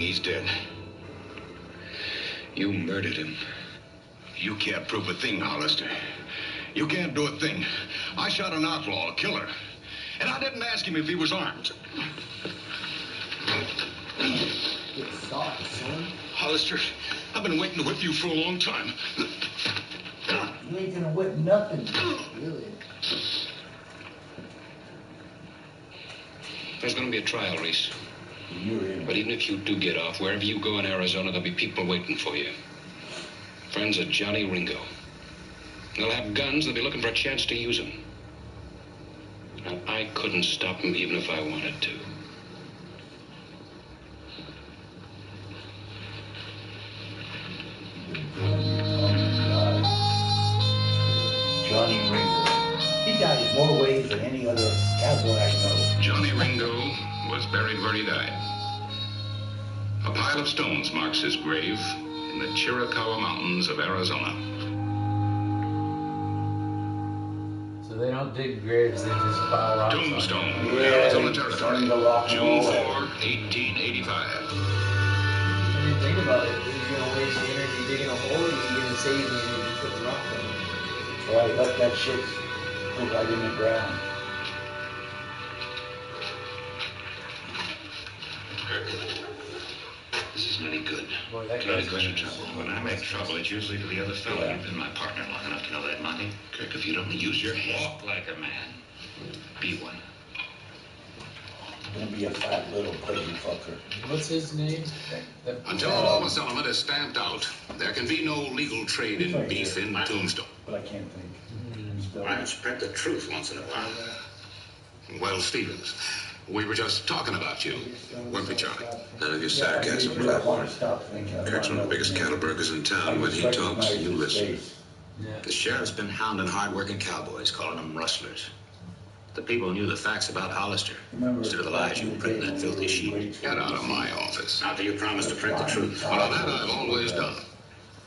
He's dead. You murdered him. You can't prove a thing, Hollister. You can't do a thing. I shot an outlaw, a killer. And I didn't ask him if he was armed. Get soft, son. Hollister, I've been waiting to whip you for a long time. You ain't gonna whip nothing, really. There's going to be a trial, Reese. You're in. But even if you do get off, wherever you go in Arizona, there'll be people waiting for you. Friends of Johnny Ringo. They'll have guns. They'll be looking for a chance to use them. Now, I couldn't stop them even if I wanted to. Johnny Ringo. He died more ways than any other cowboy I know. Johnny Ringo was buried where he died. A pile of stones marks his grave in the Chiricahua Mountains of Arizona. So they don't dig graves, they just pile rocks. Tombstone, Yeah, Arizona starting Territory, to rock and June roll. 4, 1885. I didn't think about it. You're gonna waste the energy digging a hole, you're gonna save the energy putting rock on it. Right, let that shit go right in the ground. This isn't any good. Boy, that Trying guy's to cause you been- trouble. When I make trouble, it's usually to the other fellow. Yeah. You've been my partner long enough to know that, Monty. Kirk, if you'd only use your head. Walk like a man. Be one. Gonna be a fat little pudgy fucker. What's his name? Until a lawless element is stamped out, there can be no legal trade in beef in Tombstone. But I can't think. Still. I expect the truth once in a while. Well, Stevens, we were just talking about you, weren't we, Charlie? None of your sarcasm, I Clef. want to stop thinking. Kirk's one of the biggest cattle brokers in town. When he talks, you listen. Yeah. The sheriff's been hounding hard-working cowboys, calling them rustlers. The people knew the facts about Hollister instead of the lies you put in that filthy sheet. Get out of my office. Now, do you promise to print the truth? Well, that I've always done.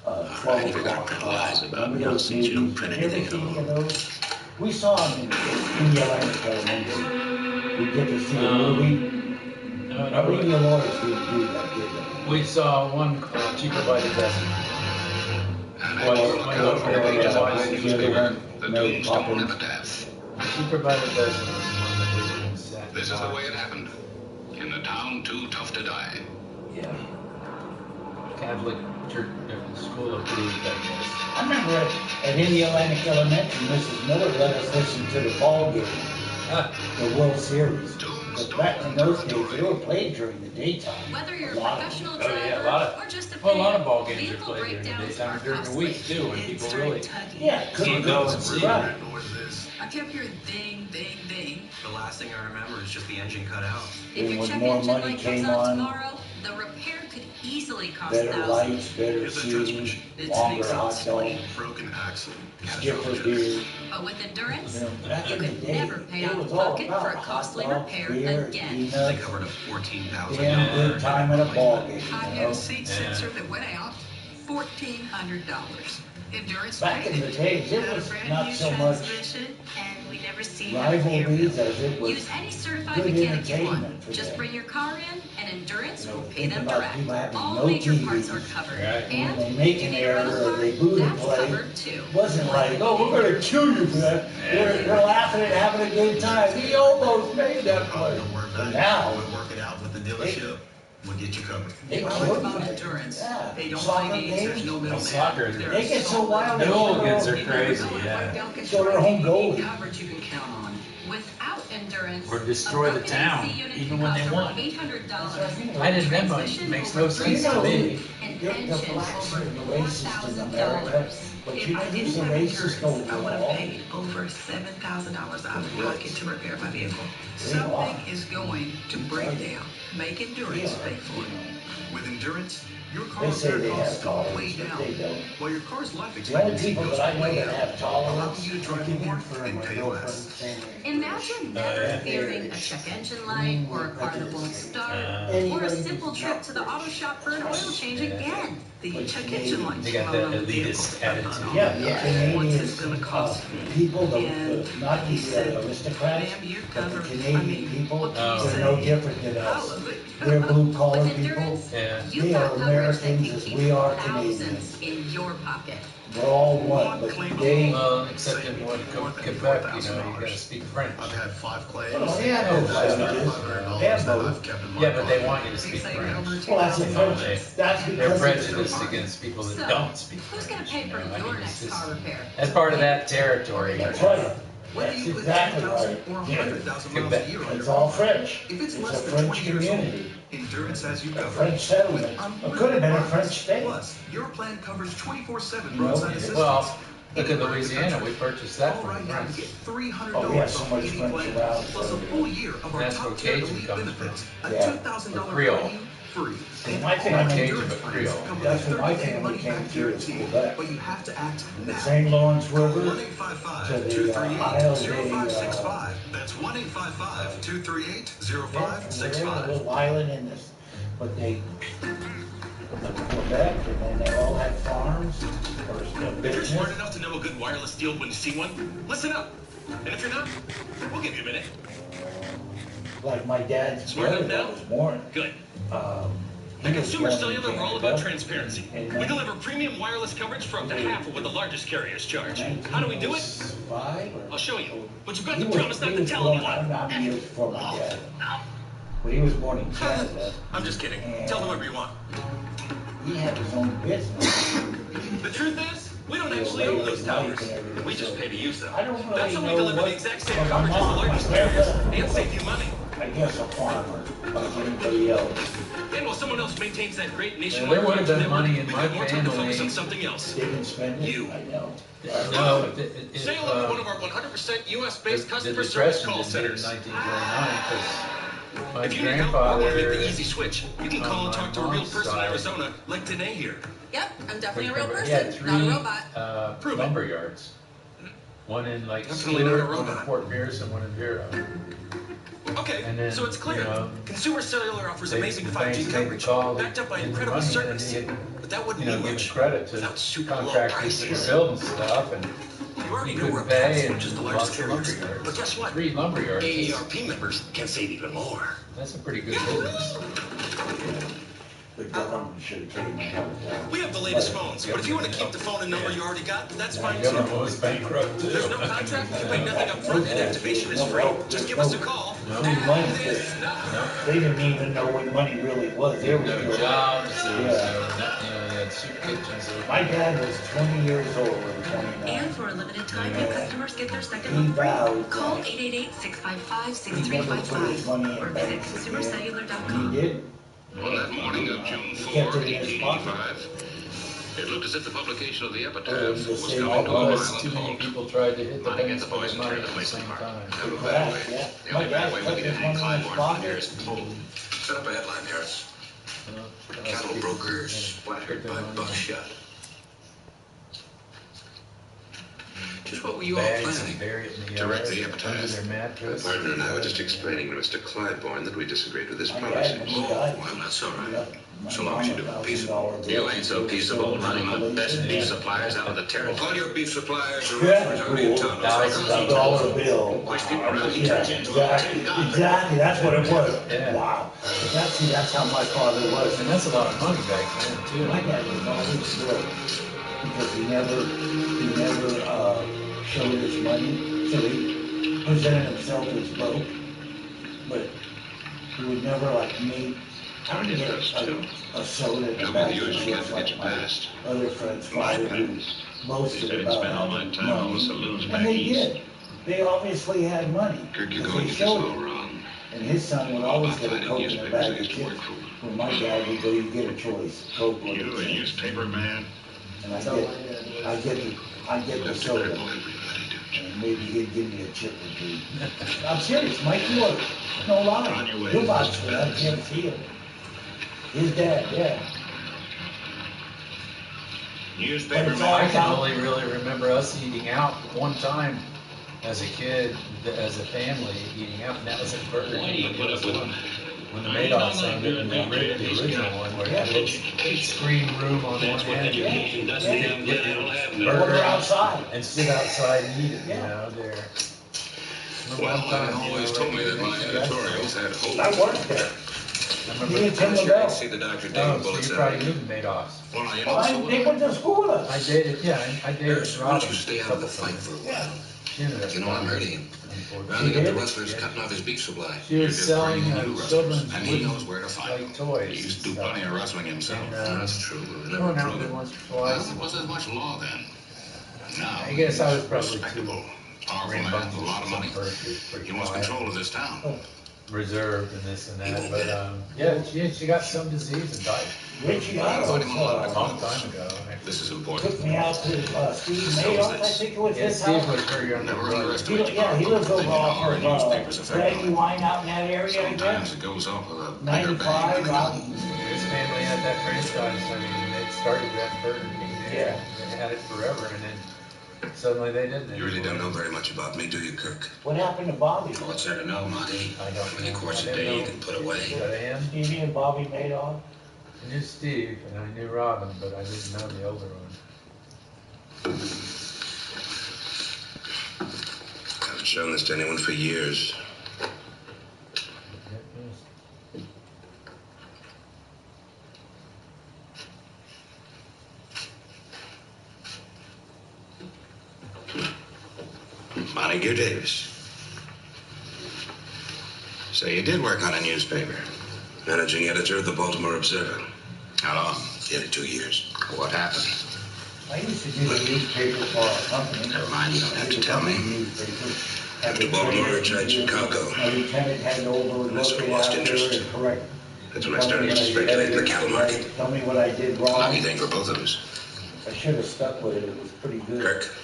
Right, if you're gonna print lies about me, I'll see that you don't print anything at all. We saw him in the Atlantic Elementary. We get to see the movie. No, Now, we no, lawyers didn't do that, did they? we saw one called Cheaper by the Dozen. Well, California pages of my newspaper, the Tombstone Epitaph. Cheaper by the Dozen was one that we were sat. This is the way it happened. In the town too tough to die. Yeah. Catholic church, school of blues, I guess. I remember at Indiana Elementary, Mrs. Miller let us listen to the ball game, the World Series. But back in those days, they were played during the daytime. Whether you're a lot of professional Oh, yeah, a driver lot of- or just a Well, a lot fan, of ball games are vehicle played during the breakdowns daytime are and during the costly. week too, when It people started really tugging. Yeah, couldn't go. Right. I kept hearing ding, ding, ding. The last thing I remember is just the engine cut out. If Then your when check more engine money light comes came on on, tomorrow, the repair could easily cost Better thousands. lights, better seating, longer hot dog, Broken axle. stiffer beer. But with Endurance, You know, back you in the could day, never pay it out was of all pocket about for a hot costly dogs, repair beer, again. They peanuts, covered a $14,000. damn good time at a ball game, I you had know? a seat sensor that went out $1,400. Endurance Back in the days, it was not so much and we never see rivalries as it was Use any certified good mechanic you want. entertainment for Just them. bring your car in, and Endurance will pay Think them about direct. people having All no major TVs. parts are covered. Right. And When they make if an you need a rental error or car, they boot a that's play, covered too. wasn't like, oh, we're gonna kill you for that. They're laughing and having a good time. He almost made that play. Don't worry But about it. now, We'll work it out with the dealership. We'll get you covered. they What kill about you. Endurance? Yeah. They don't Soccer play games, there's games, no middleman. Soccer, They're they get so wild. The they hooligans go- are crazy, yeah. Go their home goal. Coverage you can count on. Without Endurance, Or destroy the town, even when they won. $800. I didn't know, it makes no sense to me. The blacks are the racist in America, but you know who's the racist I would have overall? paid over $7,000 out of pocket to repair my vehicle. They are. Something is going to break down. Make Endurance pay for it. With Endurance, your They car's say repair they have costs go way tolerance, but down. they don't. While your car's life The only expectancy people goes that I know way that up, have tolerance, allowing you to I drive can more confirm and my pay girlfriend's less. the same way. Imagine never fearing a check engine light or a car that won't start, or a simple trip to the auto shop for an oil change again. The check engine lights They got will that allow the elitist vehicle to attitude. run on. Yeah, the What's Canadians, this gonna cost me? people, And not he the said, aristocrats, "Ma'am, you're but the covered." Canadian people, what can you they're say? no different than us. Hallelujah. They're blue collar With people, Endurance, Yeah. You've They are got coverage that Americans can as keep we are thousands in your pocket. We're all one, but they. Well, except if you want to go Quebec, you know, you gotta speak French. I've had 5 claims. Well, they have both languages. They have both. Yeah, but they want you to speak French. Well, that's the French. That's They're because prejudiced against people that So, don't speak who's French. gonna pay for you know, I your mean, it's next just- car repair? As part of that territory. That's right. Whether That's you put exactly 10,000 right. or Yeah. 100,000 miles a year on It's your all car. French. If it's It's less a than French 20 years old, community. Endurance has you A covered. French settlement. It could have been a French state. Plus, your plan covers 24/7 No. roadside assistance. Well, look at Anywhere in the Louisiana, country. we purchased that All from right now, you France. get $300 Oh, we have so off much any French plan, around, plus so- a full year of our That's where top tier Cajun elite comes benefits. from. A Yeah. $2,000 Creole. premium free. My family, Cajun, but Creole. that's when my family came through to Quebec. But you have to act From the now. St. Lawrence Call River to 1-855-238-0565. That's whatever 1-855-238-0565. little island in this, but they, Quebec, and then they all had farms, or If you're business. smart enough to know a good wireless deal when you see one, listen up. And if you're not, we'll give you a minute. Like my dad's Smart brother enough now? that was born. Good. He At was Consumer born in Cellular, we're all about Canada. transparency. And We deliver premium wireless coverage for up to half of what the largest carriers charge. How do we do it? 1905 or- I'll show you. But you've got He to was- promise not he to was tell born- anyone. I'm years before my dad. But he was born in Canada. I'm just kidding. Tell them whatever you want. He had his own business. The truth is, we don't actually own those towers. We just pay to use them. I don't really That's how we know deliver what- the exact same well, my coverage as the mom, largest my carriers grandpa- and save you money. I guess a farmer, like anybody else. And while someone else maintains that great Yeah, nationwide there would have been network, money in we've my got more time to focus family. on something else. Didn't spend it, You. I know. No, Say hello to one of our 100% US-based the customer service depression call didn't hit in centers. 1929 because my If you need help or want to make the grandfather easy switch, you can call and talk to a real person in Arizona, like Danae here. Yep, I'm definitely a real he had person, not a robot. Prove it. lumber yards. One in like Definitely not a Stewart, one in robot. Fort Pierce, and one in Vero. Okay, And then, so it's clear. you know, Consumer Cellular offers They- amazing the 5G banks made the coverage, call, backed up by they incredible give money, and service. then But that wouldn't you know, mean give much credit to without super low contractors that prices. were building stuff, and You already you know we're couldn't pay, past and which is the lots largest of lumber carriers. yards. But guess what? 3 lumber yards. AARP members can save even more. That's a pretty good business. The government should have taken it. We have the latest phones, but if you want to keep the phone and number you already got, that's fine The too. government was bankrupt too. There's no contract, you pay nothing up front, and activation is free. Just give us a call. No. Money. This now. They didn't even know what money really was. They were No still- jobs, there was, Yeah. they had soup kitchens. My dad was 20 years old or 29. And for a limited time, new customers get their second He month free. vowed Call that 888-655-6355 or visit He consumercellular.com. did. On that morning of June He 4, kept it in his pocket. 1885, it looked as if the publication of the Oh, epitaph the was same coming to a Because violent too many halt. people tried to hit the Money banks get the for boys the and money tear at the the place same apart. time. Have a bad Correct, way. yeah. The My only bad dad way kept we his can money in incline his more pocket. years. Set up a headline, Harris. Cattle brokers splattered by buckshot. Just what were you all Bags and planning? bury it in the To yard, wreck the under epitaph. their mattress. My partner and I were just explaining to Mr. Clybourne that we disagreed with his My policies. dad, he Oh, died. well, that's all right. My So long as you do it peaceable. $1,000 You bill. ain't so peaceable running the best beef suppliers out of the territory. Call your beef suppliers or Yeah, roofers already in cool. town. $1,000 bill. Push people around, you Yeah, turn into a exactly, $10. exactly, that's what it was. Yeah. Wow. That's how my father was. And that's a lot of money back then too. My dad was always broke because he never showed his money, so he presented himself as broke, but he would never like me. I would get a soda in the Come back with you of as the you bus get like your my past. other friends' My fathers who parents. boasted They said about spend all my having time on the money. saloons back And they east. did. They obviously had money. Kirk, you're because going they to this showed all it. wrong. And his son would always get a Finding Coke in a newspapers bag of against chips. work for. When my dad would go, you get a choice, Coke or You, a the newspaper man? And I get the That's a soda. cripple everybody, don't you? And maybe he'd give me a chip or two. I'm serious, Mike Wood. No lie. On your way. He'll vouch for that, I can't see it. His dad, yeah. Newspaper But it's all I man? can only really remember us eating out one time as a kid, as a family, eating out, and that was at Burger King. Why do you put up with them? When the Madoffs owned it, and we ripped the original one, where it had a little screen room on one end. You could get your Order burger outside. and sit outside and eat it, you know, there. Remember Well, one time, I you always know, told me that my right, editorials had I holes. worked there. Me and Tim I'm sure Lavelle. you see the doctor Oh, taking so bullets you out probably of you. knew the Madoffs. Well, now, you Well, know, so they went to school with us. I dated, yeah, I dated Harris, why don't Robin. you stay out of the fight for a while? She ended up You know, I'm dying, hurting him. unfortunately. Rounding up the did? rustlers, cutting off his beef supply. She You're was just selling bringing in new rustlers, children's and he wooden, knows where to find like, them. toys. He used to do and stuff. plenty of rustling himself. And, That's true. It was I never went out there proven. once or Well, twice. there wasn't much law then. Now, I guess I was he's probably too respectable, powerful man with a lot of money. He wants control of this town. Reserved and this and that, but yeah, she got some disease and died Richie a Otto long time ago. This is important. took me out to Steve Madoff, I think it was Yeah, his Steve house. was her younger Never brother. underestimate He, the power he lives over off our of newspapers affect Braggy them. Wine out in that area, I Sometimes guess. it goes off with a bigger 95 bang than the out. gun. His family had that franchise. I mean, they started that Burger King there. Yeah. They had it forever, and then suddenly they didn't. You really don't know very much about me, do you, Kirk? What happened to Bobby? What's there to know, Monty? I don't How many know. quarts I a didn't day you know. can put away? But I am. Stevie and Bobby Madoff? I knew Steve and I knew Robin, but I didn't know the older one. I haven't shown this to anyone for years. Montague Davis. So you did work on a newspaper. Managing editor of the Baltimore Observer. How long? Nearly 2 years. What happened? I used to do the newspaper for our company. Never mind, you don't have to tell me. Newspaper. After Baltimore, I tried Chicago. My lieutenant had to overlook I sort of it lost after interest. and correct. That's when I started to speculate in the cattle market. Tell me what I did wrong. Lucky thing for both of us. I should have stuck with it. It was pretty good. Kirk,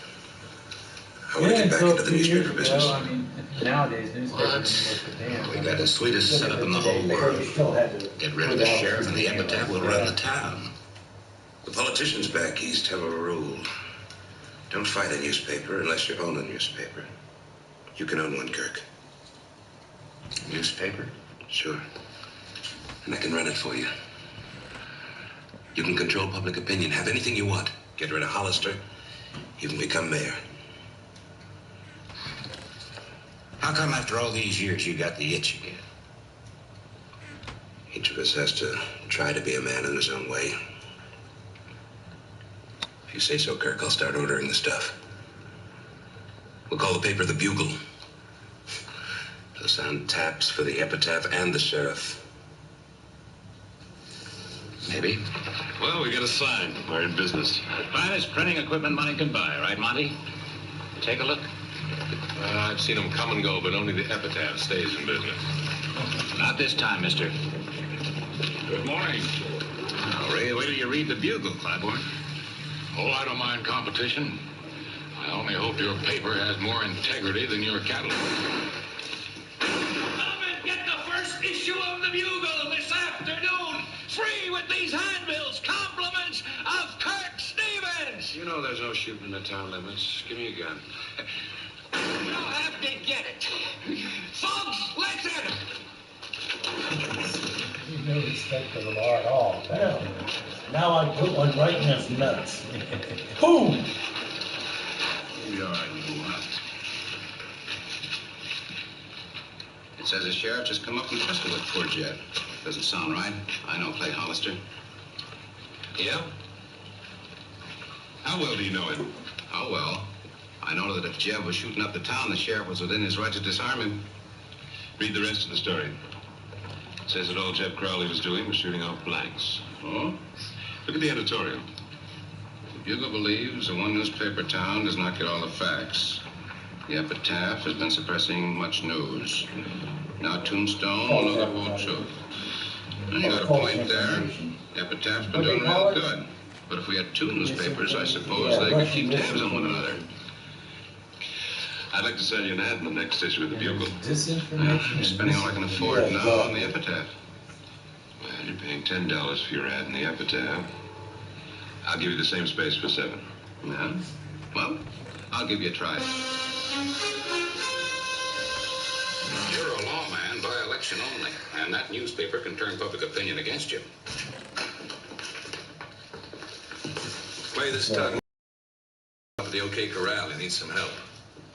I want to get back into the newspaper business. I mean, nowadays newspapers worth a damn. We got the sweetest setup in the whole But world. you still had to Get rid of put the out sheriff and the something epitaph will like run that. the town. The politicians back east have a rule. Don't fight a newspaper unless you own a newspaper. You can own one, Kirk. Newspaper? Sure. And I can run it for you. You can control public opinion, have anything you want. Get rid of Hollister, you can become mayor. How come after all these years you got the itch again? Each of us has to try to be a man in his own way. If you say so, Kirk, I'll start ordering the stuff. We'll call the paper the Bugle. It'll sound taps for the epitaph and the sheriff. Maybe. Well, we got a sign. We're in business. Finest printing equipment money can buy, right, Monty? Take a look. I've seen them come and go, but only the epitaph stays in business. Not this time, mister. Good morning. Now, Ray, wait till you read the Bugle, Claiborne. Oh, I don't mind competition. I only hope your paper has more integrity than your cattle. Come and get the first issue of the Bugle this afternoon. Free with these handbills. Compliments of Kirk Stevens. You know there's no shooting in the town limits. Give me a gun. You'll have to get it. Folks, let's at it. You've no respect for the law at all. Yeah. Now I put one right in his nuts. Boom! You'll be all right, little one. It says the sheriff just come up from Chesterwood towards you. Doesn't sound right. I know Clay Hollister. Yeah? How well do you know him? Oh, well. I know that if Jeb was shooting up the town, the sheriff was within his right to disarm him. Read the rest of the story. It says that all Jeb Crowley was doing was shooting off blanks. Oh? Look at the editorial. The Bugle believes the one newspaper town does not get all the facts. The epitaph has been suppressing much news. Now Tombstone will know the whole truth. And you got a point there. The epitaph's been doing real good. But if we had two newspapers, I suppose they could keep tabs on one another. I'd like to sell you an ad in the next issue of the Bugle. Disinformation. I'm spending all I can afford now on the epitaph. Well, you're paying $10 for your ad in the epitaph. I'll give you the same space for $7. Yeah? Well, I'll give you a try. You're a lawman by election only, and that newspaper can turn public opinion against you. Clay, this is Tug. Up at the OK Corral. He needs some help.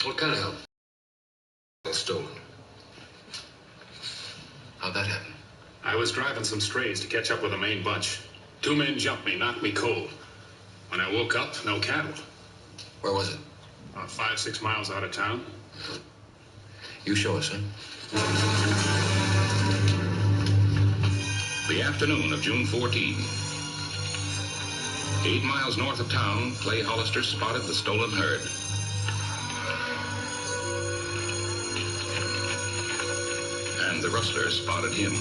What kind of help? Stolen. How'd that happen? I was driving some strays to catch up with the main bunch. 2 men jumped me, knocked me cold. When I woke up, no cattle. Where was it? 5, 6 miles out of town. You show us, huh? The afternoon of June 14. 8 miles north of town, Clay Hollister spotted the stolen herd. And the rustler spotted him.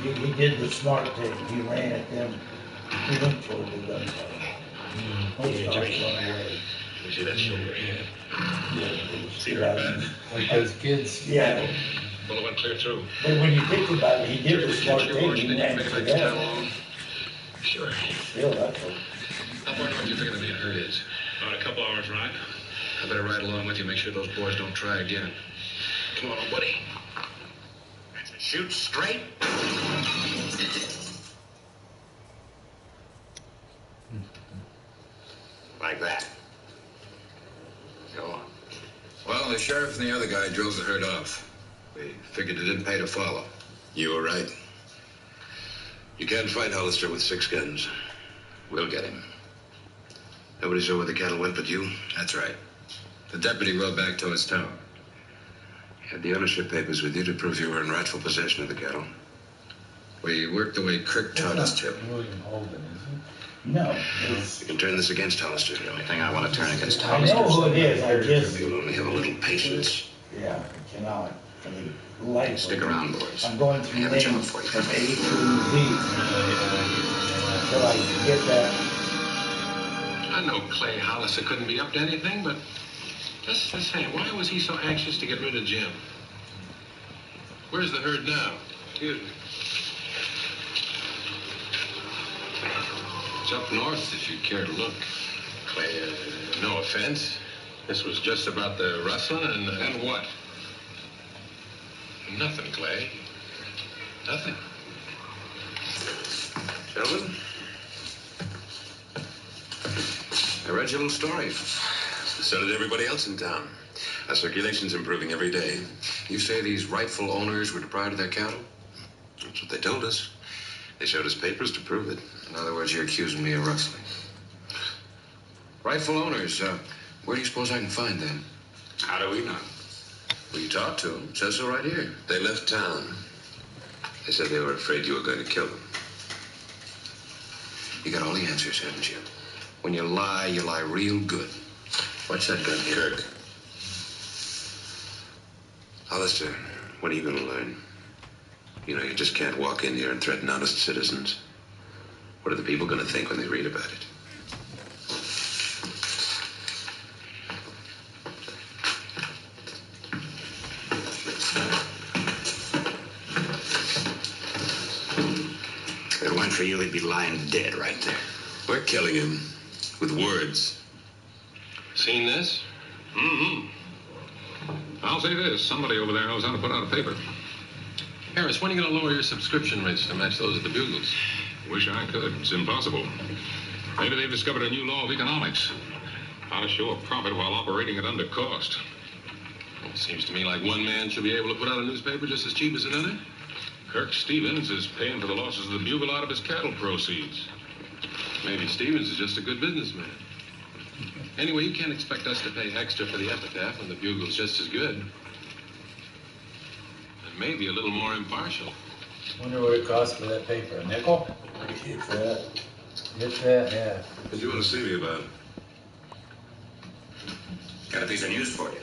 He did the smart thing. He ran at them. He went toward the gunfire. Most of them run away. You see that shoulder? Yeah. See her bad? Like those kids. Yeah. Bullet went clear through. But when you think about it, he did the smart thing. He ran for them. Sure. Still, that's a... How far north do you figure the main herd is? About a couple hours ride. I better ride along with you, make sure those boys don't try again. Come on, old buddy. Shoot straight. Like that. Go on. Well, the sheriff and the other guy drove the herd off. We figured it didn't pay to follow. You were right. You can't fight Hollister with 6 guns. We'll get him. Nobody saw where the cattle went but you? That's right. The deputy rode back towards town. You had the ownership papers with you to prove you were in rightful possession of the cattle. We worked the way Kirk taught us to. William Holden, is No. You can turn this against Hollister. The only thing I want to turn against I Hollister. know who it is. I just... You'll only have a little patience. Yeah, I cannot. For the life. Stick around, boys. I'm going I through have a job names for you. from A to Z. Until I get that. I know Clay Hollister couldn't be up to anything, but just say, why was he so anxious to get rid of Jim? Where's the herd now? Excuse me. It's up north, if you care to look. Clay, no offense. This was just about the rustling and... And what? Nothing, Clay. Nothing. Gentlemen, I read your little story. So did everybody else in town. Our circulation's improving every day. You say these rightful owners were deprived of their cattle? That's what they told us. They showed us papers to prove it. In other words, you're accusing me of rustling. Rightful owners, where do you suppose I can find them? How do we know? Well, you talked to them. It says so right here. They left town. They said they were afraid you were going to kill them. You got all the answers, haven't you? When you lie real good. Watch that gun, Kirk. Hollister, when are you going to learn? You know, you just can't walk in here and threaten honest citizens. What are the people going to think when they read about it? If it weren't for you, he'd be lying dead right there. We're killing him with words. Seen this? Mm-hmm. I'll say this. Somebody over there knows how to put out a paper. Harris, when are you going to lower your subscription rates to match those of the Bugles? Wish I could. It's impossible. Maybe they've discovered a new law of economics. How to show a profit while operating it under cost. It seems to me like one man should be able to put out a newspaper just as cheap as another. Kirk Stevens is paying for the losses of the Bugle out of his cattle proceeds. Maybe Stevens is just a good businessman. Anyway, you can't expect us to pay extra for the epitaph when the Bugle's just as good. And maybe a little more impartial. Wonder what it costs for that paper. A nickel? It's that. Get that, yeah. What do you want to see me about? Got a piece of news for you.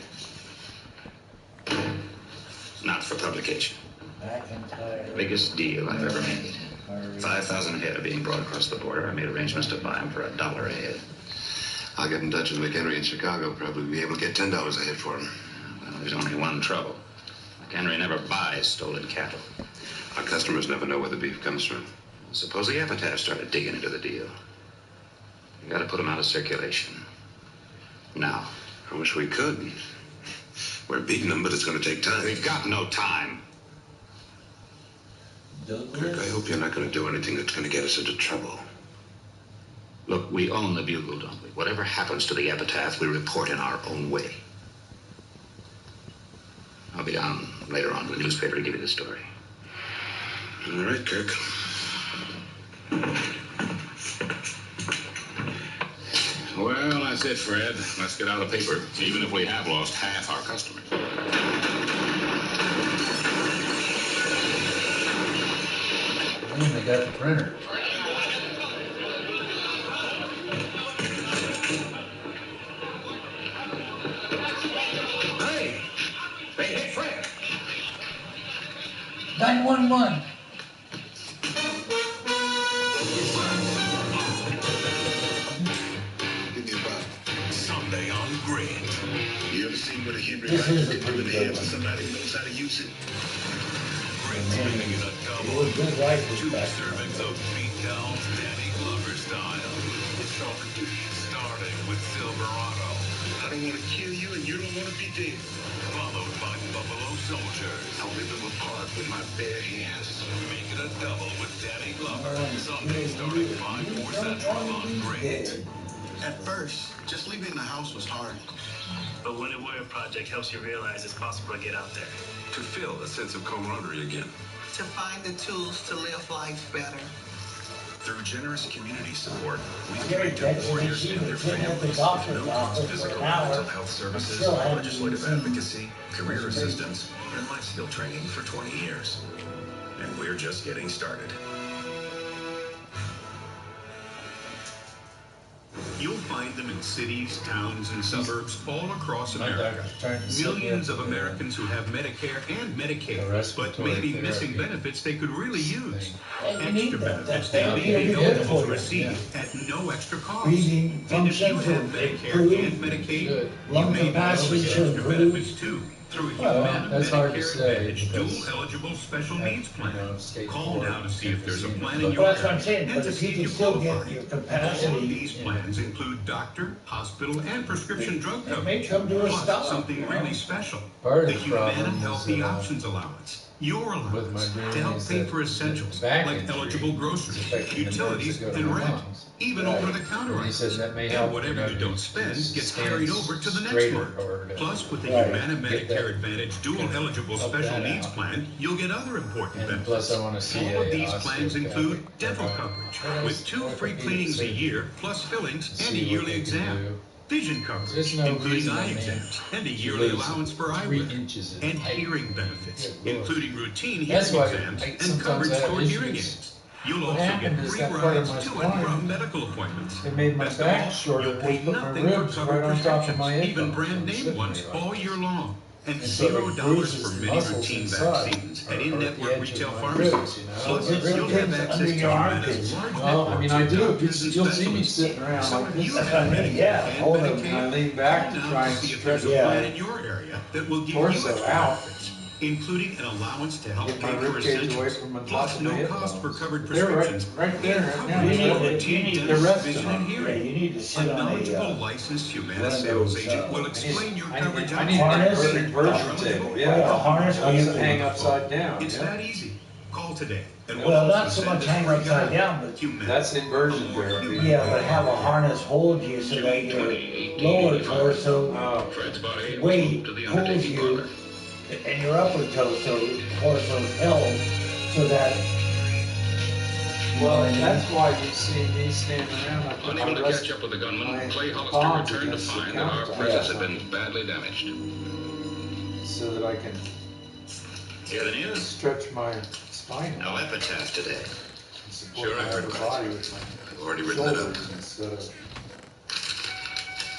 Not for publication. McIntyre. Biggest deal I've ever made. 5,000 head are being brought across the border. I made arrangements to buy them for $1 a head. I'll get in touch with McHenry in Chicago. Probably be able to get $10 a head for him. Well, there's only one trouble. McHenry never buys stolen cattle. Our customers never know where the beef comes from. Suppose the epitaph started digging into the deal. You gotta put them out of circulation. Now. I wish we could. We're beating them, but it's going to take time. We've got no time. Kirk, I hope you're not going to do anything that's going to get us into trouble. Look, we own the Bugle, don't we? Whatever happens to the Epitaph, we report in our own way. I'll be down later on to the newspaper to give you the story. All right, Kirk. Well, that's it, Fred. Let's get out of the paper, even if we have lost half our customers. They got the printer. Hey, Fred. 911. Give me about Sunday on Grid. You ever seen what a Henry This is a Rogers pretty in the good head for one. somebody who knows how to use it? Grid's making it a It double. was good life 2 back servings of beatdowns, Danny Glover style. Starting with Silverado. I don't want to kill you and you don't want to be dead. Followed by Buffalo Soldiers. I'll rip them apart with my bare hands. Make it a double with Danny Glover. Sunday starting 5, 4 Central on Grid. At first, just leaving the house was hard. But Wounded Warrior Project helps you realize it's possible to get out there. To feel a sense of camaraderie again. To find the tools to live life better. Through generous community support, we Gary connect texted me warriors she and their was sitting at the families doctor's with no office for physical an and mental hour. health services, Still haven't legislative seen advocacy, career assistance, and life skill training for 20 years. And we're just getting started. You'll find them in cities, towns, and suburbs all across America. Millions of Americans who have Medicare and Medicaid, but may be missing benefits they could really use. Extra benefits they may be eligible to receive at no extra cost. Breathing And if you functions have are Medicare and improved, Medicaid, you lung may be capacity eligible to to extra improve. benefits too. Through Well, Humana that's hard to Medicare say, Advantage because dual-eligible special needs plan. Call now to see if there's a plan in But your that's what I'm area saying, and but to if see you if can you still qualify. get your All of capacity, these plans include doctor, hospital, and prescription drug it may coverage. come to a Plus stop. something really special. Part of The the Humana problem is Healthy that, Options Allowance. Your with my allowance brain to help is pay that for essentials back like injury eligible is groceries, affecting the utilities, nerves that go to and my rent. lungs. Even Right. over-the-counter And he said items. that may And help whatever you don't spend gets stand carried over to the next straighter month. or to Plus, with the Right. Humana get that Medicare Advantage dual-eligible up special that needs out. plan, you'll get other important And benefits. plus I want to see All of a these plans osteopathic, include dental coverage, with 2 free cleanings a year, plus fillings and a see what yearly they can exam. do. Vision coverage, There's no including reason eye I mean exams, and a to yearly lose allowance for 3 eyewear, inches in and height. hearing benefits, Good Lord. including routine That's hearing why exams I and sometimes coverage have for hearing issues. aids. You'll What also happened get is free that part of rides my to and spine, from medical appointments. it made my Best of back all, shorter you'll when pay I put my nothing for ribs covered right on top of prescriptions, my even headphones. brand I'm name sitting ones there like all year long. And And so it $0 bruises for the many muscles routine inside, vaccines or at at in-network the edge retail of my pharmacies. ribs, you know. Plus, It really you'll have gets access under to your Humana's armpits. large Well, I mean, I networks of do. doctors and You'll see me specialists. sitting around So like if this. you That's have what I mean, Medicare yeah, and hold them. Medicaid, And I lean back call to now try to and see if stretch there's a Yeah. plan in your area that will give you torso extra out. benefits, including an allowance to help Get my pay for rib cage away essentials, from the top plus of my no cost for headphones. covered They're prescriptions, right there, and right now. coverage You for need routine the dental, rest of vision, them. and Yeah, hearing. you need to A sit on knowledgeable a, licensed one Humana of sales those, agent will explain your coverage I need Harness? a perfect version table. Yeah, a harness I where you used to can- hang upside down. It's Yeah. that easy. Call today. And well, we'll not also so send much this hang free upside guide. down, but Humana. That's inversion therapy. yeah, but have a harness hold you so that your lower torso Oh, Fred's about 8 weight to the pulls undertaking you, parlor. and your upper torso is held so that. well, and that's why you see me standing around. I put Unable my to rest- catch up with the gunman, my Clay Hollister palms returned to against the find that our counter. presence had been badly damaged. so that I can Hear the news? stretch my spine No out epitaph today. and support Sure, I my heard upper about body it. with my I've already written it up. shoulders instead of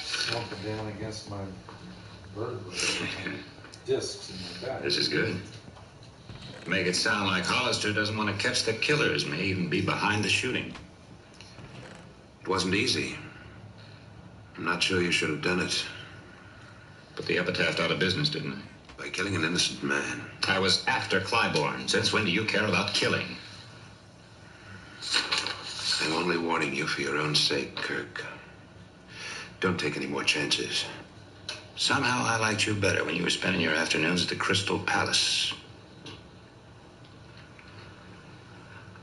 slumping down against my vertebrae, discs in my back. This is good. Make it sound like Hollister doesn't want to catch the killers, may even be behind the shooting. It wasn't easy. I'm not sure you should have done it. Put the epitaph out of business, didn't I? By killing an innocent man. I was after Clybourne. Since when do you care about killing? I'm only warning you for your own sake, Kirk. Don't take any more chances. Somehow I liked you better when you were spending your afternoons at the Crystal Palace.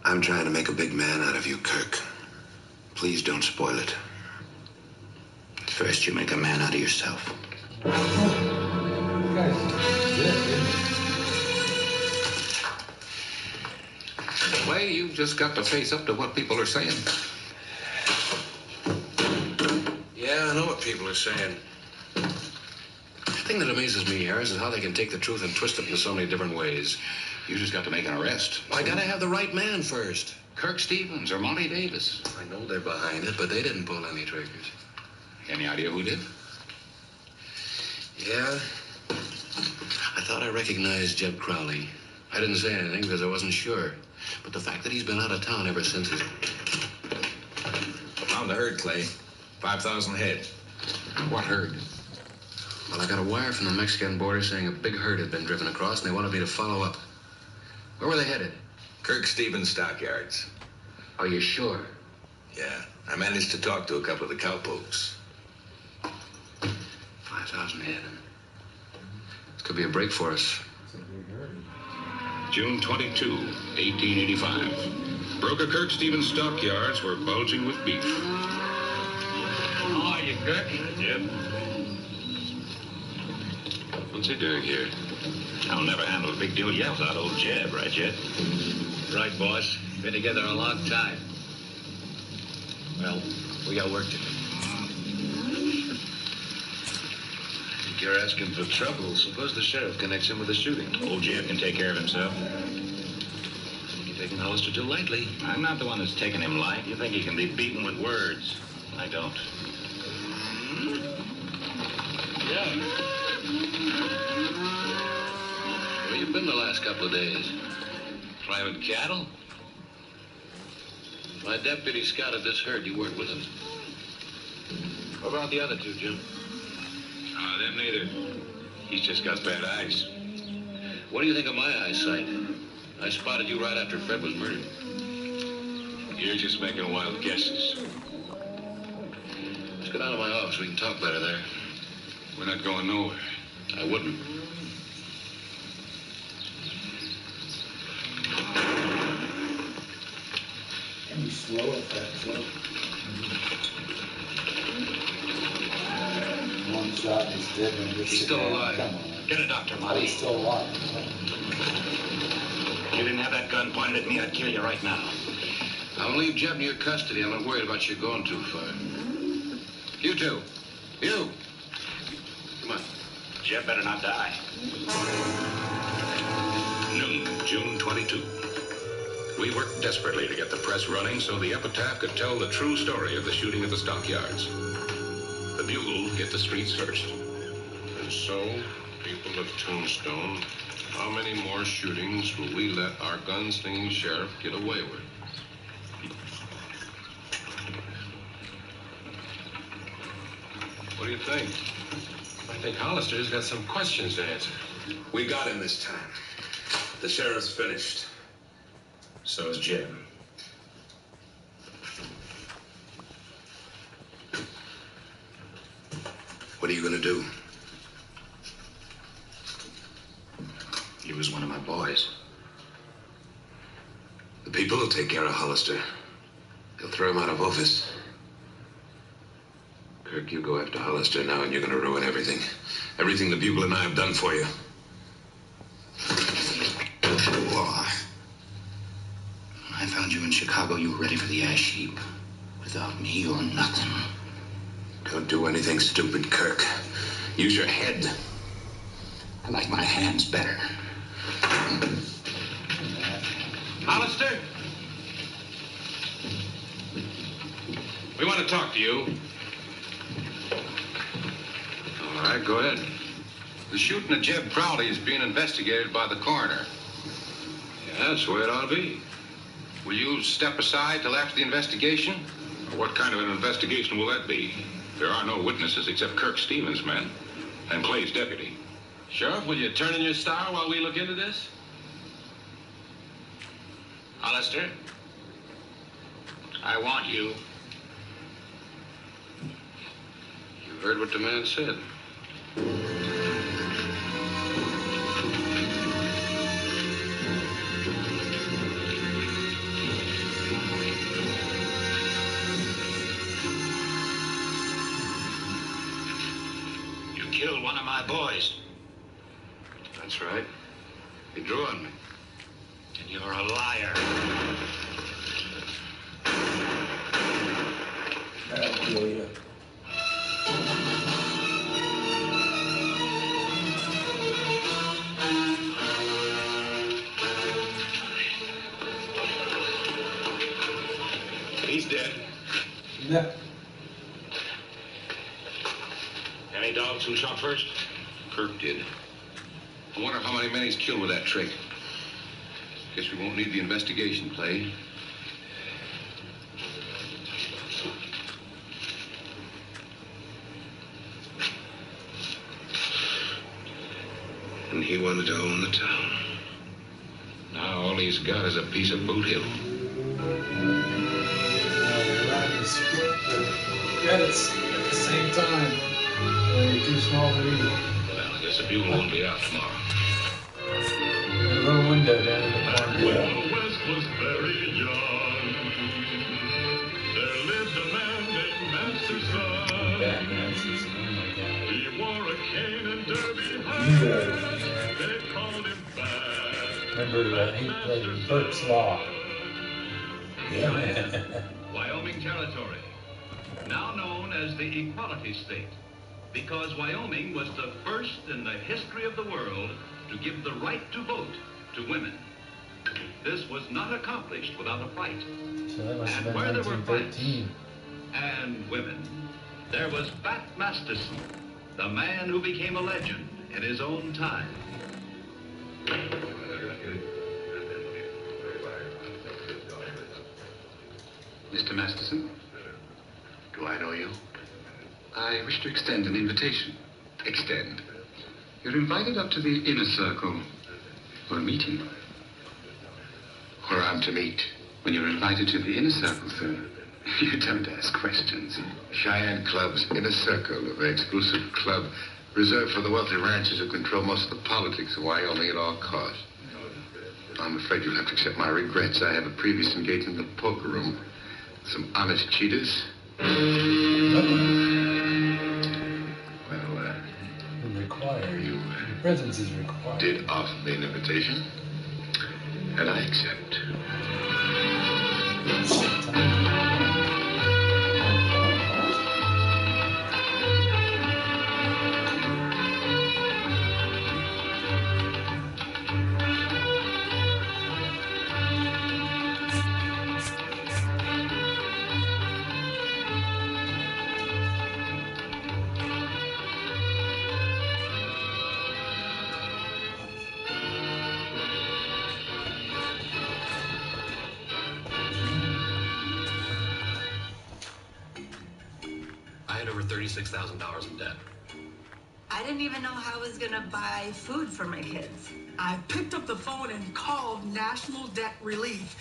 I'm trying to make a big man out of you, Kirk. Please don't spoil it. First, you make a man out of yourself. Well, you've just got to face up to what people are saying. Yeah, I know what people are saying. The thing that amazes me, Harris, is how they can take the truth and twist it in so many different ways. You just got to make an arrest. I gotta have the right man first. Kirk Stevens or Monty Davis. I know they're behind it, but they didn't pull any triggers. Any idea who did? Yeah. I thought I recognized Jeb Crowley. I didn't say anything because I wasn't sure. But the fact that he's been out of town ever since is... Found the herd, Clay. 5,000 head. What herd? Well, I got a wire from the Mexican border saying a big herd had been driven across, and they wanted me to follow up. Where were they headed? Kirk Stevens stockyards. Are you sure? Yeah. I managed to talk to a couple of the cowpokes. 5,000 head. This could be a break for us. June 22, 1885. Broker Kirk Stevens stockyards were bulging with beef. How are you, Kirk? Jeb. What's he doing here? I'll never handle a big deal yet without old Jeb, right, Jeb? Right, boss. Been together a long time. Well, we got work to do. You're asking for trouble. Suppose the sheriff connects him with the shooting. Old Jeb can take care of himself. You're taking Hollister too lightly. I'm not the one that's taking him light. You think he can be beaten with words. I don't. Yeah. Where you been the last couple of days? Driving cattle? My deputy scouted this herd. You weren't with him. What about the other two, Jim? Them neither. He's just got bad eyes. What do you think of my eyesight? I spotted you right after Fred was murdered. You're just making wild guesses. Let's go down to my office. We can talk better there. We're not going nowhere. I wouldn't. Can you slow it that slow? One shot and he's dead. And He's still alive. Come on. Get a doctor, Oh, Monty. he's still alive. If you didn't have that gun pointed at me, I'd kill you right now. I'll leave Jeb in your custody. I'm not worried about you going too far. You two. You. Come on. Jeb better not die. Noon, June 22. We worked desperately to get the press running so the Epitaph could tell the true story of the shooting at the stockyards. The Bugle hit the streets first. And so, people of Tombstone, how many more shootings will we let our gunslinging sheriff get away with? What do you think? I think Hollister's got some questions to answer. We got him this time. The sheriff's finished. So is Jeb. What are you gonna do? He was one of my boys. The people will take care of Hollister. They'll throw him out of office. Kirk, you go after Hollister now and you're gonna ruin everything. Everything the Bugle and I have done for you. When I found you in Chicago, you were ready for the ash heap. Without me, you're nothing. Don't do anything stupid, Kirk. Use your head. I like my hands better. Hollister? We want to talk to you. All right, go ahead. The shooting of Jeb Crowley is being investigated by the coroner. Yeah, that's the way it ought to be. Will you step aside till after the investigation? What kind of an investigation will that be? There are no witnesses except Kirk Stevens' men and Clay's deputy. Sheriff, will you turn in your star while we look into this? Hollister, I want you. You heard what the man said. my boys. That's right. He drew on me. And you're a liar. That'll kill you. He's dead. No. Any dogs who shot first? Kirk did. I wonder how many men he's killed with that trick. Guess we won't need the investigation, Clay. And he wanted to own the town. Now all he's got is a piece of Boot Hill. Credits at the same time. You're too small to read. Well, I guess the Bugle won't be out tomorrow. A little window down in the corner. When the West was very young, there lived a man named Masterson. Oh my God. He wore a cane and derby hat. They called him Bad. Remember, he played in Burke's Law. Yeah. Wyoming Territory, now known as the Equality State, because Wyoming was the first in the history of the world to give the right to vote to women. This was not accomplished without a fight. So that must have been Where there were fights 1913. and women, there was Bat Masterson, the man who became a legend in his own time. Mr. Masterson? Do I know you? I wish to extend an invitation. Extend? You're invited up to the inner circle for a meeting. Where I'm to meet. When you're invited to the inner circle, sir, you don't ask questions. Cheyenne Club's inner circle, of an exclusive club reserved for the wealthy ranchers who control most of the politics of Wyoming at all costs. I'm afraid you'll have to accept my regrets. I have a previous engagement in the poker room. Some honest cheaters. Well, Required. you Your presence is required. did offer me an invitation, and I accept. I had over $36,000 in debt. I didn't even know how I was gonna buy food for my kids. I picked up the phone and called National Debt Relief.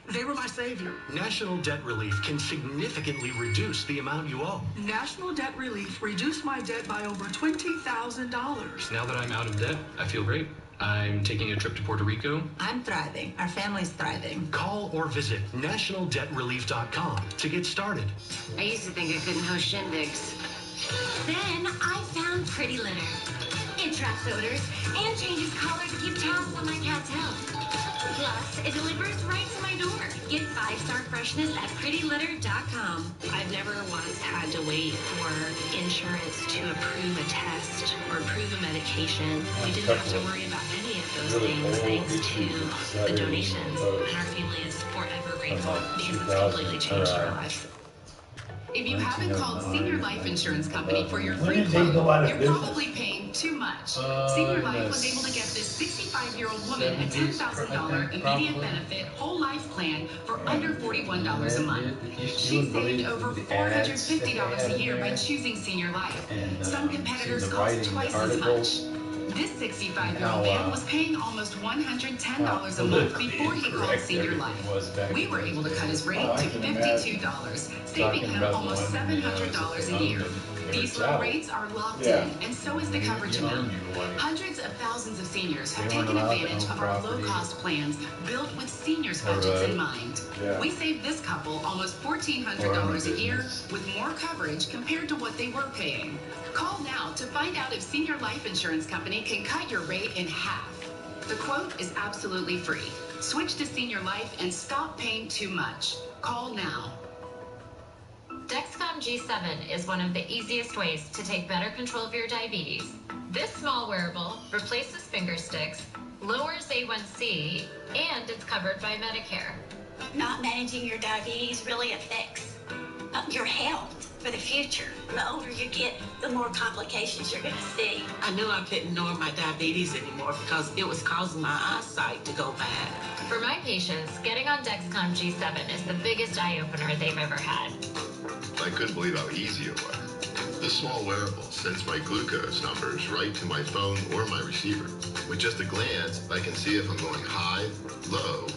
They were my savior. National Debt Relief can significantly reduce the amount you owe. National Debt Relief reduced my debt by over $20,000. Now that I'm out of debt, I feel great. I'm taking a trip to Puerto Rico. I'm thriving. Our family's thriving. Call or visit nationaldebtrelief.com to get started. I used to think I couldn't host shindigs. Then I found Pretty Litter. It traps odors and changes color to keep tabs on my cat's health. Plus, it delivers right to my door. Get 5-star freshness at prettylitter.com. I've never once had to wait for insurance to approve a test or approve a medication. We didn't have to worry about any of those things thanks to the donations. And our family is forever grateful because it's completely changed our lives. If you haven't called Senior Life Insurance Company for your When free did they go out quote, of you're business? probably paying too much. Senior Life was able to get this 65-year-old woman a $10,000 immediate benefit whole life plan for under $41 a month. She saved over $450 a year by choosing Senior Life. Some competitors cost twice as much. This 65-year-old man was paying almost $110 a month before he called Senior Life. We were able to cut his rate to $52, saving him almost $700 a year. These low rates are locked in, and so is the coverage amount. Hundreds of thousands of seniors have taken advantage of our low-cost plans built with seniors' budgets in mind. We saved this couple almost $1,400 a year with more coverage compared to what they were paying. Call now to find out if Senior Life Insurance Company can cut your rate in half. The quote is absolutely free. Switch to Senior Life and stop paying too much. Call now. Dexcom G7 is one of the easiest ways to take better control of your diabetes. This small wearable replaces finger sticks, lowers A1C, and it's covered by Medicare. Not managing your diabetes really affects your health for the future. The older you get, the more complications you're going to see. I knew I couldn't ignore my diabetes anymore because it was causing my eyesight to go bad. For my patients, getting on Dexcom G7 is the biggest eye-opener they've ever had. I couldn't believe how easy it was. This small wearable sends my glucose numbers right to my phone or my receiver. With just a glance, I can see if I'm going high, low,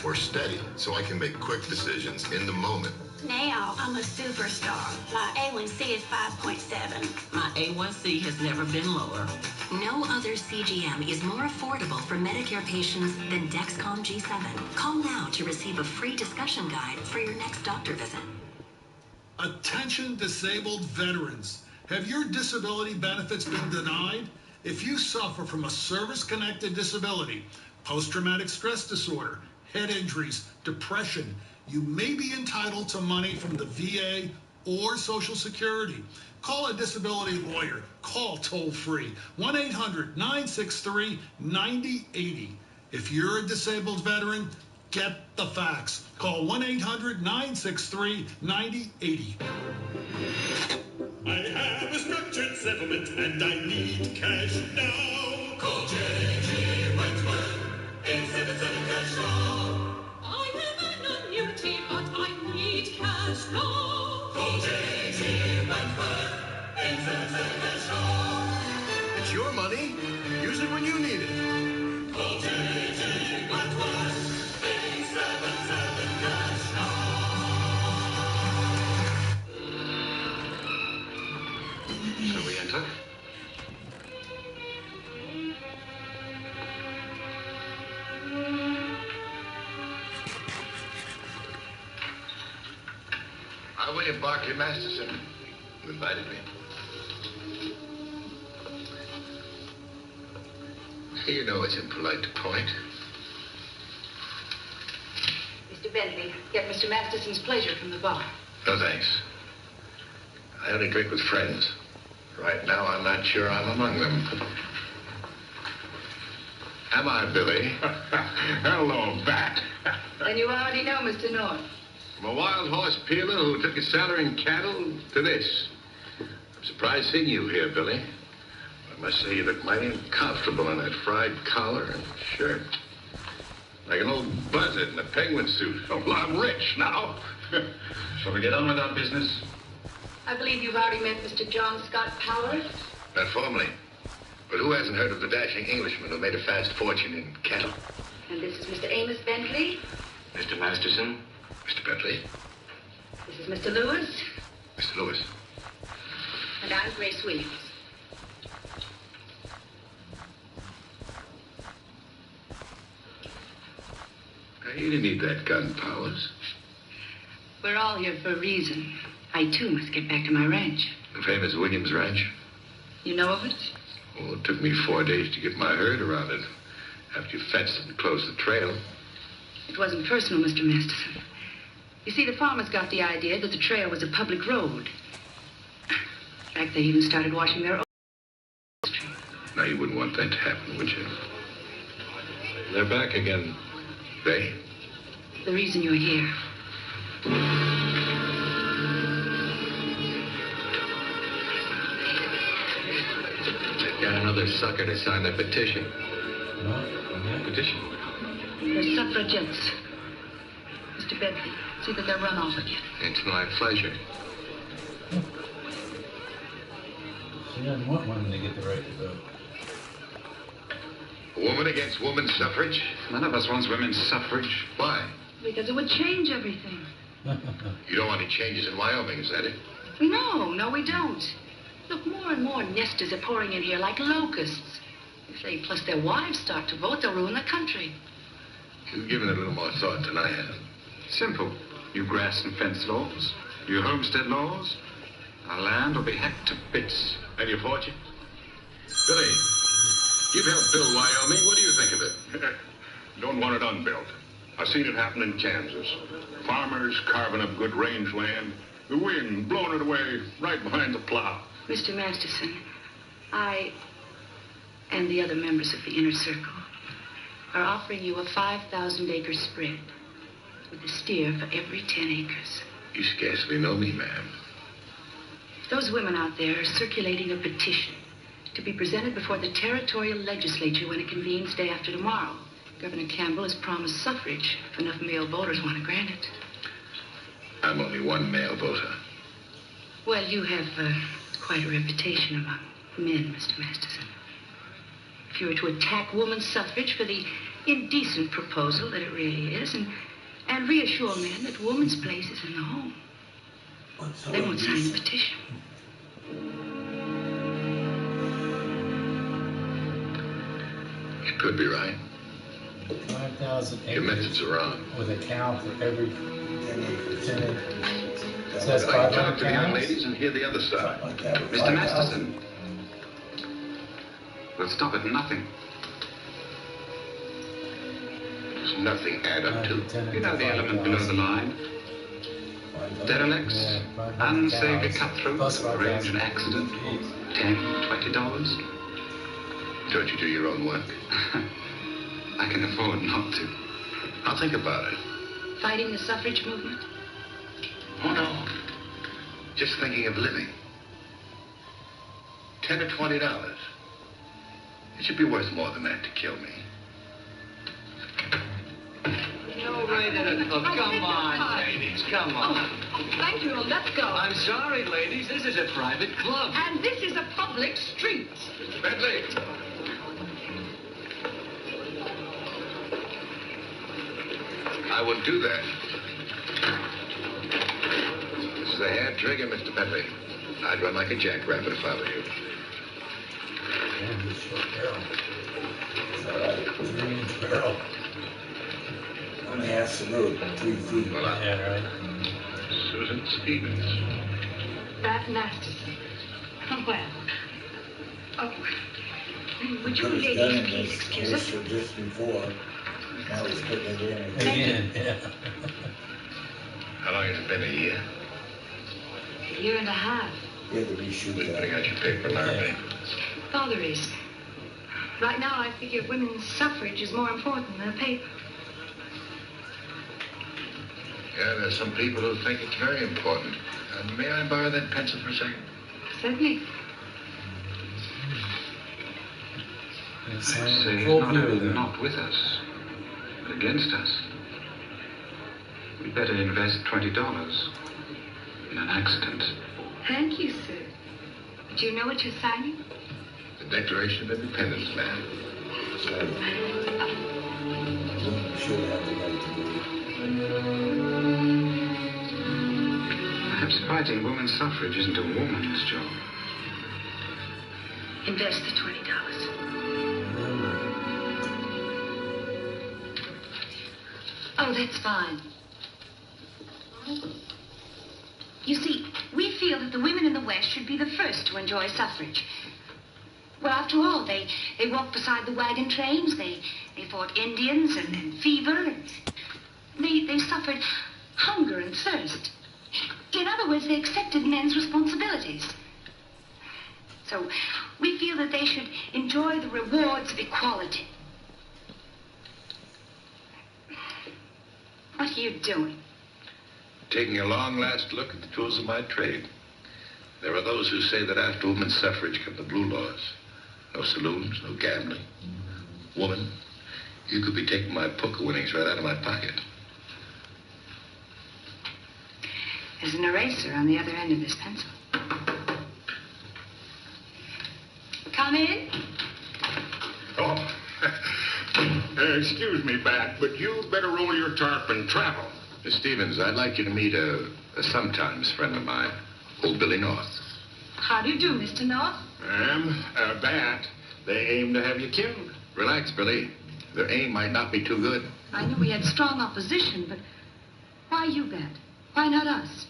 or steady, so I can make quick decisions in the moment. Now I'm a superstar. My A1C is 5.7. My A1C has never been lower. No other CGM is more affordable for Medicare patients than Dexcom G7. Call now to receive a free discussion guide for your next doctor visit. Attention disabled veterans. Have your disability benefits been denied? If you suffer from a service-connected disability, post-traumatic stress disorder, head injuries, depression, you may be entitled to money from the VA or Social Security. Call a disability lawyer. Call toll-free 1-800-963-9080. If you're a disabled veteran, get the facts. Call 1-800-963-9080. I have a structured settlement and I need cash now. Call J.G. Wentworth, 877 cash now. I have an annuity, but I need cash now. Call J.G. Wentworth, 877 cash now. It's your money. Use it when you need it. Call J.G. Wentworth, 877 cash now. Shall we enter? William Barclay Masterson. You invited me. You know it's impolite to point. Mr. Bentley, get Mr. Masterson's pleasure from the bar. No, thanks. I only drink with friends. Right now, I'm not sure I'm among them. Am I, Billy? Hello, Bat. Then you already know Mr. North. From a wild horse peeler who took his salary in cattle to this. I'm surprised seeing you here, Billy. I must say you look mighty uncomfortable in that fried collar and shirt. Like an old buzzard in a penguin suit. Oh, well, I'm rich now. Shall we get on with our business? I believe you've already met Mr. John Scott Powers. Not formally. But who hasn't heard of the dashing Englishman who made a fast fortune in cattle? And this is Mr. Amos Bentley. Mr. Masterson. Mr. Bentley. This is Mr. Lewis. Mr. Lewis. And I'm Grace Williams. Now, you didn't need that gun, Powers. We're all here for a reason. I, too, must get back to my ranch. The famous Williams Ranch? You know of it? Oh, it took me 4 days to get my herd around it. After you fenced and closed the trail. It wasn't personal, Mr. Masterson. You see, the farmers got the idea that the trail was a public road. In fact, they even started washing their own. Now, you wouldn't want that to happen, would you? They're back again. They? The reason you're here. They've got another sucker to sign the petition. Petition? They're suffragettes. Mr. Bentley, see that they're run off again. It's my pleasure. She doesn't want women to get the right to vote. A woman against women's suffrage? None of us wants women's suffrage. Why? Because it would change everything. You don't want any changes in Wyoming, is that it? No, we don't. Look, more and more nesters are pouring in here like locusts. If they plus their wives start to vote, they'll ruin the country. You've given it a little more thought than I have. Simple. New grass and fence laws. New homestead laws. Our land will be hacked to bits. And your fortune? Billy, you've helped build Wyoming. What do you think of it? Don't want it unbuilt. I've seen it happen in Kansas. Farmers carving up good rangeland. The wind blowing it away right behind the plow. Mr. Masterson, I and the other members of the Inner Circle are offering you a 5,000-acre spread with a steer for every 10 acres. You scarcely know me, ma'am. Those women out there are circulating a petition to be presented before the territorial legislature when it convenes day after tomorrow. Governor Campbell has promised suffrage if enough male voters want to grant it. I'm only one male voter. Well, you have quite a reputation among men, Mr. Masterson. If you were to attack woman's suffrage for the indecent proposal that it really is, and reassure men that woman's place is in the home, they won't sign the petition. You could be right. 5,000 acres. Your methods are wrong. With a cow for every 10 acres. So that's I can 500 talk to the young cows? ladies and hear the other side. Mr. Masterson, we'll stop at nothing. There's nothing add up to. You know the element below the line. Derelicts, unsavory cutthroats who arrange an accident, $10, $20. Don't you do your own work? I can afford not to. I'll think about it. Fighting the suffrage movement? Oh, no. Just thinking of living. $10 or $20. It should be worth more than that to kill me. No, right in it. Oh, come on, ladies, come on. Thank you, let's go. I'm sorry, ladies. This is a private club. And this is a public street. Mr. Bentley. I wouldn't do that. This is a hand trigger, Mr. Bentley. I'd run like a jackrabbit if I were you. And this short barrel. Is that right? 3-inch barrel. Only has to load 3 feet. Well, Yeah, right. Susan Stevens. That Masterson. Well. Oh. Would you Could've ladies done it please as excuse us? for just before. Now he's putting it in. Again, yeah. How long has it been? A year? A year and a half. You had to reshoot Who's that. putting out your paper, Larry? Father is. Right now, I figure women's suffrage is more important than a paper. Yeah, there's some people who think it's very important. May I borrow that pencil for a second? Certainly. I'd say not only not with us, but against us. We'd better invest $20 in an accident. Thank you, sir. Do you know what you're signing? The Declaration of Independence, ma'am. Should have the right to do Perhaps fighting women's suffrage isn't a woman's job. Invest the $20. Oh, that's fine. You see, we feel that the women in the West should be the first to enjoy suffrage. Well, after all, they walked beside the wagon trains, they fought Indians and fever, and they suffered hunger and thirst. In other words, they accepted men's responsibilities. So we feel that they should enjoy the rewards of equality. What are you doing? Taking a long last look at the tools of my trade. There are those who say that after women's suffrage come the blue laws. No saloons, no gambling. Woman, you could be taking my poker winnings right out of my pocket. There's an eraser on the other end of this pencil. Come in. Oh. Excuse me, Bat, but you better roll your tarp and travel. Miss Stevens, I'd like you to meet a sometimes friend of mine, old Billy North. How do you do, Mr. North? That. They aim to have you killed. Relax, Billy. Their aim might not be too good. I knew we had strong opposition, but why you, Bet? Why not us?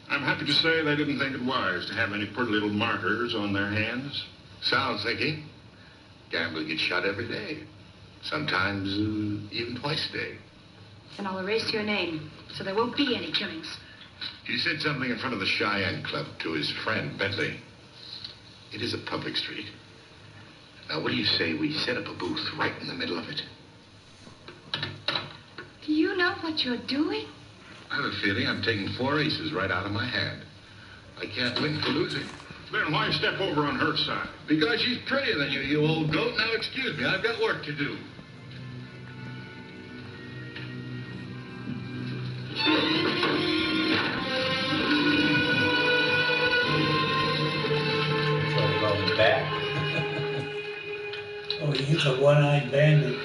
I'm happy to say they didn't think it wise to have any pretty little martyrs on their hands. Sound thinking. Gamblers get shot every day. Sometimes even twice a day. Then I'll erase your name, so there won't be any killings. He said something in front of the Cheyenne Club to his friend, Bentley. It is a public street. Now, what do you say we set up a booth right in the middle of it? Do you know what you're doing? I have a feeling I'm taking 4 aces right out of my hand. I can't win for losing. Then why step over on her side? Because she's prettier than you, you old goat. Now, excuse me, I've got work to do. Back. Oh, he's a one-eyed bandit.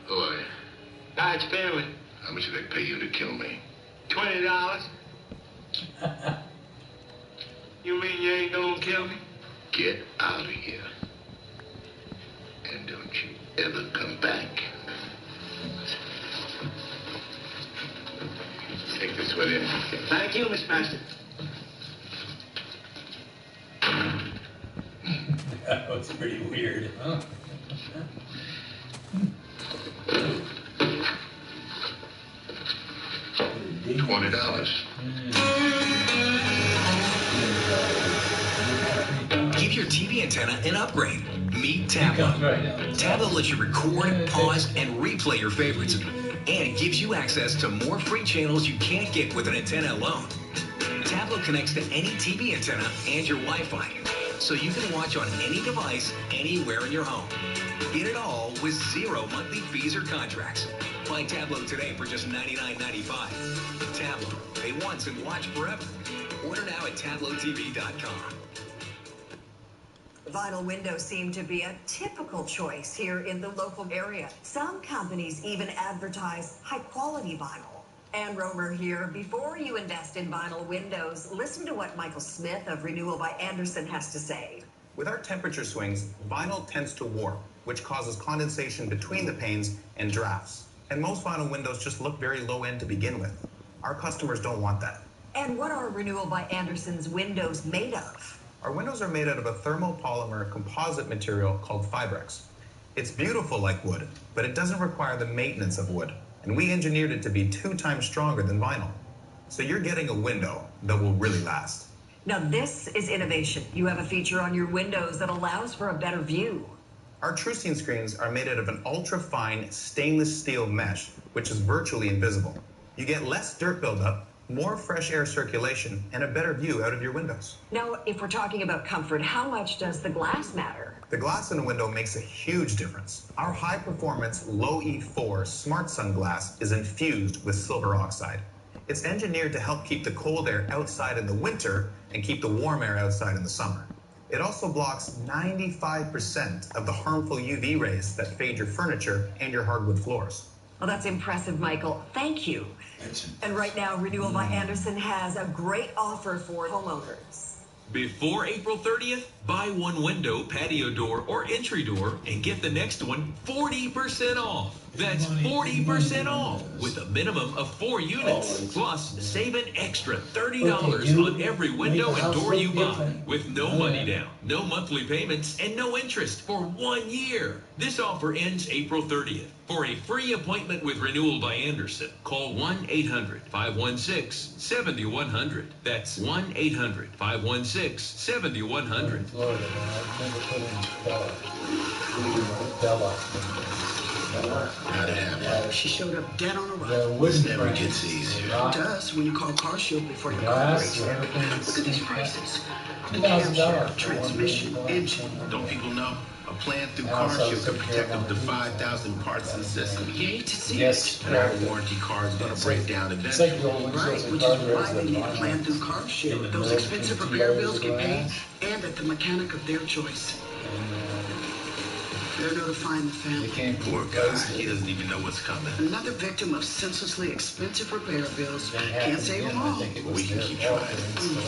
Boy. Dodge family. How much did they pay you to kill me? $20. You mean you ain't gonna kill me? Get out of here. And don't you ever come back. Take this with you. Thank you, Miss Pastor. That was pretty weird, huh? $20. Give your TV antenna an upgrade. Meet Tablo. Tablo lets you record, pause, and replay your favorites, and gives you access to more free channels you can't get with an antenna alone. Tablo connects to any TV antenna and your Wi-Fi, so you can watch on any device, anywhere in your home. Get it all with 0 monthly fees or contracts. Find Tablo today for just $99.95. Tablo. Pay once and watch forever. Order now at TabloTV.com. Vinyl windows seem to be a typical choice here in the local area. Some companies even advertise high-quality vinyl. Ann Romer here. Before you invest in vinyl windows, listen to what Michael Smith of Renewal by Andersen has to say. With our temperature swings, vinyl tends to warp, which causes condensation between the panes and drafts. And most vinyl windows just look very low-end to begin with. Our customers don't want that. And what are Renewal by Andersen's windows made of? Our windows are made out of a thermopolymer composite material called Fibrex. It's beautiful like wood, but it doesn't require the maintenance of wood. And we engineered it to be 2 times stronger than vinyl. So you're getting a window that will really last. Now this is innovation. You have a feature on your windows that allows for a better view. Our TrueScene screens are made out of an ultra-fine stainless steel mesh, which is virtually invisible. You get less dirt buildup, more fresh air circulation, and a better view out of your windows. Now, if we're talking about comfort, how much does the glass matter? The glass in a window makes a huge difference. Our high-performance Low E4 Smart Sun glass is infused with silver oxide. It's engineered to help keep the cold air outside in the winter and keep the warm air outside in the summer. It also blocks 95% of the harmful UV rays that fade your furniture and your hardwood floors. Well, that's impressive, Michael. Thank you. And right now, Renewal by Andersen has a great offer for homeowners. Before April 30th, buy one window, patio door, or entry door and get the next one 40% off. That's 40% off with a minimum of 4 units. Plus, save an extra $30 on every window and door you buy with no money down, no monthly payments, and no interest for 1 year. This offer ends April 30th. For a free appointment with Renewal by Andersen, call 1-800-516-7100. That's 1-800-516-7100. She showed up dead on arrival. This never gets easier. It does when you call CarShield before your car breaks down. Look at these prices. The camshaft, transmission, engine. Don't people know? A plan through CarShield can protect up to 5,000 parts and systems. You hate to see Yes, it. And our warranty car is going to break down eventually. Right, which is why they need a plan through CarShield. Those expensive repair bills get paid, and at the mechanic of their choice. They're notifying the family. Poor guy. He doesn't even know what's coming. Another victim of senselessly expensive repair bills. Can't save them all. We can keep trying.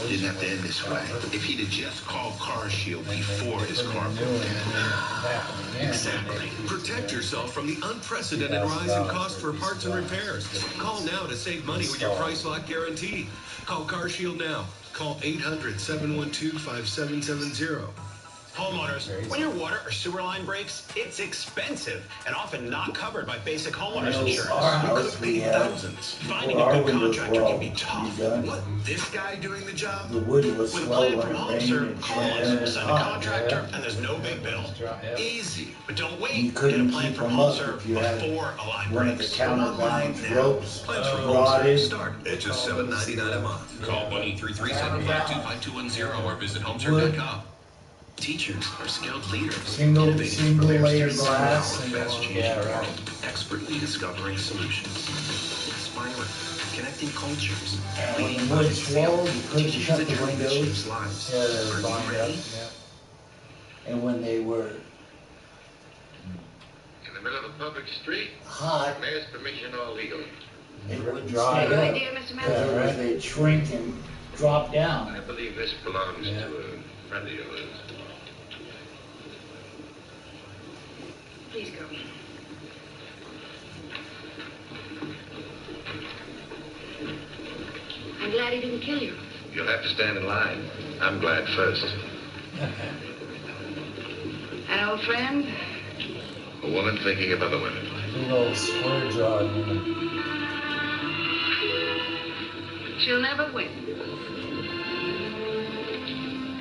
Didn't have to end this way. If he'd have just called Car Shield before his car broke down. Exactly. Protect yourself from the unprecedented rise in cost for parts and repairs. Call now to save money with your price lock guarantee. Call Car Shield now. Call 800-712-5770. Homeowners, when your water or sewer line breaks, it's expensive and often not covered by basic homeowners insurance. You could pay thousands. Finding a good contractor can be tough. What? This guy doing the job? The wood was With swell Plan from and Home, rain sir, and call shit, us, and send a contractor, and there's no big bill. Easy. But don't wait. You Get a couldn't plan keep from them Home, up sir, if you had before a line one of the breaks. counter lines ropes Plans from Home Service rotted. start at just $7.99 a month. Call 1-833-752-5210 or visit homeserve.com. Teachers are skilled leaders. Single layer Students glass. now are fast changing the world, expertly discovering solutions, inspiring, connecting cultures, And when leading the wood by swelled, you couldn't teaching shut the the journey that windows. shapes lives. Yeah, they were Are you bombed ready? And when they were In the middle of a public street, hot, mayor's permission all legal. it wouldn't Dry. stay Good up. idea, Mr. Because otherwise they'd shrink and drop down. I believe this belongs to a friend of yours. Please go. I'm glad he didn't kill you. You'll have to stand in line. I'm glad first. An old friend? A woman thinking of other women. Big old square-jawed woman. She'll never win.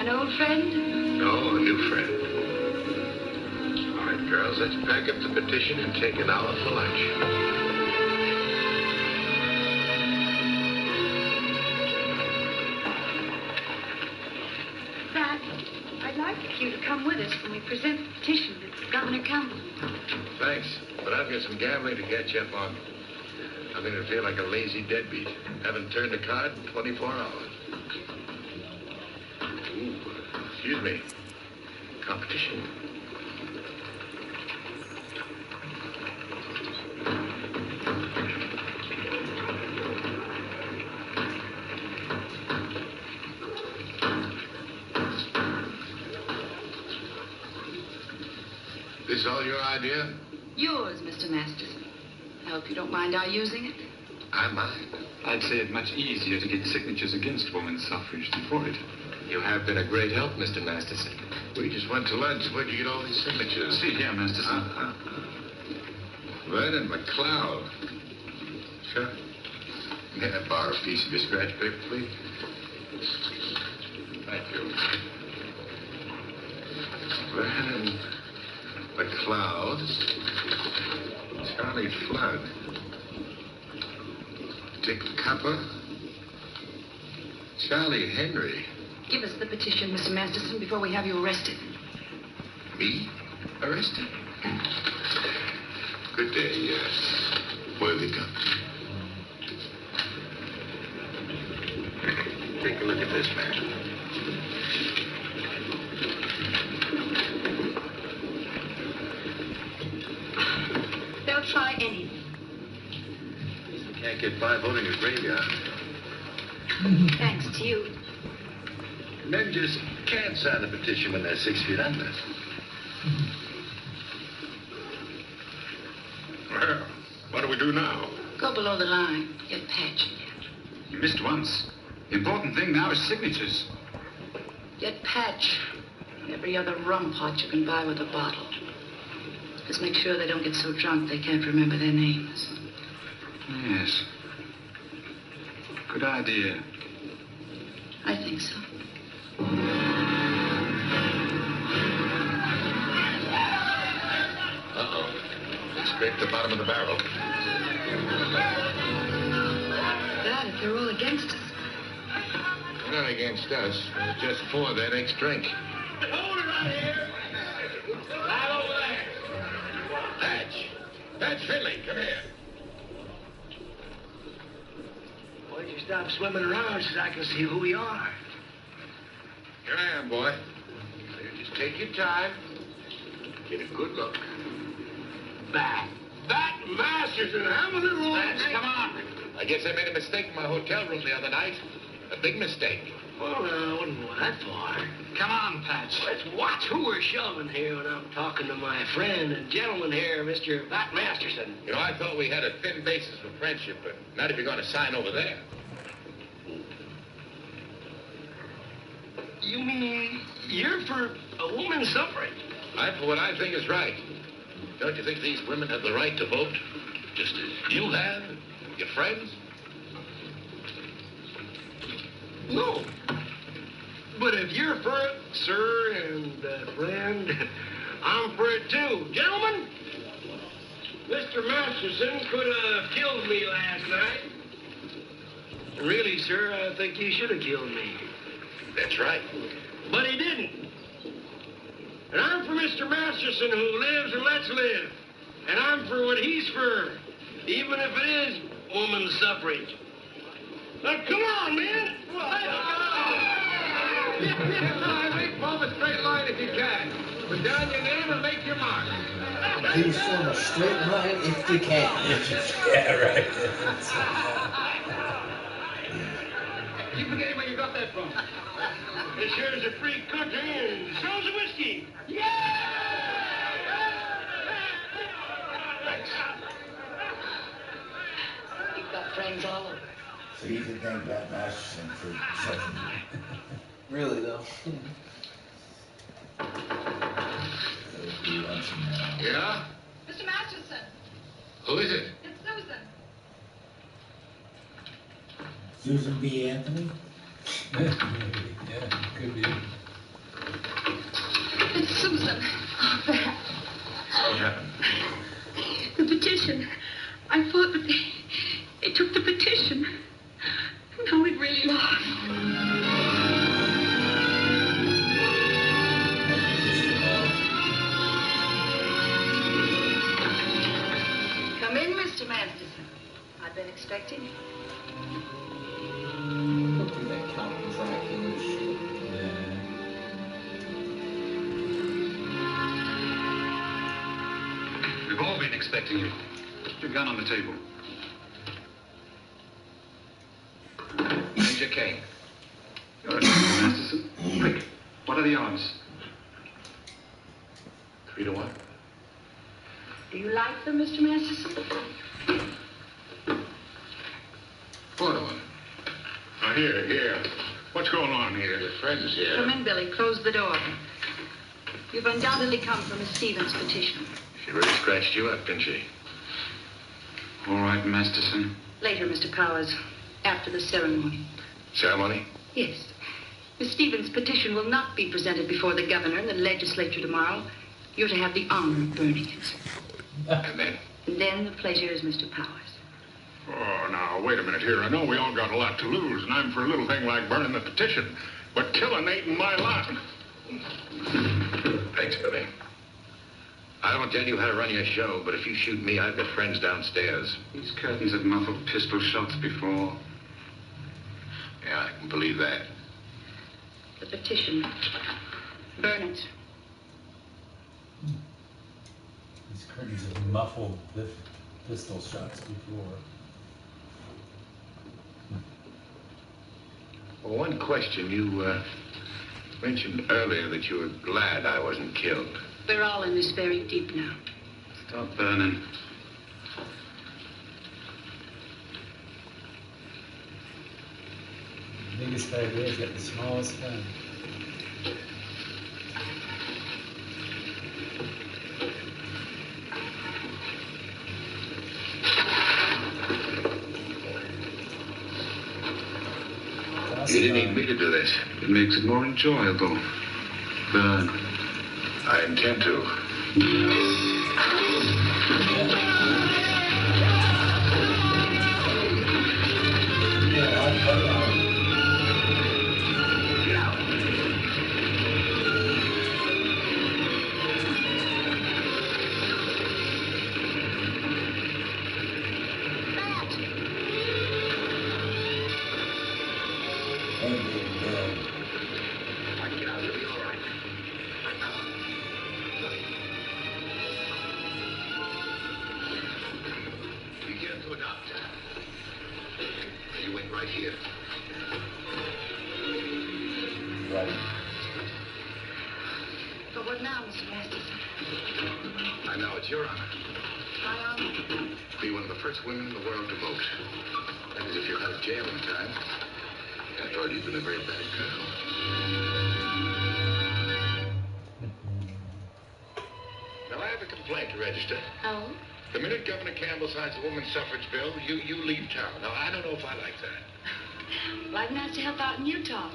An old friend? No, a new friend. All right, girls, let's pack up the petition and take an hour for lunch. Dad, I'd like you to come with us when we present the petition to Governor Campbell. Thanks, but I've got some gambling to catch up on. I'm going to feel like a lazy deadbeat. Haven't turned a card in 24 hours. Ooh, excuse me. Competition. This all your idea? Yours, Mr. Masterson. I hope you don't mind our using it. I mind. I'd say it much easier to get signatures against women's suffrage than for it. You have been a great help, Mr. Masterson. We just went to lunch. Where'd you get all these signatures? See here, Masterson. Vernon McLeod. Sure. May I borrow a piece of your scratch paper, please? Thank you. Vernon McLeod. Charlie Flood. Dick Cupper. Charlie Henry. Give us the petition, Mr. Masterson, before we have you arrested. Me? Arrested? Good day, worthy company. Take a look at this, man. They'll try anything. You can't get by voting a graveyard. Thanks to you. Men just can't sign a petition when they're 6 feet under. Well, what do we do now? Go below the line. Get Patch. You missed once. The important thing now is signatures. Get Patch. Every other rum pot you can buy with a bottle. Just make sure they don't get so drunk they can't remember their names. Yes. Good idea. I think so. Uh-oh. They scraped the bottom of the barrel. Dad, if they're all against us. They're not against us. There's just 4 there next drink. Hold it right here. Right over there. Patch. Patch Finley, come here. Why'd you stop swimming around so I can see who we are? Here I am, boy. You just take your time. Get a good look. That Masterson, have a little old... Come on. I guess I made a mistake in my hotel room the other night. A big mistake. Well, I wouldn't go that far. Come on, Patch. Let's watch who we're shoving here when I'm talking to my friend and gentleman here, Mr. Bat Masterson. You know, I thought we had a thin basis for friendship, but not if you're going to sign over there. You mean you're for a woman's suffrage? I'm for what I think is right. Don't you think these women have the right to vote? Just as you have? Your friends? No. But if you're for it, sir and friend, I'm for it too. Gentlemen, Mr. Masterson could have killed me last night. Really, sir, I think he should have killed me. That's right. But he didn't. And I'm for Mr. Masterson who lives and lets live. And I'm for what he's for, even if it is woman's suffrage. Now, come on, man. Form a straight line if you can. Put down your name and make your mark. Please form a straight line if you can. Yeah, right. Keep forgetting where you got that from. This here's a free country and so's a whiskey. Yeah! Thanks. You've got friends all over. So you can thank Bat Masterson for such Really, though. Yeah? Mr. Masterson, Who is it? it's Susan. Susan B. Anthony? Yeah, could be. It's Susan. What happened? The petition. I thought that they took the petition. Now we've really lost. Come in, Mr. Masterson. I've been expecting you. Look at that Count Dracula shit. We've all been expecting you. Put your gun on the table. Major King. You're a Mr. Masterson. Quick, what are the odds? 3 to 1. Do you like them, Mr. Masterson? 4 to 1. Now, here. What's going on here? Your friend's here. Come in, Billy. Close the door. You've undoubtedly come from Miss Stevens' petition. She really scratched you up, didn't she? All right, Masterson. Later, Mr. Powers. After the ceremony. Ceremony? Yes. Miss Stevens' petition will not be presented before the governor and the legislature tomorrow. You're to have the honor of burning it. And then? And then the pleasure is Mr. Powers. Oh, now, wait a minute here. I know we all got a lot to lose, and I'm for a little thing like burning the petition. But killing ain't in my line. Thanks, Billy. I don't tell you how to run your show, but if you shoot me, I've got friends downstairs. These curtains have muffled pistol shots before. Yeah, I can believe that. The petition. Burn it. These curtains have muffled pistol shots before. Well, one question. You mentioned earlier that you were glad I wasn't killed. We're all in this very deep now. Stop burning. The biggest idea's got the smallest gun. You didn't need me to do this. It makes it more enjoyable. Burn. I intend to. you in right here. Right. But what now, Mr. Masterson? I know, it's your honor. My honor? Be one of the first women in the world to vote. That is, if you're out of jail in time. After all, you've been a very bad girl. Now, I have a complaint to register. Oh? The minute Governor Campbell signs the women's suffrage bill, you leave town. Now, I don't know if I like that. Well, I've been asked to help out in Utah.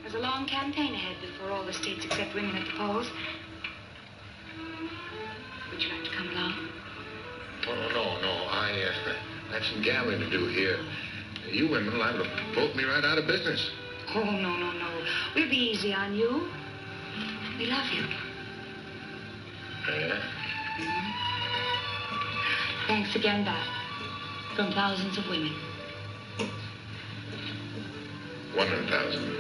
There's a long campaign ahead before all the states accept women at the polls. Would you like to come along? Oh, no. I have some gambling to do here. You women will have to vote me right out of business. Oh, no. We'll be easy on you. We love you. Yeah? Thanks again, Bat. From thousands of women. 100,000.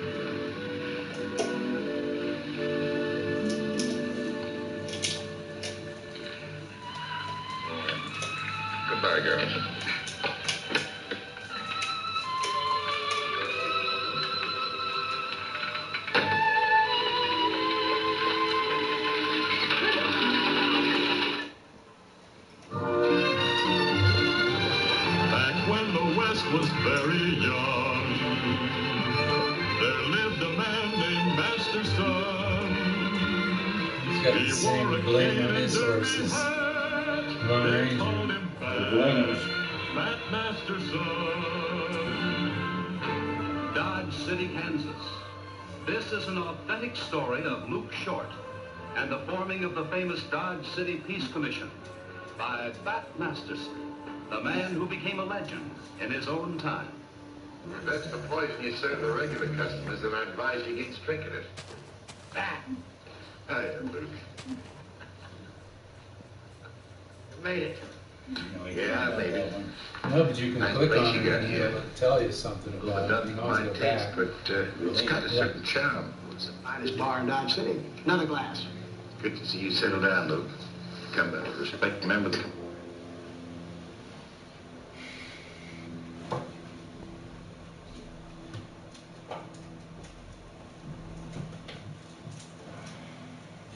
Goodbye, girls. Back when the West was very young, there lived a man named Masterson. He's got the same blame on his horses. Lone Ranger. Matt Masterson. Dodge City, Kansas. This is an authentic story of Luke Short and the forming of the famous Dodge City Peace Commission by Bat Masterson, the man who became a legend in his own time. If that's the poison you serve the regular customers, then I advise you against drinking it. Bat. Hiya, Luke. Made it. Yeah, I made it. No, but you can Nice click place on you it got and here. it'll tell you something about it. Nothing You to can always my go taste, back. but it's got a certain charm. It's the finest bar in Dodge City. Another glass. Good to see you settle down, Luke. Come to respect, remember the...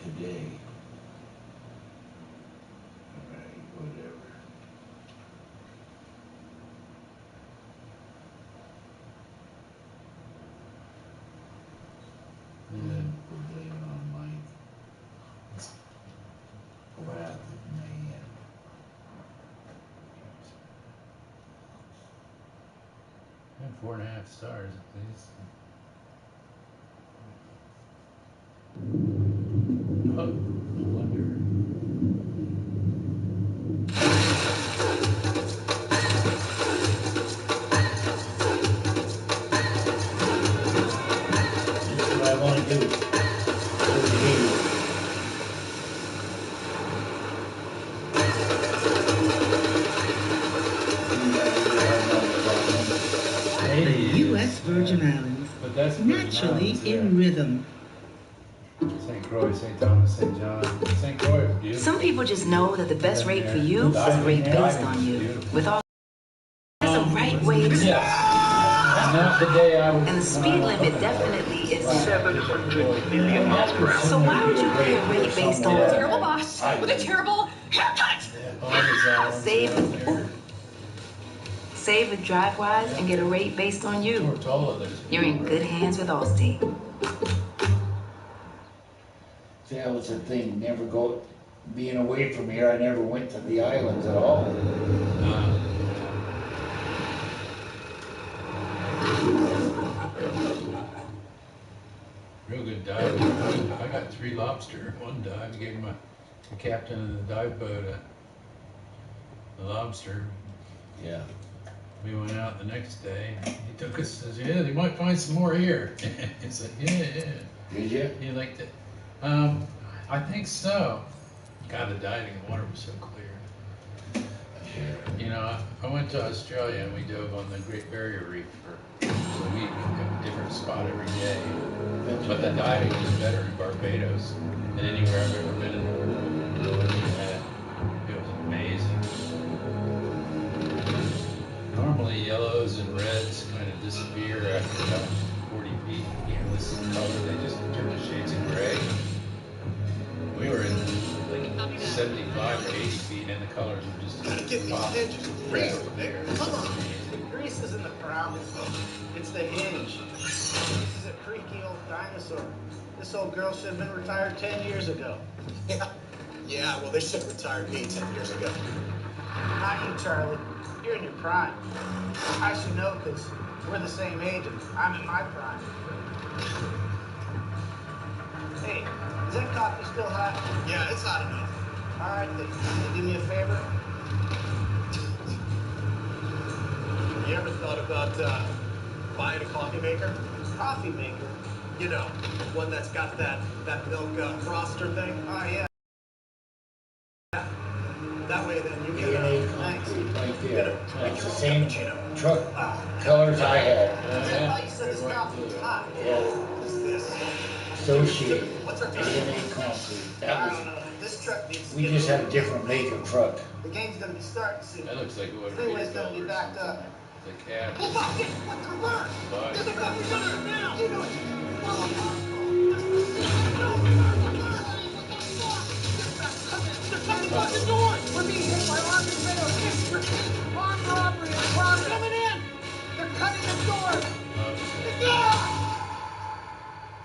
Today. All right, whatever. Put blame on Mike. Wrath of man. And 4.5 stars at least. Oh, no wonder. That's what I want to do. The U.S. Virgin Islands, But that's Virgin naturally Islands, yeah. in rhythm. St. Croix, St. Thomas, St. John. St. Croix is beautiful. Some people just know that the best rate for you is a rate based on you. With all there's a right way to Not the day I was. and the speed limit definitely is 700 million miles per hour. So why would you pay a rate based on Terrible boss with a terrible haircut. Save with DriveWise and get a rate based on you. You're in good hands with Allstate. See, that was the thing, never being away from here, I never went to the islands at all. Real good dive. I got 3 lobster. One dive, gave the captain of the dive boat a lobster. Yeah. We went out the next day. He took us, says, yeah, they might find some more here. It's like, yeah. Did you? He liked it. I think so. God, the diving water was so clear. You know, I went to Australia and we dove on the Great Barrier Reef for a week, a different spot every day. But the diving was better in Barbados than anywhere I've ever been in the world. It was amazing. Normally yellows and reds disappear after about 40 feet. You know, this color, they just turn to shades of gray. We were in like 75 or 80 feet, and the colors were just pop. Come on. The grease isn't the problem. It's the hinge. This is a creaky old dinosaur. This old girl should have been retired 10 years ago. Yeah, well, they should have retired me 10 years ago. Not you, Charlie. You're in your prime. I should know because we're the same age and I'm in my prime. Hey, is that coffee still hot? Yeah, it's hot enough. All right, then. Can you do me a favor? You ever thought about buying a coffee maker? Coffee maker? You know, one that's got that milk froster thing? Oh, yeah. That way then you can... Right there. That's the same truck colors I had. I thought you said this coffee was hot. Yeah. What's this? Associated. What's our DNA concrete. That I was, don't know. This truck needs to we get just had a moved. different make of truck. The game's gonna be starting soon. That looks like whoever Freeway's made gonna be backed up. the cab. Oh, fuck it! What's the word? Bye. Get the fucking gunner now! You know it. They're coming to the door! We're being hit by armed invaders! Armed robbery in progress! Coming in! They're cutting the door!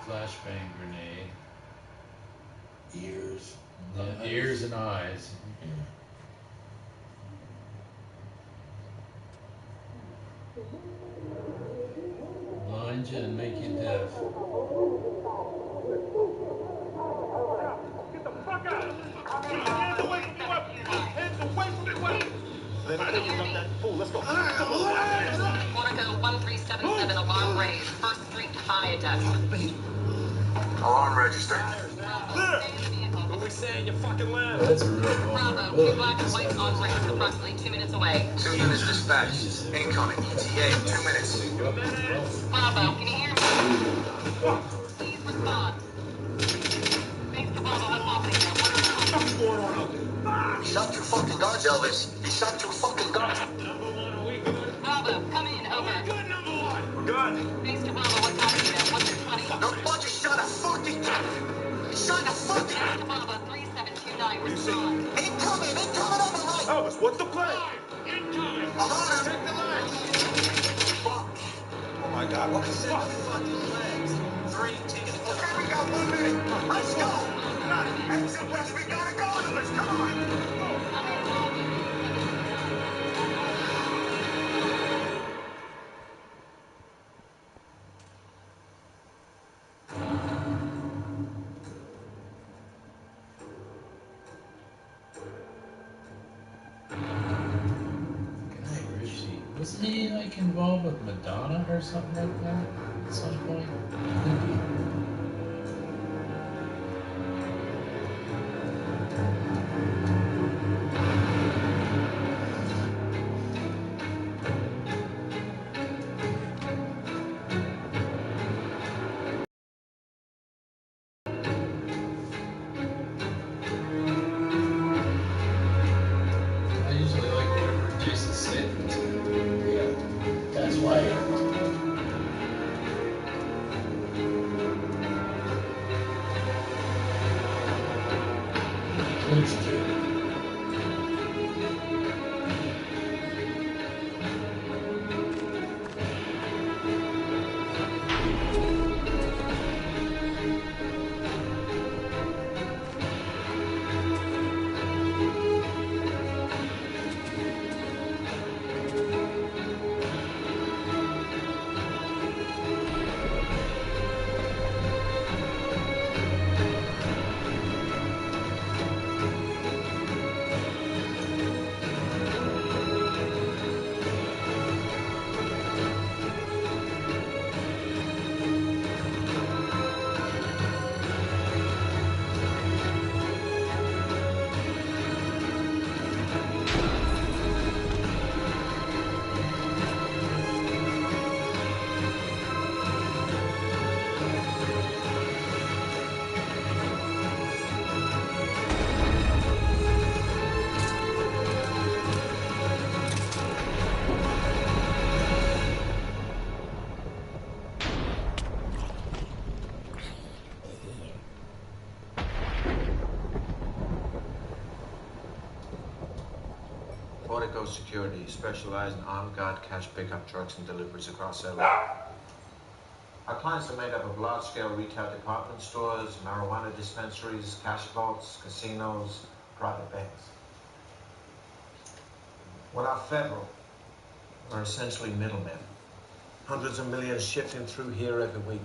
Flashbang grenade. Ears. Yeah, ears and eyes. Blind you and make you deaf. Get the fuck out! Hands away from the weapon! Hands away from the weapon! Then I think you got that fool. Let's go. Monaco 1377, alarm raised. First Street Viaduct. Alarm registered. Clear! What we saying, you fucking land? That's a real Bravo, two black and white on ramp, approximately 2 minutes away. 2 minutes dispatched. Incoming. ETA, 2 minutes. Bravo, can you hear me? Please respond. Thanks to Bravo, what's happening there? What's going on out there? He shot 2 fucking guards, Elvis. He shot 2 fucking guards. Bravo, come in, over. We're good. Thanks to Bravo, what's happening there? What's your 20? No budget shot a fucking... He shot a fucking... Bravo, 3729, What do you see? respond. Incoming on the right. Elvis, what's the play? Incoming! I'm on him. Check the line! Fuck. Oh my God, what is that? Fucking legs. 3, take it. Okay, we got 1 minute. Let's go. Exit west, we gotta go. Let's come on. Wasn't he like involved with Madonna or something like that at some point? I usually like whatever Jason Statham's in. Yeah. That's why. Please do. Quantico Security, specialize in armed guard cash pickup trucks and deliveries across LA. Our clients are made up of large-scale retail department stores, marijuana dispensaries, cash vaults, casinos, private banks. Without federal, we're essentially middlemen. Hundreds of millions shifting through here every week.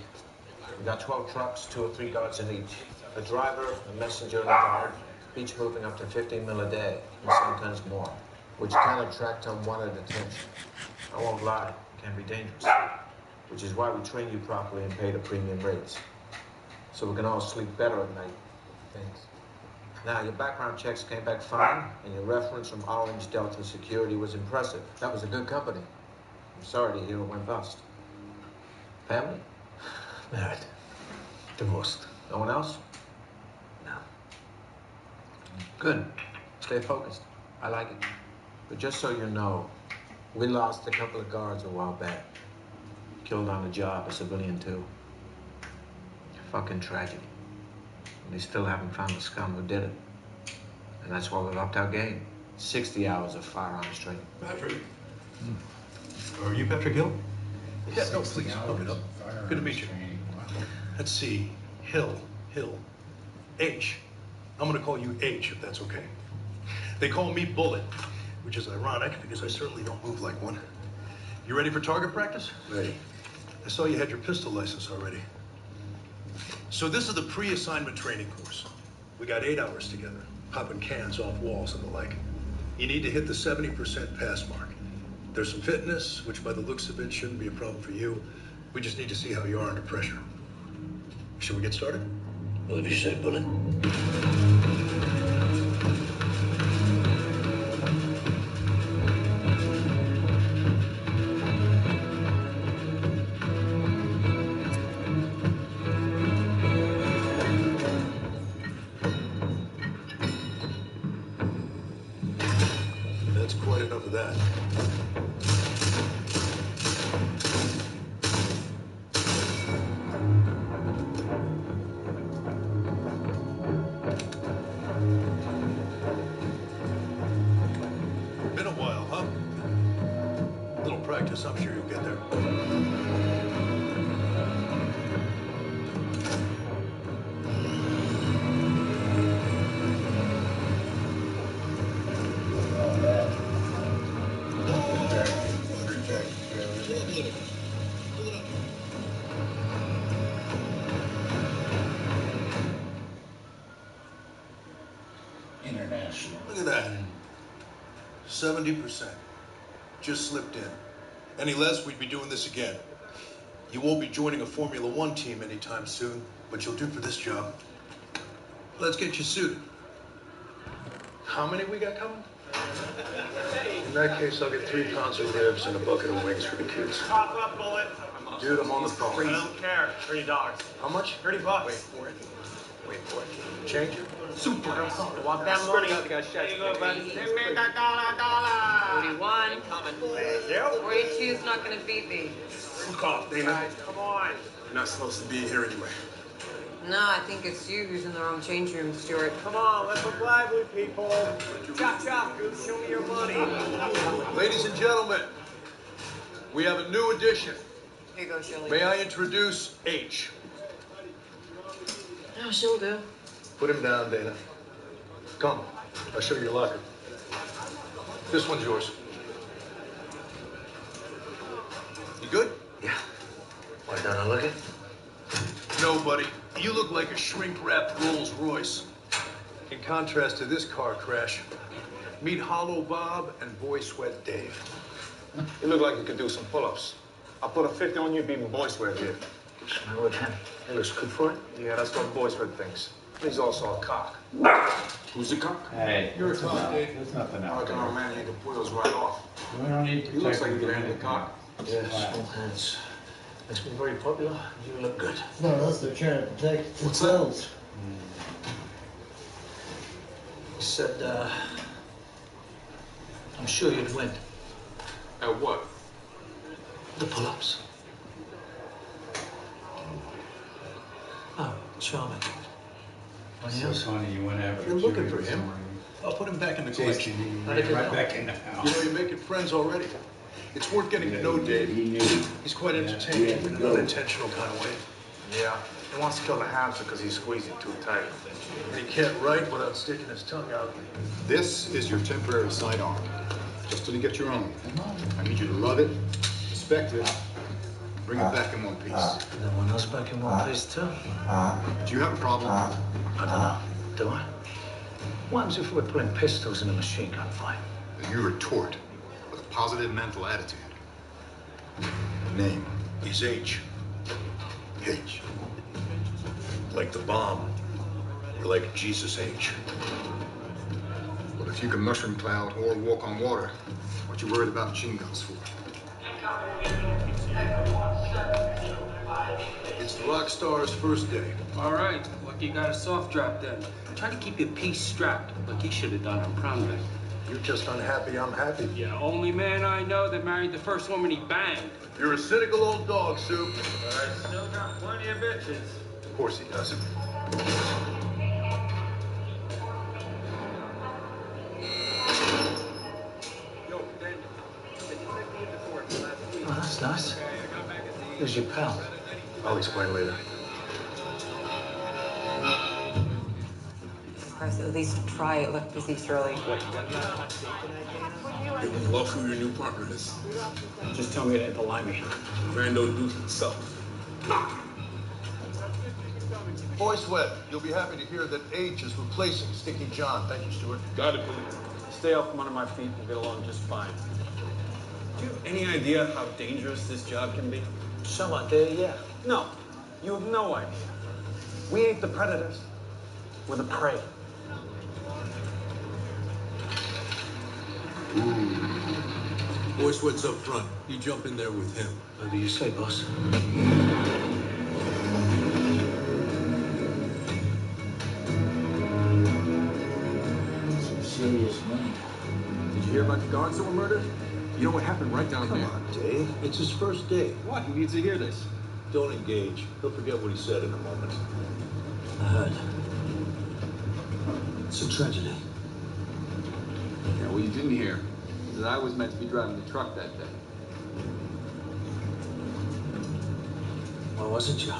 We got 12 trucks, 2 or 3 guards in each. A driver, a messenger, and a guard, each moving up to 15 mil a day, and sometimes more, which can attract unwanted attention. I won't lie, it can be dangerous, which is why we train you properly and pay the premium rates, so we can all sleep better at night. Thanks. Now, your background checks came back fine, and your reference from Orange Delta Security was impressive. That was a good company. I'm sorry to hear it went bust. Family? Married. Divorced. No one else? No. Good. Stay focused. I like it. But just so you know, we lost a couple of guards a while back. Killed on the job, a civilian too. Fucking tragedy. And they still haven't found the scum who did it. And that's why we've upped our game. 60 hours of firearms training. Patrick? Are you Patrick Hill? Yeah, no, please, look it up. Good to meet you. Let's see. Hill. H. I'm gonna call you H, if that's okay. They call me Bullet, which is ironic because I certainly don't move like one. You ready for target practice? Ready. I saw you had your pistol license already. So this is the pre-assignment training course. We got 8 hours together, popping cans off walls and the like. You need to hit the 70% pass mark. There's some fitness, which by the looks of it shouldn't be a problem for you. We just need to see how you are under pressure. Should we get started? Well, if you say, Bullet. That's quite enough of that. Been a while, huh? Little practice, I'm sure you'll get there. International. Look at that. 70%. Just slipped in. Any less, we'd be doing this again. You won't be joining a Formula One team anytime soon, but you'll do for this job. Let's get you suited. How many we got coming? In that case, I'll get 3 pounds of ribs and a bucket of wings for the kids. Top up, Bullet. Dude, I'm on the phone. I don't care. $30. How much? $30. Wait for it. Wait for it. Change it? Super. Want that money? There you go, buddy. Give me that dollar. 41. Coming. 42 is not going to beat me. Fuck off, Dana. Guys, come on. You're not supposed to be here anyway. No, I think it's you who's in the wrong change room, Stuart. Come on, let's look lively, people. Chop, chop, goose, show me your money. Ladies and gentlemen, we have a new addition. Here you go, Shirley. May I introduce H? No, she'll do. Put him down, Dana. Come, I'll show you your locker. This one's yours. You good? Yeah. Why don't I look it? No, buddy. You look like a shrink-wrapped Rolls Royce. In contrast to this car crash, meet Hollow Bob and Boy Sweat Dave. You look like you could do some pull-ups. I'll put a 50 on you beating Boy Sweat here. Smell with him. He looks good for it? Yeah, that's what Boy Sweat thinks. He's also a cock. Who's a cock? Hey, You're a cock, Dave. there's nothing I out reckon there. our man the wheels right off. We don't need to He looks like protect he the landed a cock. Yes, small hands. Makes me very popular. You look good. No, that's they're trying to protect themselves. He said, I'm sure you'd win. At what? The pull-ups. Oh, charming. It's so funny, you went after You're looking Chewie for this him. morning. I'll put him back in the Jason, collection. right back in the house. You know, you're making friends already. It's worth getting to know Dave. He knew. He's quite entertaining in an unintentional kind of way. Yeah, he wants to kill the hamster because he's squeezing too tight. And he can't write without sticking his tongue out. This is your temporary sidearm. Just till you get your own. I need you to love it, respect it, bring it back in one piece. No one else back in one piece, too? Do you have a problem? I don't know. Do I? What happens if we're putting pistols in a machine gun fight? Then you retort with a positive mental attitude. Name. He's H. H. Like the bomb. Or like Jesus H. Well, if you can mushroom cloud or walk on water, what you worried about machine guns for? It's the rock star's first day. All right, lucky you got a soft drop then. Try to keep your piece strapped, like you should have done on prom night. You're just unhappy I'm happy. Yeah, only man I know that married the first woman he banged. You're a cynical old dog, Soup. But I still got plenty of bitches. Of course he does. Yo, Daniel, can you take me in the court last week? Oh, that's nice. Who's your pal? I'll explain later. Christ, at least try it. Look, busy, Shirley. You can love who your new partner is. Just tell me it ain't the limey. Rando Duke himself. Boy Sweat, you'll be happy to hear that H is replacing Sticky John. Thank you, Stuart. Got it, Billy. Stay off from under my feet. We'll get along just fine. Do you have any idea how dangerous this job can be? Some idea, yeah. No, you have no idea. We ain't the predators. We're the prey. Boy Sweat's up front. You jump in there with him. What do you say, boss? Some serious money. Did you hear about the guards that were murdered? You know what happened right down there? Come on, Dave. It's his first day. What? He needs to hear this. Don't engage. He'll forget what he said in a moment. I heard. It's a tragedy. Yeah, well, you didn't hear that I was meant to be driving the truck that day. Why wasn't you?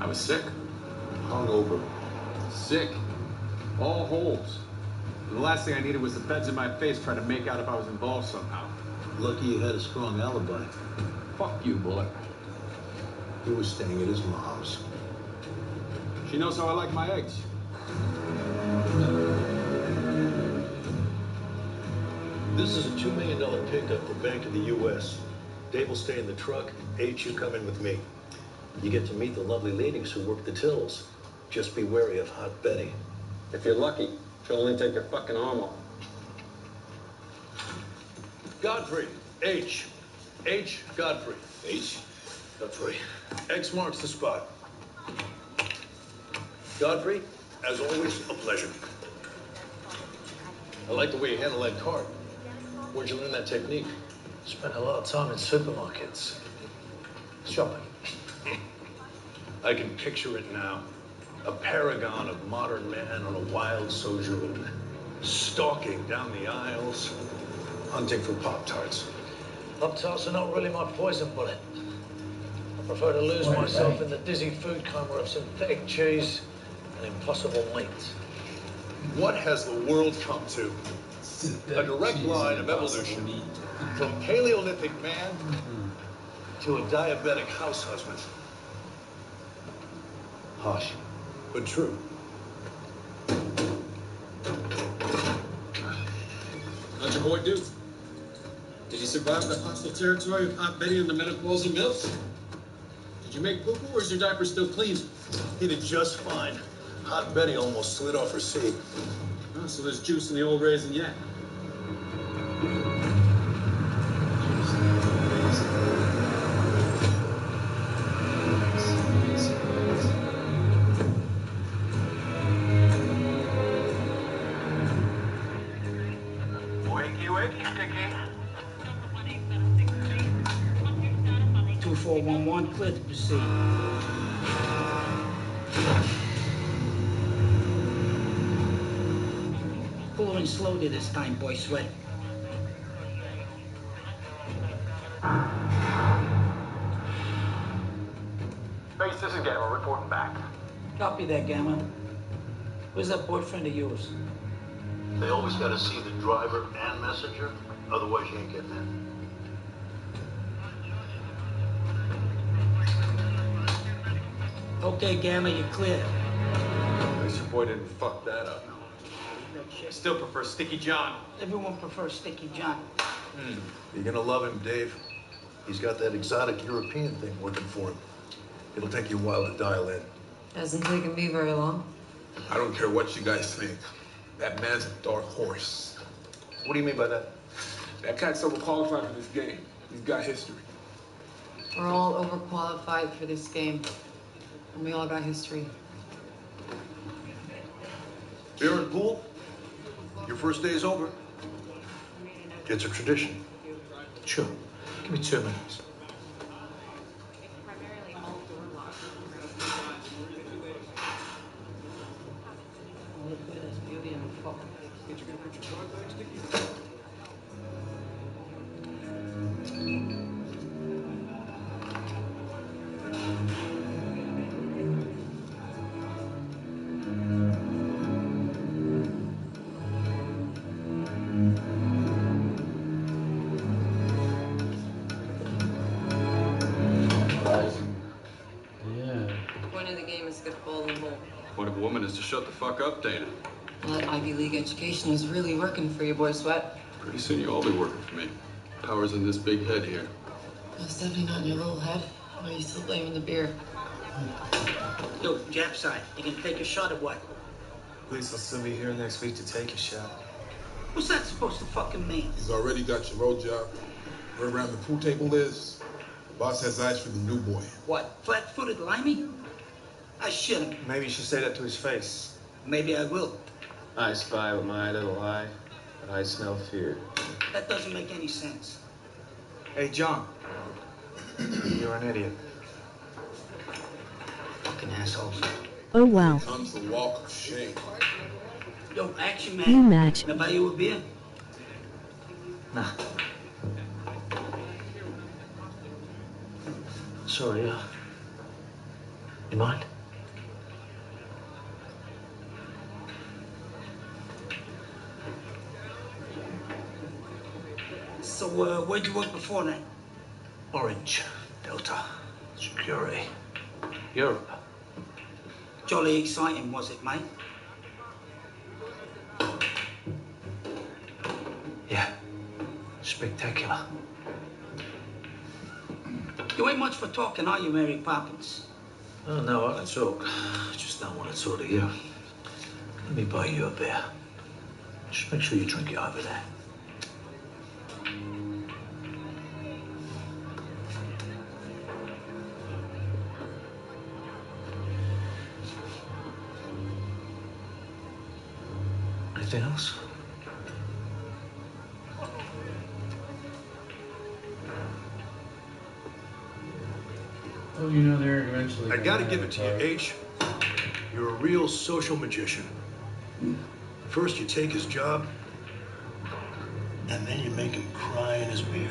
I was sick. Hungover. Sick. All holes. And the last thing I needed was the feds in my face trying to make out if I was involved somehow. Lucky you had a strong alibi. Fuck you, Bullet. He was staying at his mom's. She knows how I like my eggs. This is a $2 million pickup for Bank of the U.S. Dave will stay in the truck. H, you come in with me. You get to meet the lovely ladies who work the tills. Just be wary of Hot Betty. If you're lucky, she'll only take your fucking arm off. Godfrey. H. H. Godfrey. H. Godfrey. X marks the spot. Godfrey, as always, a pleasure. I like the way you handle that cart. Where'd you learn that technique? Spent a lot of time in supermarkets. Shopping. I can picture it now. A paragon of modern man on a wild sojourn, stalking down the aisles, hunting for Pop-Tarts. Pop-Tarts are not really my poison bullet. I prefer to lose myself in the dizzy food coma of synthetic cheese and impossible meat. What has the world come to? A direct line of evolution from Paleolithic man to a diabetic house husband. Harsh, but true. How's your boy do? Did you survive the hostile territory of Hot Betty and the menopausal milfs? Did you make poo-poo or is your diaper still clean? He did just fine. Hot Betty almost slid off her seat. Oh, so there's juice in the old raisin yet. Wakey, wakey, Sticky. 2411, clear to proceed. cooler and slowly this time, boy Sweat. Base, this is Gamma reporting back. Copy that, Gamma. Where's that boyfriend of yours? They always got to see the driver and messenger, otherwise you ain't getting in. Okay, Gamma, you're clear. At least your boy didn't fuck that up. I still prefer Sticky John. Everyone prefers Sticky John. You're gonna love him, Dave. He's got that exotic European thing working for him. It'll take you a while to dial in. Hasn't taken me very long. I don't care what you guys think. That man's a dark horse. What do you mean by that? That cat's overqualified for this game. He's got history. We're all overqualified for this game. And we all got history. Beer and pool? Your first day is over. It's a tradition. Sure. Give me 2 minutes. Point of a woman is to shut the fuck up, Dana. Well, that Ivy League education is really working for you, boy Sweat. Pretty soon you'll all be working for me. Power's in this big head here. Well, it's definitely not in your little head. Why are you still blaming the beer? Yo, Jap side, you gonna take a shot or what? Police will still be here next week to take a shot. What's that supposed to fucking mean? He's already got your road job. Where around the pool table is, the boss has eyes for the new boy. What, flat-footed limey? I shit him. Maybe you should say that to his face. Maybe I will. I spy with my little eye, but I smell fear. That doesn't make any sense. Hey, John. You're an idiot. Fucking assholes. Oh wow. Comes the walk of shame. Yo, action man. You match. Can I buy you a beer? Nah. Sorry, you mind? So, where'd you work before that? Orange, Delta, security, Europe. Jolly exciting, was it, mate? Yeah, spectacular. You ain't much for talking, are you, Mary Poppins? Oh, no, I talk. I just don't want to talk to you. Let me buy you a beer. Just make sure you drink it over there. Anything else? Oh, you know, they're eventually. I gotta give it to you, H. You're a real social magician. First you take his job, and then you make him cry in his beer.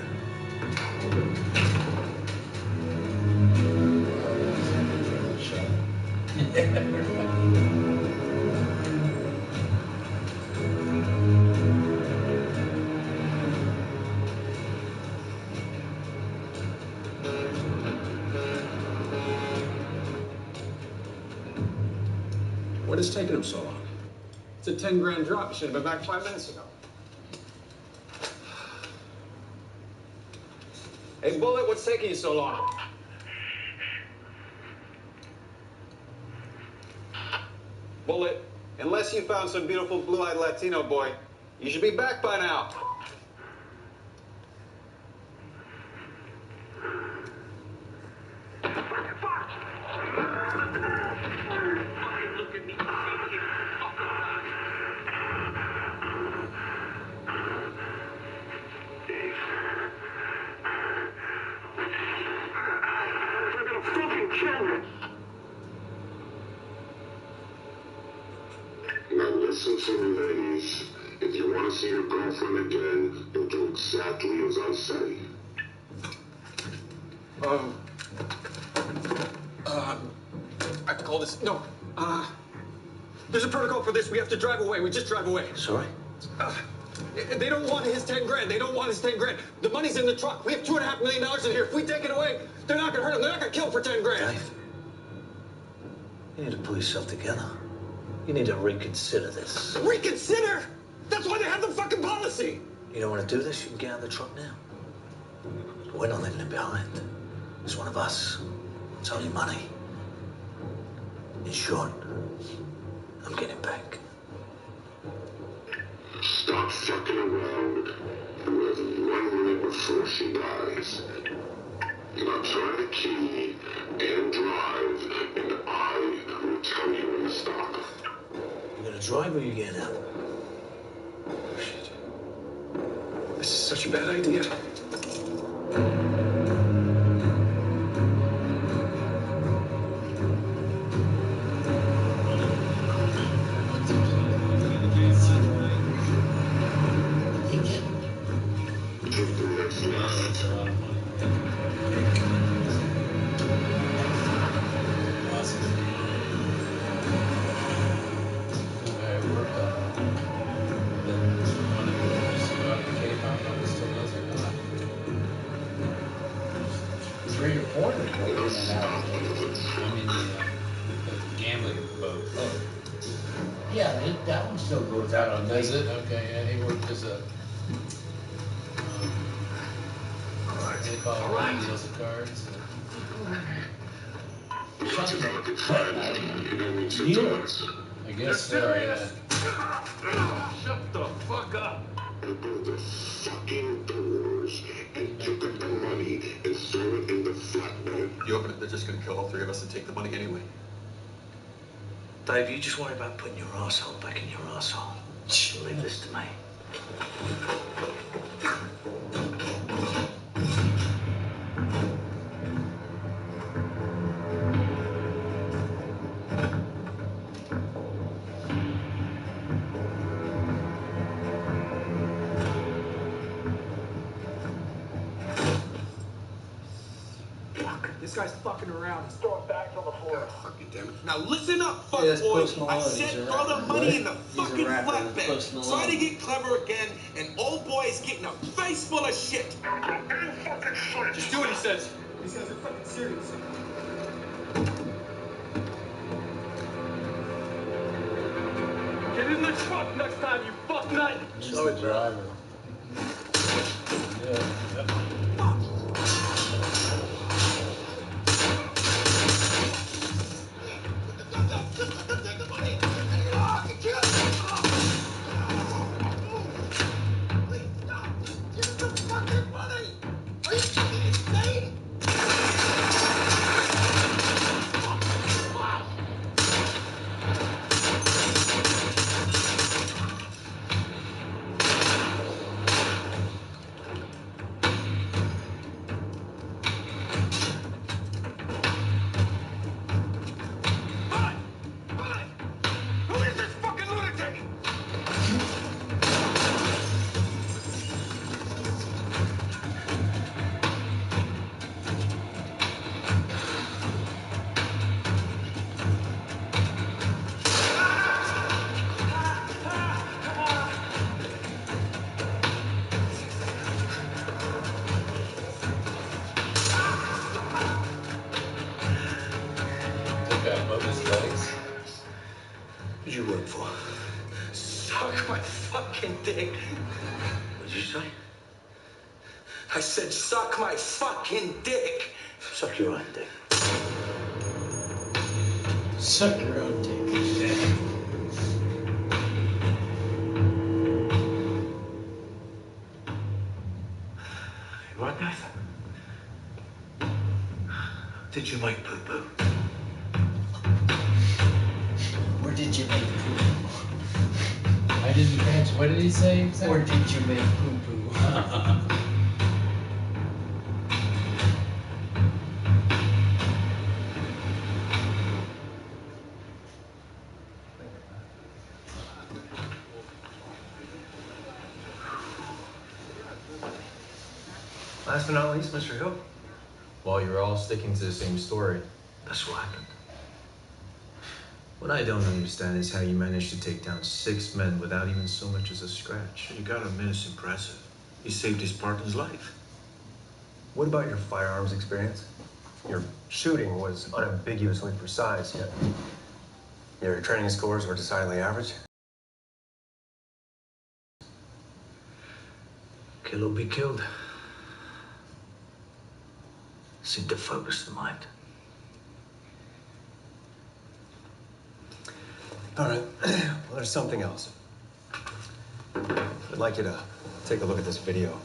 What is taking him so long? It's a 10 grand drop. You should have been back 5 minutes ago. Hey, Bullet, what's taking you so long? Bullet, unless you found some beautiful blue-eyed Latino boy, you should be back by now. Now listen to me, ladies. It's If you want to see your girlfriend again, you'll do exactly as I say. I call this. No. There's a protocol for this. We have to drive away. We just drive away. Sorry? They don't want his 10 grand. They don't want his 10 grand. The money's in the truck. We have $2.5 million in here. If we take it away, they're not gonna hurt him. They're not gonna kill him for 10 grand. Dave, you need to pull yourself together. You need to reconsider this. Reconsider? That's why they have the fucking policy. You don't want to do this? You can get out of the truck now. We're not leaving him behind. He's one of us. It's only money. In short, I'm getting back. Stop fucking around. You have 1 minute before she dies. Now turn the key and drive, and I will tell you when to stop. You gonna drive or you getting out? Shit. This is such a bad idea. That one still goes out on Does it? Okay, yeah, he worked as a, what do they call it, deals of cards. I guess so, yeah. Shut the fuck up. Open the fucking doors and pick up the money and throw it in the flatbed. You open it, they're just gonna kill all 3 of us and take the money anyway. Dave, you just worry about putting your asshole back in your asshole. Leave this to me. This guy's fucking around. He's throwing bags on the floor. Fuck you, damn it. Now listen up, fuck that's boy. Post Malone. I said He's a throw the rapper. money in the He's a fucking rapper. Post flatbed. Malone. Try to get clever again, and old boy is getting a face full of shit. Just do what he says. These guys are fucking serious. Get in the truck next time, you fuck nut. Sorry, driver. Yeah. Who'd you work for? Suck my fucking dick. What did you say? I said suck my fucking dick. Suck your own dick. Suck your own dick. Right, Nathan? Did you make poo-poo? Where did you make poo-poo? I didn't catch, what did he say exactly? Where did you make poo-poo? Last but not least, Mr. Hill. While you're all sticking to the same story. That's what happened. What I don't understand is how you managed to take down 6 men without even so much as a scratch. You gotta admit it's impressive. He saved his partner's life. What about your firearms experience? Your shooting was unambiguously precise, yet your training scores were decidedly average. Kill or be killed. Seemed to focus the mind. All right, well, there's something else. I'd like you to take a look at this video.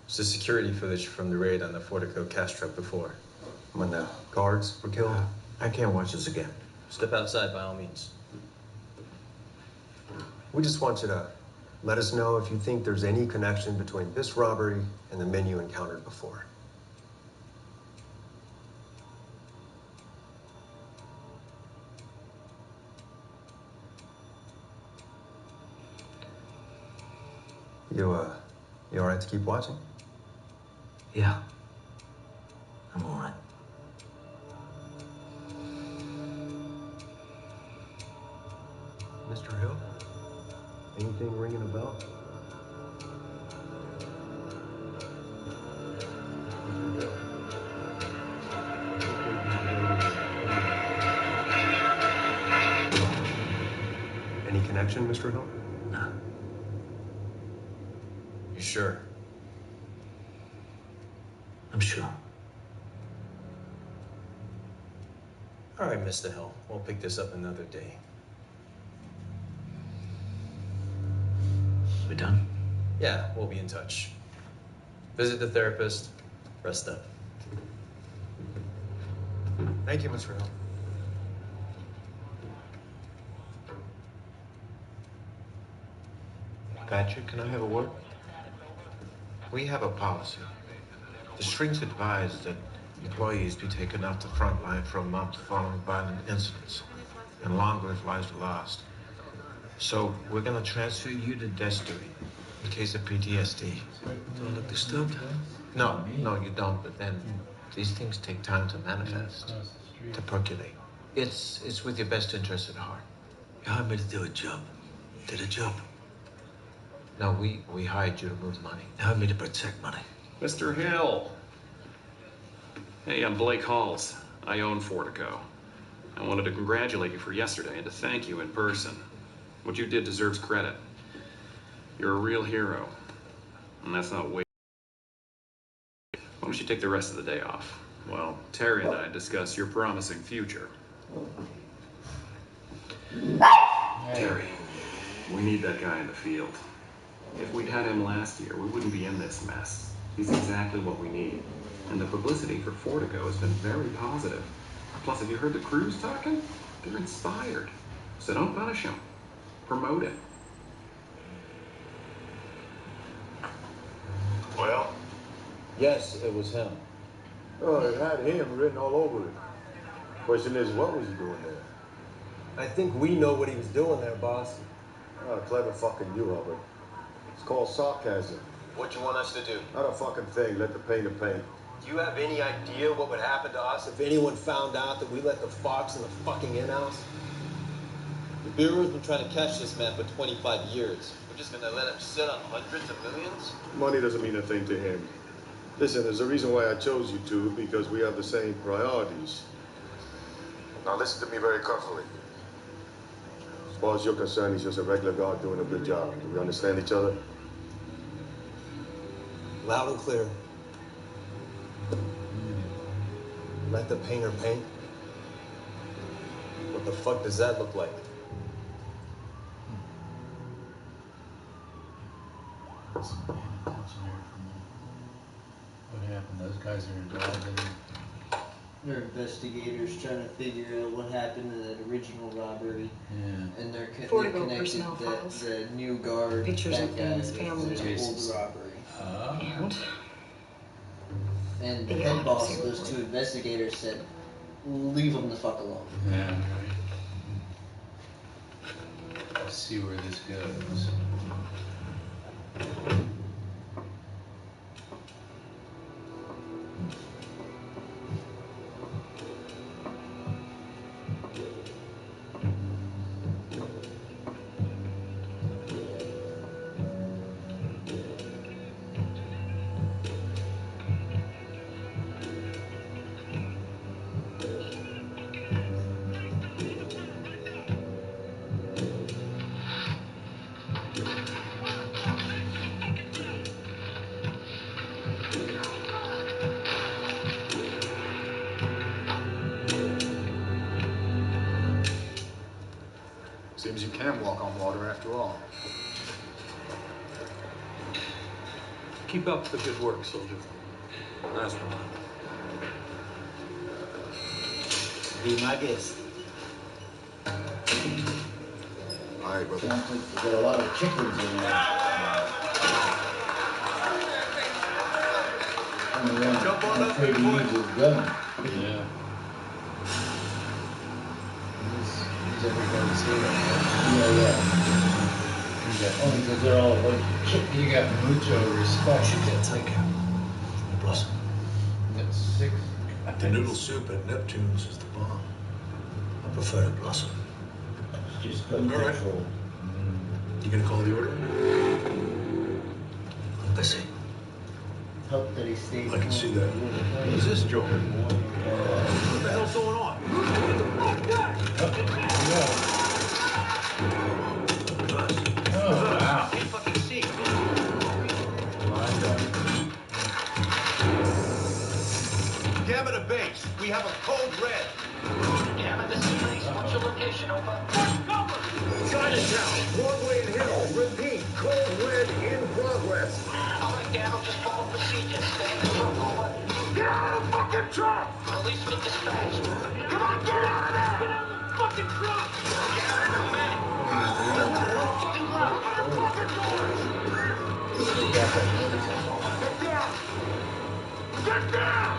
It's the security footage from the raid on the Fortico cash truck before. When the guards were killed? I can't watch this again. Step outside by all means. We just want you to let us know if you think there's any connection between this robbery and the men you encountered before. You all right to keep watching? Yeah. I'm all right. Mr. Hill? Anything ringing a bell? Any connection, Mr. Hill? No. You sure? I'm sure. All right, Mr. Hill. We'll pick this up another day. We done? Yeah, we'll be in touch. Visit the therapist. Rest up. Thank you, Mr. Hill. Patrick, can I have a word? We have a policy. The strings advise that employees be taken off the front line for a month following violent incidents, and longer if lives are lost. So we're gonna transfer you to Destory in case of PTSD. Don't look disturbed? No, you don't, but then these things take time to manifest, to percolate. It's with your best interest at heart. You hired me to do a job. Did a job. No, we hired you to move money. You hired me to protect money. Mr. Hill. Hey, I'm Blake Halls. I own Fortico. I wanted to congratulate you for yesterday and to thank you in person. What you did deserves credit. You're a real hero. And that's not way. Why don't you take the rest of the day off? Well, Terry and I discuss your promising future. Terry, we need that guy in the field. If we'd had him last year, we wouldn't be in this mess. He's exactly what we need. And the publicity for Fortico has been very positive. Plus, have you heard the crews talking? They're inspired. So don't punish him. Promote it. Well? Yes, it was him. Oh, it had him written all over it. Question is, what was he doing there? I think we know what he was doing there, boss. Oh, clever fucking you, Albert. It's called sarcasm. What you want us to do? Not a fucking thing. Let the painter paint. Do you have any idea what would happen to us if anyone found out that we let the fox in the fucking in-house? The Bureau's been trying to catch this man for 25 years. We're just gonna let him sit on hundreds of millions? Money doesn't mean a thing to him. Listen, there's a reason why I chose you two, because we have the same priorities. Now listen to me very carefully. As far as you're concerned, he's just a regular guard doing a good job. Do we understand each other? Loud and clear. Let the painter paint? What the fuck does that look like? What happened? Those guys are involved in. They're investigators trying to figure out what happened to that original robbery. Yeah. And they're Fortigo connected personnel that files. the new guard, Pictures that of guy, his family. the old robbery. And the The head boss autopsy of those report. two investigators said, leave them the fuck alone. Yeah, right. Let's see where this goes. can walk on water after all. Keep up the good work, soldier. Nice one. Be my guest. All right, brother. Sounds like you got a lot of chickens in there. Jump on I'm up, afraid big he boy. needs his gun. Yeah. He's everybody's hero. Yeah. You got, Only because they're all like chickens. you got mucho respect. You can't take it. Blossom. You got 6. The noodle soup at Neptune's is the bomb. I prefer it, Blossom. It's just gun All right. control. You gonna call the order? I'm busy. Help that he stays I can see that. Who's this joke? What the hell's going on? Oh, wow. Can't fucking see. Gamma to base. We have a code red. Gamma, this is Trace. What's your location, over? Chinatown, Broadway and Hill. Repeat, cold red in progress. All right, Gamma, just follow procedure. Stay in the truck, over. Get out of the fucking truck! Policeman dispatched. Come on, get out of there! Get out of the fucking truck! Get out of the man. Fucking ground! Open the fucking doors! Get down! Get down!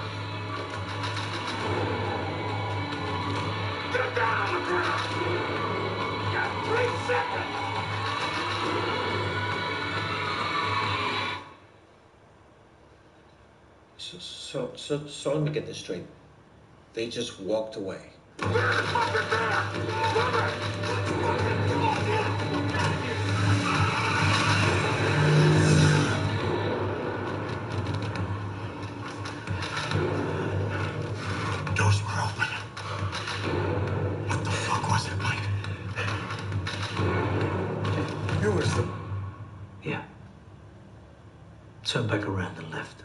Get down on the ground! You got 3 seconds! So let me get this straight. They just walked away. Doors were open. What the fuck was it, Mike? Here was the... Yeah. Turn back around and left.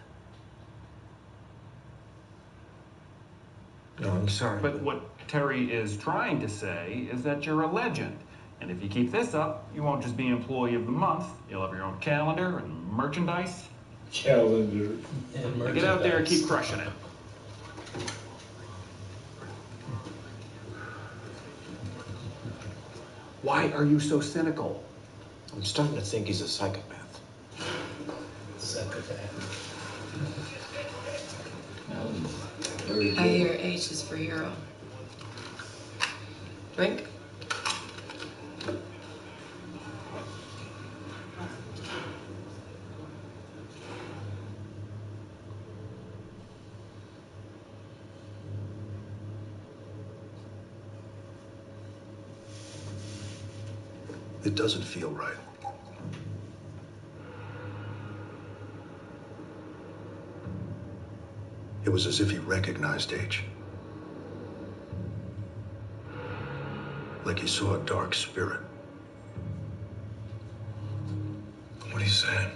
No, I'm sorry. But what Terry is trying to say is that you're a legend. And if you keep this up, you won't just be Employee of the Month. You'll have your own calendar and merchandise. Calendar. Now get out there and keep crushing it. Why are you so cynical? I'm starting to think he's a psychopath. I hear H is for hero. Drink? It doesn't feel right. It was as if he recognized H. Like he saw a dark spirit. What are you saying?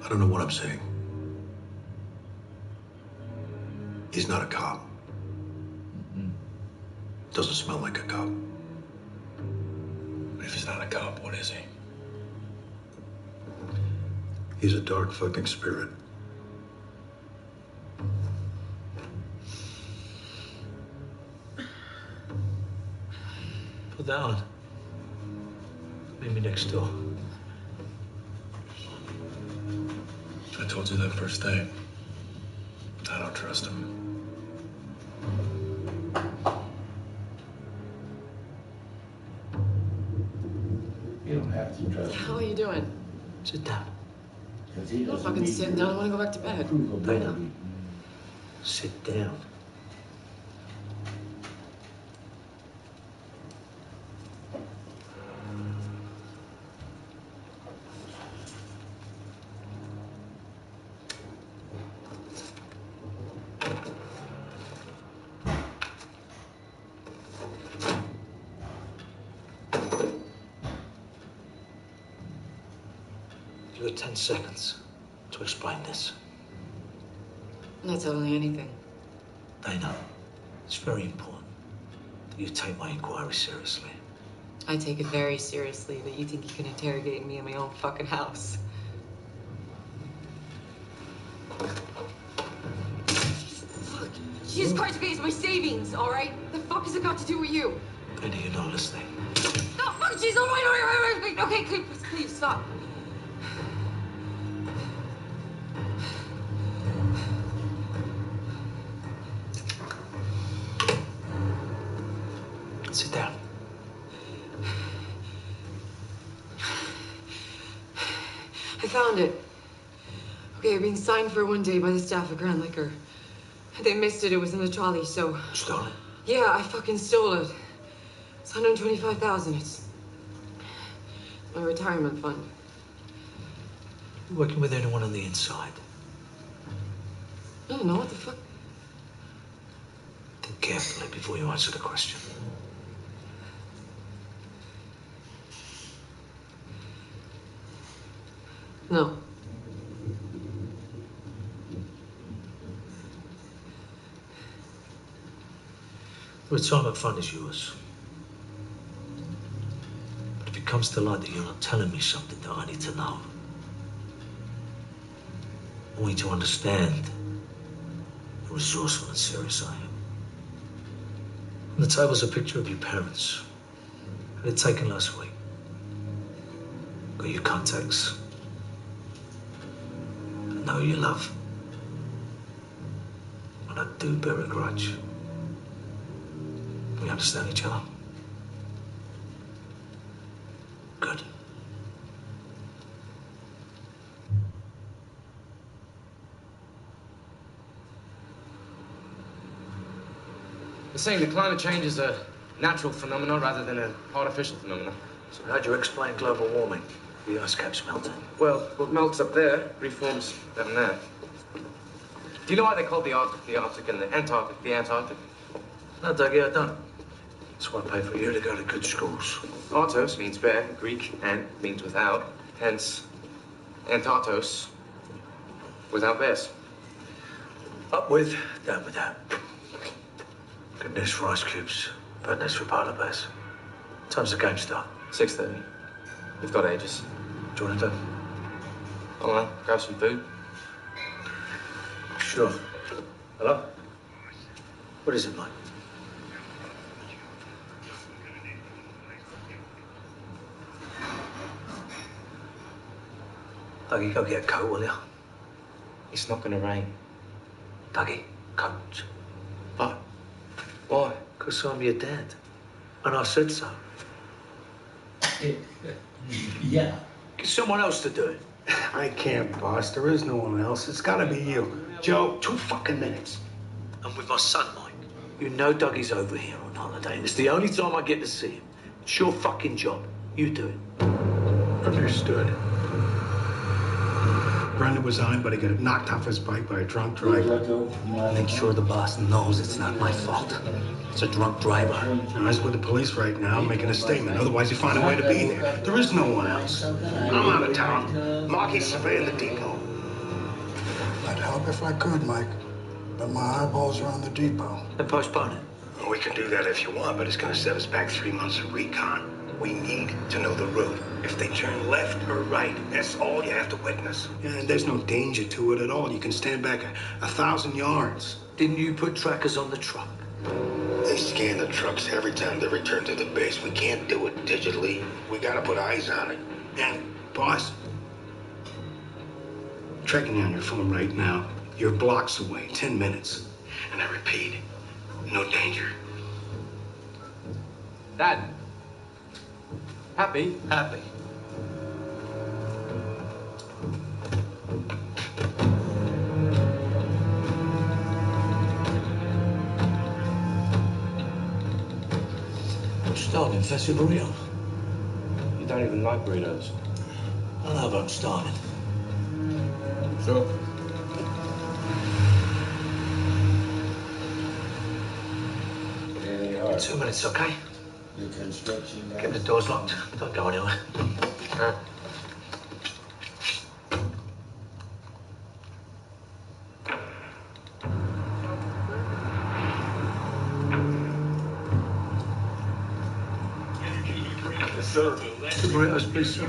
I don't know what I'm saying. He's not a cop. Doesn't smell like a cop. If he's not a cop, what is he? He's a dark fucking spirit. Put that on. Meet me next door. I told you that first day. I don't trust him. You don't have to trust him. How are you doing? Sit down. Because he I'm doesn't fucking need sitting your down. I want to go back to bed. provability. Sit down. You got 10 seconds to explain this. I'm not telling you anything. I know. It's very important. You take my inquiry seriously. I take it very seriously that you think you can interrogate me in my own fucking house. Fuck. Jesus Christ, okay, it's my savings, all right? The fuck has it got to do with you? Penny, you're not listening. No, fuck, jeez, all right. Okay, please, stop. Sit down. I found it. Okay, I've been signed for one day by the staff at Grand Liquor. They missed it. It was in the trolley, so... Stole it? Yeah, I fucking stole it. It's 125,000. It's my retirement fund. You working with anyone on the inside? I don't know, what the fuck? Think carefully before you answer the question. No. The retirement fund is yours. But if it comes to light that you're not telling me something that I need to know, I want you to understand how resourceful and serious I am. On the table's a picture of your parents. Had it taken last week. Got your contacts. I know you love. And I do bear a grudge. We understand each other. Good. They're saying that climate change is a natural phenomenon rather than an artificial phenomenon. So how do you explain global warming? The ice caps melting. Well, what melts up there reforms down there. Do you know why they call the Arctic and the Antarctic the Antarctic? No, Dougie, I don't. That's why I pay for you to go to good schools. Artos means bear in Greek, and means without. Hence, Antartos, without bears. Up with, down with that. Good news for ice cubes, bad news for polar bears. Time's the game start? 6:30. We've got ages. Do you want to do? I don't know, grab some food. Sure. Hello? What is it, Mike? Dougie, go get a coat, will you? It's not gonna rain. Dougie, coat. What? Why? Because I'm your dad. And I said so. Yeah. Get someone else to do it. I can't, boss. There is no one else. It's gotta be you. Joe, 2 fucking minutes. I'm with my son, Mike. You know Dougie's over here on holiday, and it's the only time I get to see him. It's your fucking job. You do it. Understood. Brendan was on, but he got knocked off his bike by a drunk driver. Make sure the boss knows it's not my fault. It's a drunk driver. He's with the police right now, making a statement. Otherwise, he'd find a way to be there. There is no one else. I'm out of town. Marky's surveying the depot. I'd help if I could, Mike. But my eyeballs are on the depot. Then postpone it. Well, we can do that if you want, but it's gonna set us back 3 months of recon. We need to know the route. If they turn left or right, that's all you have to witness. And there's no danger to it at all. You can stand back 1,000 yards. Didn't you put trackers on the truck? They scan the trucks every time they return to the base. We can't do it digitally. We gotta put eyes on it. And, boss, checking on your phone right now. You're blocks away, 10 minutes. And I repeat, no danger. Dad. Happy? Happy. I'm starving, Fessy burrito. You don't even like burritos. I know, but I'm starving. Sure. Give me 2 minutes, okay? The construction guy. Keep the doors locked. Don't go anywhere. sir. The burritos, please, sir.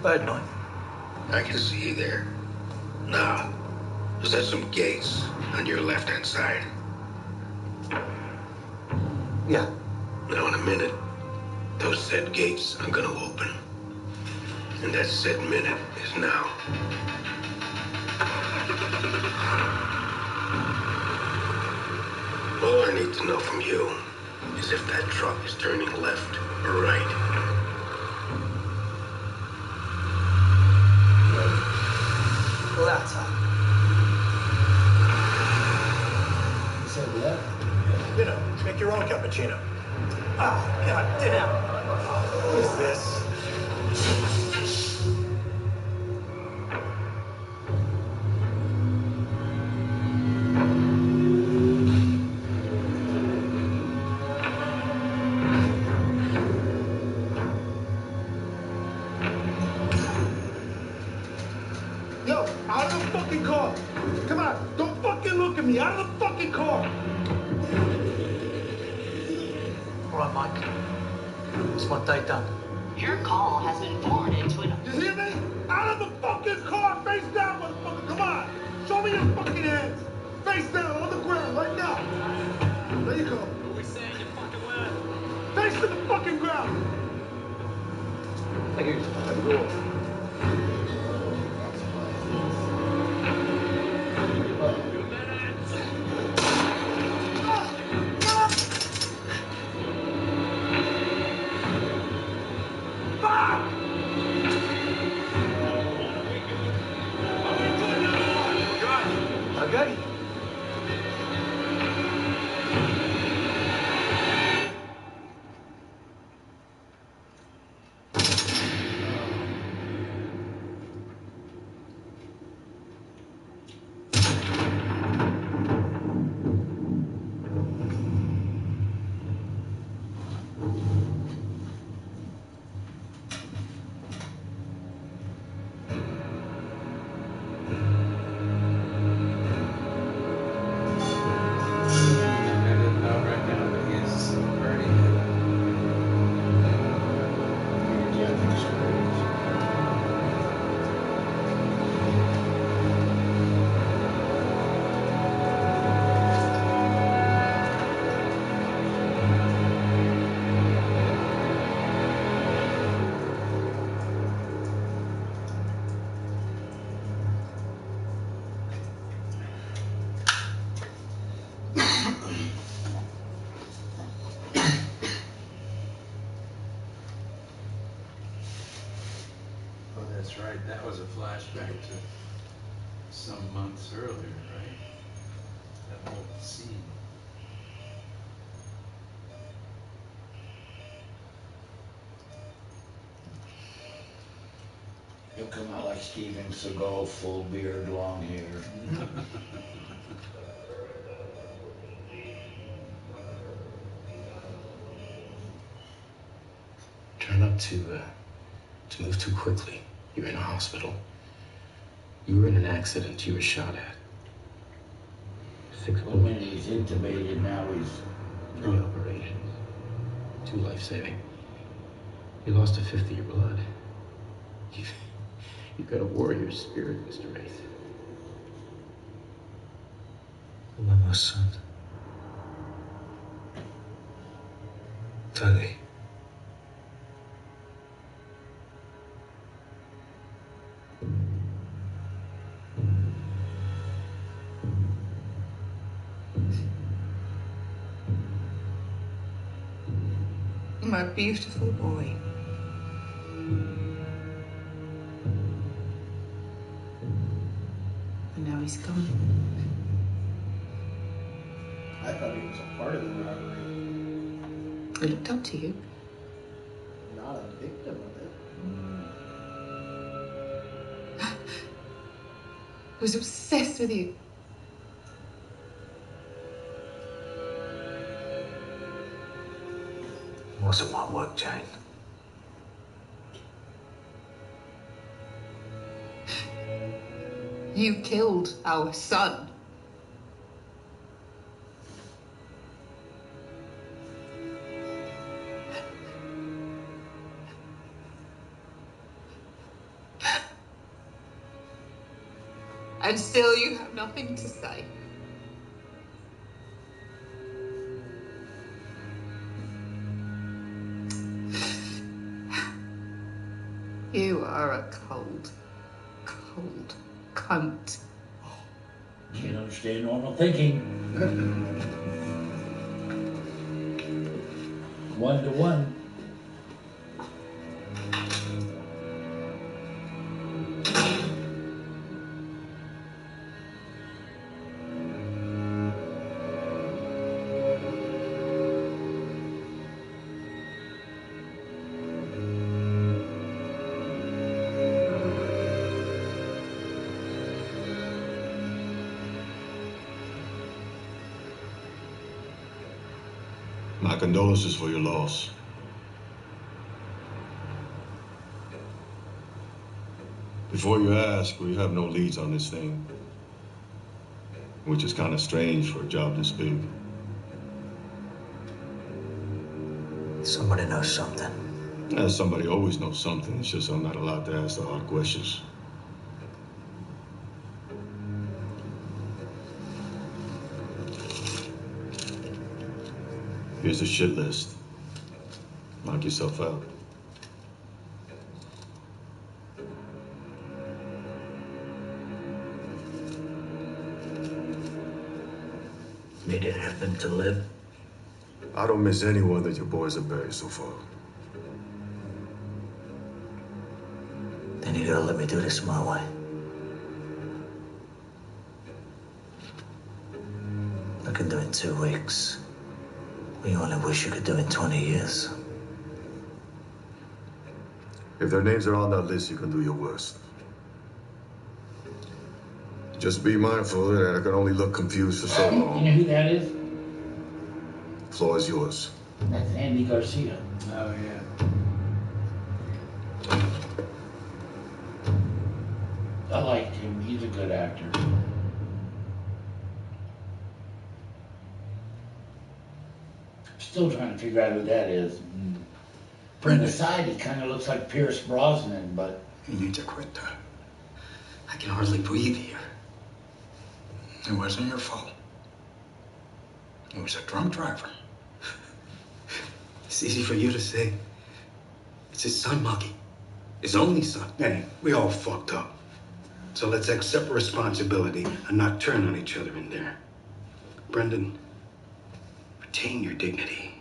Bad night. I can see you there. Now, there's some gates on your left-hand side. Yeah. Now, in a minute, those said gates are gonna open. And that said minute is now. All I need to know from you is if that truck is turning left or right. Latter. You said left? You know, make your own cappuccino. Ah, god damn. What is this? Yo, out of the fucking car. Come on, don't fucking look at me. Out of the fucking car. All right, Mike. It's my day done. Your call has been forwarded to an... You hear me? Out of the fucking car, face down, motherfucker. Come on. Show me your fucking hands. Face down on the ground right now. There you go. What we saying, you fucking left? Face to the fucking ground. Thank you. Have a good one. Okay. Oh, that's right. That was a flashback to some months earlier, right? That whole scene. He'll come out like Steven Seagal, full beard, long hair. Try not to move too quickly. You're in a hospital. You were in an accident. You were shot at. 6 Well, when he's intubated, now he's... 3 operations. 2 life-saving. You lost a fifth of your blood. You've got a warrior spirit, Mr. Wraith. Mama's son. Tully. My beautiful boy. And now he's gone. I thought he was a part of the robbery, I looked up to you. not a victim of it. I was obsessed with you. Wasn't my work, Jane. You killed our son. And still you have nothing to say. You are a cold cunt. Can't understand normal thinking. 1 to 1. My condolences for your loss. Before you ask, we have no leads on this thing, which is kind of strange for a job this big. Somebody knows something. Yeah, somebody always knows something. It's just I'm not allowed to ask the hard questions. Here's a shit list. Knock yourself out. Made anything to live? I don't miss anyone that your boys have buried so far. Then you gotta let me do this my way. I can do it in 2 weeks. We only wish you could do it in 20 years. If their names are on that list, you can do your worst. Just be mindful that I can only look confused for so You know long. who that is? Floor is yours. That's Andy Garcia. Oh, yeah. I liked him. He's a good actor. Still trying to figure out who that is. From the side, he kind of looks like Pierce Brosnan, but... You need to quit that. I can hardly breathe here. It wasn't your fault. It was a drunk driver. It's easy for you to say. It's his son, Muggy. His only son. Hey, we all fucked up. So let's accept responsibility and not turn on each other in there. Brendan, retain your dignity.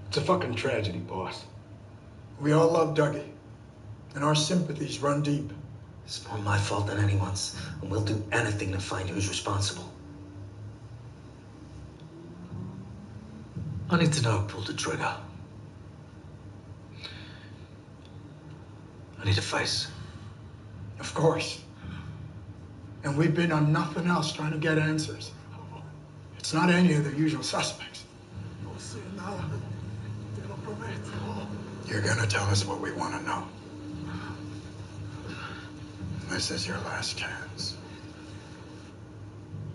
It's a fucking tragedy, boss. We all love Dougie, and our sympathies run deep. It's more my fault than anyone's, and we'll do anything to find who's responsible. I need to know who pulled the trigger. I need a face. Of course. And we've been on nothing else trying to get answers. It's not any of the usual suspects. You're gonna tell us what we want to know. This is your last chance.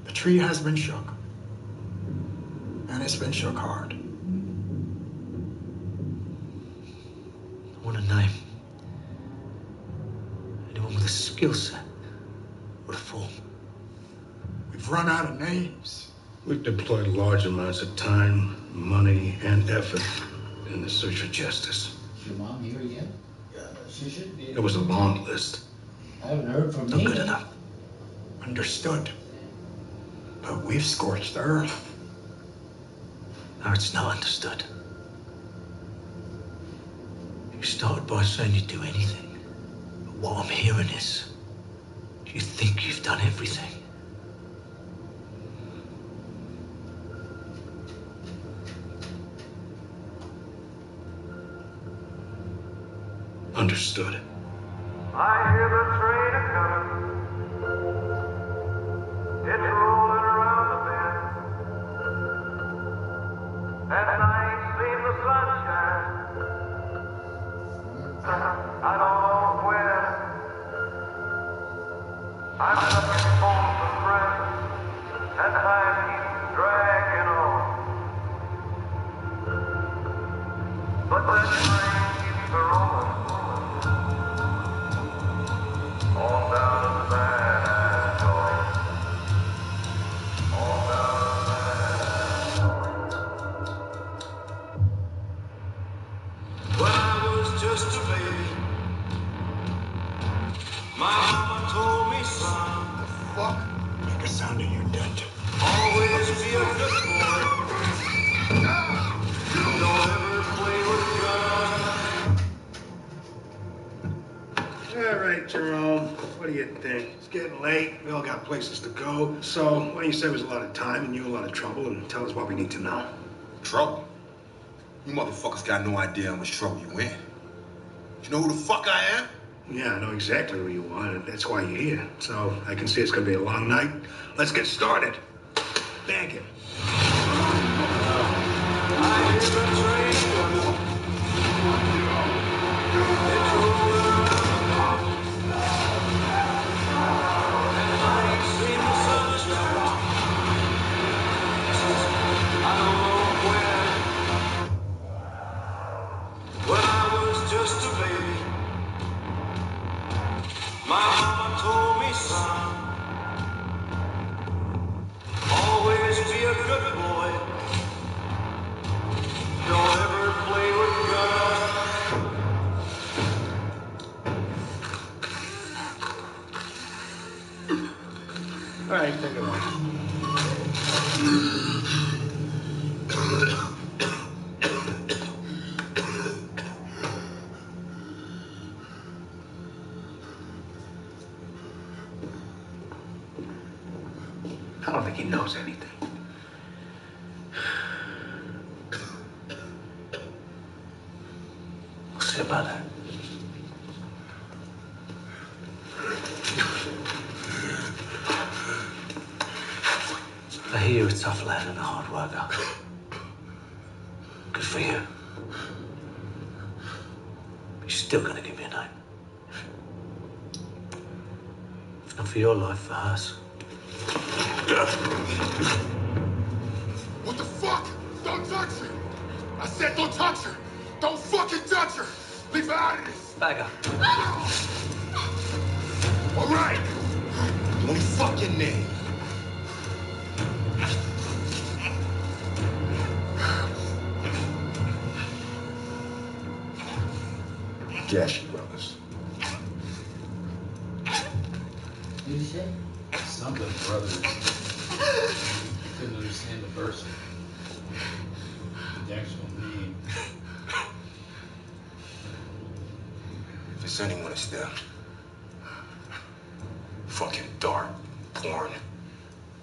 The tree has been shook. And it's been shook hard. I want a name. Anyone with a skill set. With a form. We've run out of names. We've deployed large amounts of time, money, and effort in the search for justice. Is your mom here again? Yeah, she should be. It was a long list. I haven't heard from Not me. good enough. Understood. But we've scorched the earth. Now it's not understood. You started by saying you'd do anything. But what I'm hearing is, you think you've done everything. Understood. I hear the train a-comin'. It's rolling around the bend. And I ain't seen the sunshine. I don't know where. I'm looking for some friends. And time keeps dragging on. but that train keeps a rolling on down to the Van Antwerp. On down to the Van Antwerp. When I was just a baby, my mama told me, son, The fuck? Make a sound in your dent. always be a good boy. Don't ever play with guns. All right, Jerome. What do you think? It's getting late. We all got places to go. So why don't you save us a lot of time and you a lot of trouble and tell us what we need to know? Trouble? You motherfuckers got no idea how much trouble you in. You know who the fuck I am? Yeah, I know exactly who you are. That's why you're here. So I can see it's gonna be a long night. Let's get started. Thank you. When I was just a baby, my mama told me, son, always be a good boy. Don't ever play with guns. All right, take it away. I don't think he knows anything. We'll see about that. I hear you're a tough lad and a hard worker. Good for you. But you're still gonna give me a name. If not for your life, for hers. What the fuck? Don't touch her! I said don't touch her! Don't fucking touch her! Leave her out of this! Bagger. All right! The only fucking name. Gashi Brothers. What did you say? Something brothers. Couldn't understand the verse. The actual name. If there's anyone it's them. Fucking dark, porn,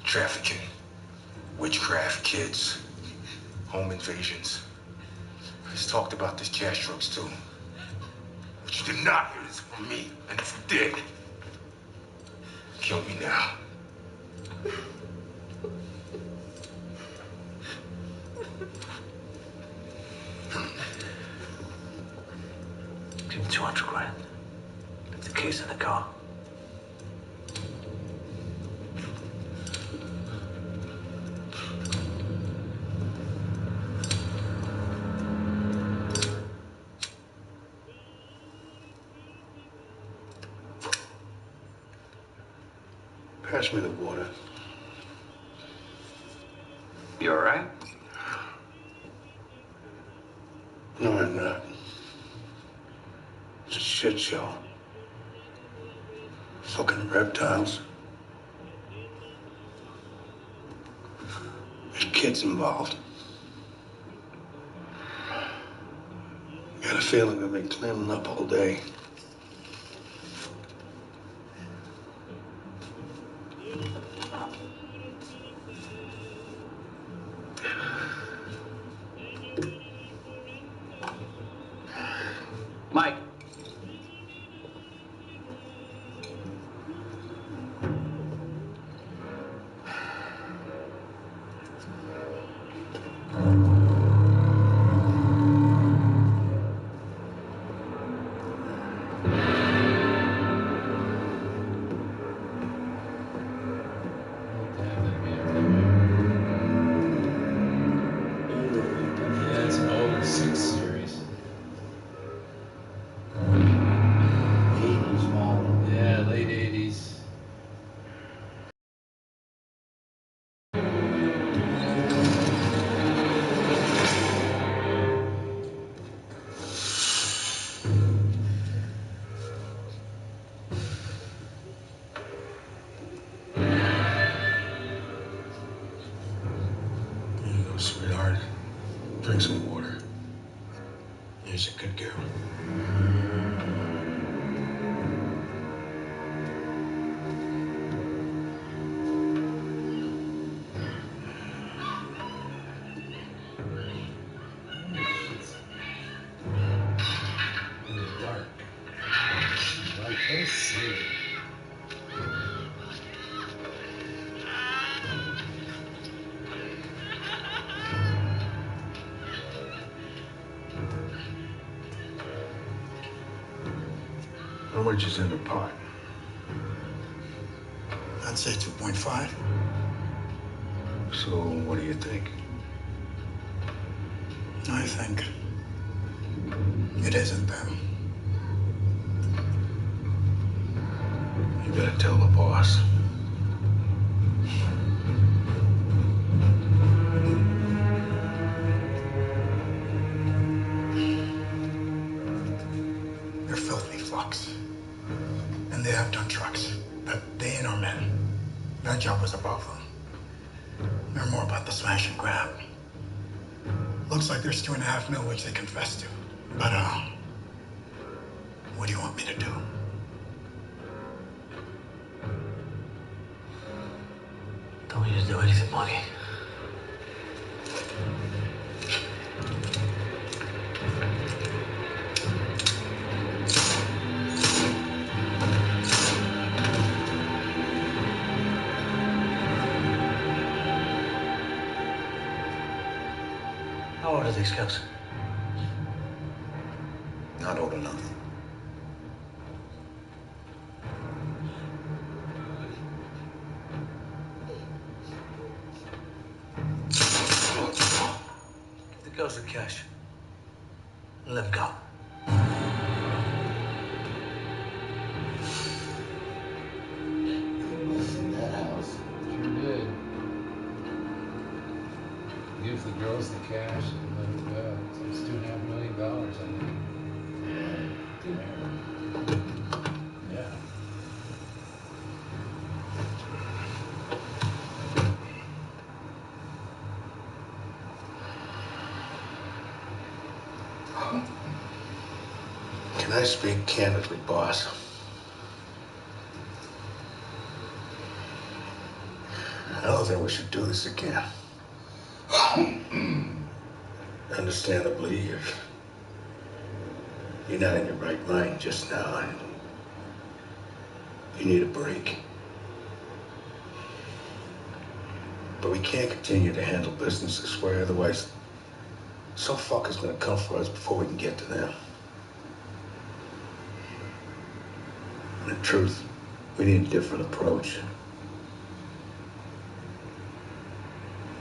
trafficking, witchcraft, kids, home invasions. He's talked about this cash trucks too. But you did not hear this from me. And if you did, kill me now. Give him 200 grand. Leave the keys in the car. Pass me the water. You all right? No, I'm not. It's a shit show. Fucking reptiles. There's kids involved. Got a feeling I've been cleaning up all day. Mike. Let's see. How much is in the pot? I'd say 2.5. So, what do you think? I think it isn't them. You better tell the boss. They're filthy fucks. And they have done trucks. But they ain't our men. That job was above them. They're more about the smash and grab. Looks like there's 2.5 mil, which they confessed to. But, what do you want me to do? Don't you do anything, Money. How old are these guys? Not old enough. Give the girls the cash. And let them go. That house. Sure did. Give the girls the cash and let it go. So it's $2.5 million, I think. Yeah. Can I speak candidly, boss? I don't think we should do this again. Understandably, you're not in your right mind just now, and you need a break. But we can't continue to handle business this way, otherwise some fucker's gonna come for us before we can get to them. And the truth, we need a different approach.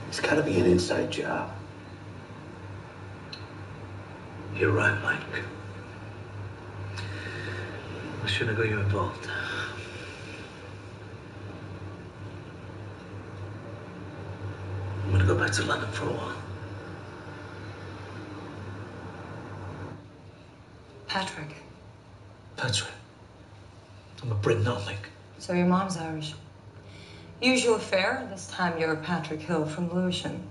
It's gotta be an inside job. You're right, Mike. I shouldn't have got you involved. I'm gonna go back to London for a while. Patrick. Patrick. I'm a Brit, not Link. So your mom's Irish. Usual fare. This time you're Patrick Hill from Lewisham.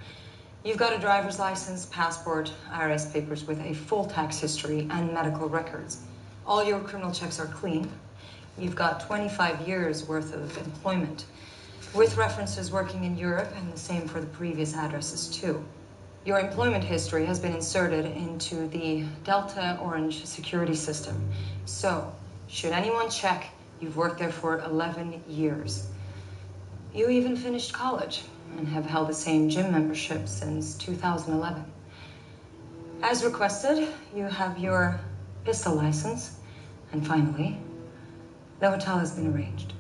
You've got a driver's license, passport, IRS papers with a full tax history and medical records. All your criminal checks are clean. You've got 25 years worth of employment, with references working in Europe, and the same for the previous addresses too. Your employment history has been inserted into the Delta Orange security system. So, should anyone check, you've worked there for 11 years. You even finished college and have held the same gym membership since 2011. As requested, you have your pistol license. And finally, the hotel has been arranged.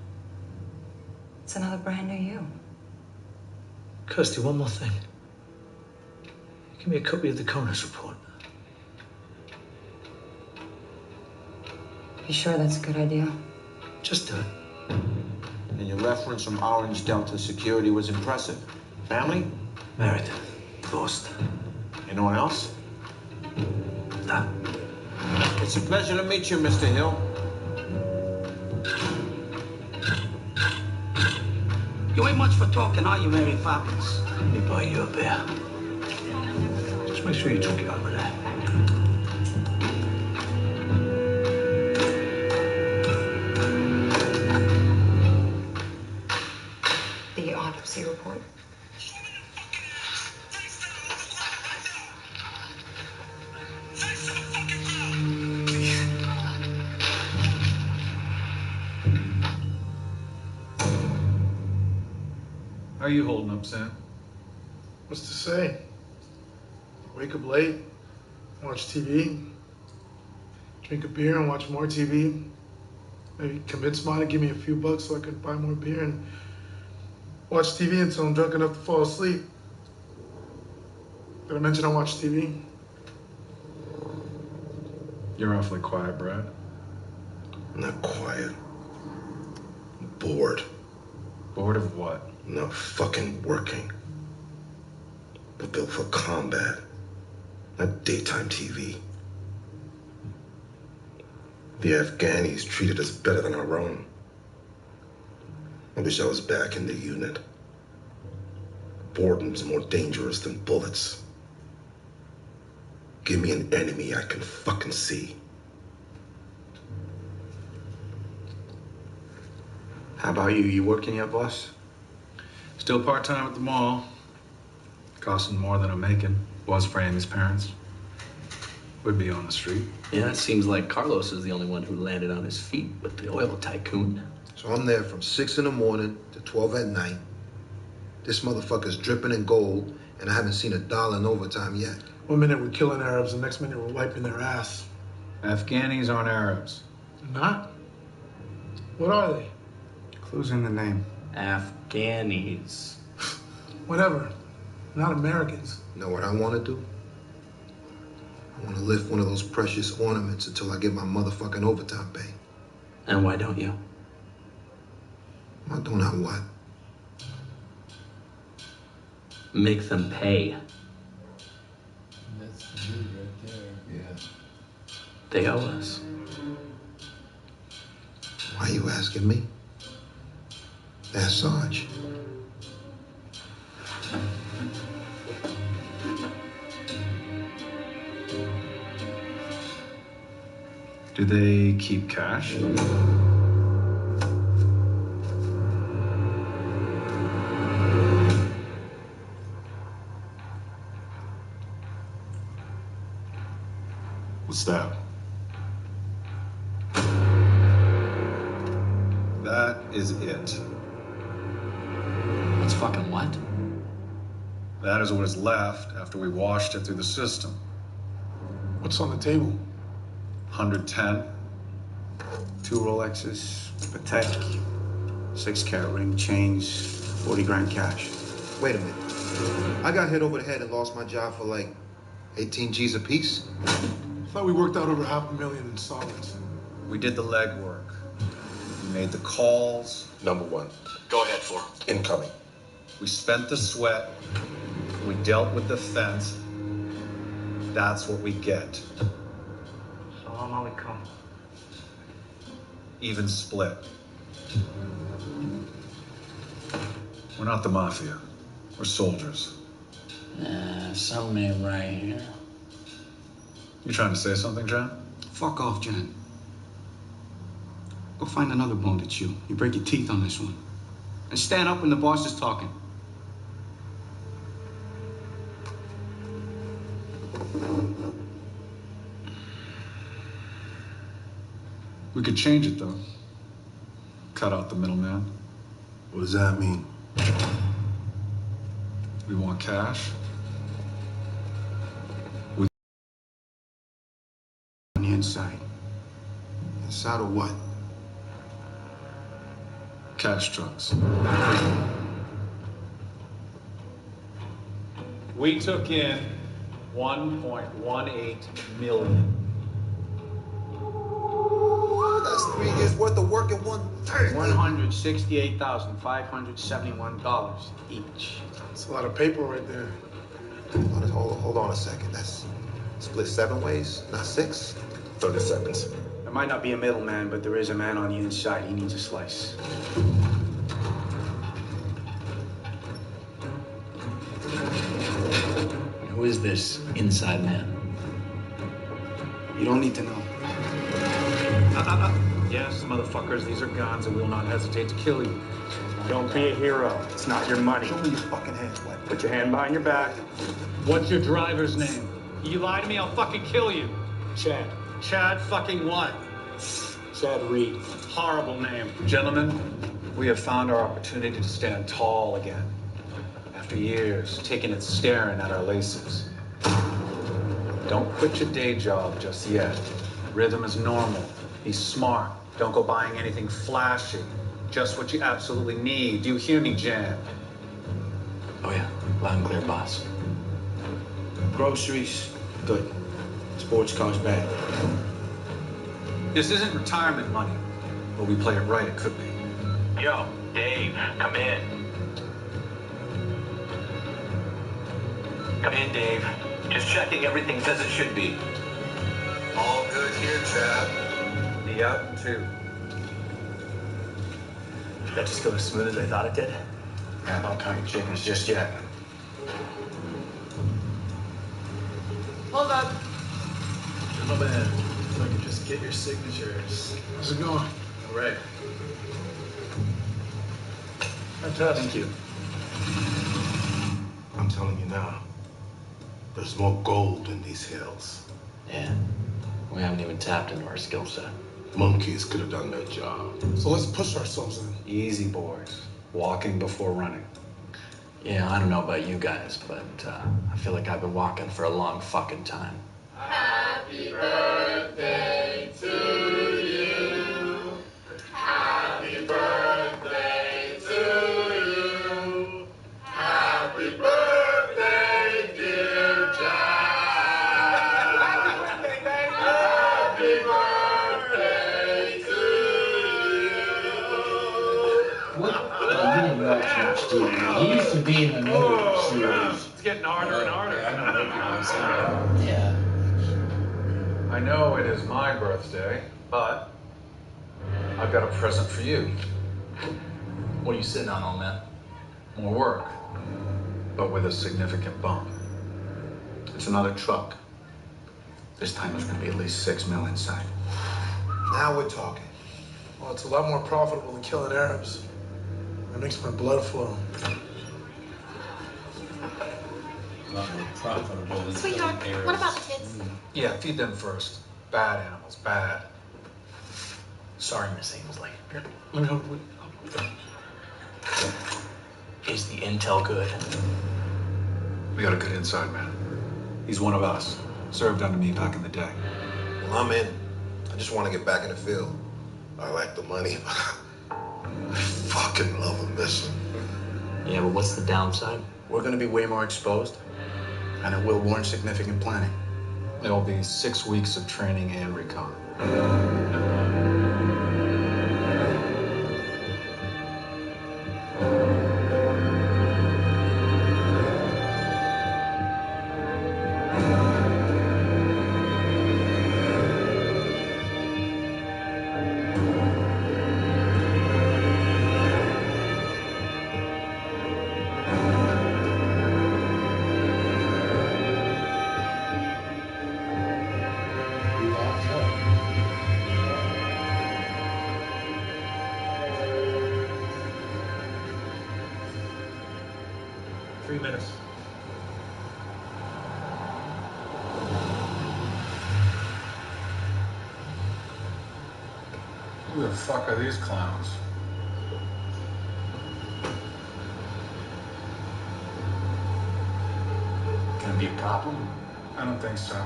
It's another brand new you. Kirsty, one more thing. Give me a copy of the coroner's report. You sure that's a good idea? Just do it. And your reference from Orange Delta Security was impressive. Family? Married. Divorced. Anyone else? No. It's a pleasure to meet you, Mr. Hill. You ain't much for talking, are you, Mary Poppins? Let me buy you a beer. Just make sure you drink it over there. The autopsy report. How you holding up, Sam? What's to say? Wake up late, watch TV, drink a beer and watch more TV. Maybe convince Ma to give me a few bucks so I could buy more beer and watch TV until I'm drunk enough to fall asleep. Did I mention I watch TV? You're awfully quiet, Brad. I'm not quiet. I'm bored. Bored of what? Not fucking working. We're built for combat, not daytime TV. The Afghanis treated us better than our own. I wish I was back in the unit. Boredom's more dangerous than bullets. Give me an enemy I can fucking see. How about you? You working yet, boss? Still part-time at the mall. Costing more than I'm making. Was for Amy's parents. Would be on the street. Yeah, it seems like Carlos is the only one who landed on his feet with the oil tycoon. So I'm there from 6 in the morning to 12 at night. This motherfucker's dripping in gold, and I haven't seen $1 in overtime yet. One minute we're killing Arabs, the next minute we're wiping their ass. Afghanis aren't Arabs. Not? What are they? Clues in the name. Afghanis. Whatever. Not Americans. Know what I want to do? I want to lift one of those precious ornaments until I get my motherfucking overtime pay. And why don't you? I don't know what. Make them pay. That's the dude right there. Yeah. They owe us. Why are you asking me? Ask Sarge. Do they keep cash? What's that? That is it. What's fucking what? That is what is left after we washed it through the system. What's on the table? 110. 2 Rolexes, Patek, 6-carat ring, chains, 40 grand cash. Wait a minute. I got hit over the head and lost my job for like 18 G's apiece. I thought we worked out over $500,000 in solids. We did the legwork. We made the calls. Number 1. Go ahead, Four. Incoming. We spent the sweat. We dealt with the fence. That's what we get. Salam alaikum. Even split. We're not the mafia. We're soldiers. Something ain't right here. You trying to say something, John? Fuck off, Jan. Go find another bone to chew. You break your teeth on this one. And stand up when the boss is talking. We could change it, though. Cut out the middleman. What does that mean? We want cash. On the inside. Inside of what? Cash trucks. We took in 1.18 million. That's 3 years worth of work in one turn. $168,571 each. That's a lot of paper right there. Hold on a second. That's split 7 ways, not 6. 30 seconds. There might not be a middleman, but there is a man on the inside. He needs a slice. Who is this inside man? You don't need to know. Yes, motherfuckers, these are guns, and we will not hesitate to kill you. Don't be a hero. It's not your money. Show me your fucking hands, White. Put your hand behind your back. What's your driver's name? You lie to me, I'll fucking kill you. Chad. Chad fucking what? Chad Reed. Horrible name. Gentlemen, we have found our opportunity to stand tall again. for years, taking it staring at our laces. Don't quit your day job just yet. Rhythm is normal. Be smart. Don't go buying anything flashy. Just what you absolutely need. Do you hear me, Jan? Oh yeah, loud and clear, boss. Groceries, good. Sports cars, bad. This isn't retirement money, but we play it right, it could be. Yo, Dave, come in. Come in, Dave. Just checking everything's as it should be. All good here, chap. Yep, too. Did that just go as smooth as I thought it did? Yeah, don't count your chickens just yet. Hold up. Gentlemen, if I could just get your signatures. How's it going? All right. Fantastic. Thank you. I'm telling you now, there's more gold in these hills. Yeah, we haven't even tapped into our skill set. Monkeys could have done their job. So let's push ourselves in. Easy, boys. Walking before running. Yeah, I don't know about you guys, but I feel like I've been walking for a long fucking time. Happy birthday to you. Happy birthday to you. Happy birthday, dear Jack. Happy birthday, baby. Happy birthday to you. You didn't watch much TV. He used to be in another series. It's getting harder and harder. I don't know if you want to say that. Yeah. I know it is my birthday, but I've got a present for you. What are you sitting on, old man? More work, but with a significant bump. It's another truck. This time there's gonna be at least 6 mil inside. Now we're talking. Well, it's a lot more profitable than killing Arabs. It makes my blood flow. A lot more profitable than Sweetheart, Arabs. what about the kids? Yeah, feed them first. Bad animals, bad. Sorry, Miss Ainsley. Here, let me hold it. Is the intel good? We got a good inside man. He's one of us. Served under me back in the day. Well, I'm in. I just want to get back in the field. I like the money, but I fucking love and miss him. Yeah, but what's the downside? We're gonna be way more exposed, and it will warrant significant planning. There will be 6 weeks of training and recon. Who the fuck are these clowns? Gonna be a problem? I don't think so.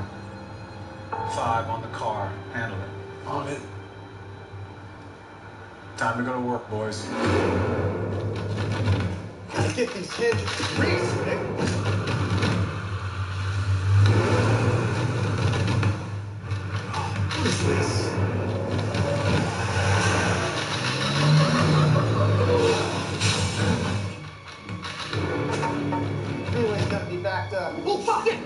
5 on the car. Handle it. On it. Time to go to work, boys. Gotta get these engines greased, man. What is this? Anyway, got me backed up. Oh, fuck it!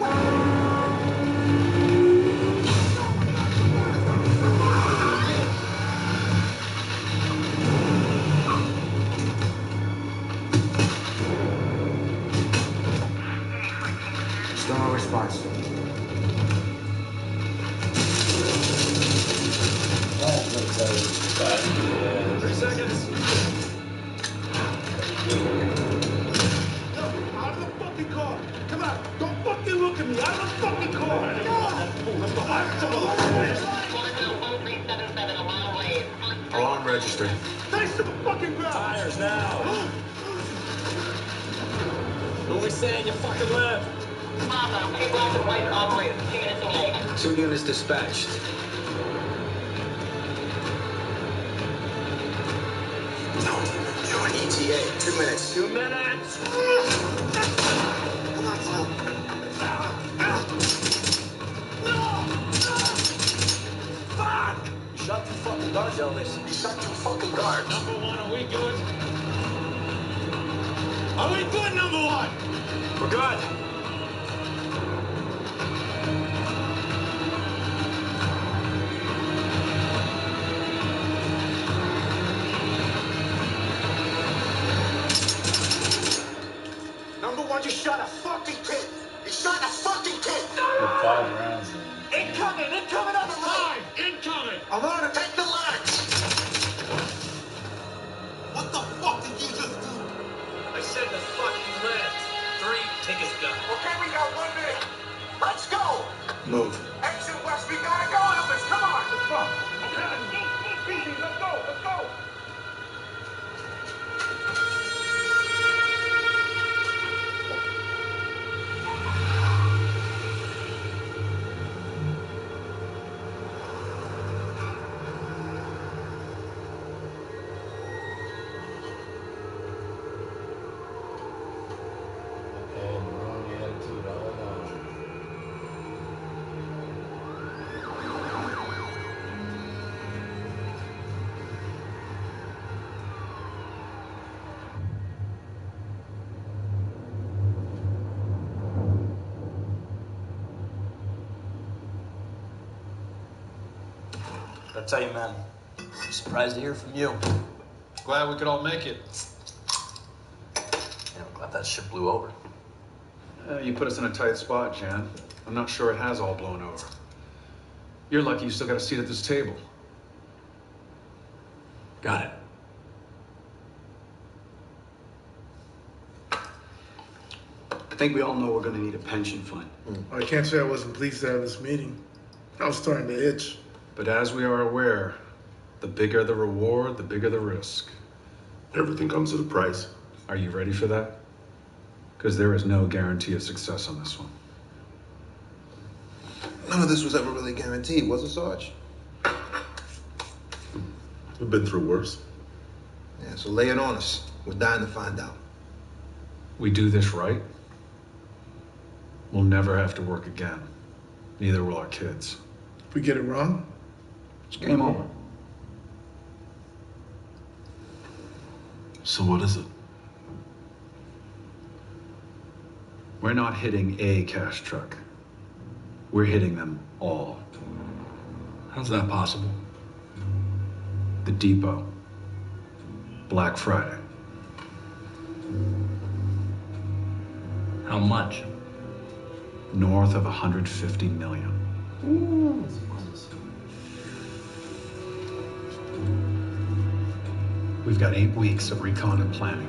Still no response. 3 seconds. Out of the fucking car! Come on! Don't fucking look at me! Out of the fucking car! Let's go. Alarm registered. Face to the fucking ground! Tires now. Who we saying you fucking live? Bravo, keep black and white operator. 2 units engaged. 2 units dispatched. No, you're an ETA. 2 minutes. 2 minutes! Come on, Phil. Fuck! You shot 2 fucking guards, Elvis. You shot 2 fucking guards. Number 1, are we good? Are we good, number 1? We're good. Number 1, you shot a fucking kid. You shot a fucking kid. With 5 rounds in. Incoming on the line. Incoming! I'm gonna take the line. What the fuck did you just do? I said the fucking left. 3, take his gun. Okay, we got 1 minute. Let's go. Move. Exit west, we gotta go, Elvis. Come on. Okay, let's go. Easy, let's go, let's go. Okay, the wrong attitude all along. I'll tell you, man. I'm surprised to hear from you. Glad we could all make it. Yeah, I'm glad that ship blew over. You put us in a tight spot, Jan. I'm not sure it has all blown over. You're lucky you still got a seat at this table. Got it. I think we all know we're gonna need a pension fund. I can't say I wasn't pleased to have this meeting. I was starting to itch. But as we are aware, the bigger the reward, the bigger the risk. Everything comes at a price. Are you ready for that? Because there is no guarantee of success on this one. None of this was ever really guaranteed, was it, Sarge? We've been through worse. Yeah, so lay it on us. We're dying to find out. We do this right, we'll never have to work again. Neither will our kids. If we get it wrong, It's game over. So what is it? We're not hitting a cash truck. We're hitting them all. How's that possible? The depot. Black Friday. How much? North of 150 million. We've got 8 weeks of recon and planning.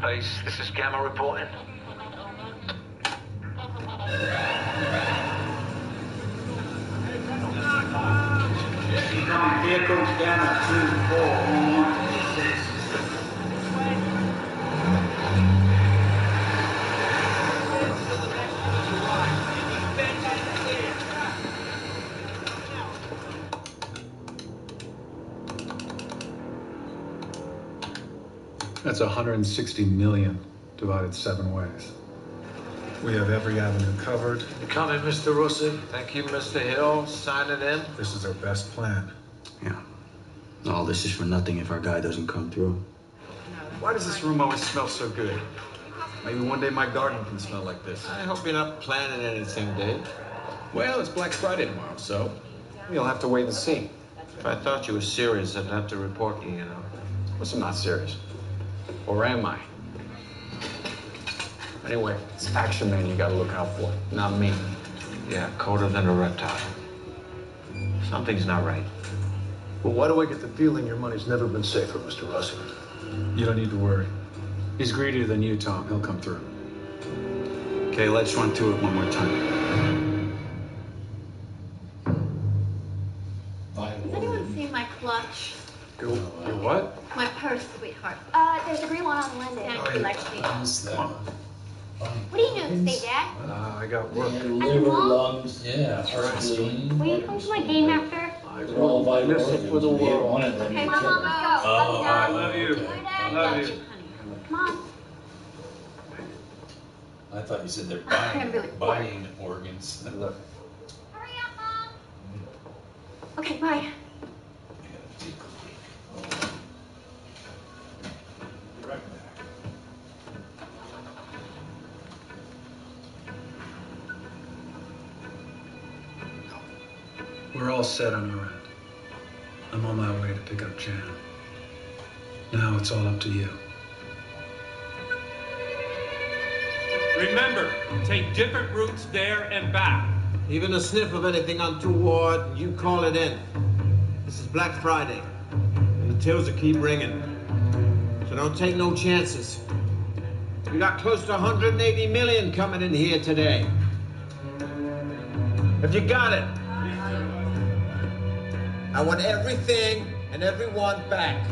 Base, this is Gamma reporting. Vehicle Gamma 2-4, 6. That's 160 million divided 7 ways. We have every avenue covered. Coming, Mr. Rossi. Thank you, Mr. Hill. Signing in. This is our best plan. Yeah. All this is for nothing if our guy doesn't come through. Why does this room always smell so good? Maybe one day my garden can smell like this. I hope you're not planning anything, Dave. Well, it's Black Friday tomorrow, so. You'll have to wait and see. If I thought you were serious, I'd have to report you, you know. What's I'm not serious? Or am I? Anyway, it's Action Man you gotta look out for, not me. Yeah, colder than a reptile. Something's not right. Well, why do I get the feeling your money's never been safer, Mr. Rossi? You don't need to worry. He's greedier than you, Tom. He'll come through. Okay, let's run through it one more time. Has anyone seen my clutch? Your what? My purse, sweetheart. There's a green one on Linda. He likes me. What are you doing today, Dad? I got work. Liver, lungs, yeah, heart, spleen. Will you come to my game after? They're all vital organs. For the world. One of them. Okay, come on, let's go. Oh, Love I you, love Dad. you. Bye, Dad. Love you. Come on. I thought you said they're I'm really buying organs. Hurry up, Mom. Okay, bye. We're all set on your end. I'm on my way to pick up Jan. Now it's all up to you. Remember, take different routes there and back. Even a sniff of anything untoward, you call it in. This is Black Friday, and the tills will keep ringing. So don't take no chances. We got close to 180 million coming in here today. Have you got it? I want everything and everyone back.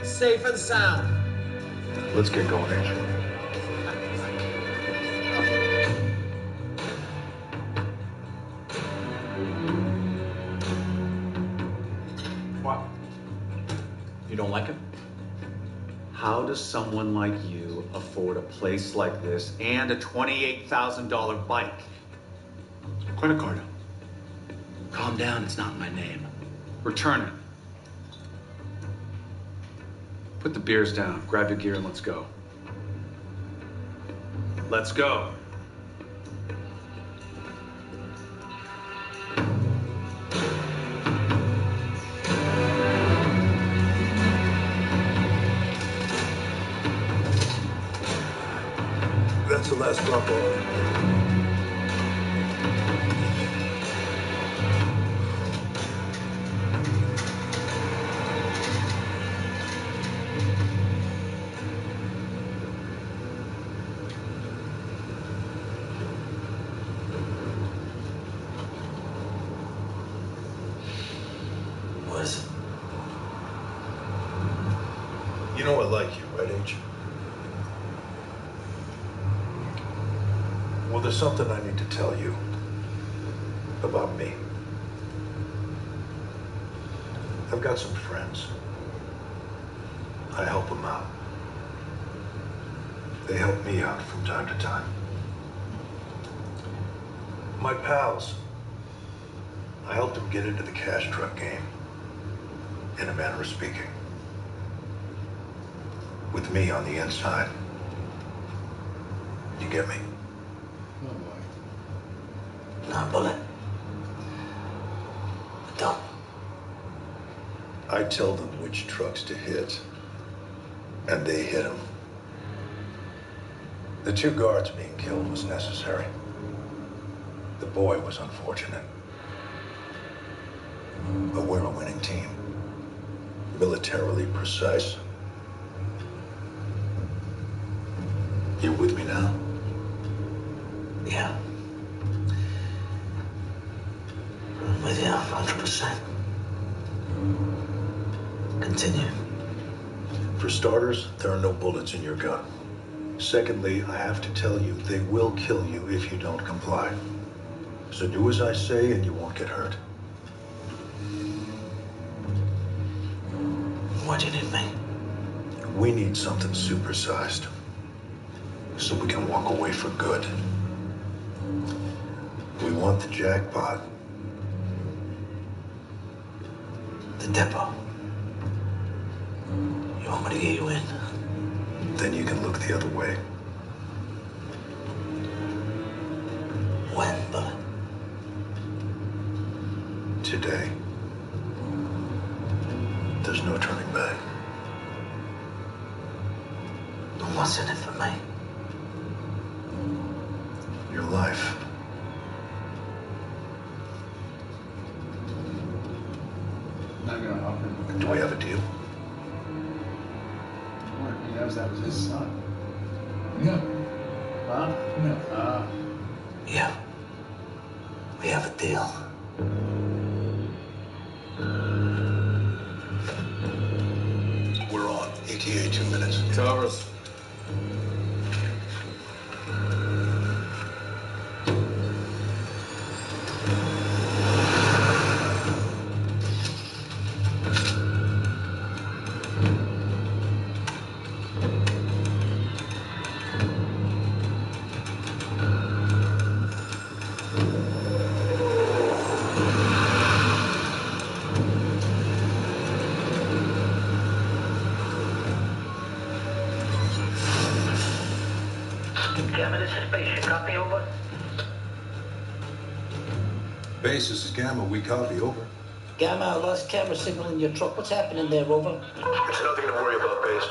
Safe and sound. Let's get going, H. What? You don't like it? How does someone like you afford a place like this and a $28,000 bike? Credit card. Calm down, it's not my name. Return it. Put the beers down, grab your gear, and let's go. Let's go. That's the last drop off. What is it? You know I like you, right, H? Well, there's something I need to tell you about me. I've got some friends. I help them out. They help me out from time to time. My pals, I helped them get into the cash truck game, in a manner of speaking. With me on the inside. You get me? No, Bullet. I don't. I tell them which trucks to hit, and they hit them. The 2 guards being killed was necessary. The boy was unfortunate. But we're a winning team. Militarily precise. You with me now? Yeah. I'm with you 100%. Continue. For starters, there are no bullets in your gun. Secondly, I have to tell you, they will kill you if you don't comply. So do as I say and you won't get hurt. Why do you need me? We need something supersized. So we can walk away for good. We want the jackpot. The depot. You want me to get you in? Then you can look the other way. When, Bullet? Today. There's no turning back. And what's in it for me? Your life. Not gonna offer him. Do we have a deal? He knows that was his son. Yeah. Huh? Yeah. Yeah. We have a deal. ETA 2 minutes. Towers. Gamma, this is Spaceship. Copy, over. Base, this is Gamma. We copy, over. Gamma, I lost camera signal in your truck. What's happening there, over? It's nothing to worry about, Base.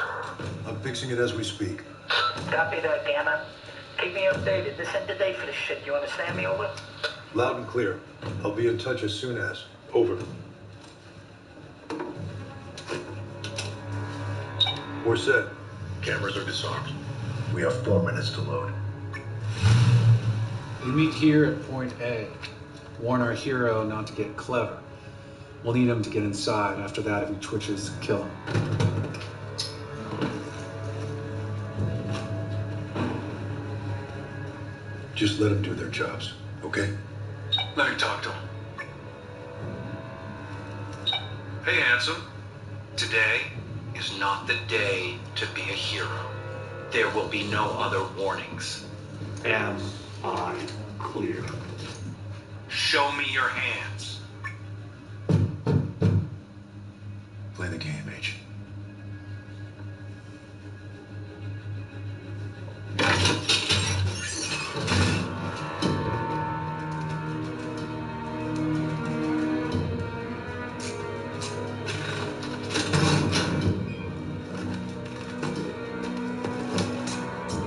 I'm fixing it as we speak. Copy that, Gamma. Keep me updated. This ain't the day for this shit. You understand me, over? Loud and clear. I'll be in touch as soon as. Over. We're set. Cameras are disarmed. We have 4 minutes to load. We meet here at point A. Warn our hero not to get clever. We'll need him to get inside. After that, if he twitches, kill him. Just let them do their jobs, okay? Let me talk to him. Hey, handsome. Today is not the day to be a hero. There will be no other warnings. Am I clear? Show me your hands. Play the game, H.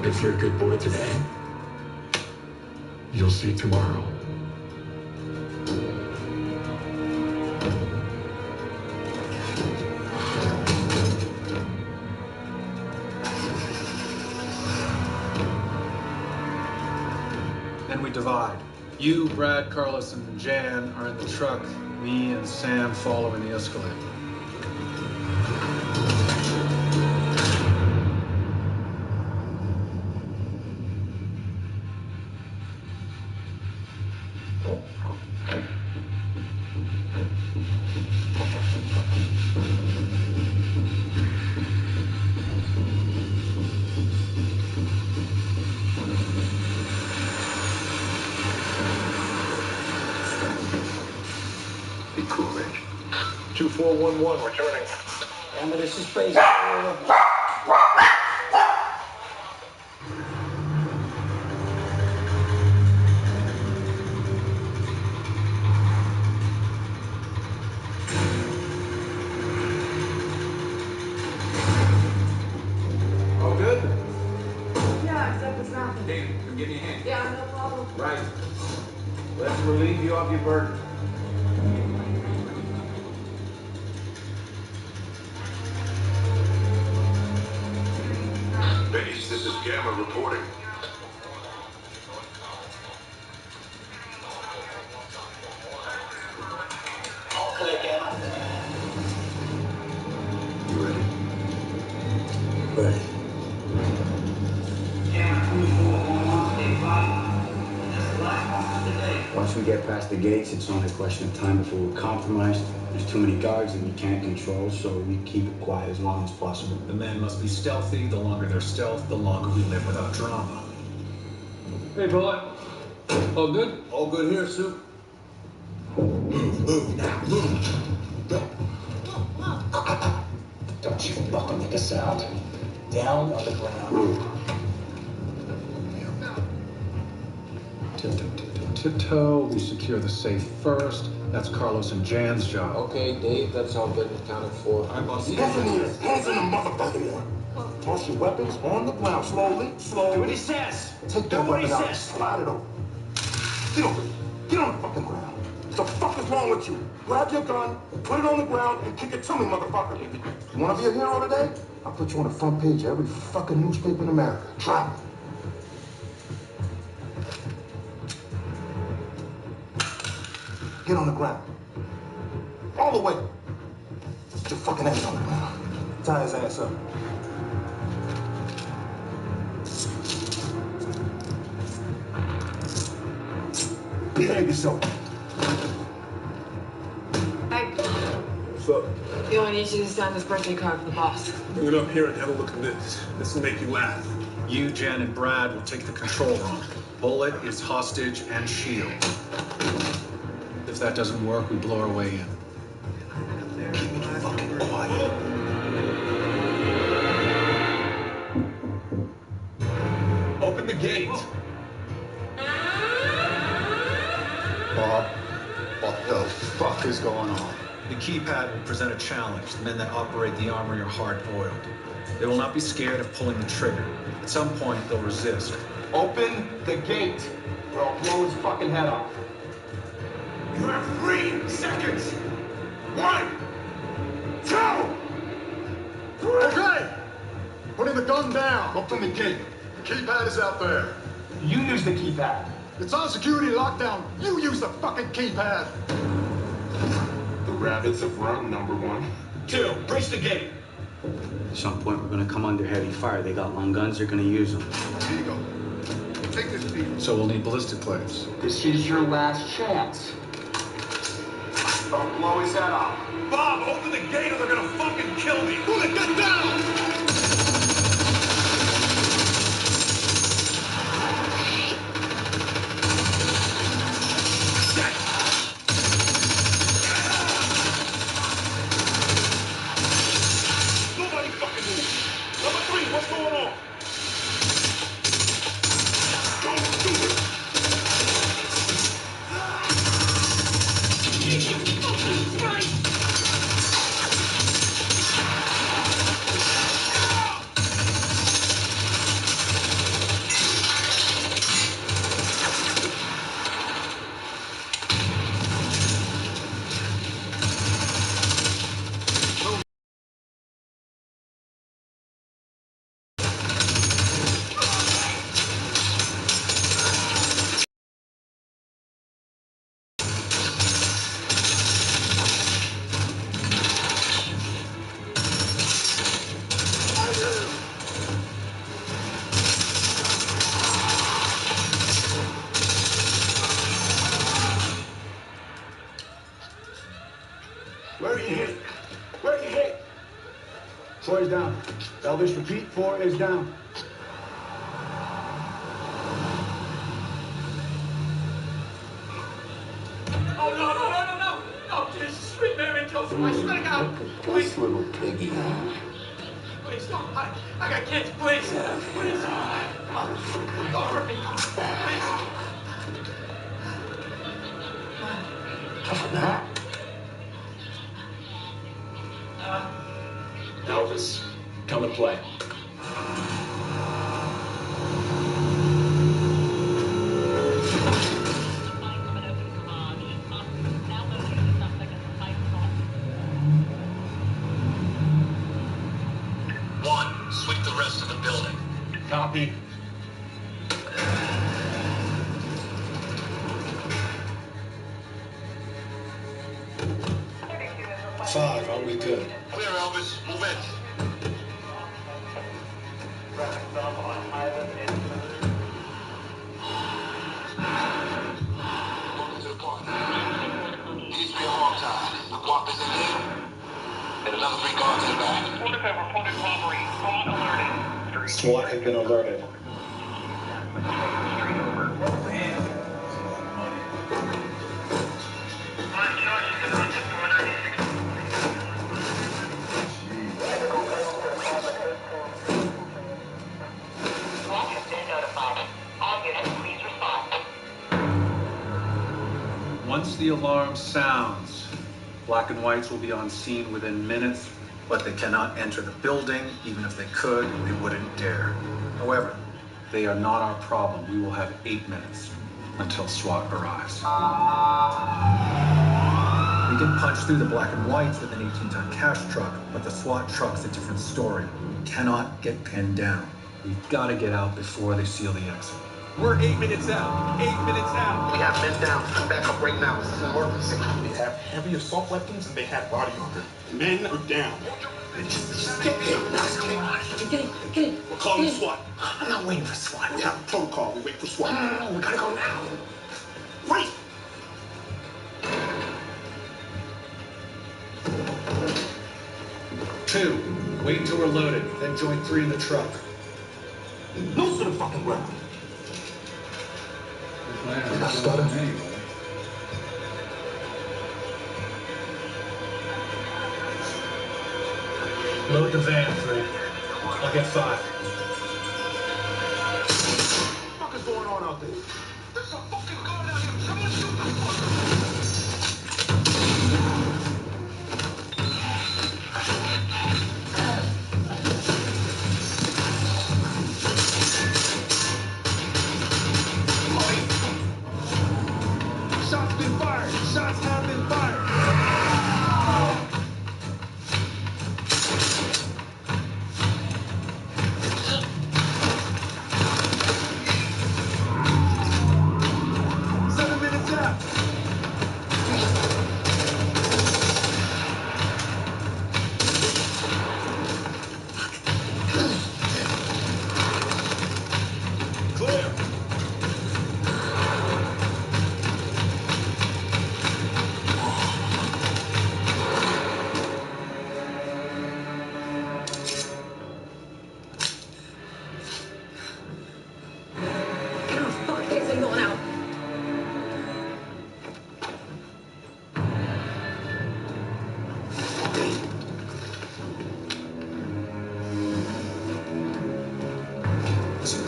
If you're a good boy today, you'll see tomorrow. Then we divide. You, Brad, Carlos, and Jan are in the truck. Me and Sam follow in the Escalade. Be cool, H. 2411, returning. Gamma, this is Spaceship. Over. All good? Yeah, except it's nothing. Hey, come give me a hand. Yeah, no problem. Right. Let's relieve you of your burden. Base, this is Gamma reporting. All clear, Gamma. You ready? Ready. Once we get past the gates, it's only a question of time before we're compromised. There's too many guards that we can't control, so we keep it quiet as long as possible. The men must be stealthy. The longer they're stealth, the longer we live without drama. Hey, boy. All good? All good here, Soup. Move now, move. Don't you fucking make a sound. Down on the ground. Tiptoe, we secure the safe first. That's Carlos and Jan's job. Okay, Dave, that's all good and accounted for. I'm boss. Hands in the air. Hands in the motherfucking air. Toss your weapons on the ground. Slowly, slowly. Do what he says. Take that weapon out and slide it over. Get over it. Get on the fucking ground. What the fuck is wrong with you? Grab your gun, put it on the ground, and kick it to me, motherfucker. You wanna be a hero today? I'll put you on the front page of every fucking newspaper in America. Try it. Get on the ground. All the way. Put your fucking ass on the ground. Tie his ass up. Behave yourself. Hey, What's up? we only need you to sign this birthday card for the boss. Bring it up here and have a look at this. This will make you laugh. You, Jen, and Brad will take the control room. Bullet is hostage and shield. If that doesn't work, we blow our way in. Keep it fucking quiet. Open the gate. Bob, what the fuck is going on? The keypad will present a challenge. The men that operate the armory are hard-boiled. They will not be scared of pulling the trigger. At some point, they'll resist. Open the gate, or I'll blow his fucking head off. You have 3 seconds. 1, 2, 3. Okay! Putting the gun down. Open the gate. The keypad is out there. You use the keypad. It's on security lockdown. You use the fucking keypad. The rabbits have run, number 1. 2, breach the gate. At some point, we're gonna come under heavy fire. They got long guns, they're gonna use them. Here you go. Take this piece. So we'll need ballistic plates. This is your last chance. Don't blow his head off. Bob, open the gate or they're gonna fucking kill me. Pull it, get down! Nobody fucking move. Number 3, what's going on? Don't do it. Where are you hit? Where are you hit? 4 is down. Elvis, repeat. 4 is down. Oh, no, no, no, no, no! No, Jesus, sweet Mary and Joseph, I swear to God. Please, little piggy. please, don't. I got kids, please. Please. Don't hurt me. Please. Toughen that. Elvis, come and play. Sweep the rest of the building. Copy. Five, are we good? Clear, Elvis. Move in. Welcome to the party. Needs to be a long time. The guap is in here. And another 3 guards in the back. Reported robbery. SWAT alerted. SWAT has been alerted. Once the alarm sounds, black and whites will be on scene within minutes, but they cannot enter the building. Even if they could, they wouldn't dare. However, they are not our problem. We will have 8 minutes until SWAT arrives. We can punch through the black and whites with an 18-ton cash truck, but the SWAT truck's a different story. We cannot get pinned down. We've got to get out before they seal the exit. We're 8 minutes out. 8 minutes out. We have men down. Come back up right now. This is an emergency. They have heavy assault weapons and they have body armor. Men are down. Just get in. Get in. We're calling SWAT. I'm not waiting for SWAT. We have a protocol. We wait for SWAT. No, we gotta go now. Wait! 2, wait till we're loaded, then join 3 in the truck. Nose to the fucking ground. Anyway. Load the van, 3. I'll get 5. What the fuck is going on out there? There's a fucking guard out here. Someone shoot the fucker. Shots been fired! Shots have been fired!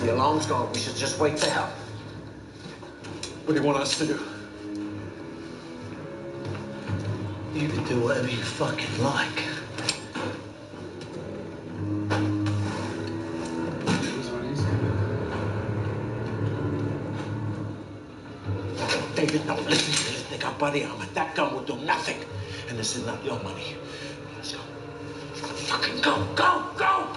The alarm's gone. We should just wait for help. What do you want us to do? You can do whatever you fucking like. David, don't listen to this. They got body armor. That gun will do nothing. And this is not your money. Let's go. Fucking go, go, go!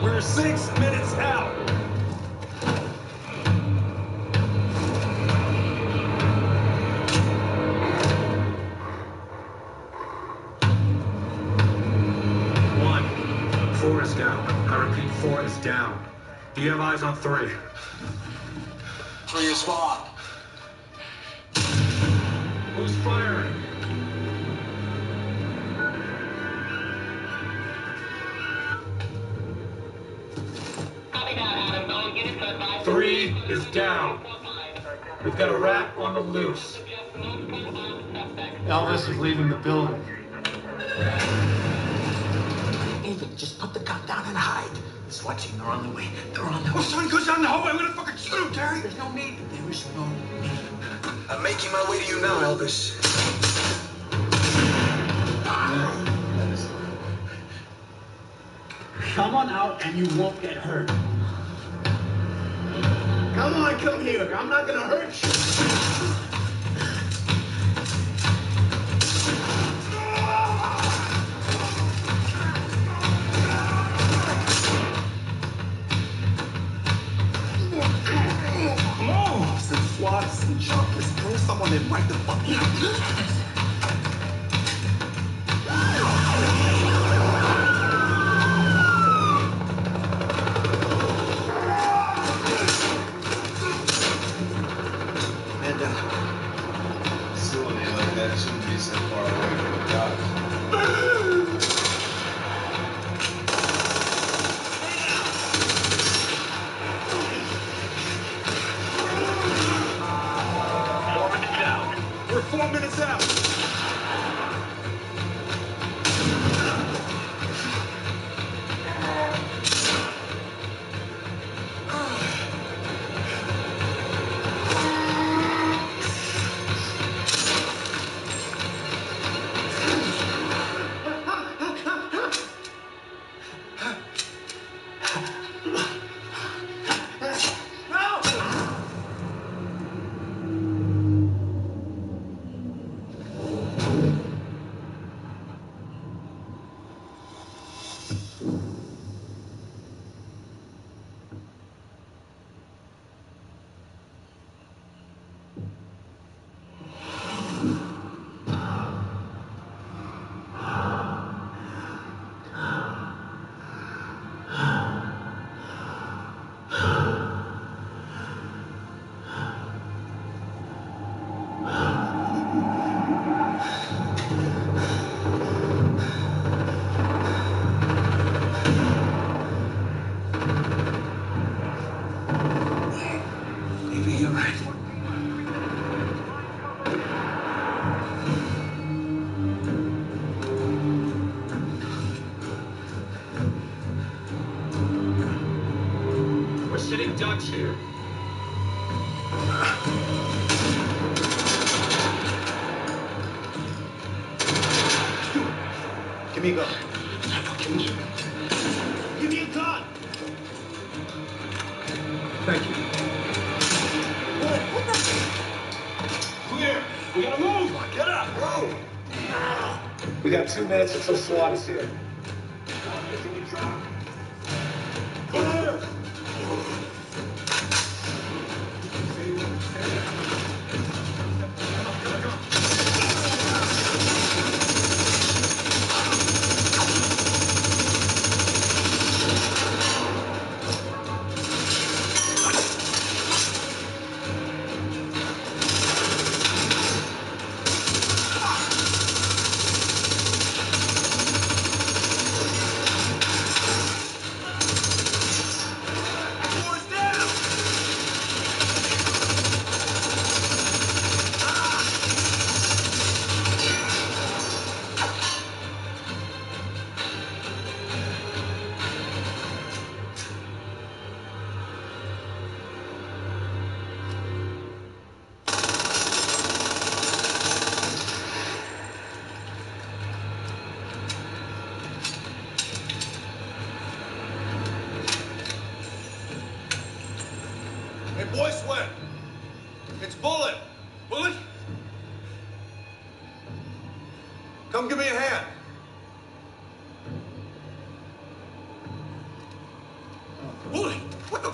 We're 6 minutes out. One, 4 is down. I repeat, 4 is down. Do you have eyes on 3? For your squad. Who's firing? Three is down. We've got a rat on the loose. Elvis is leaving the building. David, just put the gun down and hide. He's watching. They're on the way. They're on the way. If someone goes down the hallway, I'm gonna fucking shoot him, Terry. There's no need. There is no need. I'm making my way to you now, Elvis. Come on out and you won't get hurt. Come on, come here. I'm not gonna hurt you. Come on. Some swats, some choppers. Throw someone in right the fuck out. That shouldn't be so far away from the cops. We're 4 minutes out. Maybe you're right. We're sitting ducks here. Give me a gun. Give me a gun! Thank you. Clear! We gotta move! Get up! Move! We got 2 minutes until SWAT is here. Clear! Hey, boy, Sweat. It's Bullet. Bullet? Come give me a hand. Bullet! What the?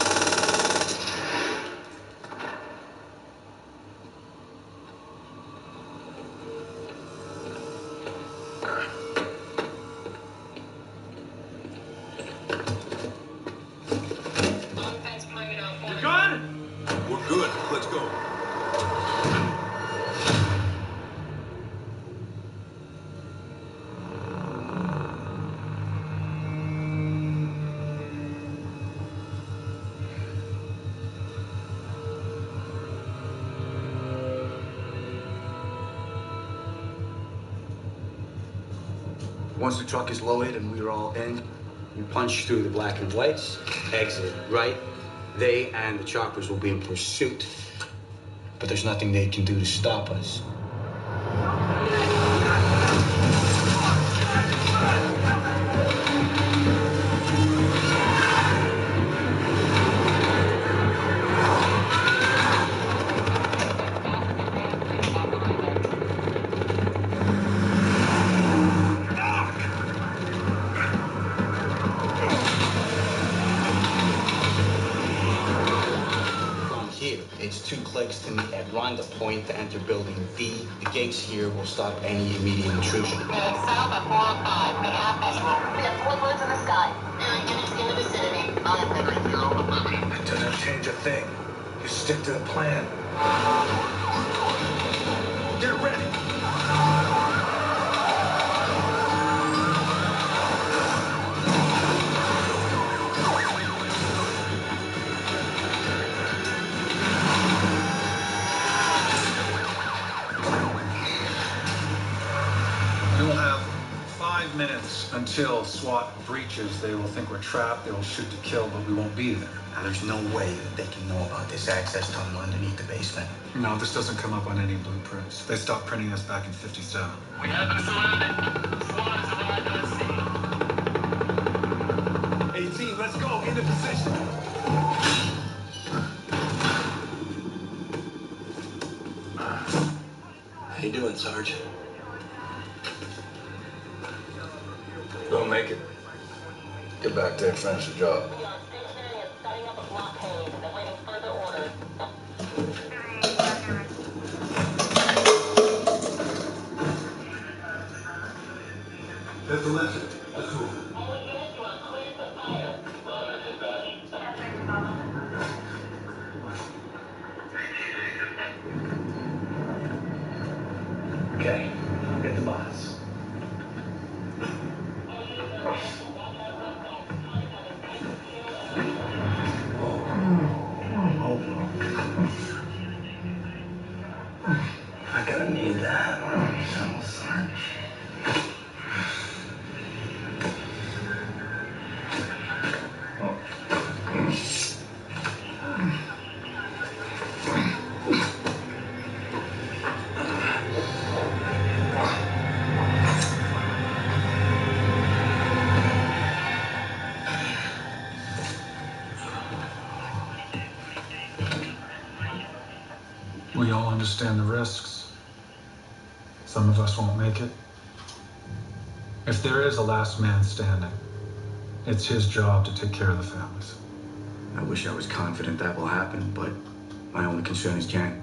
You good? We're good. Let's go. Once the truck is loaded and we're all in, you punch through the black and whites, exit right. They and the choppers will be in pursuit, but there's nothing they can do to stop us. It's 2 clicks to meet at Ronda Point to enter building V. The gates here will stop any immediate intrusion. South at 405. We have visual. We have 4 birds in the sky. 9 units in the vicinity. I am Henry 011. That doesn't change a thing. You stick to the plan. Get ready. We will have 5 minutes until SWAT breaches. They will think we're trapped. They will shoot to kill, but we won't be there. Now, there's no way that they can know about this access tunnel underneath the basement. No, this doesn't come up on any blueprints. They stopped printing this back in '57. We have been surrounded. SWAT has arrived on scene. 18, let's go. Into position. How you doing, Sarge? Don't make it. Get back there and finish the job. There's the legend. Let's move. Okay. We all understand the risks. Some of us won't make it. If there is a last man standing, it's his job to take care of the families. I wish I was confident that will happen, but my only concern is Jen.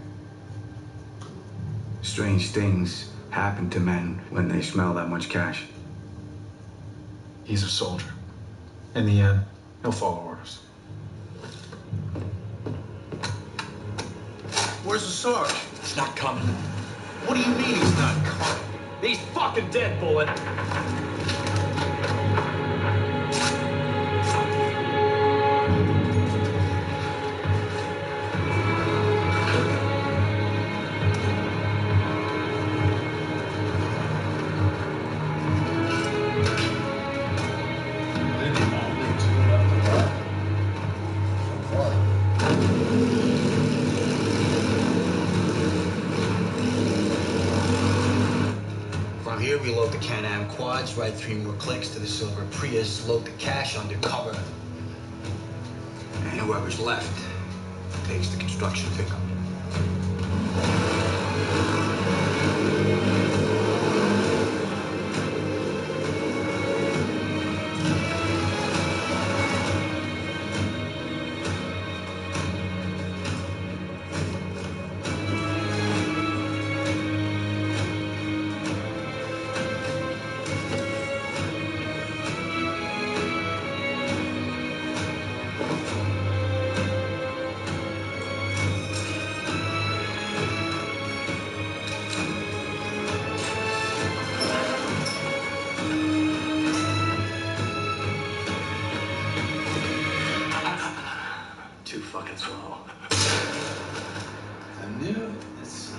Strange things happen to men when they smell that much cash. He's a soldier. In the end, he'll follow orders. Where's the Sarge? It's not coming. What do you mean he's not coming? He's fucking dead, Bullet. From here, we load the Can-Am quads, ride 3 more clicks to the silver Prius, load the cash undercover. And whoever's left takes the construction pickup. Too fucking slow. I knew this.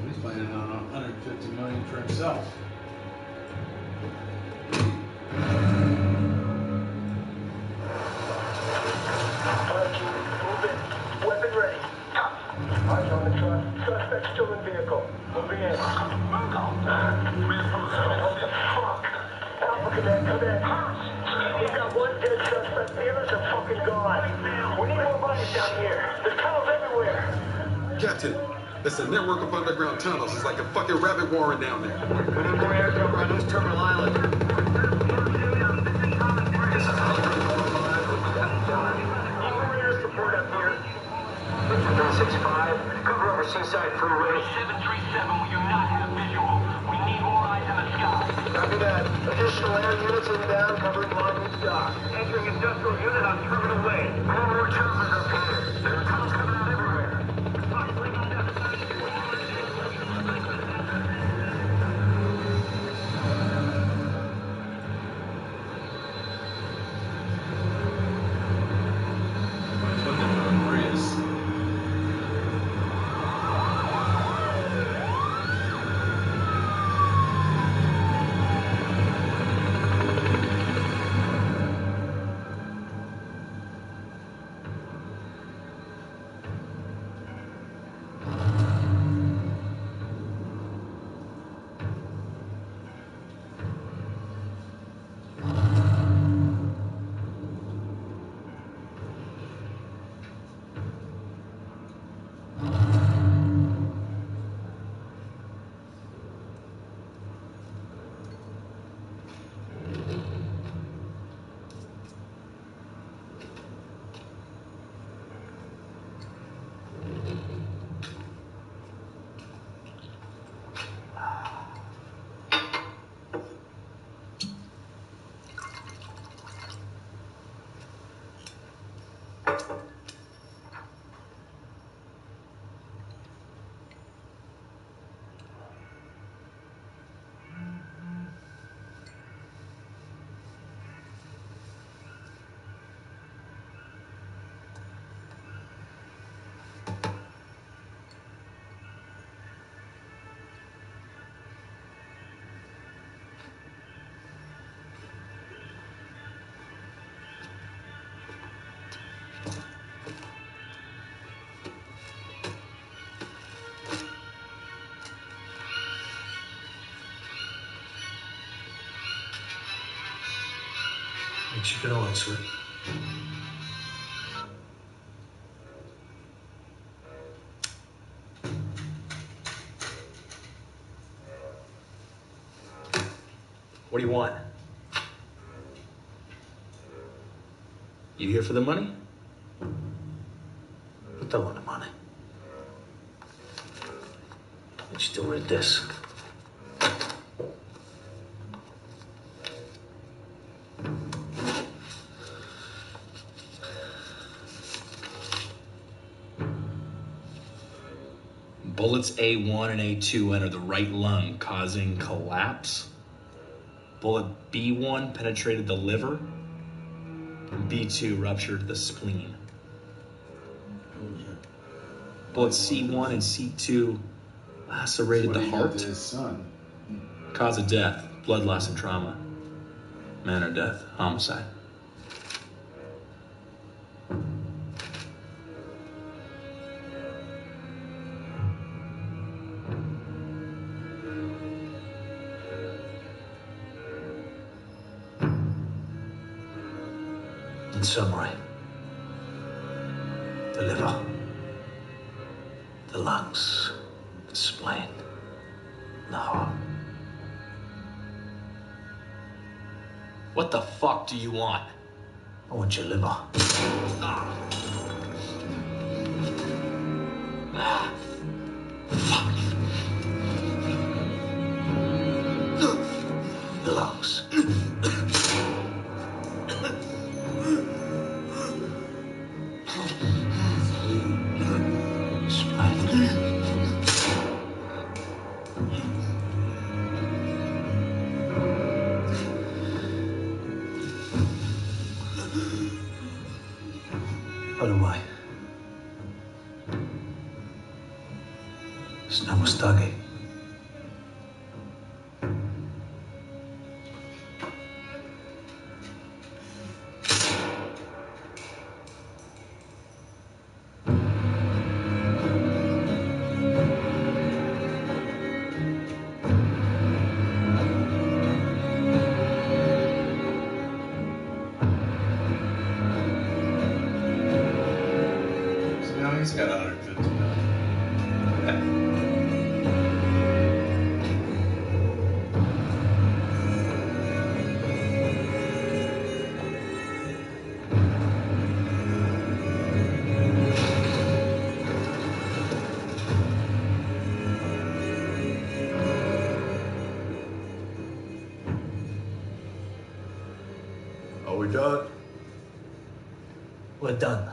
He's planning on 150 million for himself. Weapon ready. Eyes on the truck. Suspect still in vehicle. Moving in. What the fuck? Alpha Cadet, come in. We've got one dead suspect. The others are fucking gone. We need more bodies down here. There's tunnels everywhere. Captain, it's a network of underground tunnels. It's like a fucking rabbit warren down there. We need more air cover on East Terminal Island. Support up here. 365, cover over Seaside Freeway. 737, we do not have visual. We need more eyes in the sky. Copy that. Additional air units inbound covering Longwood Dock. Entering industrial unit on Terminal Way. More choppers up here. There are tunnels coming out everywhere. But you can answer it. What do you want? You here for the money? I don't want the money. But you still read this. Bullets A1 and A2 enter the right lung, causing collapse. Bullet B1 penetrated the liver, and B2 ruptured the spleen. Bullet C1 and C2 lacerated the heart. His son. Cause of death, blood loss and trauma. Manner of death, homicide. In summary, the liver, the lungs, the spleen, the heart. What the fuck do you want? I want your liver. Fuck. The lungs. By the way, his name was Dougie. So now he's got 150 million. Are we done? We're done.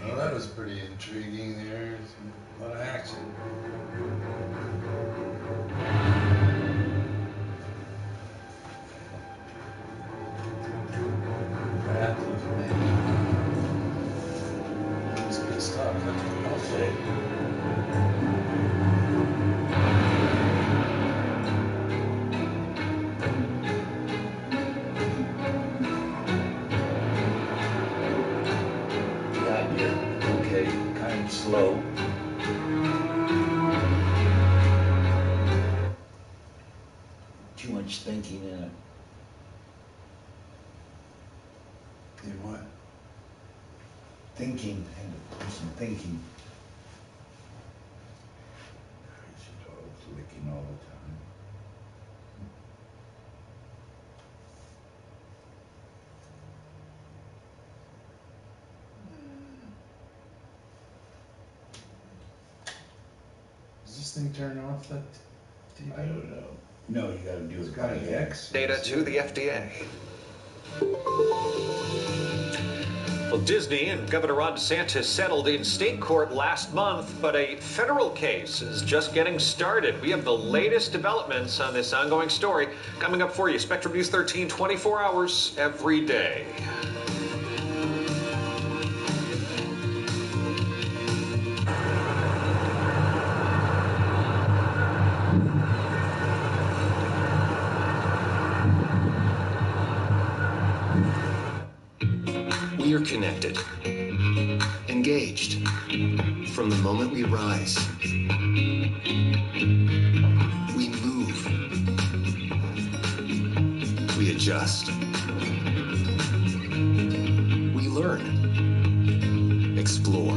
Well, that was pretty intriguing there. A lot of action. That was amazing. That's good stuff. That's what I'll say. Okay, kind of slow. Too much thinking in it. You what? Thinking, and do some thinking. She's always licking all the time. Does this thing turn off that TV? I don't know. No, you gotta do it by X. Data to the FDA. Well, Disney and Governor Ron DeSantis settled in state court last month, but a federal case is just getting started. We have the latest developments on this ongoing story coming up for you. Spectrum News 13, 24 hours every day. We are connected, engaged, from the moment we rise. We move. We adjust. We learn, explore,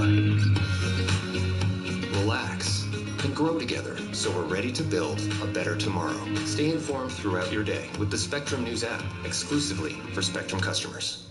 relax, and grow together so we're ready to build a better tomorrow. Stay informed throughout your day with the Spectrum News app, exclusively for Spectrum customers.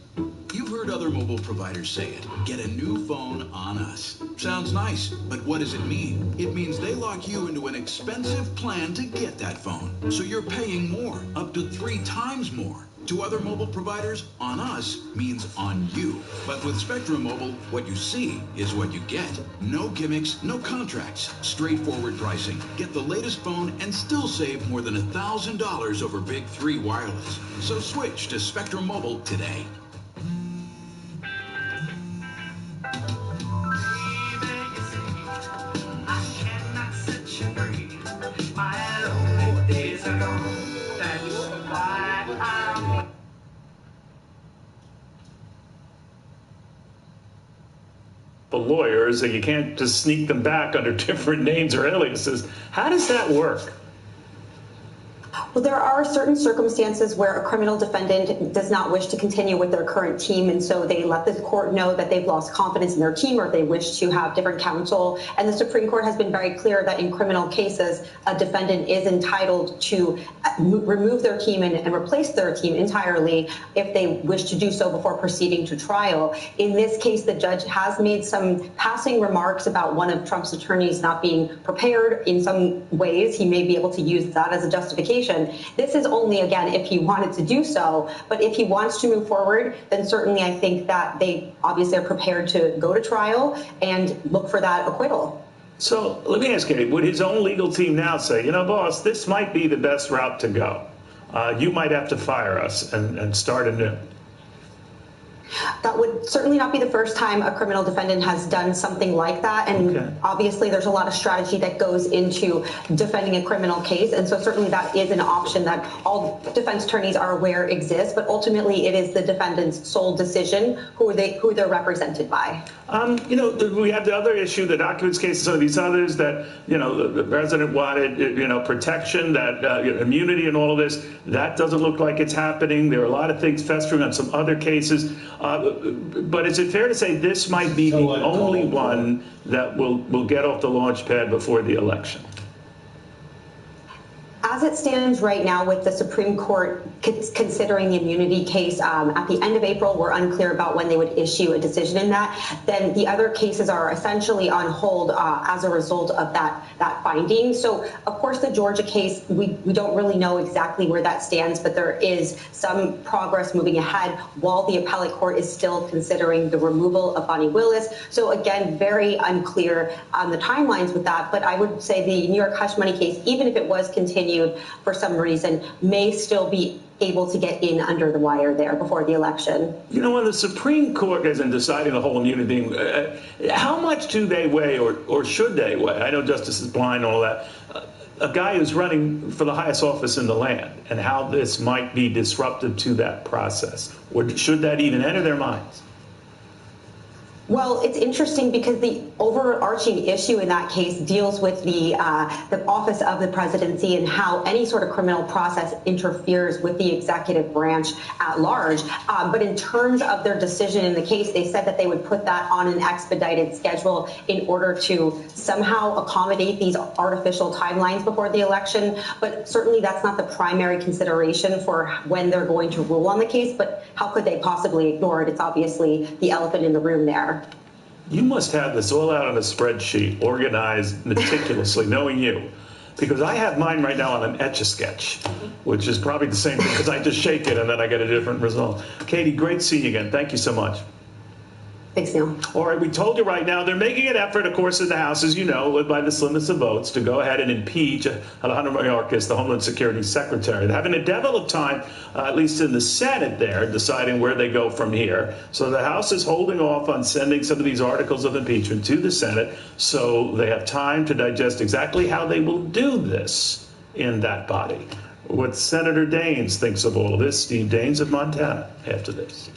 You've heard other mobile providers say it. Get a new phone on us. Sounds nice, but what does it mean? It means they lock you into an expensive plan to get that phone. So you're paying more, up to 3 times more. To other mobile providers, on us means on you. But with Spectrum Mobile, what you see is what you get. No gimmicks, no contracts, straightforward pricing. Get the latest phone and still save more than $1,000 over Big 3 wireless. So switch to Spectrum Mobile today. The lawyers, and you can't just sneak them back under different names or aliases. How does that work? Well, there are certain circumstances where a criminal defendant does not wish to continue with their current team, and so they let the court know that they've lost confidence in their team or they wish to have different counsel. And the Supreme Court has been very clear that in criminal cases, a defendant is entitled to remove their team and replace their team entirely if they wish to do so before proceeding to trial. In this case, the judge has made some passing remarks about one of Trump's attorneys not being prepared in some ways. He may be able to use that as a justification. This is only, again, if he wanted to do so. But if he wants to move forward, then certainly I think that they obviously are prepared to go to trial and look for that acquittal. So let me ask you, would his own legal team now say, you know, boss, this might be the best route to go. You might have to fire us and start anew. That would certainly not be the first time a criminal defendant has done something like that. And obviously there's a lot of strategy that goes into defending a criminal case. And so certainly that is an option that all defense attorneys are aware exists. But ultimately it is the defendant's sole decision who they're represented by. You know, we have the other issue, the documents case, some of these others that, you know, the president wanted, you know, protection, that immunity and all of this. That doesn't look like it's happening. There are a lot of things festering on some other cases. But is it fair to say this might be the only one that will get off the launch pad before the election? As it stands right now with the Supreme Court considering the immunity case at the end of April, we're unclear about when they would issue a decision in that. Then the other cases are essentially on hold as a result of that finding. So, of course, the Georgia case, we don't really know exactly where that stands, but there is some progress moving ahead while the appellate court is still considering the removal of Bonnie Willis. So, again, very unclear on the timelines with that. But I would say the New York hush money case, even if it was continued for some reason, may still be able to get in under the wire there before the election. You know, when the Supreme Court isn't deciding the whole immunity thing, how much do they weigh or should they weigh? I know Justice is blind and all that. A guy who's running for the highest office in the land and how this might be disruptive to that process. Or should that even enter their minds? Well, it's interesting because the overarching issue in that case deals with the office of the presidency and how any sort of criminal process interferes with the executive branch at large. But in terms of their decision in the case, they said that they would put that on an expedited schedule in order to somehow accommodate these artificial timelines before the election. But certainly that's not the primary consideration for when they're going to rule on the case. But how could they possibly ignore it? It's obviously the elephant in the room there. You must have this all out on a spreadsheet, organized meticulously, knowing you. Because I have mine right now on an Etch-a-Sketch, which is probably the same thing because I just shake it and then I get a different result. Katie, great seeing you again. Thank you so much. Thanks, Neil. All right, we told you right now, they're making an effort, of course, in the House, as you know, led by the slimmest of votes, to go ahead and impeach Alejandro Mayorkas, the Homeland Security Secretary. They're having a devil of time, at least in the Senate there, deciding where they go from here. So the House is holding off on sending some of these articles of impeachment to the Senate so they have time to digest exactly how they will do this in that body. What Senator Daines thinks of all of this, Steve Daines of Montana, after this.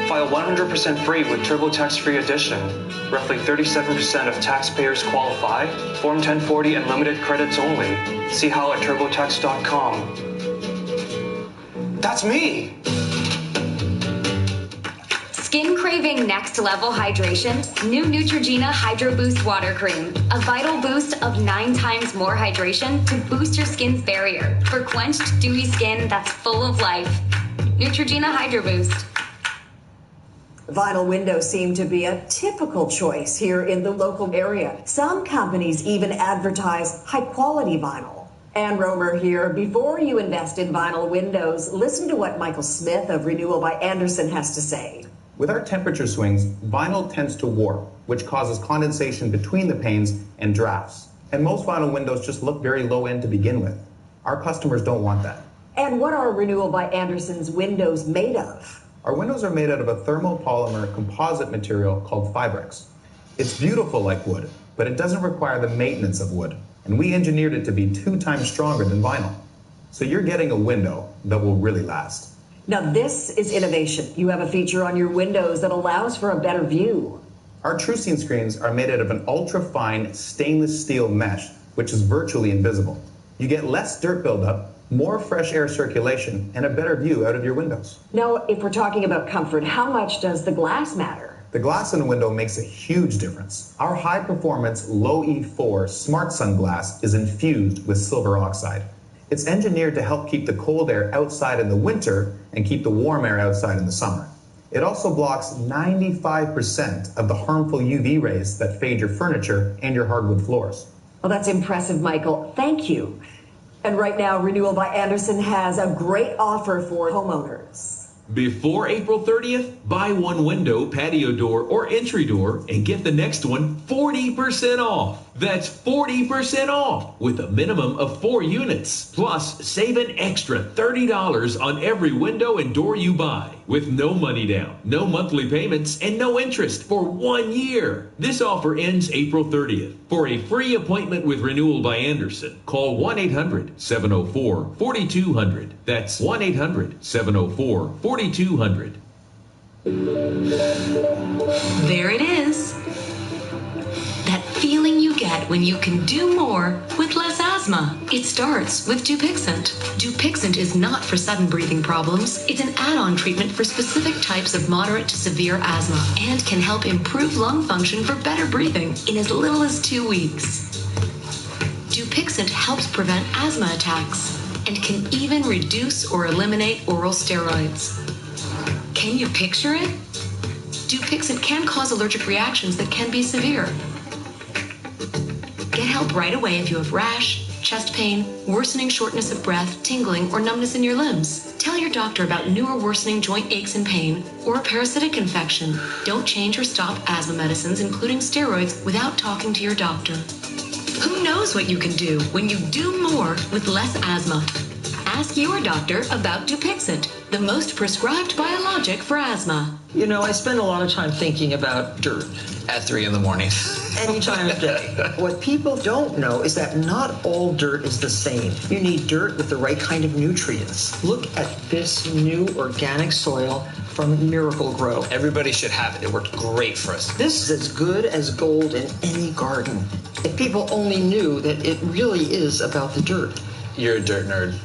File 100% free with TurboTax Free Edition. Roughly 37% of taxpayers qualify. Form 1040 and limited credits only. See how at TurboTax.com. That's me! Skin craving next level hydration? New Neutrogena Hydro Boost Water Cream. A vital boost of 9 times more hydration to boost your skin's barrier for quenched, dewy skin that's full of life. Neutrogena Hydro Boost. Vinyl windows seem to be a typical choice here in the local area. Some companies even advertise high-quality vinyl. Ann Romer here. Before you invest in vinyl windows, listen to what Michael Smith of Renewal by Andersen has to say. With our temperature swings, vinyl tends to warp, which causes condensation between the panes and drafts. And most vinyl windows just look very low-end to begin with. Our customers don't want that. And what are Renewal by Andersen's windows made of? Our windows are made out of a thermopolymer composite material called Fibrex. It's beautiful like wood, but it doesn't require the maintenance of wood. And we engineered it to be 2 times stronger than vinyl. So you're getting a window that will really last. Now this is innovation. You have a feature on your windows that allows for a better view. Our TrueScene screens are made out of an ultra-fine stainless steel mesh, which is virtually invisible. You get less dirt buildup, more fresh air circulation, and a better view out of your windows. Now, if we're talking about comfort, how much does the glass matter? The glass in a window makes a huge difference. Our high-performance low E4 Smart Sun glass is infused with silver oxide. It's engineered to help keep the cold air outside in the winter and keep the warm air outside in the summer. It also blocks 95% of the harmful UV rays that fade your furniture and your hardwood floors. Well, that's impressive, Michael. Thank you. And right now, Renewal by Andersen has a great offer for homeowners. Before April 30th, buy one window, patio door, or entry door and get the next one 40% off. That's 40% off with a minimum of 4 units. Plus, save an extra $30 on every window and door you buy with no money down, no monthly payments, and no interest for 1 year. This offer ends April 30th. For a free appointment with Renewal by Andersen, call 1-800-704-4200. That's 1-800-704-4200. There it is. That feeling you get when you can do more with less asthma. It starts with Dupixent. Dupixent is not for sudden breathing problems. It's an add-on treatment for specific types of moderate to severe asthma and can help improve lung function for better breathing in as little as 2 weeks. Dupixent helps prevent asthma attacks and can even reduce or eliminate oral steroids. Can you picture it? Dupixent can cause allergic reactions that can be severe. Get help right away if you have rash, chest pain, worsening shortness of breath, tingling, or numbness in your limbs. Tell your doctor about new or worsening joint aches and pain or a parasitic infection. Don't change or stop asthma medicines, including steroids, without talking to your doctor. Who knows what you can do when you do more with less asthma? ask your doctor about Dupixent, the most prescribed biologic for asthma. You know, I spend a lot of time thinking about dirt. At 3 in the morning. Any time of day. What people don't know is that not all dirt is the same. You need dirt with the right kind of nutrients. Look at this new organic soil from Miracle-Gro. Everybody should have it. It worked great for us. This is as good as gold in any garden. If people only knew that it really is about the dirt. You're a dirt nerd.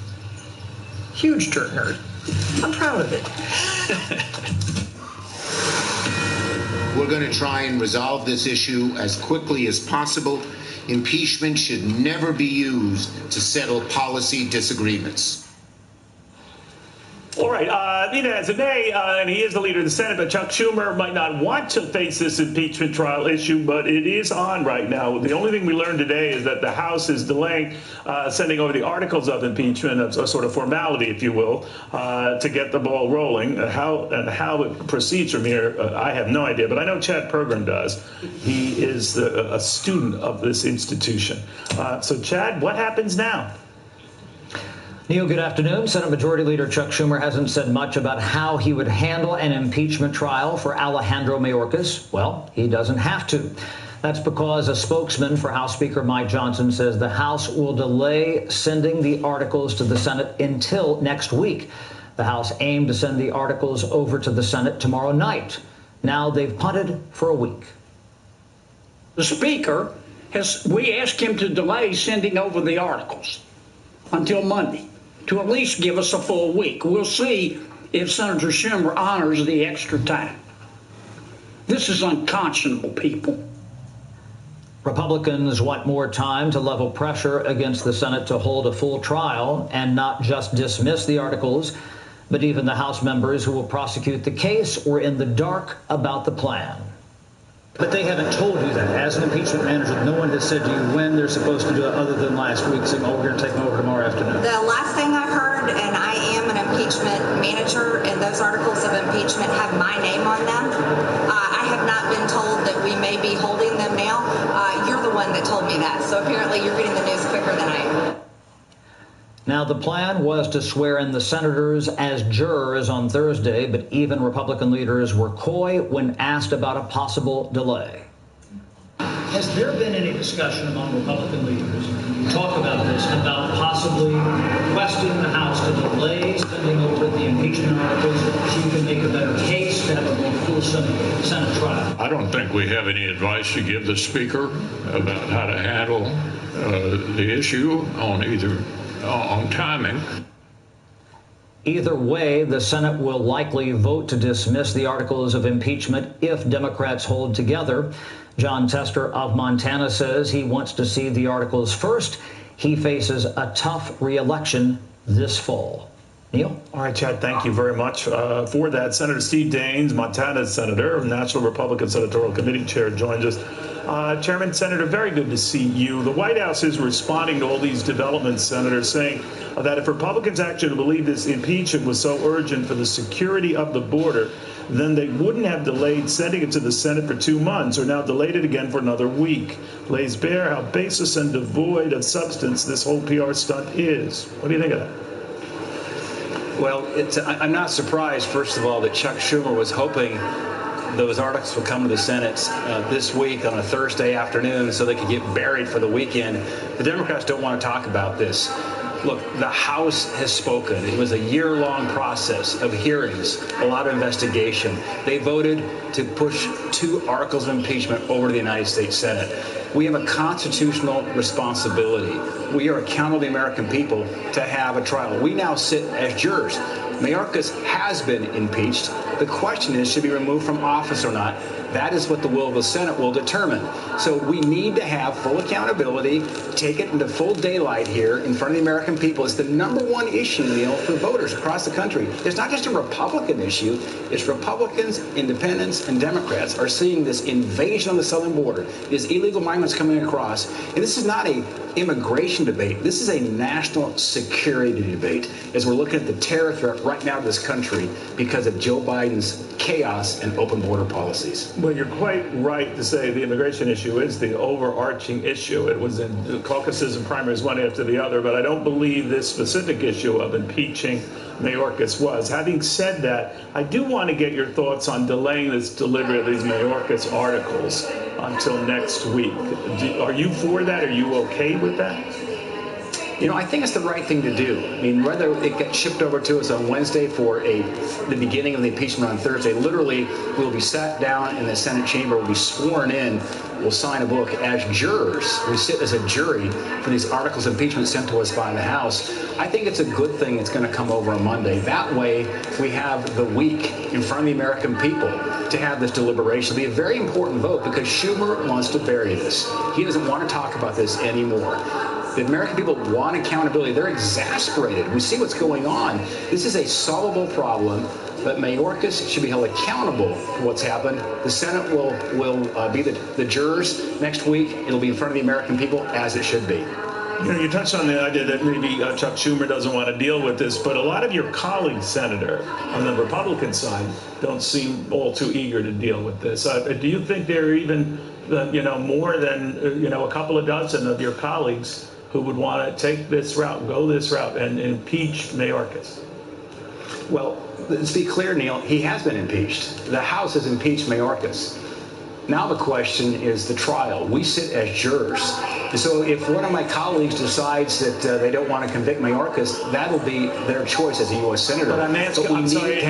Huge dirt nerd. I'm proud of it. We're going to try and resolve this issue as quickly as possible. Impeachment should never be used to settle policy disagreements. All right, be that as it may, and he is the leader of the Senate, but Chuck Schumer might not want to face this impeachment trial issue, but it is on right now. The only thing we learned today is that the House is delaying sending over the articles of impeachment, a sort of formality, if you will, to get the ball rolling. How it proceeds from here, I have no idea, but I know Chad Pergram does. He is a student of this institution. So, Chad, what happens now? Neil, good afternoon. Senate Majority Leader Chuck Schumer hasn't said much about how he would handle an impeachment trial for Alejandro Mayorkas. Well, he doesn't have to. That's because a spokesman for House Speaker Mike Johnson says the House will delay sending the articles to the Senate until next week. The House aimed to send the articles over to the Senate tomorrow night. Now they've punted for a week. The Speaker we asked him to delay sending over the articles until Monday, to at least give us a full week. We'll see if Senator Schumer honors the extra time. This is unconscionable, people. Republicans want more time to level pressure against the Senate to hold a full trial and not just dismiss the articles, but even the House members who will prosecute the case were in the dark about the plan. But they haven't told you that. As an impeachment manager, no one has said to you when they're supposed to do it other than last week, saying, oh, we're going to take them over tomorrow afternoon. The last thing I heard, and I am an impeachment manager, and those articles of impeachment have my name on them. I have not been told that we may be holding them now. You're the one that told me that. So apparently you're getting the news quicker than I am. Now, the plan was to swear in the senators as jurors on Thursday, but even Republican leaders were coy when asked about a possible delay. Has there been any discussion among Republican leaders, you talk about this, about possibly requesting the House to delay sending over the impeachment articles so you can make a better case to have a more full Senate trial? I don't think we have any advice to give the Speaker about how to handle the issue on timing. Either way, the Senate will likely vote to dismiss the articles of impeachment if Democrats hold together. John Tester of Montana says he wants to see the articles first. He faces a tough re-election this fall. Neil? All right, Chad, thank you very much for that. Senator Steve Daines, Montana Senator, National Republican Senatorial Committee Chair, joins us. Chairman, Senator, very good to see you. The White House is responding to all these developments, Senator, saying that if Republicans actually believe this impeachment was so urgent for the security of the border, then they wouldn't have delayed sending it to the Senate for 2 months or now delayed it again for another week. Lays bare how baseless and devoid of substance this whole PR stunt is. What do you think of that? Well, I'm not surprised, first of all, that Chuck Schumer was hoping those articles would come to the Senate this week on a Thursday afternoon so they could get buried for the weekend. The Democrats don't want to talk about this. Look, the House has spoken. It was a year-long process of hearings, a lot of investigation. They voted to push 2 articles of impeachment over to the United States Senate. We have a constitutional responsibility. We are accountable to the American people to have a trial. We now sit as jurors. Mayorkas has been impeached. The question is, should he be removed from office or not? That is what the will of the Senate will determine. So we need to have full accountability, take it into full daylight here in front of the American people. It's the #1 issue, Neil, for voters across the country. It's not just a Republican issue. It's Republicans, independents, and Democrats are seeing this invasion on the southern border, these illegal migrants coming across. And this is not a immigration debate. This is a national security debate as we're looking at the terror threat right now to this country because of Joe Biden's chaos and open border policies. Well, you're quite right to say the immigration issue is the overarching issue. It was in the caucuses and primaries one after the other, but I don't believe this specific issue of impeaching Mayorkas was. Having said that, I do want to get your thoughts on delaying this delivery of these Mayorkas articles until next week. Are you for that? Are you okay with that? You know, I think it's the right thing to do. I mean, whether it gets shipped over to us on Wednesday for the beginning of the impeachment on Thursday, literally we'll be sat down in the Senate chamber, we'll be sworn in, we'll sign a book as jurors. We sit as a jury for these articles of impeachment sent to us by the House. I think it's a good thing it's going to come over on Monday. That way we have the week in front of the American people to have this deliberation. It'll be a very important vote because Schumer wants to bury this. He doesn't want to talk about this anymore. The American people want accountability. They're exasperated. We see what's going on. This is a solvable problem, but Mayorkas should be held accountable for what's happened. The Senate will be the jurors next week. It'll be in front of the American people as it should be. You know, you touched on the idea that maybe Chuck Schumer doesn't want to deal with this, but a lot of your colleagues, Senator, on the Republican side, don't seem all too eager to deal with this. Do you think there are even, more than, a couple of dozen of your colleagues who would want to take this route, go this route, and impeach Mayorkas? Well, let's be clear, Neil. He has been impeached. The House has impeached Mayorkas. Now the question is the trial. We sit as jurors. And so if one of my colleagues decides that they don't want to convict Mayorkas, that'll be their choice as a U.S. Senator. But I'm sorry,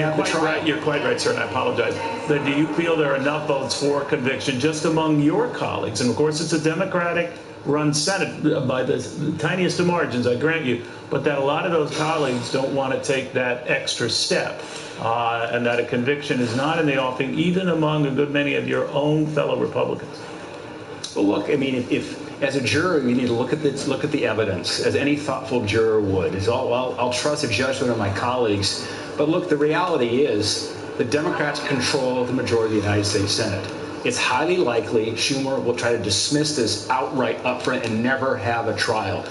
you're quite right, sir, and I apologize. But do you feel there are enough votes for conviction just among your colleagues? And of course, it's a Democratic-run Senate by the tiniest of margins, I grant you, but that a lot of those colleagues don't want to take that extra step, and that a conviction is not in the offing, even among a good many of your own fellow Republicans. Well, look, I mean, if as a juror, you need to look at the evidence, as any thoughtful juror would. I'll trust the judgment of my colleagues. But look, the reality is the Democrats control the majority of the United States Senate. It's highly likely Schumer will try to dismiss this outright upfront and never have a trial.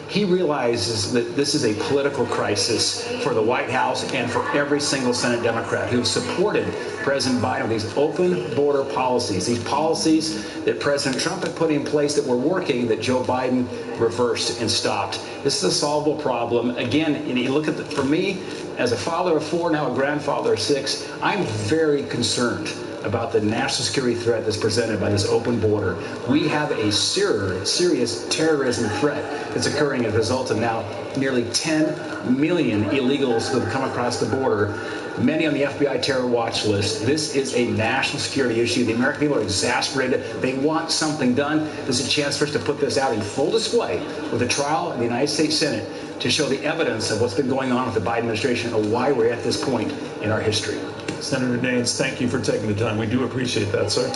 He realizes that this is a political crisis for the White House and for every single Senate Democrat who supported President Biden with these open border policies, these policies that President Trump had put in place that were working, that Joe Biden reversed and stopped. This is a solvable problem. Again, and you look at for me, as a father of 4, now a grandfather of 6, I'm very concerned about the national security threat that's presented by this open border. We have a serious terrorism threat that's occurring as a result of now nearly 10 million illegals who have come across the border, many on the FBI terror watch list. This is a national security issue. The American people are exasperated. They want something done. There's a chance for us to put this out in full display with a trial in the United States Senate to show the evidence of what's been going on with the Biden administration and why we're at this point in our history. Senator Daines, thank you for taking the time. We do appreciate that, sir.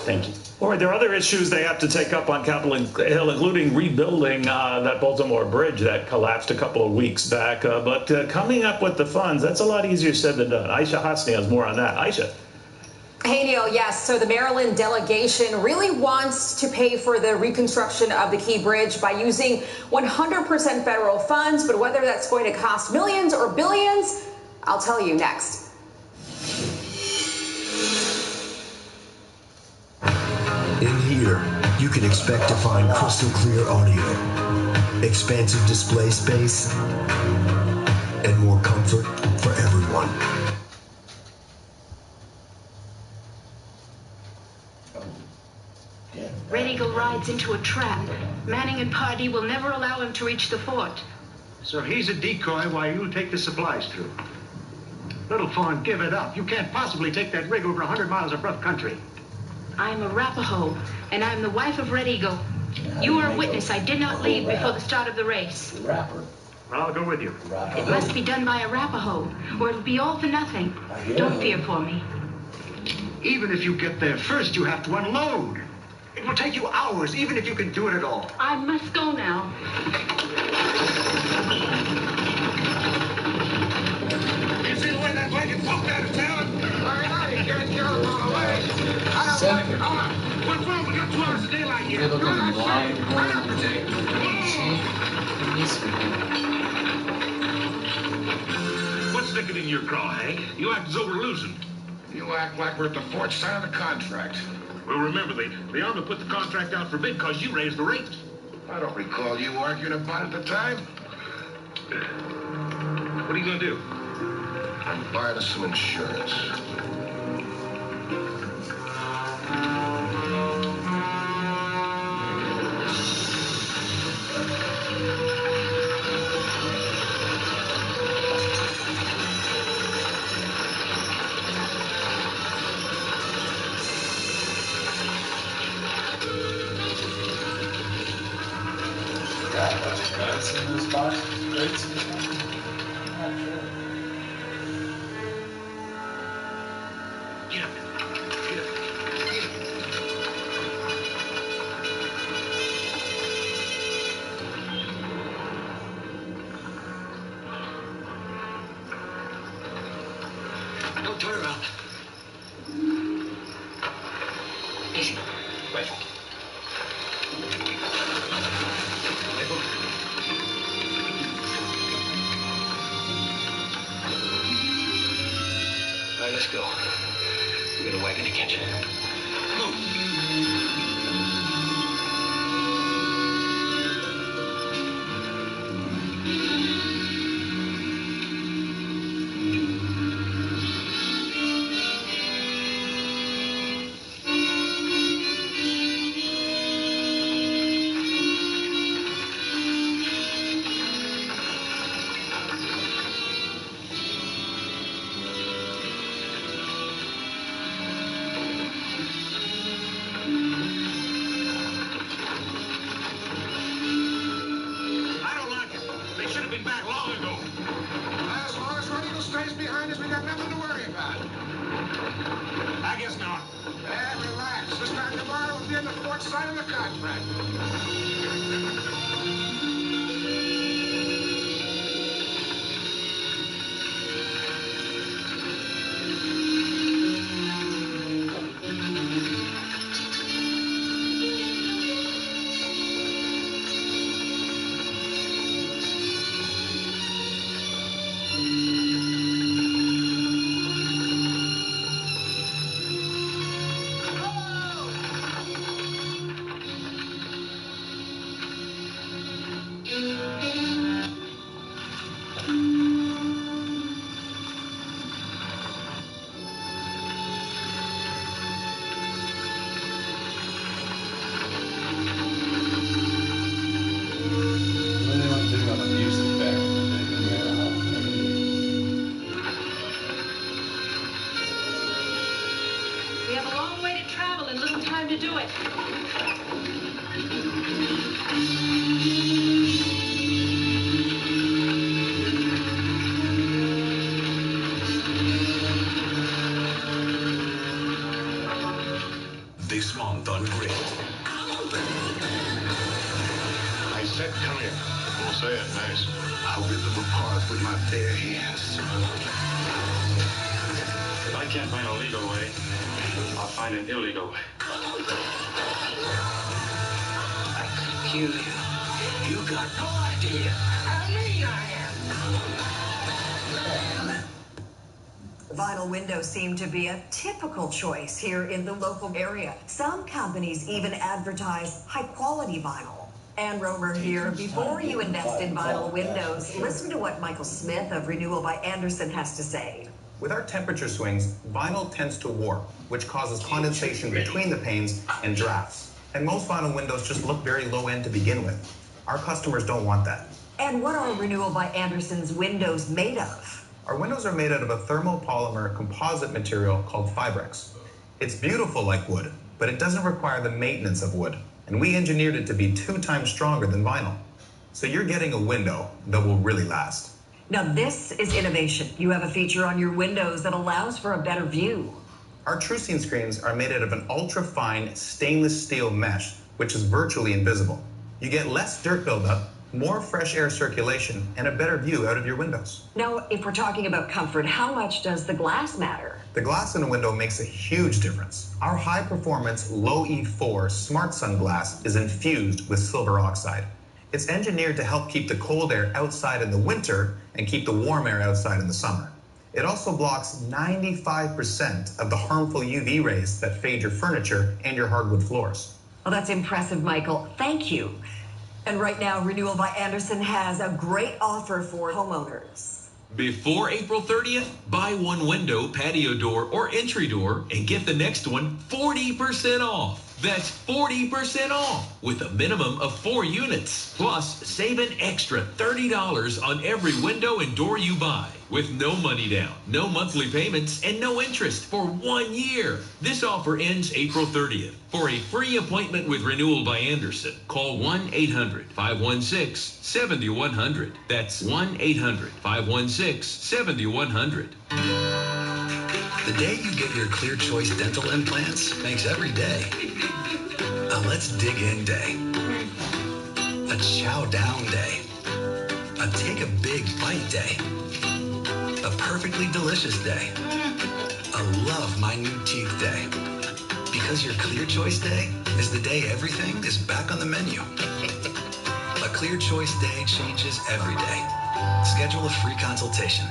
Thank you. All right, there are other issues they have to take up on Capitol Hill, including rebuilding that Baltimore bridge that collapsed a couple of weeks back. But coming up with the funds, that's a lot easier said than done. Aisha Hasni has more on that. Aisha. Hey, Neil, yes. So the Maryland delegation really wants to pay for the reconstruction of the Key Bridge by using 100% federal funds. But whether that's going to cost millions or billions, I'll tell you next. In here, you can expect to find crystal clear audio, expansive display space, and more comfort for everyone. Redigo rides into a trap. Manning and Pardee will never allow him to reach the fort. So he's a decoy while you take the supplies through. Little Fawn, give it up. You can't possibly take that rig over 100 miles of rough country. I'm Arapaho, and I'm the wife of Redigo. You are a witness. I did not leave before the start of the race. Well, I'll go with you. It must be done by Arapaho, or it'll be all for nothing. Don't fear for me. Even if you get there first, you have to unload. It will take you hours, even if you can do it at all. I must go now. You see the way that blanket poked out of town? You can't get all the way. What's wrong? We got 2 hours of daylight here. You're not safe. Right up the tape. sticking in your craw, Hank. You act as though we're losing. You act like we're at the fourth sign of the contract. Well, remember, the Army put the contract out for bid because you raised the rates. I don't recall you arguing about it at the time. What are you going to do? I'm buying us some insurance. That's in this box. Great. Don't turn around. Easy. Right. All right, let's go. We got a wagon to catch. I don't like it. They should have been back long ago. As long as Red Eagle stays behind us, we got nothing to worry about. I guess not. Relax. This time tomorrow we'll be on the fourth side of the contract. We have a long way to travel and little time to do it. This month on Grit. I said come here. We'll say it nice. I'll rip them apart with my bare hands. If I can't find a legal way, I'll find an illegal way. I could kill you. You got no idea how mean I am. Vinyl windows seem to be a typical choice here in the local area. Some companies even advertise high-quality vinyl. Ann Romer here. Before you invest in vinyl windows, listen to what Michael Smith of Renewal by Andersen has to say. With our temperature swings, vinyl tends to warp, which causes condensation between the panes and drafts. And most vinyl windows just look very low end to begin with. Our customers don't want that. And what are Renewal by Andersen's windows made of? Our windows are made out of a thermopolymer composite material called Fibrex. It's beautiful like wood, but it doesn't require the maintenance of wood. And we engineered it to be 2 times stronger than vinyl. So you're getting a window that will really last. Now this is innovation. You have a feature on your windows that allows for a better view. Our TrueScene screens are made out of an ultra-fine stainless steel mesh, which is virtually invisible. You get less dirt buildup, more fresh air circulation, and a better view out of your windows. Now, if we're talking about comfort, how much does the glass matter? The glass in a window makes a huge difference. Our high-performance low E4 Smart Sun glass is infused with silver oxide. It's engineered to help keep the cold air outside in the winter and keep the warm air outside in the summer. It also blocks 95% of the harmful UV rays that fade your furniture and your hardwood floors. Well, that's impressive, Michael. Thank you. And right now, Renewal by Andersen has a great offer for homeowners. Before April 30th, buy one window, patio door, or entry door and get the next one 40% off. That's 40% off with a minimum of 4 units. Plus, save an extra $30 on every window and door you buy with no money down, no monthly payments, and no interest for 1 year. This offer ends April 30th. For a free appointment with Renewal by Andersen, call 1-800-516-7100. That's 1-800-516-7100. The day you get your Clear Choice dental implants makes every day a let's dig in day, a chow down day, a take a big bite day, a perfectly delicious day, a love my new teeth day. Because your Clear Choice day is the day everything is back on the menu. A Clear Choice day changes every day. Schedule a free consultation.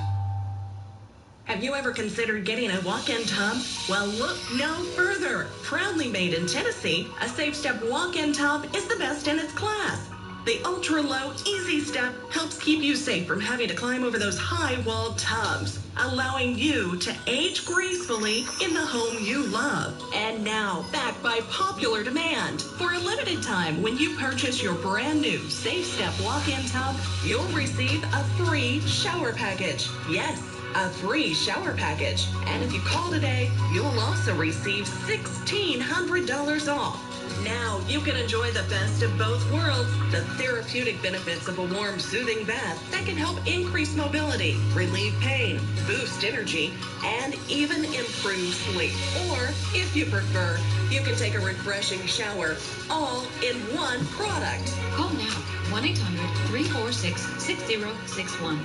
Have you ever considered getting a walk-in tub? Well, look no further. Proudly made in Tennessee, a Safe Step walk-in tub is the best in its class. The ultra-low, easy step helps keep you safe from having to climb over those high-walled tubs, allowing you to age gracefully in the home you love. And now, back by popular demand, for a limited time, when you purchase your brand new Safe Step walk-in tub, you'll receive a free shower package. Yes, a free shower package. And if you call today, you'll also receive $1,600 off. Now you can enjoy the best of both worlds, the therapeutic benefits of a warm, soothing bath that can help increase mobility, relieve pain, boost energy, and even improve sleep. Or, if you prefer, you can take a refreshing shower, all in one product. Call now, 1-800-346-6061.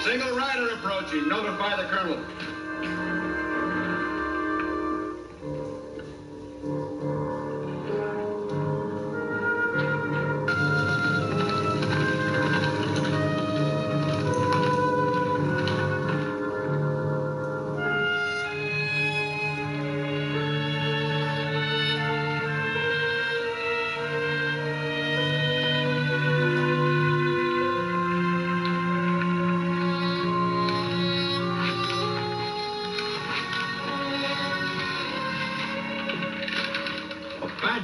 Single rider approaching. Notify the colonel.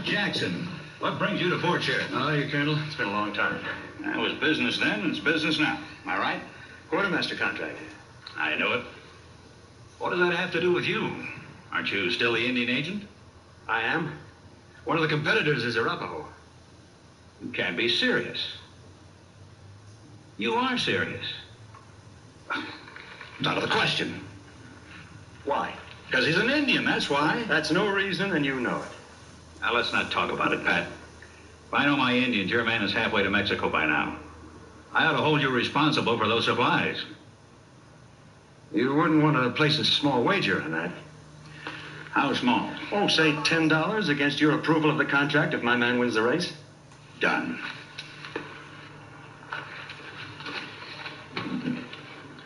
Jackson, what brings you to Fort Sheridan? Oh, you, Colonel. It's been a long time. That was business then, and it's business now. Am I right? Quartermaster contract. I know it. What does that have to do with you? Aren't you still the Indian agent? I am. One of the competitors is Arapaho. You can't be serious. You are serious. It's out of the question. Why? Because he's an Indian, that's why. That's no reason, and you know it. Now, let's not talk about it, Pat. If I know my Indians, your man is halfway to Mexico by now. I ought to hold you responsible for those supplies. You wouldn't want to place a small wager on that. How small? Oh, say $10 against your approval of the contract if my man wins the race. Done.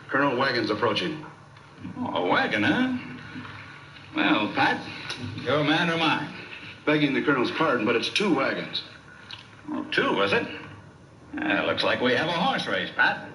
Colonel, wagon's approaching. Oh, a wagon, huh? Well, Pat, your man or mine? Begging the colonel's pardon, but it's 2 wagons. Oh, 2, is it? Looks like we have a horse race, Pat.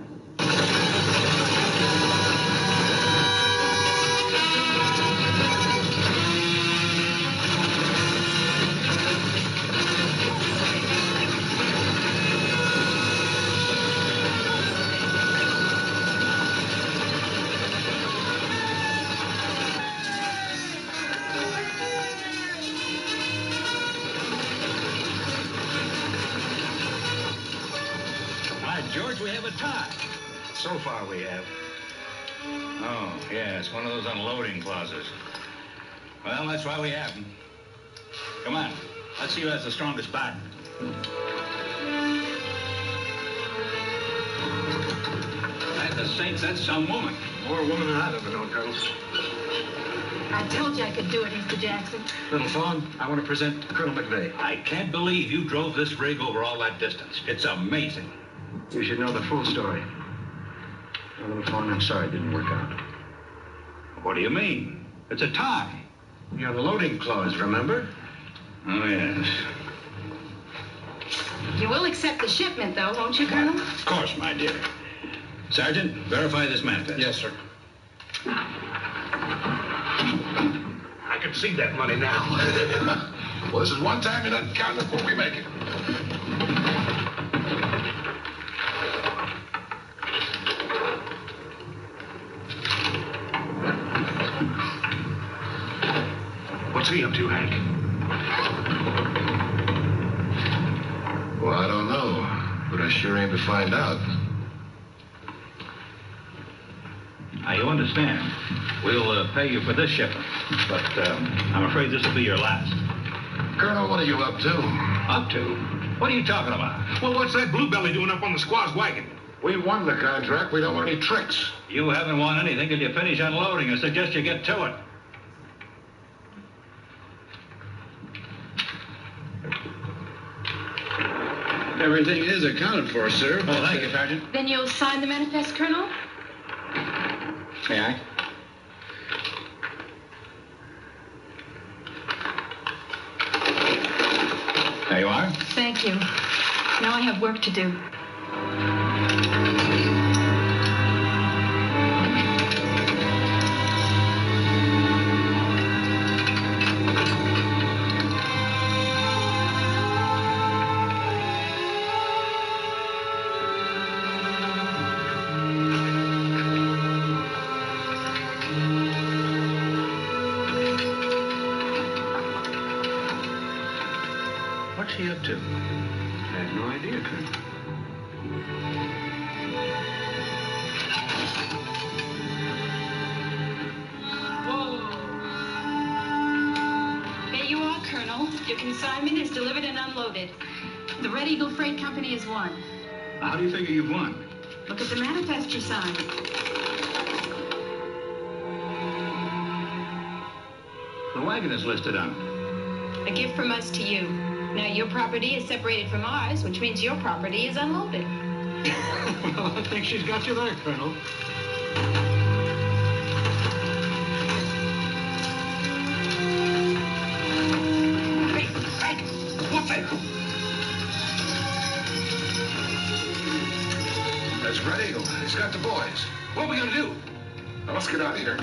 George, we have a tie. So far we have. Oh, yeah, it's one of those unloading clauses. Well, that's why we have them. Come on, let's see who has the strongest back. At the Saints, that's some woman. More woman than I've ever known, Colonel. I told you I could do it, Mr. Jackson. Little Fawn, I want to present Colonel McVeigh. I can't believe you drove this rig over all that distance. It's amazing. You should know the full story. A little phone, I'm sorry it didn't work out. What do you mean? It's a tie. The unloading clause, remember? Oh, yes. You will accept the shipment, though, won't you, Colonel? Of course, my dear. Sergeant, verify this manifest. Yes, sir. I can see that money now. Well, this is one time you're not counting before we make it. What's he up to, Hank? Well, I don't know, but I sure aim to find out. Now, you understand, we'll pay you for this shipment, but I'm afraid this will be your last. Colonel, what are you up to? Up to? What are you talking about? Well, what's that bluebelly doing up on the squaw's wagon? We won the contract. We don't want any tricks. You haven't won anything till you finish unloading. I suggest you get to it. Everything is accounted for, sir. Oh, thank you, Sergeant. Then you'll sign the manifest, Colonel? May I? There you are. Thank you. Now I have work to do. What's he up to? I have no idea, Colonel. There you are, Colonel. Your consignment is delivered and unloaded. The Red Eagle Freight Company has won. How do you figure you've won? Look at the manifest you signed. The wagon is listed on it. A gift from us to you. Now, your property is separated from ours, which means your property is unloaded. Well, I think she's got you there, Colonel. Hey, what the? That's Red Eagle. He's got the boys. What are we gonna do? Now, let's get out of here.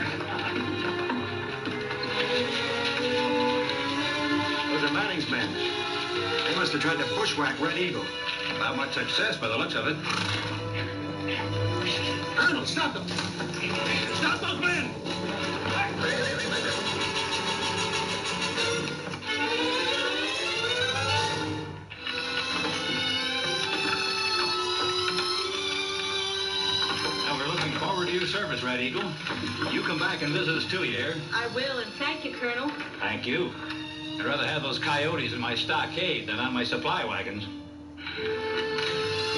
Those are Manning's men. They must have tried to bushwhack Red Eagle. Without much success by the looks of it. Colonel, stop them! Stop those men! Now, we're looking forward to your service, Red Eagle. You come back and visit us too, you hear? I will, and thank you, Colonel. Thank you. I'd rather have those coyotes in my stockade than on my supply wagons.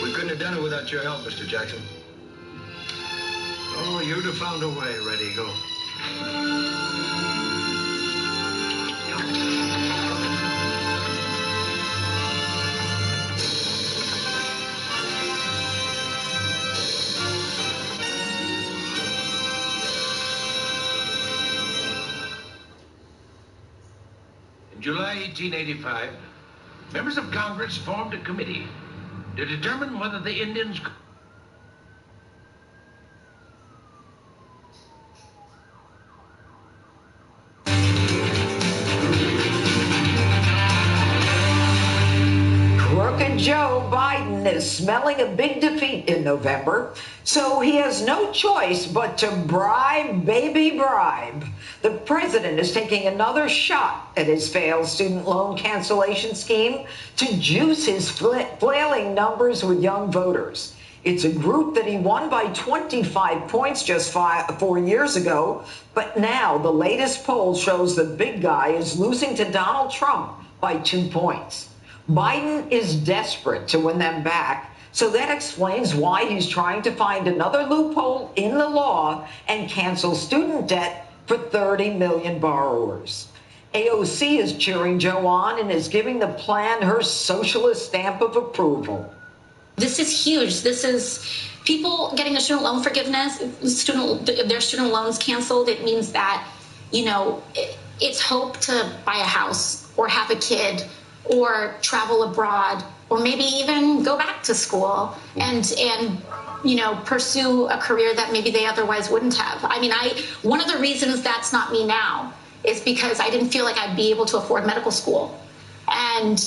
We couldn't have done it without your help, Mr. Jackson. Oh, you'd have found a way, Red Eagle. In July 1885, members of Congress formed a committee to determine whether the Indians Crooked Joe Biden is smelling a big defeat in November, so he has no choice but to bribe, baby bribe. The president is taking another shot at his failed student loan cancellation scheme to juice his flailing numbers with young voters. It's a group that he won by 25 points just 4 years ago, but now the latest poll shows the big guy is losing to Donald Trump by 2 points. Biden is desperate to win them back, so that explains why he's trying to find another loophole in the law and cancel student debt for 30 million borrowers. AOC is cheering Joe on and is giving the plan her socialist stamp of approval. This is huge. This is people getting a student loan forgiveness, their student loans canceled. It means that, you know, it's hope to buy a house or have a kid or travel abroad or maybe even go back to school and you know, pursue a career that maybe they otherwise wouldn't have. I mean, one of the reasons that's not me now is because I didn't feel like I'd be able to afford medical school. And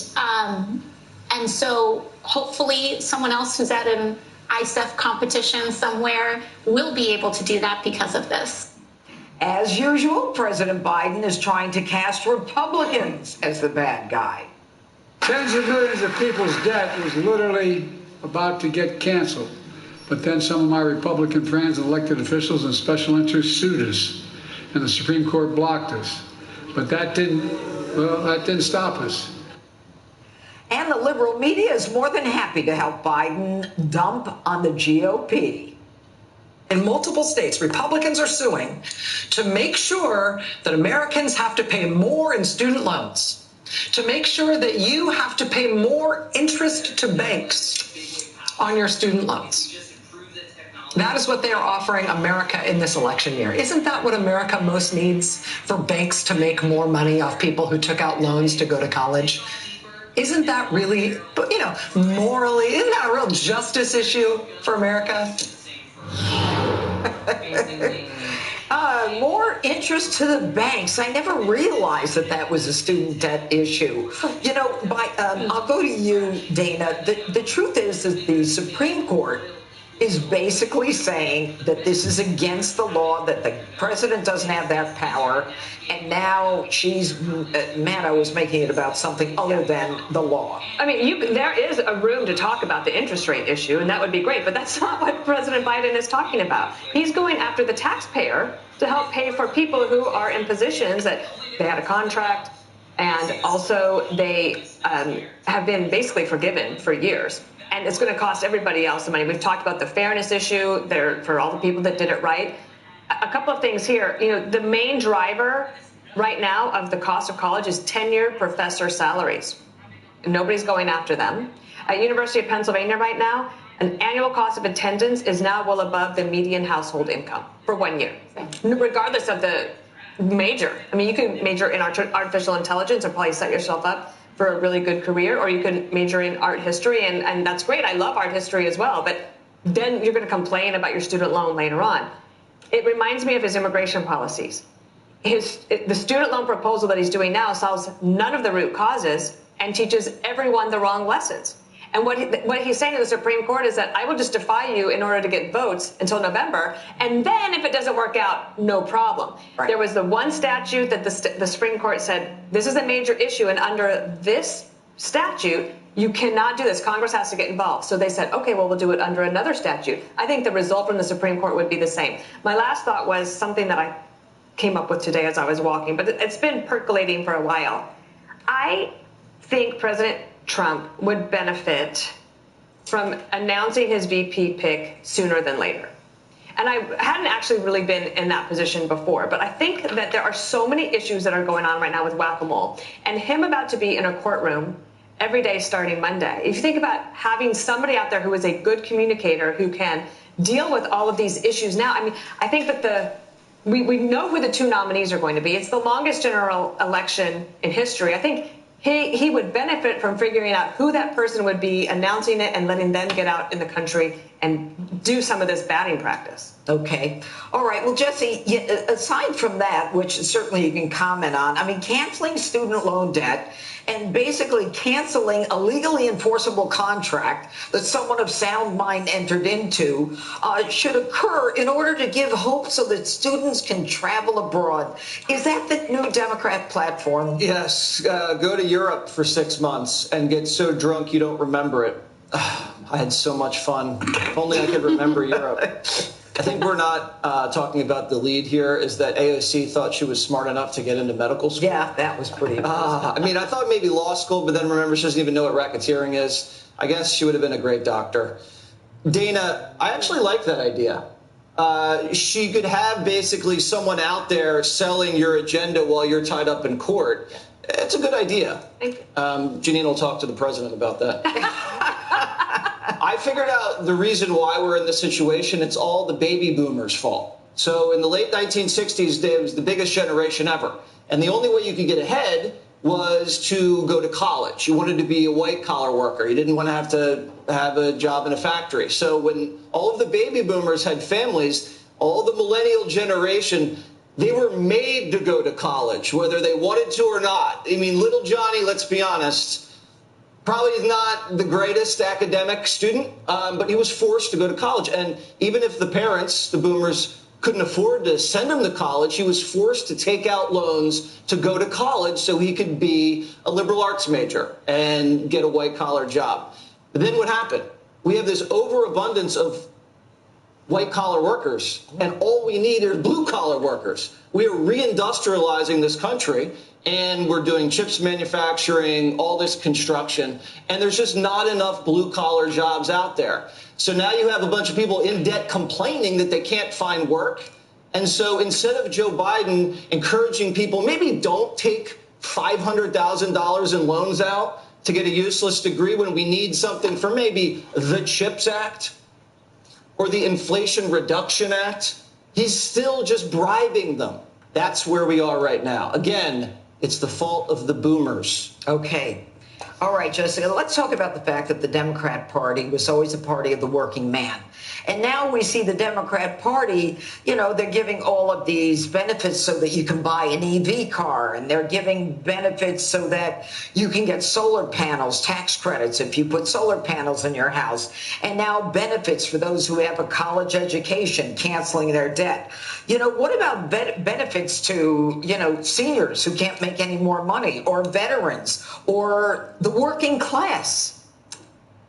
so hopefully someone else who's at an ISEF competition somewhere will be able to do that because of this. As usual, President Biden is trying to cast Republicans as the bad guy. Tens of millions of people's debt was literally about to get canceled. But then some of my Republican friends, elected officials, and special interests sued us, and the Supreme Court blocked us. But that didn't stop us. And the liberal media is more than happy to help Biden dump on the GOP. In multiple states, Republicans are suing to make sure that Americans have to pay more in student loans, to make sure that you have to pay more interest to banks on your student loans. That is what they are offering America in this election year. Isn't that what America most needs? For banks to make more money off people who took out loans to go to college? Isn't that really, you know, morally, isn't that a real justice issue for America? More interest to the banks. I never realized that that was a student debt issue. You know, I'll go to you, Dana. The truth is that the Supreme Court is basically saying that this is against the law, that the president doesn't have that power, and now Maddow is making it about something other than the law. I mean, there is a room to talk about the interest rate issue, and that would be great, but that's not what President Biden is talking about. He's going after the taxpayer to help pay for people who are in positions that they had a contract, and also they have been basically forgiven for years. And it's going to cost everybody else the money. We've talked about the fairness issue there for all the people that did it right. A couple of things here. You know, the main driver right now of the cost of college is tenured professor salaries. Nobody's going after them. At University of Pennsylvania right now, an annual cost of attendance is now well above the median household income for 1 year, regardless of the major. I mean, you can major in artificial intelligence and probably set yourself up for a really good career, or you can major in art history, and that's great. I love art history as well, but then you're going to complain about your student loan later on. It reminds me of his immigration policies. The student loan proposal that he's doing now solves none of the root causes and teaches everyone the wrong lessons. And what he's saying to the Supreme Court is that I will just defy you in order to get votes until November, and then if it doesn't work out, no problem. Right. There was the one statute that the Supreme Court said, this is a major issue, and under this statute, you cannot do this. Congress has to get involved. So they said, okay, well, we'll do it under another statute. I think the result from the Supreme Court would be the same. My last thought was something that I came up with today as I was walking, but it's been percolating for a while. I think President Trump would benefit from announcing his VP pick sooner than later. And I hadn't actually really been in that position before, but I think that there are so many issues that are going on right now with whack-a-mole, and him about to be in a courtroom every day starting Monday. If you think about having somebody out there who is a good communicator who can deal with all of these issues now, I mean, I think that we know who the two nominees are going to be. It's the longest general election in history. I think he would benefit from figuring out who that person would be, announcing it, and letting them get out in the country and do some of this batting practice. Okay. All right. Well, Jesse, aside from that, which certainly you can comment on, I mean, canceling student loan debt and basically canceling a legally enforceable contract that someone of sound mind entered into should occur in order to give hope so that students can travel abroad. Is that the new Democrat platform? Yes. Go to Europe for 6 months and get so drunk you don't remember it. I had so much fun. If only I could remember Europe. I think we're not talking about the lead here, is that AOC thought she was smart enough to get into medical school. Yeah, that was pretty I mean, I thought maybe law school, but then remember she doesn't even know what racketeering is. I guess she would have been a great doctor. Dana, I actually like that idea. She could have basically someone out there selling your agenda while you're tied up in court. It's a good idea. Thank you. Janine will talk to the president about that. I I figured out the reason why we're in this situation. It's all the baby boomers' fault. So in the late 1960s, it was the biggest generation ever. And the only way you could get ahead was to go to college. You wanted to be a white-collar worker. You didn't want to have a job in a factory. So when all of the baby boomers had families, all the millennial generation, they were made to go to college, whether they wanted to or not. I mean, little Johnny, let's be honest, probably is not the greatest academic student, but he was forced to go to college. And even if the parents, the boomers, couldn't afford to send him to college, he was forced to take out loans to go to college so he could be a liberal arts major and get a white-collar job. But then what happened? We have this overabundance of white-collar workers, and all we need are blue-collar workers. We are reindustrializing this country, and we're doing chips manufacturing, all this construction, and there's just not enough blue-collar jobs out there. So now you have a bunch of people in debt complaining that they can't find work. And so instead of Joe Biden encouraging people, maybe don't take $500,000 in loans out to get a useless degree when we need something for maybe the CHIPS Act or the Inflation Reduction Act, he's still just bribing them. That's where we are right now. Again, it's the fault of the boomers. Okay. All right, Jessica, let's talk about the fact that the Democrat Party was always a party of the working man. And now we see the Democrat Party, you know, they're giving all of these benefits so that you can buy an EV car, and they're giving benefits so that you can get solar panels, tax credits if you put solar panels in your house, and now benefits for those who have a college education, canceling their debt. You know, what about benefits to, you know, seniors who can't make any more money, or veterans, or the working class?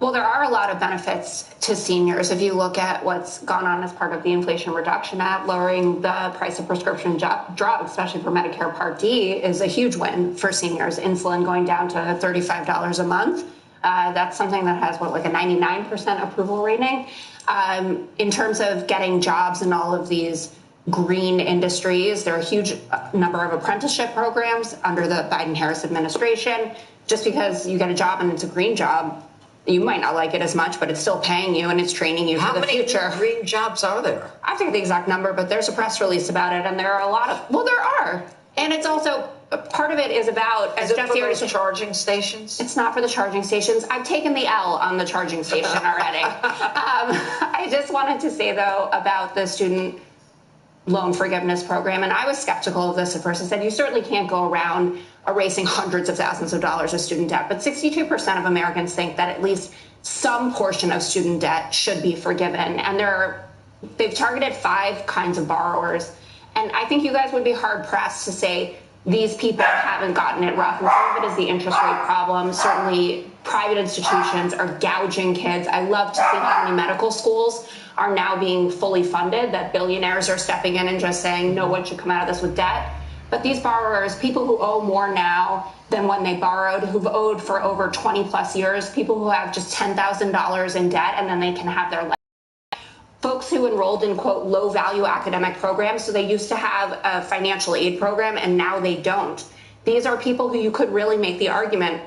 Well, there are a lot of benefits to seniors. If you look at what's gone on as part of the Inflation Reduction Act, lowering the price of prescription drugs, especially for Medicare Part D, is a huge win for seniors. Insulin going down to $35 a month. That's something that has, what, like a 99% approval rating. In terms of getting jobs in all of these green industries, there are a huge number of apprenticeship programs under the Biden-Harris administration. Just because you get a job and it's a green job, you might not like it as much, but it's still paying you and it's training you for the future. How many green jobs are there? I forget the exact number, but there's a press release about it, and there are a lot of, well, there are. And it's also, part of it is about, as Jeff Sears said, charging stations? It's not for the charging stations. I've taken the L on the charging station already. I just wanted to say, though, about the student loan forgiveness program, and I was skeptical of this at first. I said, you certainly can't go around erasing hundreds of thousands of dollars of student debt, but 62% of Americans think that at least some portion of student debt should be forgiven. And they've targeted 5 kinds of borrowers. And I think you guys would be hard pressed to say these people haven't gotten it rough. And some of it is the interest rate problem. Certainly private institutions are gouging kids. I love to see how many medical schools are now being fully funded, that billionaires are stepping in and just saying, no one should come out of this with debt. But these borrowers, people who owe more now than when they borrowed, who've owed for over 20 plus years, people who have just $10,000 in debt and then they can have their life. Folks who enrolled in, quote, low value academic programs, so they used to have a financial aid program and now they don't. These are people who you could really make the argument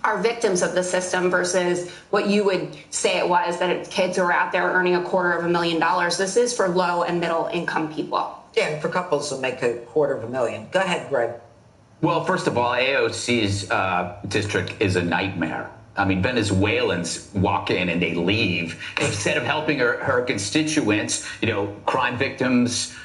are victims of the system versus what you would say it was, that it's kids who are out there earning $250,000. This is for low and middle income people. Yeah, and for couples who make $250,000. Go ahead, Greg. Well, first of all, AOC's district is a nightmare. I mean, Venezuelans walk in and they leave. Instead of helping her constituents, you know, crime victims,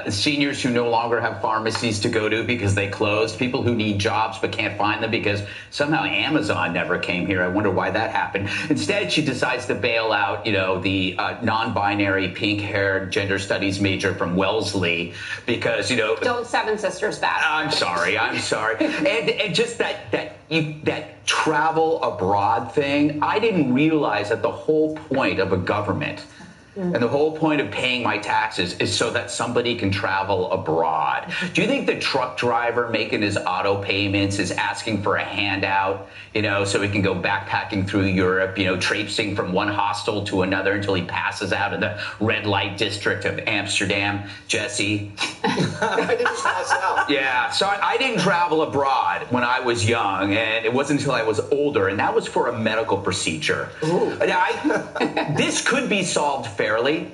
seniors who no longer have pharmacies to go to because they closed, people who need jobs but can't find them because somehow Amazon never came here. I wonder why that happened. Instead, she decides to bail out, you know, the non-binary, pink-haired gender studies major from Wellesley because, you know... Don't Seven Sisters back. I'm sorry. And just that travel abroad thing, I didn't realize that the whole point of a government and the whole point of paying my taxes is so that somebody can travel abroad. Do you think the truck driver making his auto payments is asking for a handout, you know, so he can go backpacking through Europe, you know, traipsing from one hostel to another until he passes out in the red light district of Amsterdam? Jesse? I didn't pass out. Yeah, so I didn't travel abroad when I was young, and it wasn't until I was older, and that was for a medical procedure. This could be solved fairly,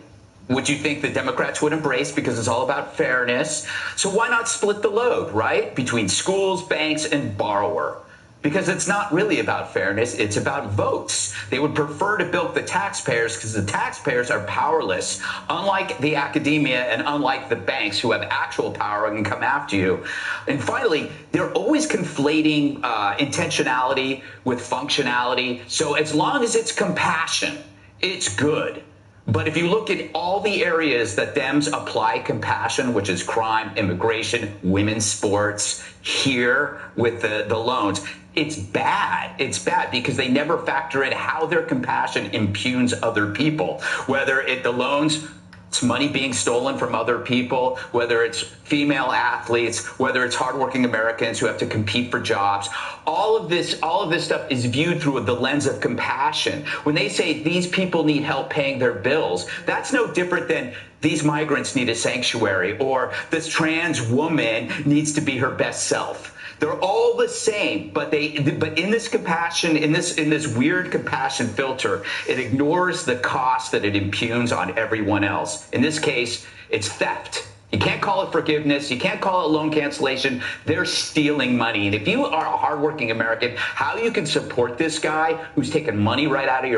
which you think the Democrats would embrace because it's all about fairness. So why not split the load, right, between schools, banks, and borrower? Because it's not really about fairness, it's about votes. They would prefer to bilk the taxpayers because the taxpayers are powerless, unlike the academia and unlike the banks who have actual power and can come after you. And finally, they're always conflating intentionality with functionality. So as long as it's compassion, it's good. But if you look at all the areas that Dems apply compassion, which is crime, immigration, women's sports, here with the loans, it's bad. It's bad because they never factor in how their compassion impugns other people, whether the loans, it's money being stolen from other people, whether it's female athletes, whether it's hardworking Americans who have to compete for jobs. All of this stuff is viewed through the lens of compassion. When they say these people need help paying their bills, that's no different than these migrants need a sanctuary or this trans woman needs to be her best self. They're all the same, but in this compassion, in this weird compassion filter, it ignores the cost that it impugns on everyone else. In this case, it's theft. You can't call it forgiveness. You can't call it loan cancellation. They're stealing money. And if you are a hardworking American, how you can support this guy who's taking money right out of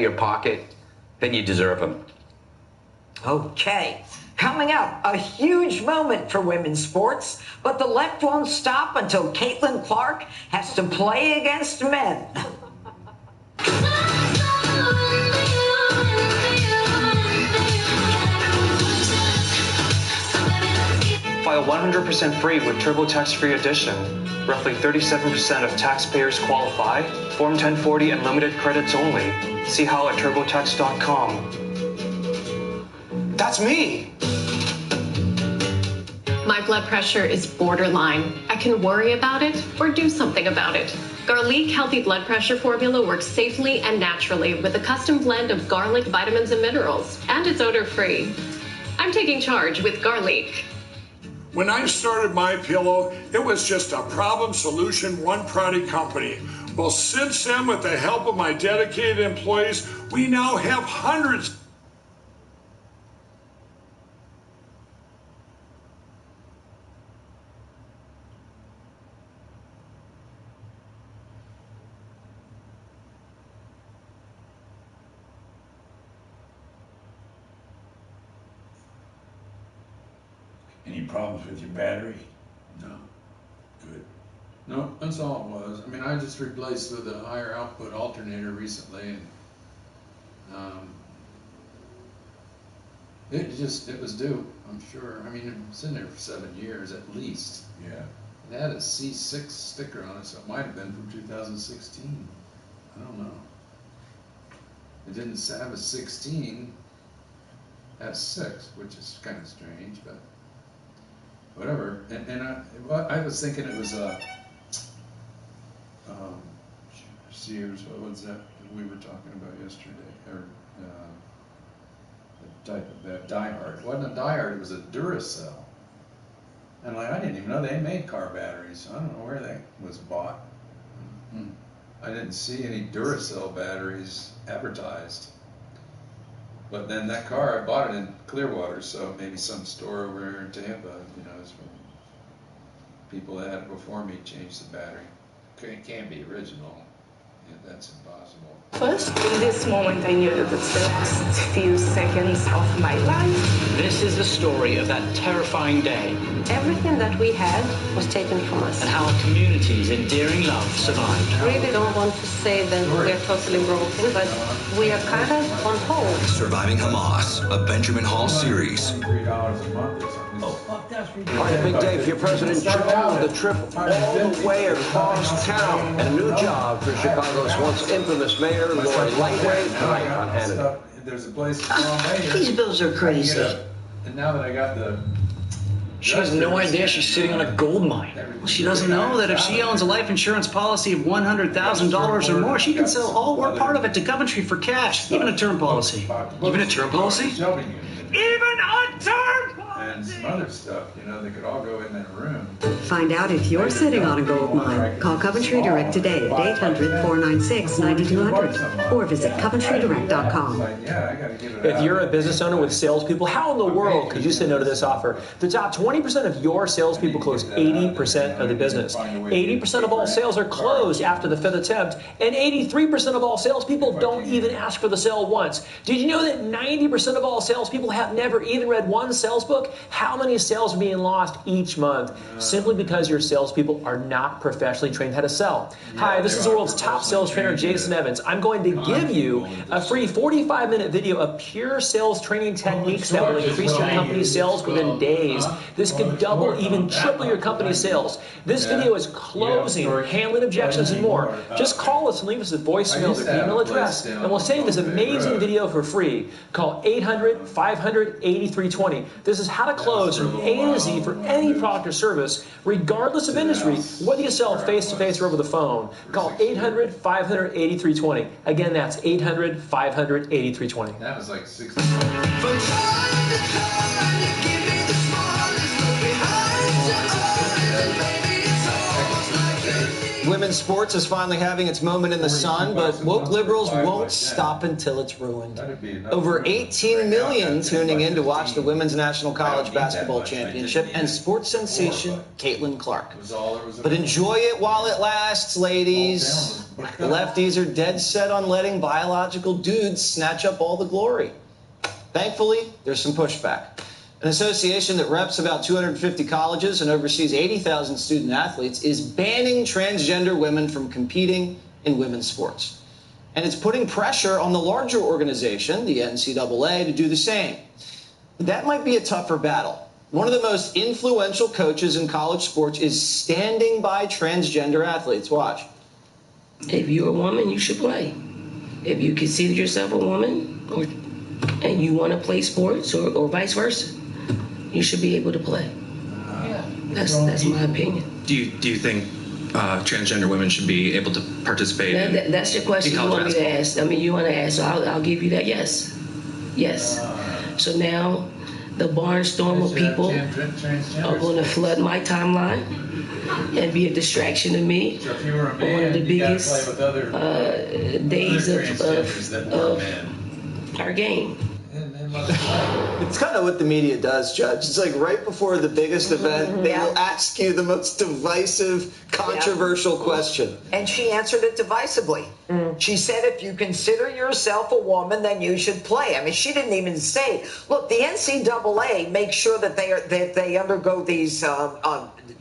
your pocket, then you deserve him. Okay. Coming up, a huge moment for women's sports, but the left won't stop until Caitlin Clark has to play against men. File 100% free with TurboTax Free Edition. Roughly 37% of taxpayers qualify. Form 1040 and limited credits only. See how at TurboTax.com. That's me! My blood pressure is borderline. I can worry about it or do something about it. Garlic Healthy Blood Pressure Formula works safely and naturally with a custom blend of garlic, vitamins, and minerals. And it's odor-free. I'm taking charge with Garlic. When I started MyPillow, it was just a problem solution, one product company. Well, since then, with the help of my dedicated employees, we now have hundreds. Any problems with your battery? No. Good. No, that's all it was. I mean, I just replaced with a higher output alternator recently, and it was due, I'm sure. I mean, it was in there for 7 years at least. Yeah. It had a C6 sticker on it, so it might have been from 2016. I don't know. It didn't have a 16, it has 6, which is kind of strange, but whatever. And I was thinking it was Sears. What was that we were talking about yesterday? Or the type of Die-Hard. It wasn't a Die-Hard. It was a Duracell. And I didn't even know they made car batteries. I don't know where that was bought. I didn't see any Duracell batteries advertised. But then that car, I bought it in Clearwater, so maybe some store over here in Tampa, you know, it's from people that had it before me changed the battery. It can't be original. Yeah, that's impossible. First, in this moment, I knew that it's the last few seconds of my life. This is the story of that terrifying day. Everything that we had was taken from us. And how a community's endearing love survived. I really don't want to say that we're totally broken, but we are kind of on hold. Surviving Hamas, a Benjamin Hall series. $3 a month or something. Quite a big day for your President Joe. The trip all the way across town. And a new job for Chicago's once infamous mayor, Lori Lightweight, tonight on Hannity. There's a place in Long Bay. These bills are crazy. And now that I got the... She has no idea she's sitting on a gold mine. She doesn't know that if she owns a life insurance policy of $100,000 or more, she can sell all or part of it to Coventry for cash, even a term policy. Even a term policy? Even a term policy? And some other stuff. stuff, they could all go in that room. Find out if you're sitting on a gold mine. Call Coventry Direct today at 800-496-9200 or visit CoventryDirect.com. If you're a business owner with salespeople, how in the world could you say no to this offer? The top 20% of your salespeople close 80% of the business. 80% of all sales are closed after the 5th attempt, and 83% of all salespeople don't even ask for the sale once. Did you know that 90% of all salespeople have never even read one sales book? How many sales are being lost each month simply because your salespeople are not professionally trained how to sell? Hi, this is the world's top sales trainer, Jason Evans. I'm going to give you a free 45-minute video of pure sales training techniques that will increase your company's sales within days. This could double, even triple your company's sales. This video is closing, handling objections, and more. Just call us and leave us a voicemail or email address, and we'll send you this amazing video for free. Call 800-500-8320. This is how to close from A to Z for any product or service, regardless of industry, whether you sell face-to-face or over the phone. Call 800-500-8320. Again, that's 800-500-8320. That was like 60. Women's sports is finally having its moment in the sun, but woke liberals won't stop until it's ruined. Over 18 million tuning in to watch the Women's National College Basketball Championship and sports sensation Caitlin Clark. But enjoy it while it lasts, ladies. The lefties are dead set on letting biological dudes snatch up all the glory. Thankfully, there's some pushback. An association that reps about 250 colleges and oversees 80,000 student athletes is banning transgender women from competing in women's sports. And it's putting pressure on the larger organization, the NCAA, to do the same. That might be a tougher battle. One of the most influential coaches in college sports is standing by transgender athletes. Watch. If you're a woman, you should play. If you consider yourself a woman and you want to play sports or vice versa, you should be able to play. That's my opinion. Do you think transgender women should be able to participate? That's your question you want me to ask. I mean, you want to ask, so I'll give you that. Yes. So now the barnstorm of people are going to flood my timeline and be a distraction to me. One of the biggest days of our game. It's kind of what the media does, Judge. It's like right before the biggest event, they will ask you the most divisive, controversial question. And she answered it divisively. She said, if you consider yourself a woman, then you should play. I mean, she didn't even say, look, the NCAA makes sure that they undergo these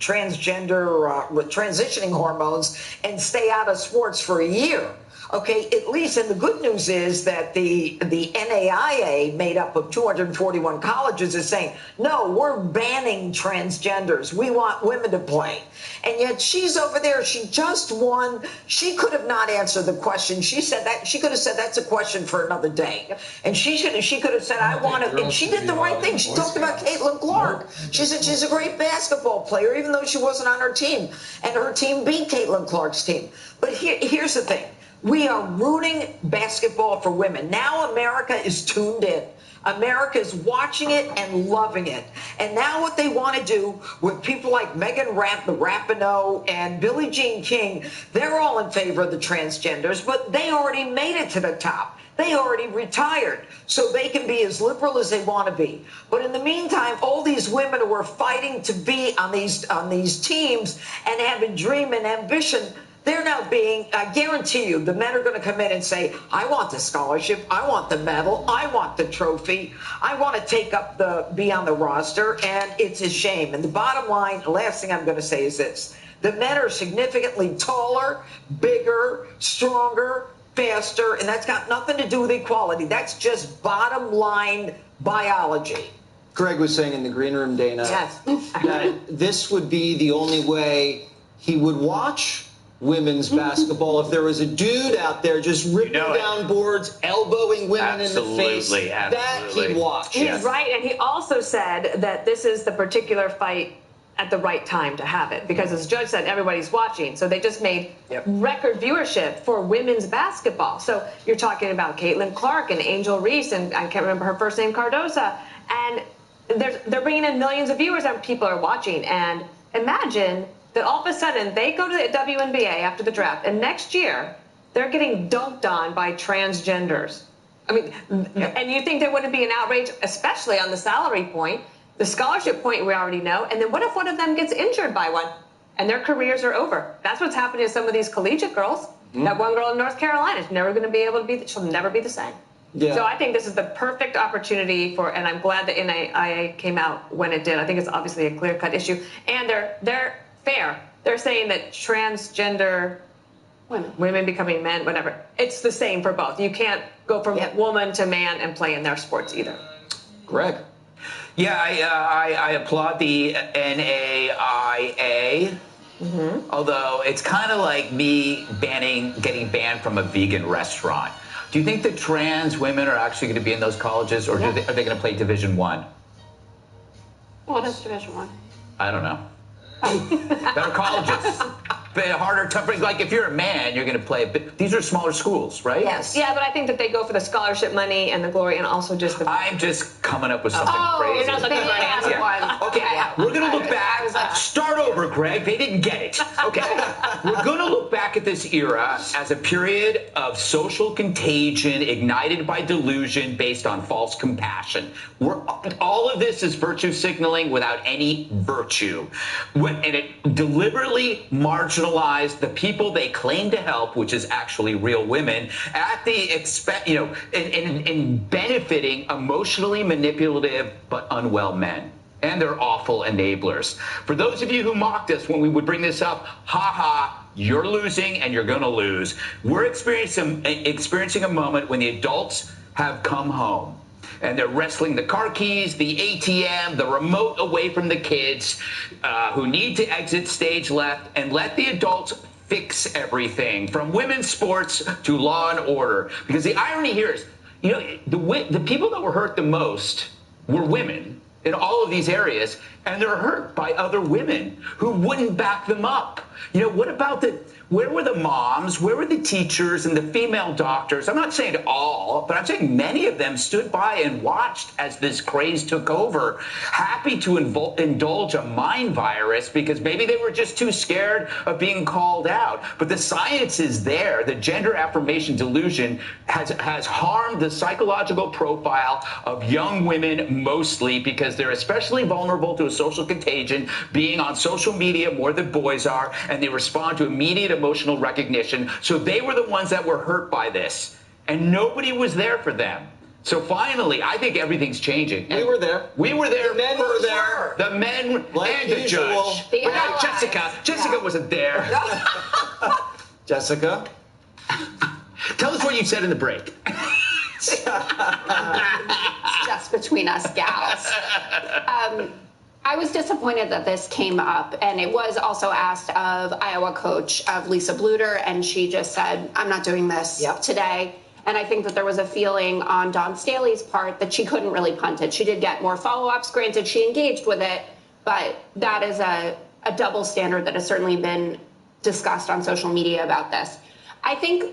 transgender transitioning hormones and stay out of sports for a year. Okay, at least, and the good news is that the NAIA, made up of 241 colleges, is saying, no, we're banning transgenders. We want women to play. And yet she's over there. She just won. She could have not answered the question. She said that. She could have said that's a question for another day. And she could have said, I want to. And she did the right thing. She talked about Caitlin Clark. She said she's a great basketball player, even though she wasn't on her team. And her team beat Caitlin Clark's team. But here's the thing. We are ruining basketball for women. Now America is tuned in. America is watching it and loving it. And now what they want to do with people like Megan Rapinoe and Billie Jean King, they're all in favor of the transgenders, but they already made it to the top. They already retired, so they can be as liberal as they want to be. But in the meantime, all these women who are fighting to be on these teams and have a dream and ambition, they're now being, I guarantee you, the men are going to come in and say, I want the scholarship, I want the medal, I want the trophy, I want to be on the roster, and it's a shame. And the bottom line, the last thing I'm going to say is this. The men are significantly taller, bigger, stronger, faster, and that's got nothing to do with equality. That's just bottom line biology. Greg was saying in the green room, Dana, yes, that this would be the only way he would watch women's basketball if there was a dude out there just ripping down boards, elbowing women in the face. That he'd watch. He's right, and he also said that this is the particular fight at the right time to have it, because as Judge said, everybody's watching. So they just made record viewership for women's basketball. So you're talking about Caitlin Clark and Angel Reese, and I can't remember her first name, Cardoza, and they're bringing in millions of viewers and people are watching. And imagine that all of a sudden they go to the WNBA after the draft, and next year they're getting dunked on by transgenders. I mean, and you think there wouldn't be an outrage, especially on the salary point, the scholarship point we already know, and then what if one of them gets injured by one and their careers are over? That's what's happening to some of these collegiate girls. That one girl in North Carolina is never going to be able to be, she'll never be the same. Yeah. So I think this is the perfect opportunity for, and I'm glad that NAIA came out when it did. I think it's obviously a clear-cut issue. And they're fair. They're saying that transgender women becoming men, whatever, it's the same for both. You can't go from woman to man and play in their sports either. Greg? Yeah, I applaud the NAIA. Although it's kind of like me getting banned from a vegan restaurant. Do you think that trans women are actually going to be in those colleges, or are they going to play Division I? What is Division I? I don't know. Better colleges. Harder, tougher. Like if you're a man, you're going to play. These are smaller schools, right? Yes. Yeah, but I think that they go for the scholarship money and the glory, and also just the. I'm just coming up with something crazy. You're not looking for an answer. Okay, we're going to look back. Start over, Greg. They didn't get it. Okay, we're going to look back at this era as a period of social contagion ignited by delusion based on false compassion. All of this is virtue signaling without any virtue, and it deliberately marginalized the people they claim to help, which is actually real women, at the expense, in benefiting emotionally manipulative but unwell men. And they're awful enablers. For those of you who mocked us when we would bring this up, you're losing and you're going to lose. We're experiencing a moment when the adults have come home. And they're wrestling the car keys, the ATM, the remote away from the kids who need to exit stage left, and let the adults fix everything from women's sports to law and order. Because the irony here is, the people that were hurt the most were women in all of these areas, and they're hurt by other women who wouldn't back them up. What about where were the moms? Where were the teachers and the female doctors? I'm not saying all, but I'm saying many of them stood by and watched as this craze took over, happy to indulge a mind virus because maybe they were just too scared of being called out. But the science is there. The gender affirmation delusion has harmed the psychological profile of young women mostly because they're especially vulnerable to a social contagion, being on social media more than boys are, and they respond to immediate emotional recognition. So they were the ones that were hurt by this, and nobody was there for them. So finally, I think everything's changing. We were there. We were there. The men were there. The men and the judge. But not Jessica. Jessica wasn't there. Jessica? Tell us what you said in the break. It's just between us gals. I was disappointed that this came up, and it was also asked of Iowa coach of Lisa Bluter, and she just said, I'm not doing this today. And I think that there was a feeling on Dawn Staley's part that she couldn't really punt it. She did get more follow-ups. Granted, she engaged with it, but that is a double standard that has certainly been discussed on social media about this. I think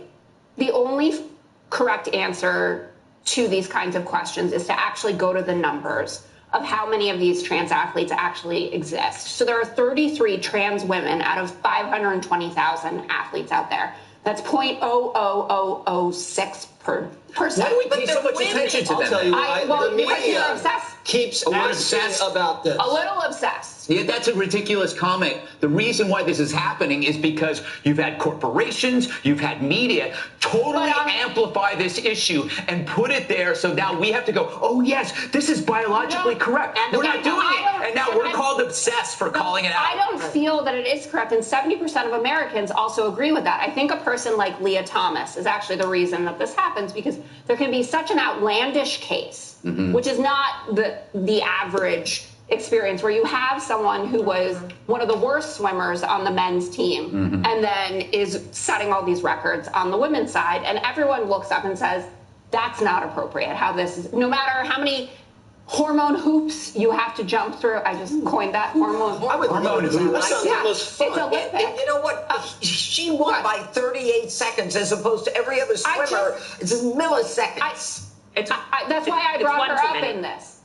the only correct answer to these kinds of questions is to actually go to the numbers of how many of these trans athletes actually exist. So there are 33 trans women out of 520,000 athletes out there. That's 0.00006%. Why do we pay so much attention to them? I'll tell you why. The media keeps asking about this. A little obsessed. Yeah, that's a ridiculous comment. The reason why this is happening is because you've had corporations, you've had media totally amplify this issue and put it there. So now we have to go, oh, yes, this is biologically correct. And we're not doing it. And now we're called obsessed for calling it out. I don't feel that it is correct. And 70% of Americans also agree with that. I think a person like Leah Thomas is actually the reason that this happens, because there can be such an outlandish case, which is not the average experience, where you have someone who was one of the worst swimmers on the men's team and then is setting all these records on the women's side, and everyone looks up and says, that's not appropriate. How this is, no matter how many hormone hoops you have to jump through. I just coined that hormone hoops. That sounds almost fun. It's Olympic. And you know what? She won by 38 seconds as opposed to every other swimmer. It's milliseconds. That's why I brought her up in this.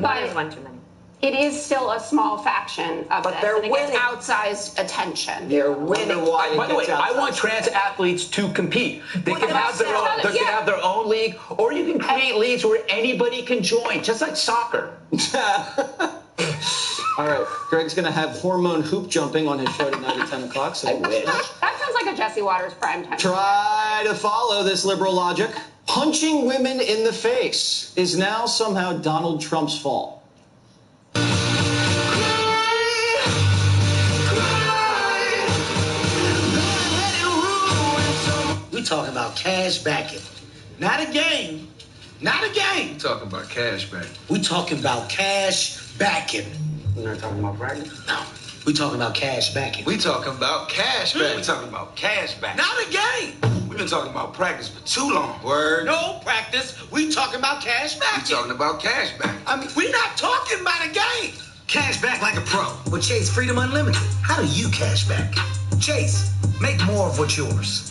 One is one too many. It is still a small faction of this, they're and it gets winning. outsized attention. They're winning. By the way, I want trans athletes to compete. They can have their own. They can have their own league, or you can create leagues where anybody can join, just like soccer. All right, Greg's going to have hormone hoop jumping on his show tonight at 10 o'clock. So I wish. That sounds like a Jesse Waters primetime. Try to follow this liberal logic. Punching women in the face is now somehow Donald Trump's fault. We talking about cash backing. Not a game. Not a game. Talking about cash back. We talking about cash backing. We're not talking about practice? No. We talking about cash backing. We talking about cash back. We talking about cash back. Not a game. We've been talking about practice for too long. Word. No practice. We talking about cash backing. We talking about cash back. I mean, we not talking about a game. Cash back like a pro. With Chase Freedom Unlimited. How do you cash back? Chase, make more of what's yours.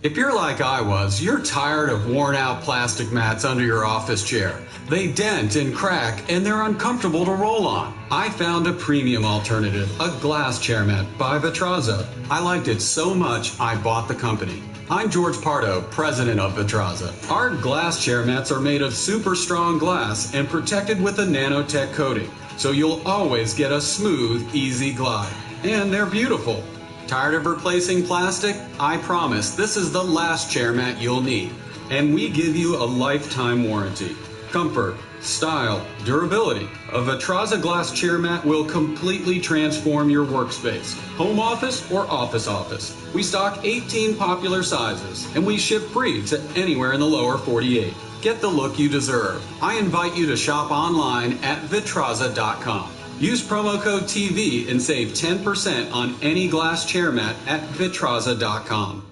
If you're like I was, you're tired of worn-out plastic mats under your office chair. They dent and crack, and they're uncomfortable to roll on. I found a premium alternative, a glass chair mat by Vitraza. I liked it so much, I bought the company. I'm George Pardo, president of Vitraza. Our glass chair mats are made of super strong glass and protected with a nanotech coating, so you'll always get a smooth, easy glide. And they're beautiful. Tired of replacing plastic? I promise this is the last chair mat you'll need. And we give you a lifetime warranty. Comfort, style, durability. A Vitraza glass chair mat will completely transform your workspace, home office or office. We stock 18 popular sizes, and we ship free to anywhere in the lower 48. Get the look you deserve. I invite you to shop online at Vitraza.com. Use promo code TV and save 10% on any glass chair mat at Vitraza.com.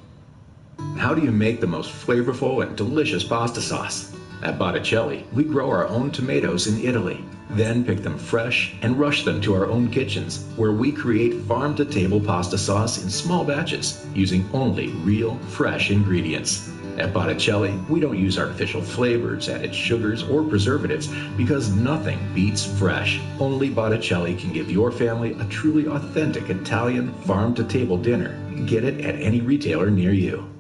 How do you make the most flavorful and delicious pasta sauce? At Botticelli, we grow our own tomatoes in Italy, then pick them fresh and rush them to our own kitchens, where we create farm-to-table pasta sauce in small batches, using only real, fresh ingredients. At Botticelli, we don't use artificial flavors, added sugars, or preservatives because nothing beats fresh. Only Botticelli can give your family a truly authentic Italian farm-to-table dinner. Get it at any retailer near you.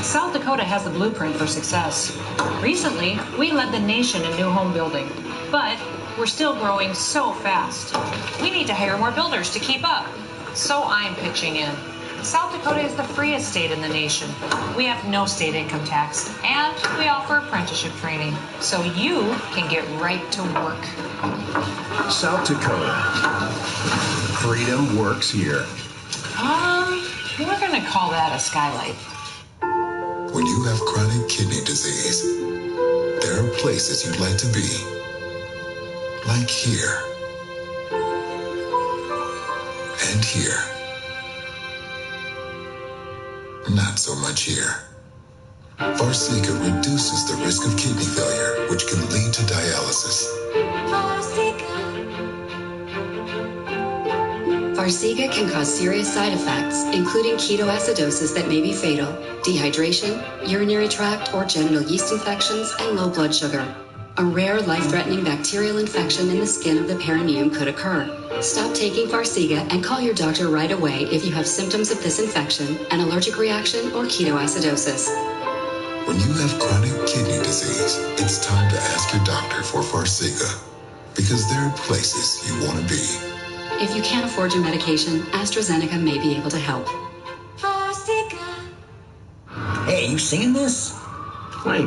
South Dakota has the blueprint for success. Recently, we led the nation in new home building, but we're still growing so fast. We need to hire more builders to keep up. So I'm pitching in. South Dakota is the freest state in the nation. We have no state income tax, and we offer apprenticeship training, so you can get right to work. South Dakota. Freedom works here. We're gonna call that a skylight. When you have chronic kidney disease, there are places you'd like to be. Like here. And here. Not so much here. Farxiga reduces the risk of kidney failure, which can lead to dialysis. Farxiga can cause serious side effects, including ketoacidosis that may be fatal, dehydration, urinary tract or genital yeast infections, and low blood sugar. A rare, life-threatening bacterial infection in the skin of the perineum could occur. Stop taking Farxiga and call your doctor right away if you have symptoms of this infection, an allergic reaction, or ketoacidosis. When you have chronic kidney disease, it's time to ask your doctor for Farxiga, because there are places you want to be. If you can't afford your medication, AstraZeneca may be able to help. Hey, you seen this? Wait,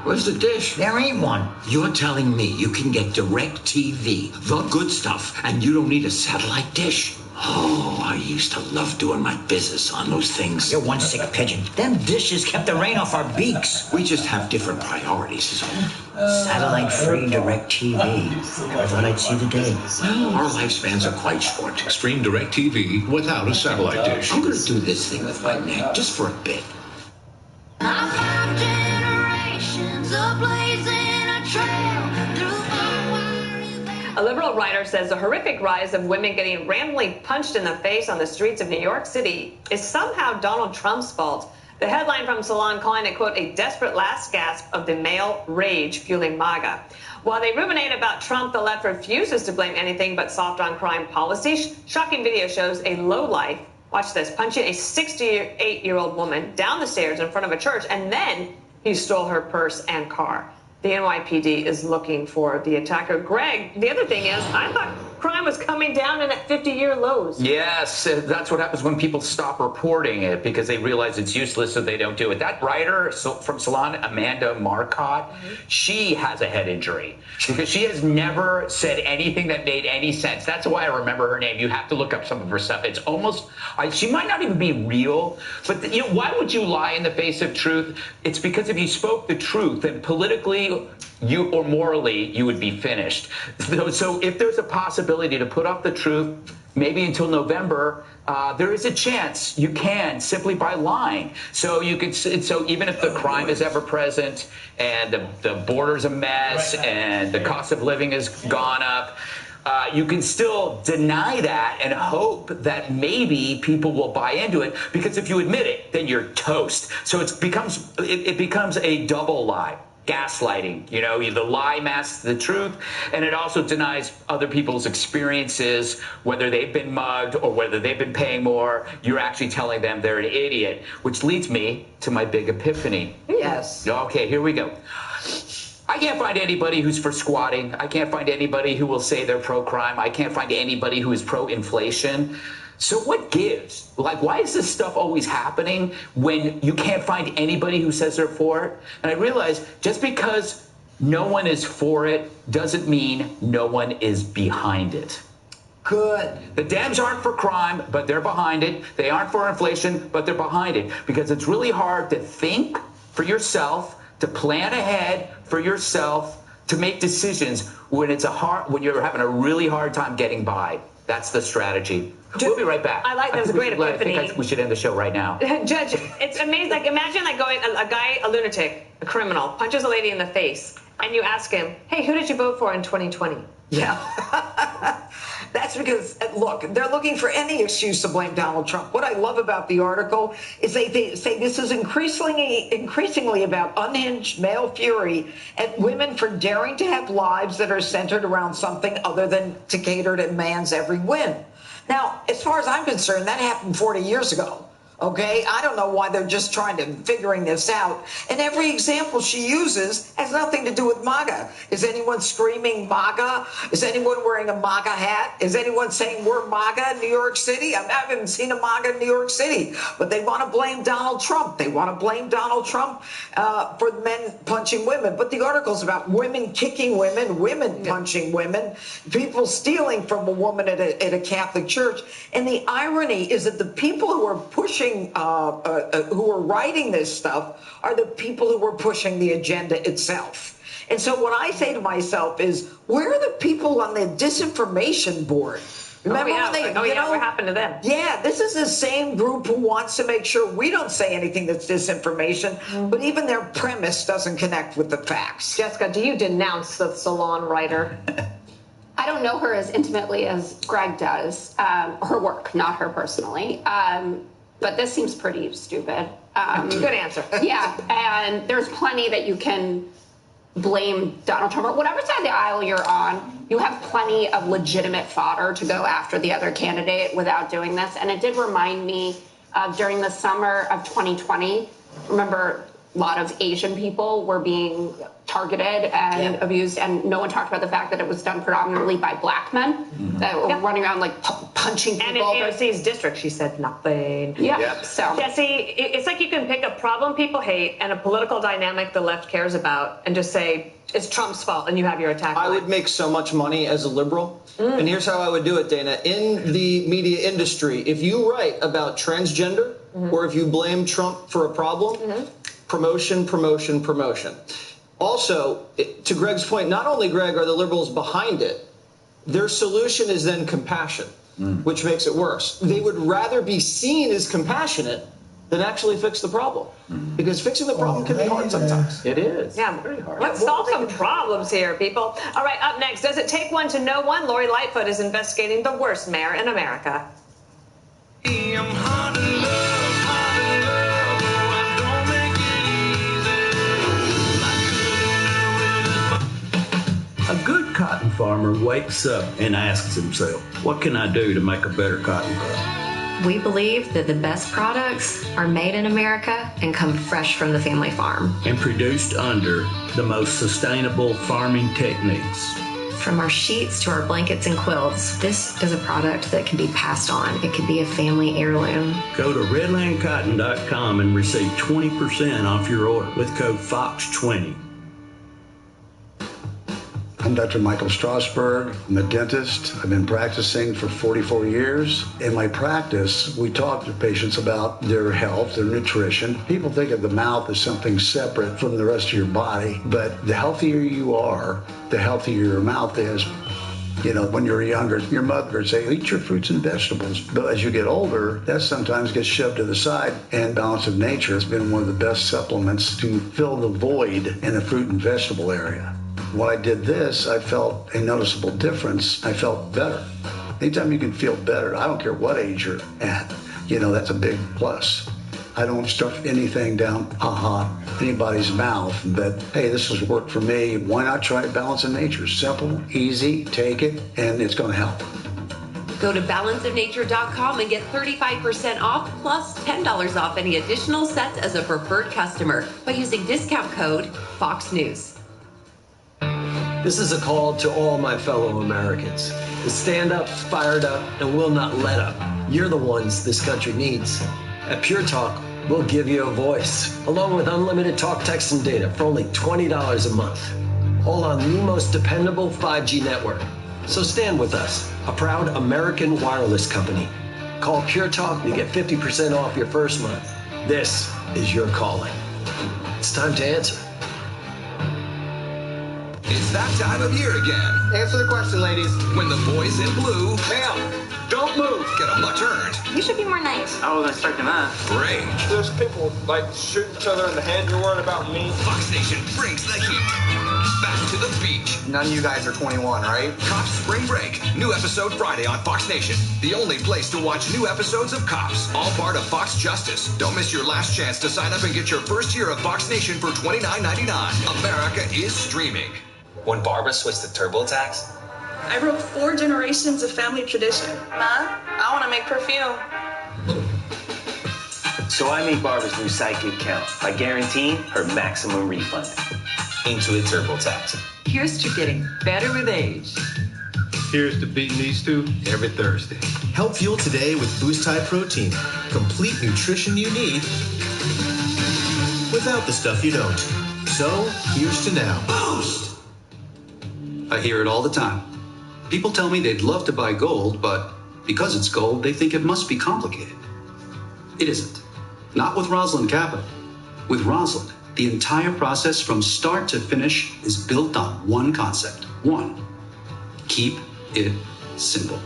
where's the dish? There ain't one. You're telling me you can get DirecTV, the good stuff, and you don't need a satellite dish? Oh, I used to love doing my business on those things. You're one sick pigeon. Them dishes kept the rain off our beaks. We just have different priorities, is all. Satellite-free DirecTV. I thought I'd see the day. Well, our lifespans are quite short. Stream DirecTV without a satellite dish. I'm going to do this thing with my neck just for a bit. A liberal writer says the horrific rise of women getting randomly punched in the face on the streets of New York City is somehow Donald Trump's fault. The headline from Salon calling it, quote, a desperate last gasp of the male rage fueling MAGA. While they ruminate about Trump, the left refuses to blame anything but soft on crime policy. Shocking video shows a lowlife, watch this, punching a 68-year-old woman down the stairs in front of a church, and then he stole her purse and car. The NYPD is looking for the attacker. Greg, the other thing is, I thought crime was coming down and at 50-year lows. Yes, that's what happens when people stop reporting it because they realize it's useless, so they don't do it. That writer from Salon, Amanda Marcotte, she has a head injury because she has never said anything that made any sense. That's why I remember her name. You have to look up some of her stuff. It's almost, she might not even be real, but why would you lie in the face of truth? It's because if you spoke the truth, then politically or morally, you would be finished. So if there's a possibility to put off the truth, maybe until November, there is a chance you can simply by lying. So you could. So even if the crime is ever present and the border's a mess and the cost of living has gone up, you can still deny that and hope that maybe people will buy into it. Because if you admit it, then you're toast. So it becomes a double lie. Gaslighting, the lie masks the truth, and it also denies other people's experiences, whether they've been mugged or whether they've been paying more. You're actually telling them they're an idiot, which leads me to my big epiphany. Yes. Okay, here we go. I can't find anybody who's for squatting. I can't find anybody who will say they're pro-crime. I can't find anybody who is pro-inflation. So what gives? Why is this stuff always happening when you can't find anybody who says they're for it? And I realize just because no one is for it doesn't mean no one is behind it. Good. The Dems aren't for crime, but they're behind it. They aren't for inflation, but they're behind it. Because it's really hard to think for yourself, to plan ahead for yourself, to make decisions when you're having a really hard time getting by. That's the strategy. We'll be right back. I like that. It's a great epiphany. I think we should end the show right now. Judge, it's amazing. Imagine going, a lunatic, a criminal, punches a lady in the face, and you ask him, hey, who did you vote for in 2020? Yeah. That's because, look, they're looking for any excuse to blame Donald Trump. What I love about the article is they say this is increasingly about unhinged male fury at women for daring to have lives that are centered around something other than to cater to man's every whim. Now, as far as I'm concerned, that happened 40 years ago. Okay, I don't know why they're just figuring this out. And every example she uses has nothing to do with MAGA. Is anyone screaming MAGA? Is anyone wearing a MAGA hat? Is anyone saying we're MAGA in New York City? I haven't seen a MAGA in New York City. But they want to blame Donald Trump. They want to blame Donald Trump for men punching women. But the article's about women kicking women, women punching women, people stealing from a woman at a Catholic church. And the irony is that the people who are pushing who are writing this stuff are the people who were pushing the agenda itself. And so what I say to myself is, where are the people on the disinformation board? Remember what happened to them? Yeah, this is the same group who wants to make sure we don't say anything that's disinformation, but even their premise doesn't connect with the facts. Jessica, do you denounce the Salon writer? I don't know her as intimately as Greg does, her work, not her personally. But this seems pretty stupid. Good answer. Yeah, and there's plenty that you can blame Donald Trump or whatever side of the aisle you're on. You have plenty of legitimate fodder to go after the other candidate without doing this. And it did remind me of during the summer of 2020. Remember, a lot of Asian people were being targeted and abused, and no one talked about the fact that it was done predominantly by black men that were running around punching people. And in AOC's district, she said nothing. Yeah. So Jesse, it's like you can pick a problem people hate and a political dynamic the left cares about and just say it's Trump's fault, and you have your attack. I would make so much money as a liberal, and here's how I would do it, Dana. In the media industry, if you write about transgender or if you blame Trump for a problem, promotion, promotion, promotion. Also, to Greg's point, not only, Greg, are the liberals behind it, their solution is then compassion, which makes it worse. They would rather be seen as compassionate than actually fix the problem. Because fixing the problem can be hard sometimes. It is. Yeah, very hard. Let's solve some problems here, people. All right, up next, does it take one to know one? Lori Lightfoot is investigating the worst mayor in America. I'm hard in love, farmer wakes up and asks himself, what can I do to make a better cotton crop? We believe that the best products are made in America and come fresh from the family farm. And produced under the most sustainable farming techniques. From our sheets to our blankets and quilts, this is a product that can be passed on. It could be a family heirloom. Go to redlandcotton.com and receive 20% off your order with code FOX20. I'm Dr. Michael Strasberg. I'm a dentist. I've been practicing for 44 years. In my practice, we talk to patients about their health, their nutrition. People think of the mouth as something separate from the rest of your body, but the healthier you are, the healthier your mouth is. You know, when you're younger, your mother would say, eat your fruits and vegetables. But as you get older, that sometimes gets shoved to the side. And Balance of Nature has been one of the best supplements to fill the void in the fruit and vegetable area. When I did this, I felt a noticeable difference. I felt better. Anytime you can feel better, I don't care what age you're at, you know, that's a big plus. I don't stuff anything down anybody's mouth, but hey, this has worked for me. Why not try Balance of Nature? Simple, easy, take it, and it's going to help. Go to balanceofnature.com and get 35% off plus $10 off any additional sets as a preferred customer by using discount code Fox News. This is a call to all my fellow Americans to stand up, fired up, and will not let up. You're the ones this country needs. At Pure Talk, we'll give you a voice, along with unlimited talk, text, and data for only $20 a month. All on the most dependable 5G network. So stand with us, a proud American wireless company. Call Pure Talk to get 50% off your first month. This is your calling. It's time to answer. It's that time of year again. Answer the question, ladies. When the boys in blue, ma'am, don't move. Get a much earned. You should be more nice. I wasn't expecting that. Rage. There's people like shoot each other in the head. You're worried about me. Fox Nation brings the heat. Back to the beach. None of you guys are 21, right? Cops Spring Break. New episode Friday on Fox Nation. The only place to watch new episodes of Cops. All part of Fox Justice. Don't miss your last chance to sign up and get your first year of Fox Nation for $29.99. America is streaming. When Barbara switched to TurboTax, I broke 4 generations of family tradition. Ma, I want to make perfume. so I made Barbara's new sidekick count by guaranteeing her maximum refund. Intuit TurboTax. Here's to getting better with age. Here's to beating these two every Thursday. Help fuel today with Boost High Protein. Complete nutrition you need without the stuff you don't. So, here's to now. Boost! I hear it all the time. People tell me they'd love to buy gold, but because it's gold, they think it must be complicated. It isn't. Not with Rosalind Capital. With Rosalind, the entire process from start to finish is built on one concept. One, keep it simple.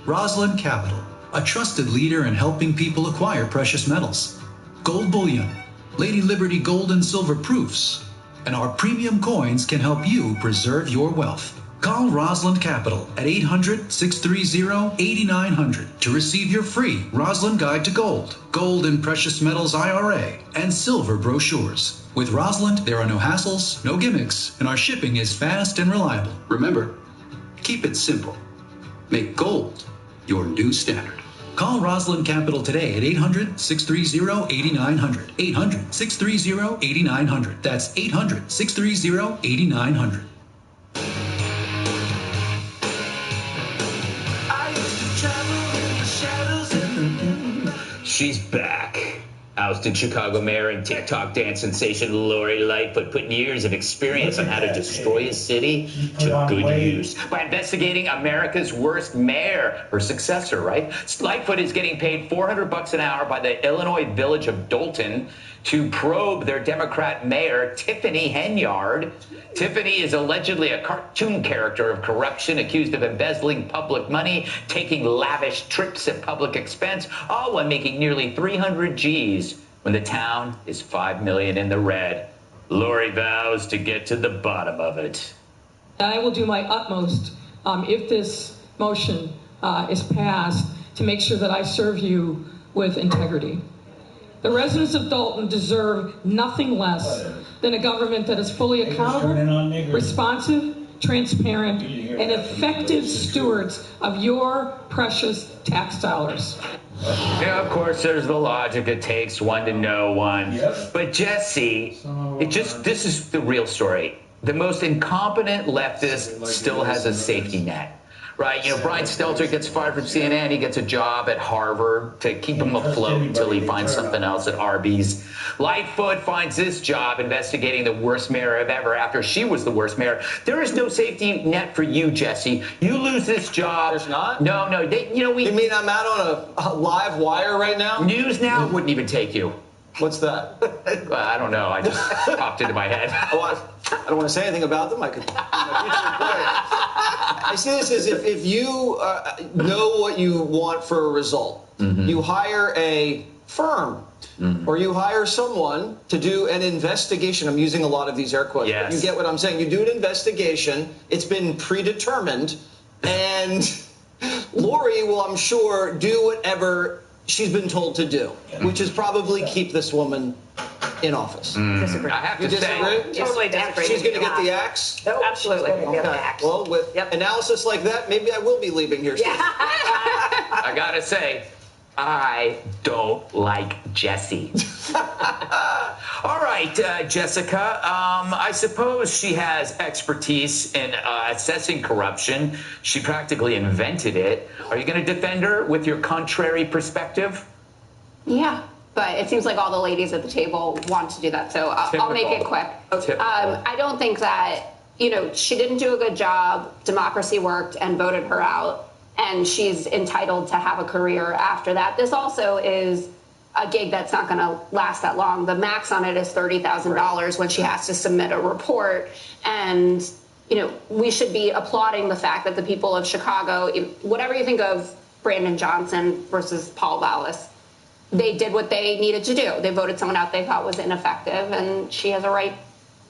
Rosalind Capital, a trusted leader in helping people acquire precious metals. Gold bullion, Lady Liberty gold and silver proofs, and our premium coins can help you preserve your wealth. Call Rosalind Capital at 800-630-8900 to receive your free Rosalind Guide to Gold, Gold and Precious Metals IRA, and silver brochures. With Rosalind, there are no hassles, no gimmicks, and our shipping is fast and reliable. Remember, keep it simple. Make gold your new standard. Call Rosalind Capital today at 800-630-8900. 800-630-8900. That's 800-630-8900. She's back. Ousted Chicago mayor and TikTok dance sensation Lori Lightfoot put years of experience on how to destroy a city to good use by investigating America's worst mayor, her successor, right? Lightfoot is getting paid $400 an hour by the Illinois village of Dolton to probe their Democrat mayor, Tiffany Henyard. Tiffany is allegedly a cartoon character of corruption, accused of embezzling public money, taking lavish trips at public expense, all while making nearly 300 G's when the town is $5 million in the red. Lori vows to get to the bottom of it. I will do my utmost, if this motion is passed, to make sure that I serve you with integrity. The residents of Dolton deserve nothing less than a government that is fully accountable, responsive, transparent, and effective stewards of your precious tax dollars. Yeah, of course, there's the logic. It takes one to know one. Yep. But Jesse, this is the real story. The most incompetent leftist still has a safety net. Right, Brian Stelter gets fired from CNN. He gets a job at Harvard to keep him afloat until he finds something else at Arby's. Lightfoot finds this job investigating the worst mayor of ever after she was the worst mayor. There is no safety net for you, Jesse. You lose this job. There's not? No. You mean I'm out on a live wire right now? News Now wouldn't even take you. What's that? I don't know. I just popped into my head. I don't want to say anything about them. I could. I see this as if you know what you want for a result. Mm-hmm. You hire a firm or you hire someone to do an investigation. I'm using a lot of these air quotes. Yes. But you get what I'm saying. You do an investigation. It's been predetermined. And Lori will, I'm sure, do whatever she's been told to do, which is probably keep this woman in office. Disagree. I have to disagree? Totally disagree. She's going to get the axe? Nope. Absolutely. Okay. Well, with analysis like that, maybe I will be leaving here soon. I got to say, I don't like Jesse. All right, Jessica, I suppose she has expertise in assessing corruption. She practically invented it. Are you going to defend her with your contrary perspective? Yeah, but it seems like all the ladies at the table want to do that, so I'll make it quick. I don't think that, she didn't do a good job. Democracy worked and voted her out. And she's entitled to have a career after that. This also is a gig that's not going to last that long. The max on it is $30,000 when she has to submit a report. And, we should be applauding the fact that the people of Chicago, whatever you think of Brandon Johnson versus Paul Vallis, they did what they needed to do. They voted someone out they thought was ineffective, and she has a right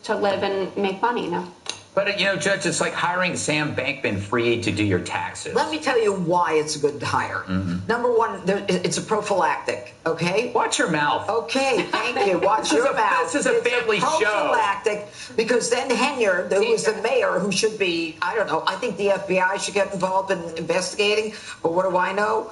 to live and make money now. But, Judge, it's like hiring Sam Bankman-Fried to do your taxes. Let me tell you why it's a good hire. Mm-hmm. Number one, it's a prophylactic, okay? Watch your mouth. Okay, thank you. Watch your mouth. This is a family show. It's prophylactic because then Henyard, who was the mayor, who should be, I don't know, I think the FBI should get involved in investigating, but what do I know?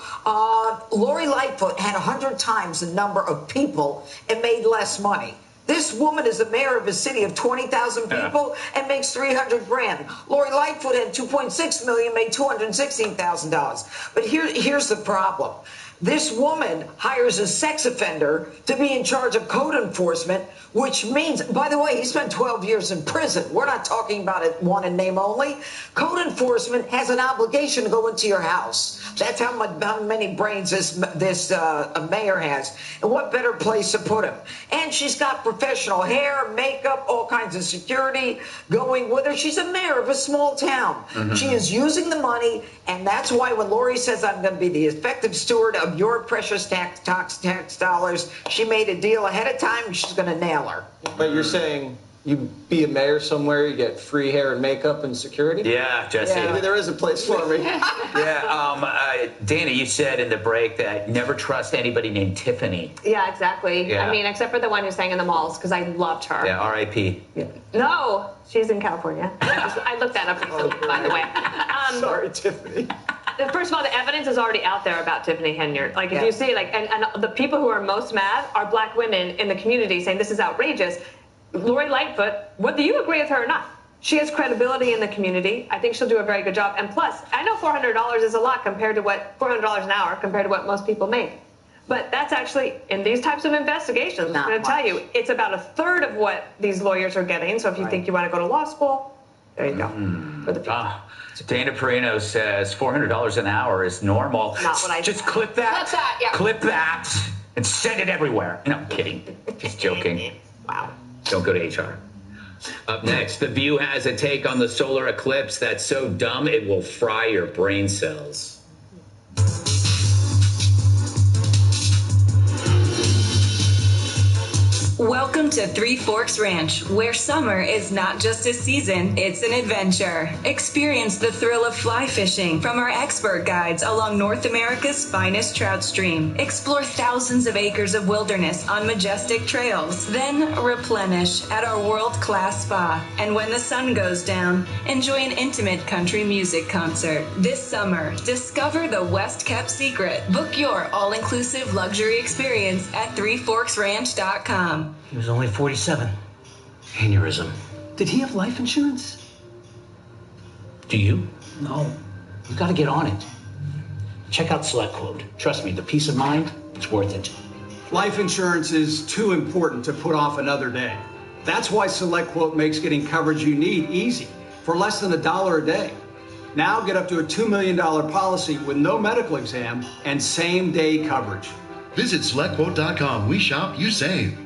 Lori Lightfoot had 100 times the number of people and made less money. This woman is the mayor of a city of 20,000 people and makes $300,000. Lori Lightfoot had 2.6 million, made $216,000. But here's the problem. This woman hires a sex offender to be in charge of code enforcement, which means, by the way, he spent 12 years in prison. We're not talking about it one in name only. Code enforcement has an obligation to go into your house. That's how many brains this mayor has. And what better place to put him? And she's got professional hair, makeup, all kinds of security going with her. She's a mayor of a small town. Mm-hmm. She is using the money, and that's why when Lori says, I'm going to be the effective steward of your precious tax dollars, she made a deal ahead of time. She's going to nail her. But you're saying you be a mayor somewhere, you get free hair and makeup and security? Yeah, Jesse. Yeah, maybe there is a place for me. Dana, you said in the break that never trust anybody named Tiffany. Yeah, exactly. Yeah. I mean, except for the one who sang in the malls, because I loved her. Yeah, R.I.P. Yeah. No, she's in California. I looked that up recently, by the way. Sorry, Tiffany. First of all, the evidence is already out there about Tiffany Henyard. Like, if you see, and the people who are most mad are black women in the community saying this is outrageous. Lori Lightfoot, whether you agree with her or not, she has credibility in the community. I think she'll do a very good job. And plus, I know $400 is a lot compared to $400 an hour compared to what most people make. But that's actually, in these types of investigations, I'm going to tell you, it's about a third of what these lawyers are getting. So if you think you want to go to law school, there you go. For the people. Dana Perino says $400 an hour is normal. Not what I just clip that. Clip that, yeah. Clip that and send it everywhere. No, I'm kidding. Just joking. Wow. Don't go to HR. Up next, The View has a take on the solar eclipse that's so dumb it will fry your brain cells. Welcome to Three Forks Ranch, where summer is not just a season, it's an adventure. Experience the thrill of fly fishing from our expert guides along North America's finest trout stream. Explore thousands of acres of wilderness on majestic trails. Then replenish at our world-class spa. And when the sun goes down, enjoy an intimate country music concert. This summer, discover the West Kept Secret. Book your all-inclusive luxury experience at threeforksranch.com. He was only 47. Aneurysm. Did he have life insurance? Do you? No. You gotta get on it. Check out SelectQuote. Trust me, the peace of mind, it's worth it. Life insurance is too important to put off another day. That's why SelectQuote makes getting coverage you need easy, for less than $1 a day. Now get up to a $2 million policy with no medical exam and same-day coverage. Visit SelectQuote.com. We shop, you save.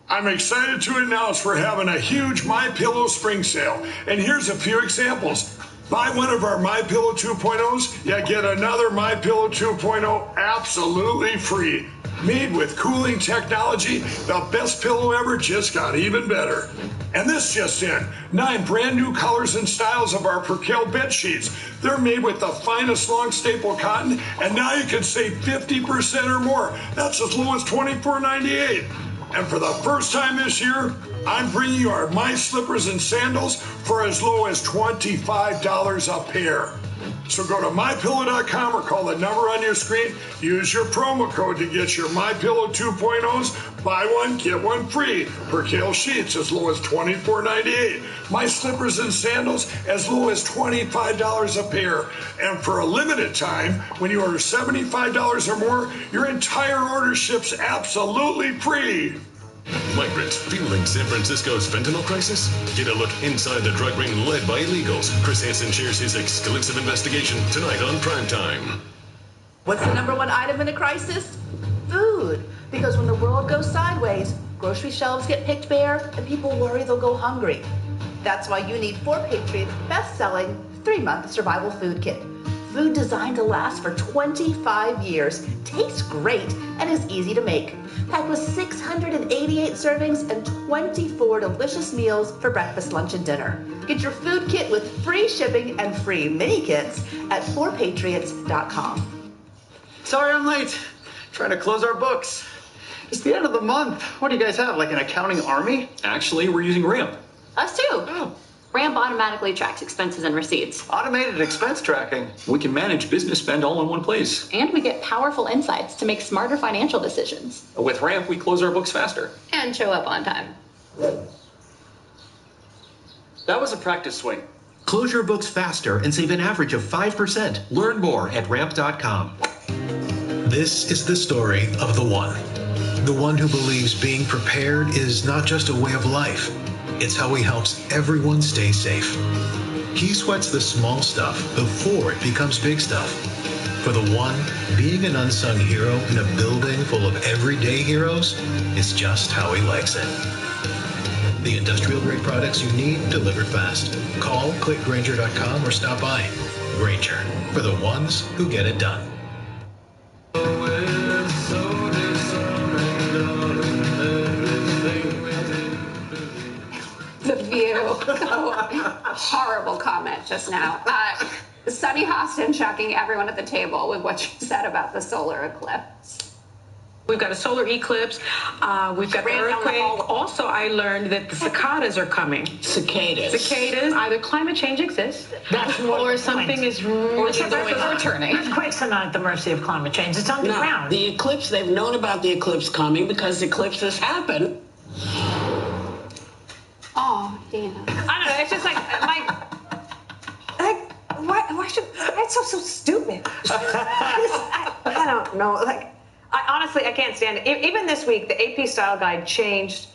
I'm excited to announce we're having a huge MyPillow spring sale. And here's a few examples. Buy one of our MyPillow 2.0s, you get another MyPillow 2.0 absolutely free. Made with cooling technology, the best pillow ever just got even better. And this just in, 9 brand new colors and styles of our Percale bed sheets. They're made with the finest long staple cotton, and now you can save 50% or more. That's as low as $24.98. And for the first time this year, I'm bringing you our My Slippers and Sandals for as low as $25 a pair. So go to MyPillow.com or call the number on your screen. Use your promo code to get your MyPillow 2.0s. Buy one, get one free. Percale sheets as low as $24.98. My Slippers and Sandals as low as $25 a pair. And for a limited time, when you order $75 or more, your entire order ships absolutely free. Migrants fueling San Francisco's fentanyl crisis? Get a look inside the drug ring led by illegals. Chris Hansen shares his exclusive investigation tonight on Primetime. What's the number one item in a crisis? Food. Because when the world goes sideways, grocery shelves get picked bare and people worry they'll go hungry. That's why you need 4 Patriots' best-selling 3-month survival food kit. Food designed to last for 25 years, tastes great, and is easy to make. Packed with 688 servings and 24 delicious meals for breakfast, lunch, and dinner. Get your food kit with free shipping and free mini kits at 4patriots.com. Sorry I'm late. Trying to close our books. It's the end of the month. What do you guys have, like an accounting army? Actually, we're using Ramp. Us too. Oh. Ramp automatically tracks expenses and receipts. Automated expense tracking. We can manage business spend all in one place. And we get powerful insights to make smarter financial decisions. With Ramp, we close our books faster. And show up on time. That was a practice swing. Close your books faster and save an average of 5%. Learn more at ramp.com. This is the story of the one. The one who believes being prepared is not just a way of life. It's how he helps everyone stay safe. He sweats the small stuff before it becomes big stuff. For the one, being an unsung hero in a building full of everyday heroes is just how he likes it. The industrial-grade products you need delivered fast. Call, click Grainger.com or stop by. Grainger, for the ones who get it done. The View. Horrible comment just now. Sunny Hostin shocking everyone at the table with what she said about the solar eclipse. We've got a solar eclipse. We've got the earthquake. Also, I learned that the cicadas are coming. Cicadas. Cicadas. Either climate change exists, or something is returning. Earthquakes are not at the mercy of climate change. It's underground. No, the eclipse, they've known about the eclipse coming because eclipses happen. Oh, Dana. I don't know. It's just like why should it's so stupid? I don't know. Honestly, I can't stand it. Even this week, the AP Style Guide changed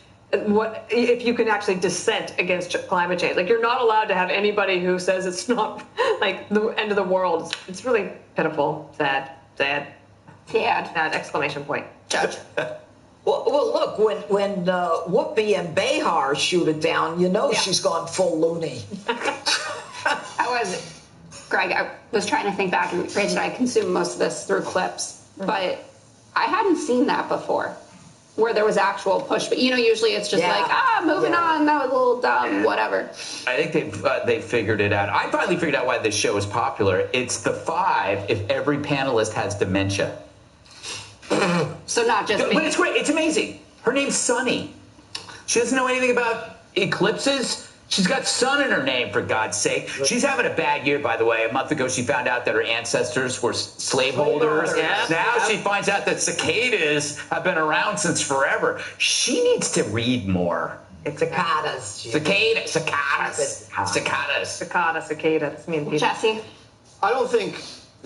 what if you can actually dissent against climate change. Like, you're not allowed to have anybody who says it's not like the end of the world. It's really pitiful, sad, exclamation point. Judge. Well, look, when Whoopi and Behar shoot it down, you know she's gone full loony. Greg, I was trying to think back, and granted, I consumed most of this through clips, but I hadn't seen that before. where there was actual push. But usually it's just moving on. That was a little dumb. Whatever. I think they've figured it out. I finally figured out why this show is popular. It's the 5 if every panelist has dementia. So not just me. But it's great. It's amazing. Her name's Sunny. She doesn't know anything about eclipses. She's got sun in her name, for God's sake. She's having a bad year, by the way. A month ago, she found out that her ancestors were slaveholders. Now she finds out that cicadas have been around since forever. She needs to read more. It's cicadas. Cicadas. Jesse? I don't think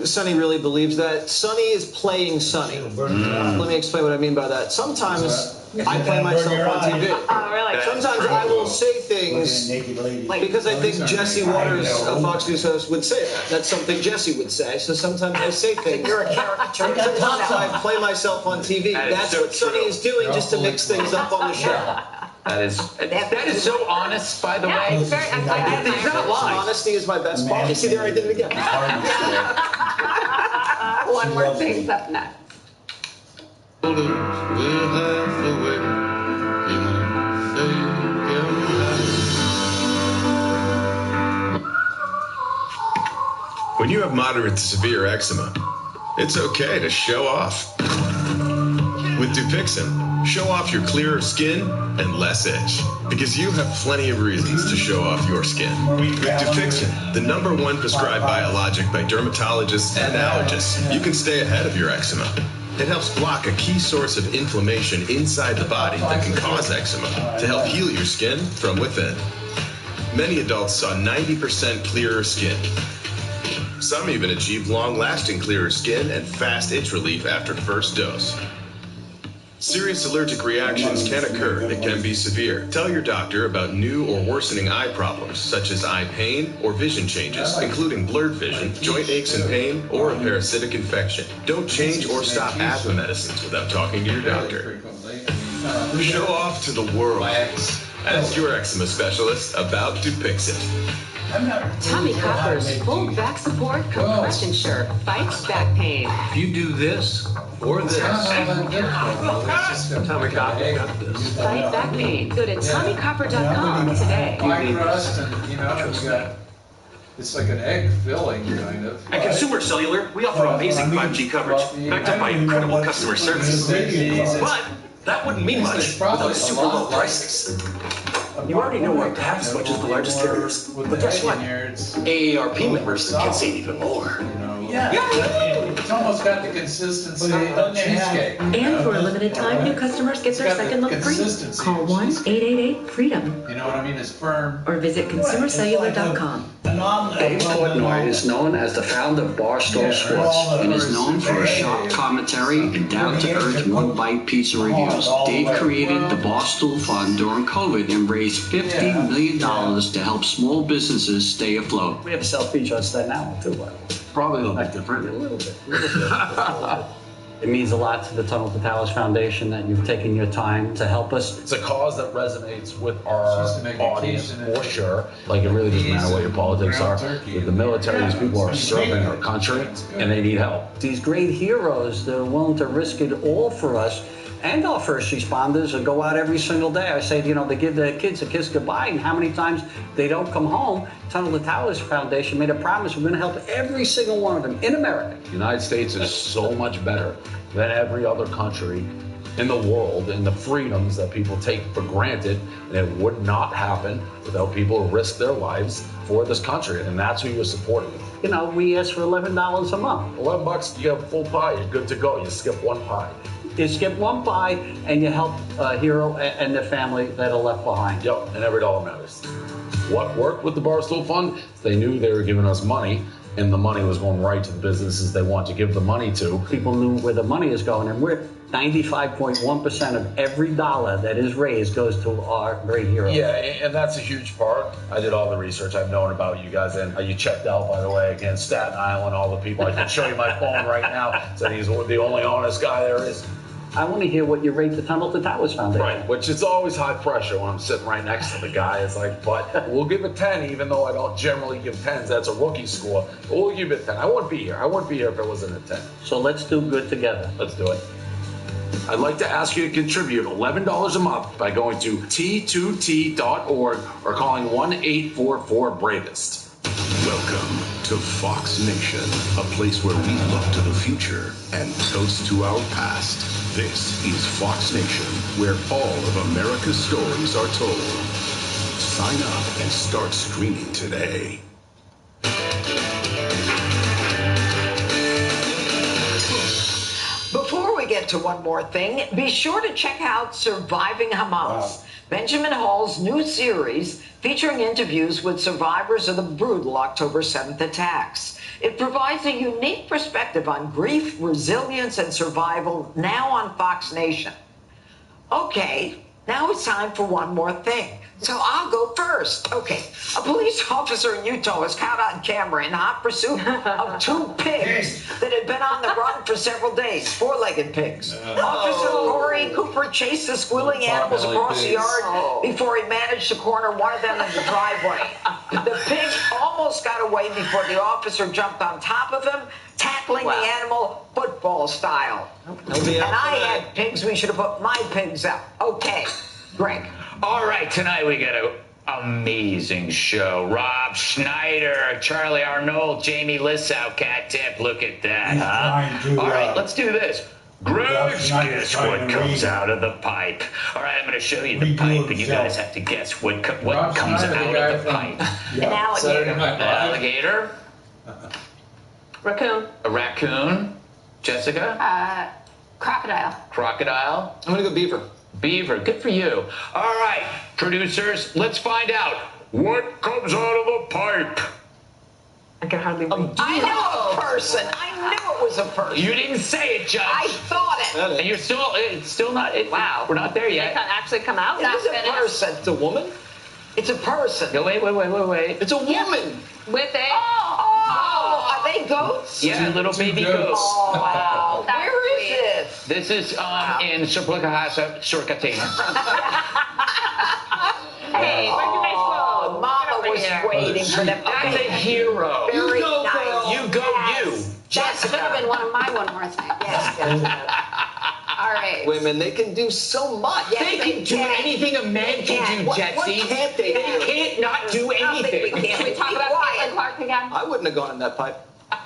Sunny really believes that. Sunny is playing Sunny. Let me explain what I mean by that. Sometimes I play myself on TV. Oh, really? Sometimes I will say things because I think Jesse Waters, a Fox News host, would say that. That's something Jesse would say. So sometimes I say things. You're a caricature. Sometimes I play myself on TV. That's what Sunny is doing, just to mix things up on the show. That is so honest, by the way. He's not lying. Honesty is my best policy. There, I did it again. One more thing's up next. When you have moderate to severe eczema, it's okay to show off. With Dupixent, show off your clearer skin and less itch, because you have plenty of reasons to show off your skin. With Dupixent, the #1 prescribed biologic by dermatologists and allergists, you can stay ahead of your eczema. It helps block a key source of inflammation inside the body that can cause eczema to help heal your skin from within. Many adults saw 90% clearer skin. Some even achieved long-lasting clearer skin and fast itch relief after first dose. Serious allergic reactions can occur that can be severe. Tell your doctor about new or worsening eye problems, such as eye pain or vision changes, including blurred vision, joint aches and pain, or a parasitic infection. Don't change or stop asthma medicines without talking to your doctor. Show off to the world. Ask your eczema specialist about Dupixent. Tommy Copper's full back support compression shirt fights back pain. If you do this or this, Tommy Copper got this. Fight back pain. Go to TommyCopper.com today. It's like an egg filling, kind of. At Consumer Cellular, we offer amazing 5G coverage, backed up by incredible customer service. But that wouldn't mean much without super low prices. You already know we have as much as the largest carriers, but guess what? AARP members can save even more. Yeah. It's almost got the consistency of cheesecake. And for a limited time, new customers get their second look free. Call 1-888-FREEDOM. You know what I mean? It's firm. Or visit ConsumerCellular.com. Dave Portnoy is known as the founder of Barstool Sports and is known for his sharp commentary and down-to-earth one-bite pizza reviews. Dave created the Barstool Fund during COVID and raised $50 million to help small businesses stay afloat. We have a self-feature on Staten Island too, by the way. Probably a little bit different. A little bit. It means a lot to the Tunnel to Towers Foundation that you've taken your time to help us. It's a cause that resonates with our audience for sure. Like, it really doesn't matter what your politics are. With the military, these people are serving our country and they need help. These great heroes, they're willing to risk it all for us. And our first responders will go out every single day. I say, they give their kids a kiss goodbye, and how many times they don't come home. Tunnel to Towers Foundation made a promise we're going to help every single one of them in America. The United States is so much better than every other country in the world, and the freedoms that people take for granted, and it would not happen without people who risk their lives for this country, and that's who you're supporting. We ask for $11 a month. $11, you have full pie, you're good to go. You skip one pie. You skip one pie and you help a hero and their family that are left behind. Yep, and every dollar matters. What worked with the Barstool Fund? They knew they were giving us money, and the money was going right to the businesses they want to give the money to. People knew where the money is going, and we're 95.1% of every dollar that is raised goes to our great heroes. Yeah, and that's a huge part. I did all the research. I've known about you guys, and you checked out, by the way, again, Staten Island, all the people. I can show you my phone right now. So he's the only honest guy there is. I want to hear what you rate the Tunnel to Towers Foundation. Right, which is always high pressure when I'm sitting right next to the guy. It's like, but we'll give it 10, even though I don't generally give 10s. That's a rookie score. But we'll give it 10. I wouldn't be here. I wouldn't be here if it wasn't a 10. So let's do good together. Let's do it. I'd like to ask you to contribute $11 a month by going to T2T.org or calling 1-844-BRAVEST. Welcome to Fox Nation, a place where we look to the future and toast to our past. This is Fox Nation, where all of America's stories are told. Sign up and start streaming today. Before we get to one more thing, be sure to check out Surviving Hamas, Benjamin Hall's new series featuring interviews with survivors of the brutal October 7th attacks. It provides a unique perspective on grief, resilience, and survival, now on Fox Nation. Okay, now it's time for one more thing. So I'll go first. Okay, a police officer in Utah was caught on camera in hot pursuit of 2 pigs that had been on the run for several days, 4-legged pigs. Officer Corey Cooper chased the squealing animals across the yard before he managed to corner one of them in the driveway. The pig almost got away before the officer jumped on top of him, tackling the animal football style. And I had pigs, we should have put my pigs out. Okay, Greg. All right, tonight we got an amazing show. Rob Schneider, Charlie Arnold, Jamie Lissau, Cat Tip. Look at that, huh? All right, let's do this. Greg, guess what comes out of the pipe? All right, I'm going to show you the pipe, and you guys have to guess what comes out of the pipe. An alligator. Alligator. Raccoon. A raccoon. Jessica? Crocodile. Crocodile. I'm going to go beaver. Beaver, good for you. All right, producers, let's find out what comes out of the pipe. I can hardly read. I knew a person. I knew it was a person. You didn't say it, Judge. I thought it. And you're still not. Wow, we're not there yet. They can't actually come out. It is a person. It's a woman? It's a person. No, wait. It's a woman. With a... Oh, are they goats? Yeah, little baby goats. Oh, wow. Where is this? This is in Surplicahasa, Surcatina. Hey, where'd you guys go? Mama was waiting for them. That's a hero. Very You go, nice. girl. You go, you. That should have been one of my one more things. Yes, All right. Women, they can do so much. They can do anything a man can do, What Jetsy. can't they They do? can't not do anything. Can we talk about Caitlin Clark again? I wouldn't have gone in that pipe. All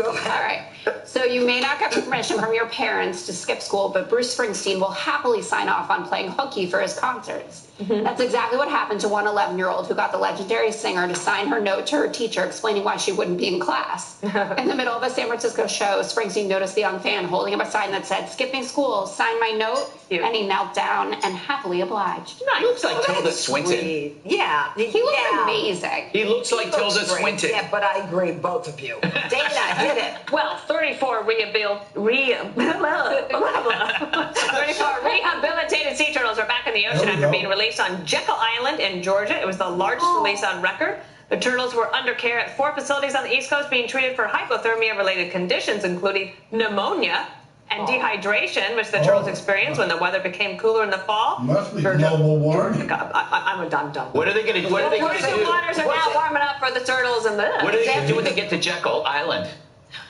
right. So you may not get permission from your parents to skip school, but Bruce Springsteen will happily sign off on playing hooky for his concerts. That's exactly what happened to one 11-year-old who got the legendary singer to sign her note to her teacher explaining why she wouldn't be in class. In the middle of a San Francisco show, Springsteen noticed the young fan holding up a sign that said, "Skipping school, sign my note," and he knelt down and happily obliged. He looks like Tilda Swinton. Yeah. He looks amazing. He looks like looks Tilda great. Swinton. Yeah, but I agree, both of you. Dana, hit it. Well, 34 rehabilitated sea turtles are back in the ocean after being released on Jekyll Island in Georgia. It was the largest release on record. The turtles were under care at 4 facilities on the East Coast being treated for hypothermia-related conditions, including pneumonia and dehydration, which the turtles experienced when the weather became cooler in the fall. Must be global warming. I'm done. What are they going to do? What are they going to The do? waters are now warming up for the turtles and the... What are they going to do when they get to Jekyll Island?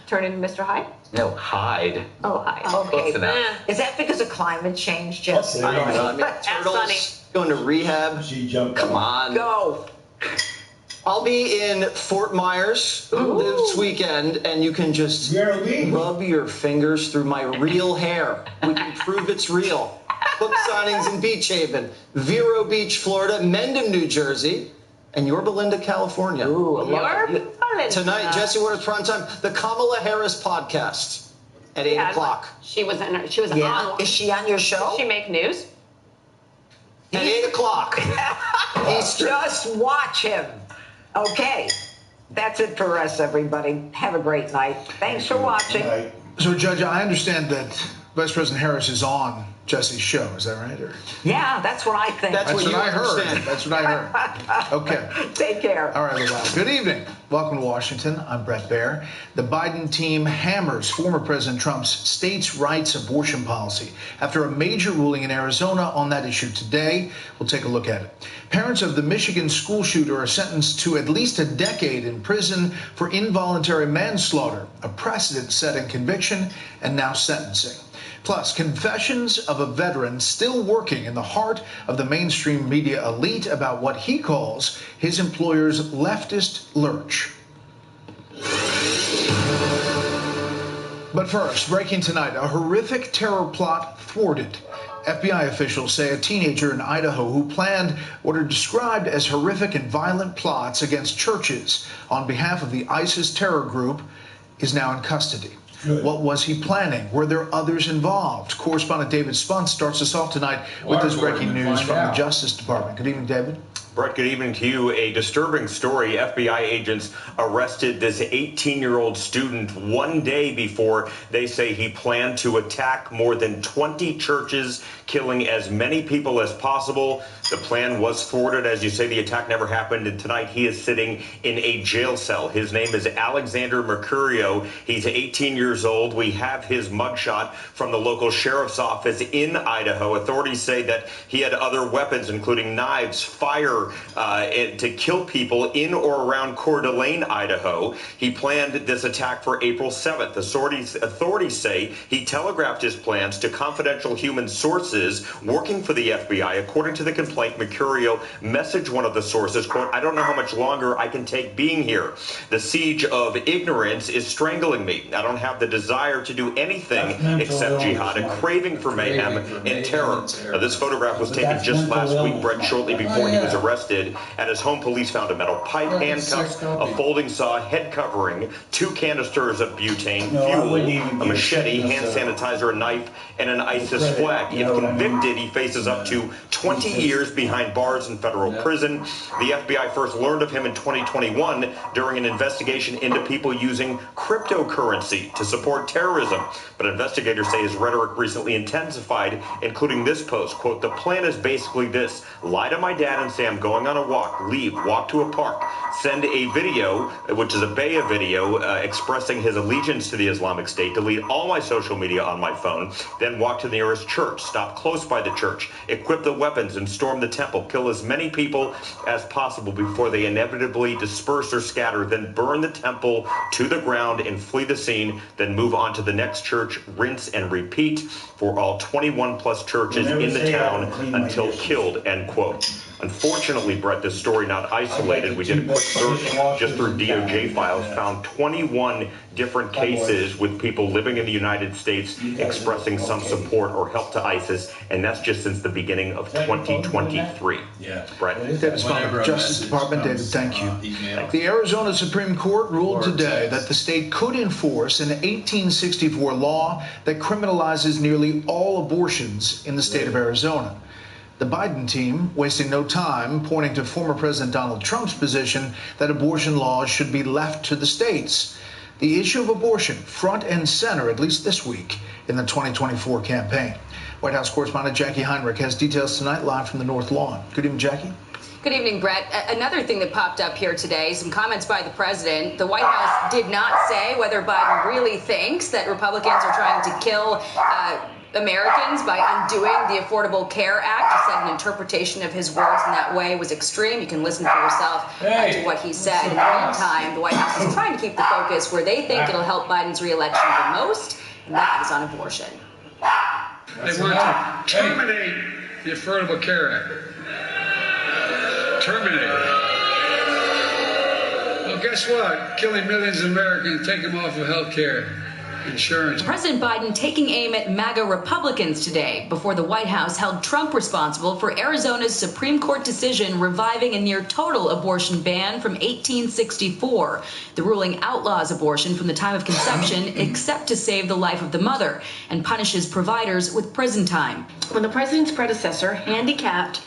Turn into Mr. Hyde? No, hide. Oh, Hyde. Okay. Close enough. Is that because of climate change, Jess? I don't know. I mean, Sunny. turtles going to rehab. She jumped Come on. Go. I'll be in Fort Myers this weekend, and you can just rub your fingers through my real hair. We can prove it's real. Book signings in Beach Haven, Vero Beach, Florida, Mendon, New Jersey, and Yorba Linda, California. Ooh, I love it. Tonight, Jesse Waters Prime Time, the Kamala Harris podcast at 8 o'clock. She was on one. Is she on your show? Does she make news? At 8 o'clock. Eastern. Just watch him. Okay. That's it for us, everybody. Have a great night. Thanks for watching. So, Judge, I understand that Vice President Harris is on Jesse's show. Is that right? Or? Yeah, that's what I think. That's what you I heard. understand. That's what I heard. Okay. Take care. All right, well, good evening. Welcome to Washington. I'm Brett Baer. The Biden team hammers former President Trump's states' rights abortion policy after a major ruling in Arizona on that issue today. We'll take a look at it. Parents of the Michigan school shooter are sentenced to at least a decade in prison for involuntary manslaughter, a precedent-setting conviction and now sentencing. Plus, confessions of a veteran still working in the heart of the mainstream media elite about what he calls his employer's leftist lurch. But first, breaking tonight, a horrific terror plot thwarted. FBI officials say a teenager in Idaho who planned what are described as horrific and violent plots against churches on behalf of the ISIS terror group is now in custody. Good. What was he planning? Were there others involved? Correspondent David Spunt starts us off tonight with this breaking news from the Justice Department. Good evening, David. Brett, good evening to you. A disturbing story. FBI agents arrested this 18-year-old student one day before they say he planned to attack more than 20 churches, killing as many people as possible. The plan was thwarted. As you say, the attack never happened, and tonight he is sitting in a jail cell. His name is Alexander Mercurio. He's 18 years old. We have his mugshot from the local sheriff's office in Idaho. Authorities say that he had other weapons, including knives, fire, to kill people in or around Coeur d'Alene, Idaho. He planned this attack for April 7th. Authorities say he telegraphed his plans to confidential human sources working for the FBI. According to the complaint, Mercurio messaged one of the sources, quote, "I don't know how much longer I can take being here. The siege of ignorance is strangling me. I don't have the desire to do anything except jihad, a craving for mayhem and terror." Now, this photograph was taken just last week, Brett, shortly before he was arrested. At his home, police found a metal pipe, handcuffs, a folding saw, head covering, 2 canisters of butane, fuel, a machete, hand sanitizer, a knife, and an ISIS flag. If convicted, he faces up to 20 years behind bars in federal prison. The FBI first learned of him in 2021 during an investigation into people using cryptocurrency to support terrorism. But investigators say his rhetoric recently intensified, including this post, quote, "The plan is basically this: lie to my dad and say I'm going on a walk, leave, walk to a park, send a video, which is a Baya video, expressing his allegiance to the Islamic State, delete all my social media on my phone, then walk to the nearest church, stop close by the church, equip the weapons and storm the temple, kill as many people as possible before they inevitably disperse or scatter, then burn the temple to the ground and flee the scene, then move on to the next church, rinse and repeat for all 21 plus churches in the town until killed," end quote. Unfortunately, Brett, this story not isolated. We did a quick search just through DOJ files, found 21 different cases with people living in the United States expressing some support or help to ISIS, and that's just since the beginning of 2023. Yeah. Brett. David Spunt, Justice Department. David, thank you. The Arizona Supreme Court ruled today that the state could enforce an 1864 law that criminalizes nearly all abortions in the state of Arizona. The Biden team wasting no time pointing to former President Donald Trump's position that abortion laws should be left to the states. The issue of abortion front and center, at least this week, in the 2024 campaign. White House correspondent Jackie Heinrich has details tonight live from the North Lawn. Good evening, Jackie. Good evening, Brett. Another thing that popped up here today, some comments by the president. The White House did not say whether Biden really thinks that Republicans are trying to kill Americans by undoing the Affordable Care Act. He said an interpretation of his words in that way was extreme. You can listen for yourself to what he said. In the meantime, the White House is trying to keep the focus where they think it'll help Biden's reelection the most, and that is on abortion. They want to terminate the Affordable Care Act. Terminate it. Well, guess what? Killing millions of Americans, take them off of health care. Insurance. President Biden taking aim at MAGA Republicans today before the White House held Trump responsible for Arizona's Supreme Court decision reviving a near total abortion ban from 1864. The ruling outlaws abortion from the time of conception except to save the life of the mother and punishes providers with prison time. When the president's predecessor handicapped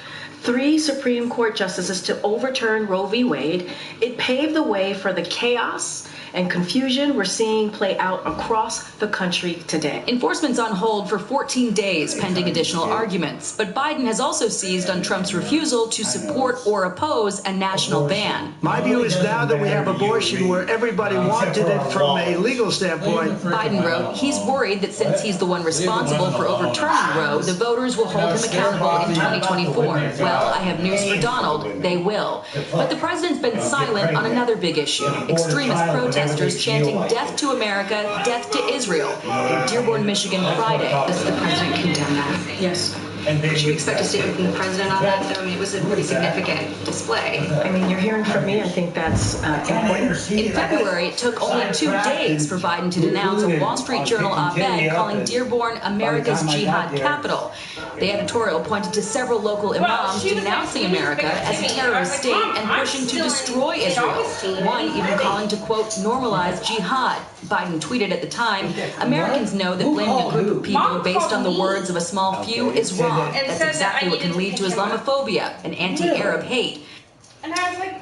3 Supreme Court justices to overturn Roe v. Wade, it paved the way for the chaos and confusion we're seeing play out across the country today. Enforcement's on hold for 14 days pending additional arguments, but Biden has also seized on Trump's refusal to support or oppose a national ban. My view is now that we have abortion where everybody wanted it from a legal standpoint. Biden wrote he's worried that since he's the one responsible for overturning Roe, the voters will hold him accountable in 2024. Well, I have news for Donald. They will. But the president's been silent on another big issue, extremist protests protesters chanting "Death to America, Death to Israel" in Dearborn, Michigan Friday. Does the president condemn that? Yes. Did you expect a statement from the president on that? I mean, it was a pretty significant display. I mean, you're hearing from me. I think that's important. In February, it took only 2 days for Biden to denounce a Wall Street Journal op-ed calling Dearborn America's jihad capital. The editorial pointed to several local imams denouncing America as a terrorist state and pushing to destroy Israel. One even calling to, quote, normalize jihad. Biden tweeted at the time, "Americans know that blaming a group of people based on the words of a small few is wrong. That's exactly what can lead to Islamophobia and anti-Arab hate."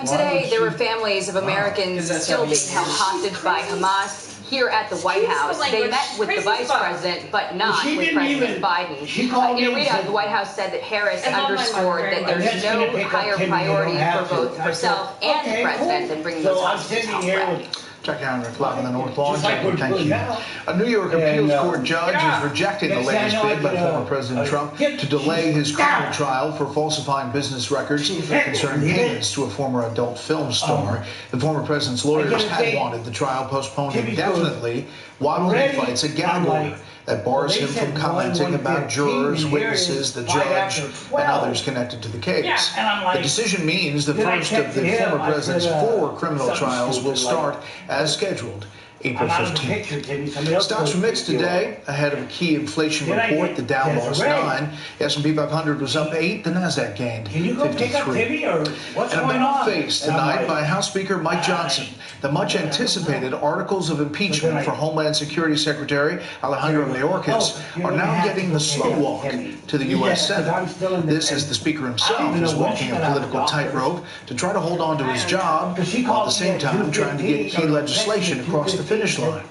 Today, there were families of Americans still being held hostage by Hamas here at the White House. They met with the vice president, but not with President Biden. In a readout, the White House said that Harris underscored that there's no higher priority for both herself and the president than bringing those hostages home. Jack Heinrich, live on the North Lawn. Thank you. A New York appeals court judge is rejecting the latest bid by former President Trump to delay his criminal trial for falsifying business records concerning payments to a former adult film star. The former president's lawyers had wanted the trial postponed indefinitely while he fights a gag order that bars him from commenting about jurors, witnesses, the judge, and others connected to the case. The decision means the first of the former president's 4 criminal trials will start as scheduled April 15th. Stocks were mixed today ahead of a key inflation report. The Dow lost 9. The S&P 500 was up 8. The Nasdaq gained 53. And a battle faced tonight by House Speaker Mike Johnson. The much-anticipated articles of impeachment for Homeland Security Secretary Alejandro Mayorkas are now getting the slow walk to the U.S. Senate. This as the Speaker himself is walking a political tightrope to try to hold on to his job while at the same time trying to get key legislation across the finish line.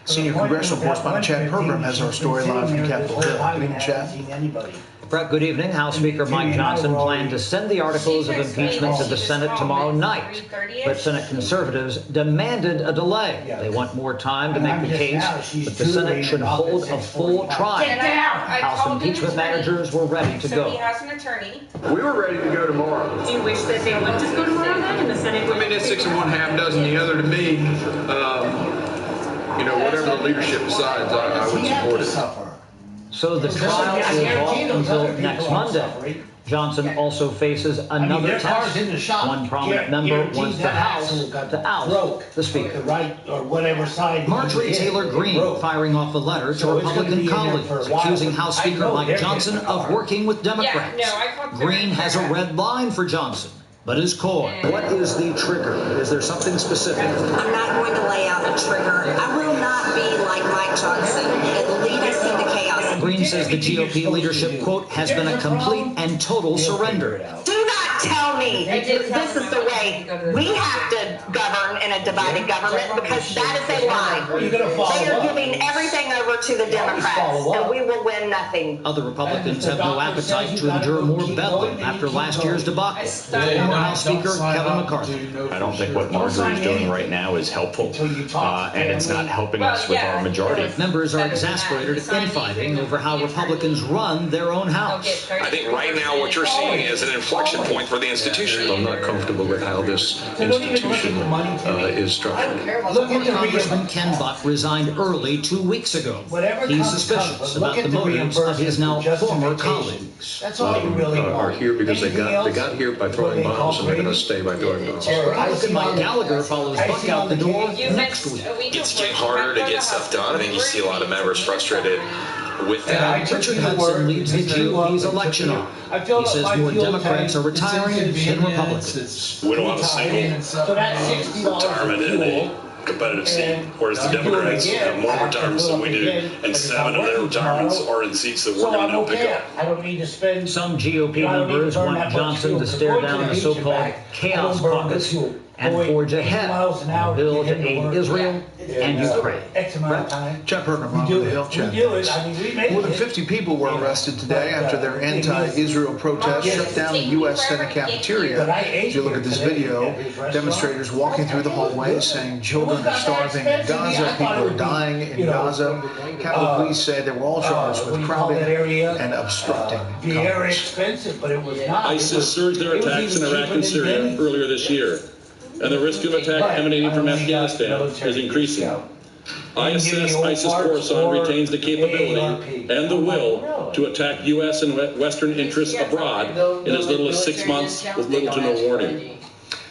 Senior congressional correspondent Chad Pergram has our story live from Capitol Hill. Good evening, Chad. Brett, good evening. House Speaker Mike Johnson planned to send the articles of impeachment to the Senate tomorrow night, but Senate conservatives demanded a delay. They want more time to make the case, but the Senate should hold a full trial. House impeachment managers were ready to go. He has an attorney. We were ready to go tomorrow. Do you wish that they would just go tomorrow then, and the Senate would? I mean, it's 6 1/2 dozen the other to me. You know, whatever the leadership decides, I would support it. So the trial is off until next Monday. Johnson also faces another test. One prominent member wants the House to oust the Speaker. Marjorie Taylor Greene firing off a letter to Republican colleagues accusing House Speaker Mike Johnson of working with Democrats. Greene has a red line for Johnson, but is coy. What is the trigger? Is there something specific? I'm not going to lay out a trigger. I will not be like Mike Johnson and lead us into chaos. Greene says the GOP leadership, quote, has been a complete and total surrender. Do not tell me this is the way we have to govern in a divided government, because that is a lie. They are giving everything over to the Democrats, and we will win nothing. Other Republicans have no appetite to endure more bedlam after last year's debacle. Former House Speaker Kevin McCarthy. I don't think what Marjorie's doing right now is helpful, and it's not helping us with our majority. Members are exasperated at infighting over how Republicans run their own House. I think right now what you're seeing is an inflection point for the institution. I'm not comfortable with how this institution is structured. Former Congressman Ken Buck resigned early 2 weeks ago. He's suspicious about the motives of his now former colleagues. Are here because they got here by throwing bombs, and they're going to stay by throwing bombs. Mike Gallagher follows Buck out the door next week. It's getting harder to get stuff done. I think you see a lot of members frustrated with that. Richard Hudson leads the GOP's election arm. He says more Democrats are retiring than Republicans. We don't have a single retirement in a competitive seat, whereas the Democrats have more retirements than we do, and 7 of their retirements are in seats that we're going to now pick up. I don't need to spend. Some GOP members want Johnson to stare down the so-called Chaos Caucus and forge ahead on a bill to aid Israel and Ukraine. Chuck Pergram on the Hill Chat. More than 50 people were arrested today after their anti-Israel protests shut down the U.S. Senate cafeteria. If you look at this video, demonstrators walking through the hallways saying children are starving in Gaza, people are dying in Gaza. Capitol Police say they were all charged with crowding and obstructing Congress. ISIS surged their attacks in Iraq and Syria earlier this year. and the risk of attack emanating from Afghanistan is increasing. I assess ISIS Khorasan retains the capability and the will to attack U.S. and Western interests abroad in as little as 6 months with little to no warning.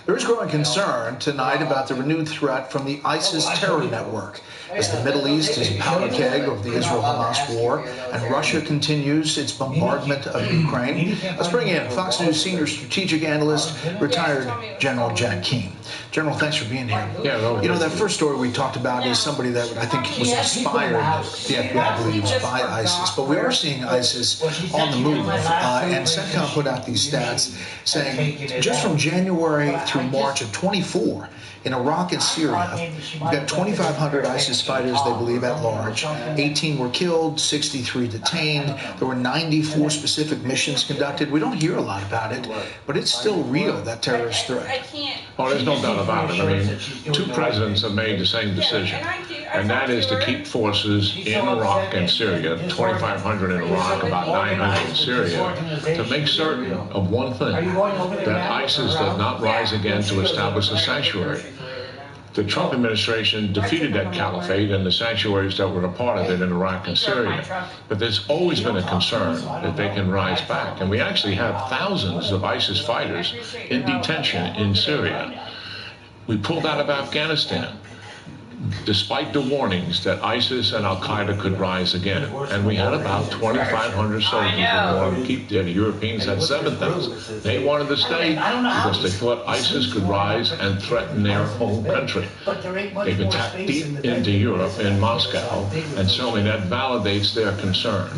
There is growing concern tonight about the renewed threat from the ISIS terror network, as the Middle East is a powder keg of the Israel-Hamas war, and Russia continues its bombardment of Ukraine. Let's bring in Fox News senior strategic analyst, retired General Jack Keane. General, thanks for being here. Yeah, you know, that first story we talked about is somebody that I think was inspired, the FBI believes, by ISIS. But we are seeing ISIS on the move. And CENTCOM put out these stats saying just from January through March of 24, in Iraq and Syria, we've got 2,500 ISIS fighters, they believe, at large. 18 were killed, 63 detained. There were 94 specific missions conducted. We don't hear a lot about it, but it's still real, that terrorist threat. Well, there's no doubt about it. I mean, two presidents have made the same decision, and that is to keep forces in Iraq and Syria, 2,500 in Iraq, about 900 in Syria, to make certain of one thing, that ISIS does not rise again to establish a sanctuary. The Trump administration defeated that caliphate and the sanctuaries that were a part of it in Iraq and Syria. But there's always been a concern that they can rise back. And we actually have thousands of ISIS fighters in detention in Syria. We pulled out of Afghanistan, despite the warnings that ISIS and Al-Qaeda could rise again. And we had about 2,500 soldiers who wanted to keep there. The Europeans had 7,000. They wanted to stay because they thought ISIS could rise and threaten their home country. They've attacked deep into Europe in Moscow, and certainly that validates their concern.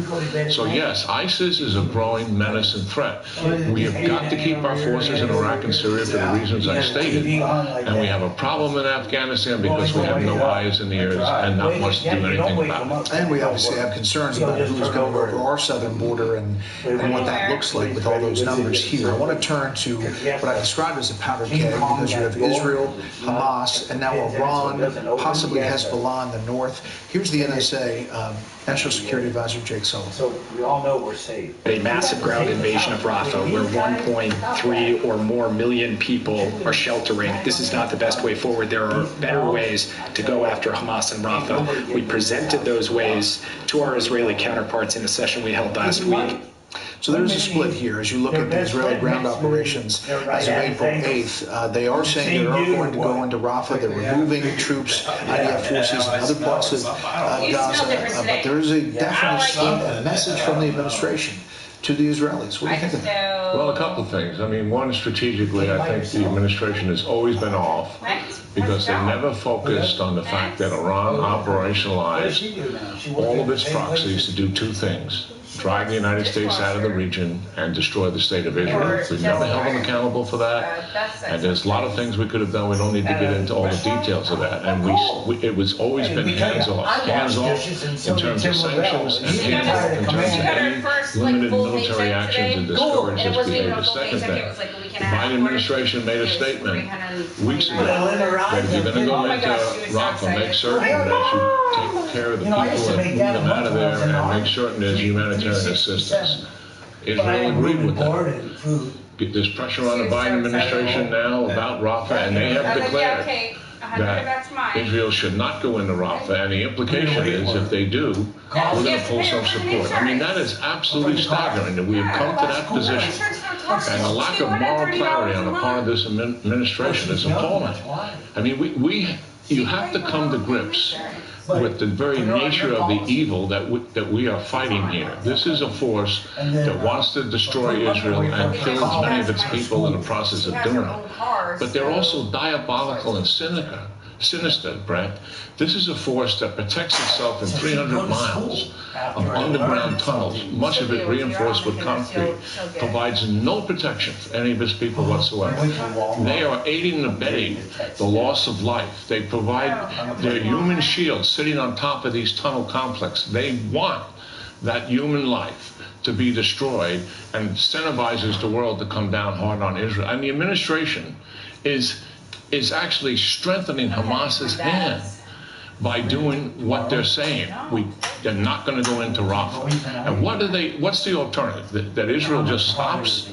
So yes, ISIS is a growing menace and threat. We have got to keep our forces in Iraq and Syria for the reasons I stated. And we have a problem in Afghanistan because we have no eyes in the ears and not much to do anything about it. And we obviously have concerns about who's going over our southern border and what that looks like with all those numbers here. I want to turn to what I described as a powder keg, because you have Israel, Hamas, and now Iran, possibly Hezbollah in the north. Here's the NSA National Security Advisor Jake Sullivan. So we all know we're safe. A massive ground invasion of Rafah, where 1.3 or more million people are sheltering. This is not the best way forward. There are better ways to go after Hamas and Rafah. We presented those ways to our Israeli counterparts in a session we held last week. So there's a split here as you look at the Israeli ground operations as of April 8th. They are saying they are going to go into Rafah. They're removing troops, IDF forces in other parts of Gaza. But there is a definite message from the administration to the Israelis. What do you think of that? Well, a couple of things. I mean, one, strategically, I think the administration has always been off because they never focused on the fact that Iran operationalized all of its proxies to do two things: drive the United States out of the region and destroy the state of Israel. We've never held them accountable for that. And there's a lot of things we could have done. We don't need to get into all the details of that. And it was always been hands-off in terms of sanctions and hands-off in terms of any limited military action to discourage this behavior. Second thing, the Biden administration made a statement weeks ago that if you're going to go into Rafah, make certain that you take care of the people and move them out of there and make certain there's humanitarian assistance. Israel agreed with that. There's pressure on the Biden administration now about Rafah, and they have declared that Israel should not go into Rafah, and the implication is if they do, we're going to pull some support. I mean, that is absolutely staggering that we have come to that position, and the lack of moral clarity on the part of this administration is appalling. I mean, you have to come to grips with the very nature of the evil that we are fighting here. This is a force that wants to destroy Israel and kill as many of its people in the process of doing it. But they're also diabolical and sinister, Brett. This is a force that protects itself in 300 miles of underground tunnels, much of it reinforced with concrete, provides no protection for any of its people whatsoever. They are aiding and abetting the loss of life. They provide their human shield sitting on top of these tunnel complexes. They want that human life to be destroyed and incentivizes the world to come down hard on Israel. And the administration is actually strengthening Hamas's hand by doing what they're saying. They're not going to go into Rafah. And what's the alternative? That Israel just stops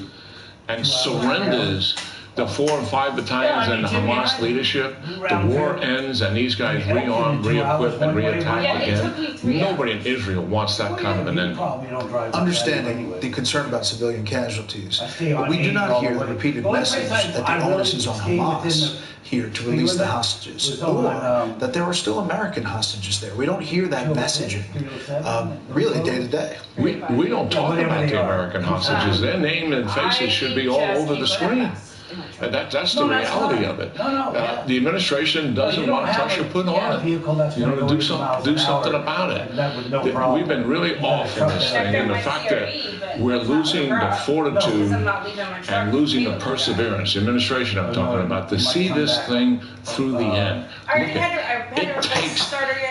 and surrenders the 4 or 5 battalions and the Hamas leadership, the war ends and these guys rearm, re-equip, and re-attack again. Nobody in Israel wants that kind of an ending. Understanding the concern about civilian casualties, but we do not hear the repeated message that the onus is on Hamas here to release the hostages, or that there are still American hostages there. We don't hear that messaging really day to day. We don't talk about the American hostages. Their name and faces should be all over the screen. And that's the reality of it. The administration doesn't want pressure put on it. To do something about it. We've been really off in this thing, and the fact that we're losing the fortitude and losing the perseverance, the administration I'm talking about, to see this thing through the end. It takes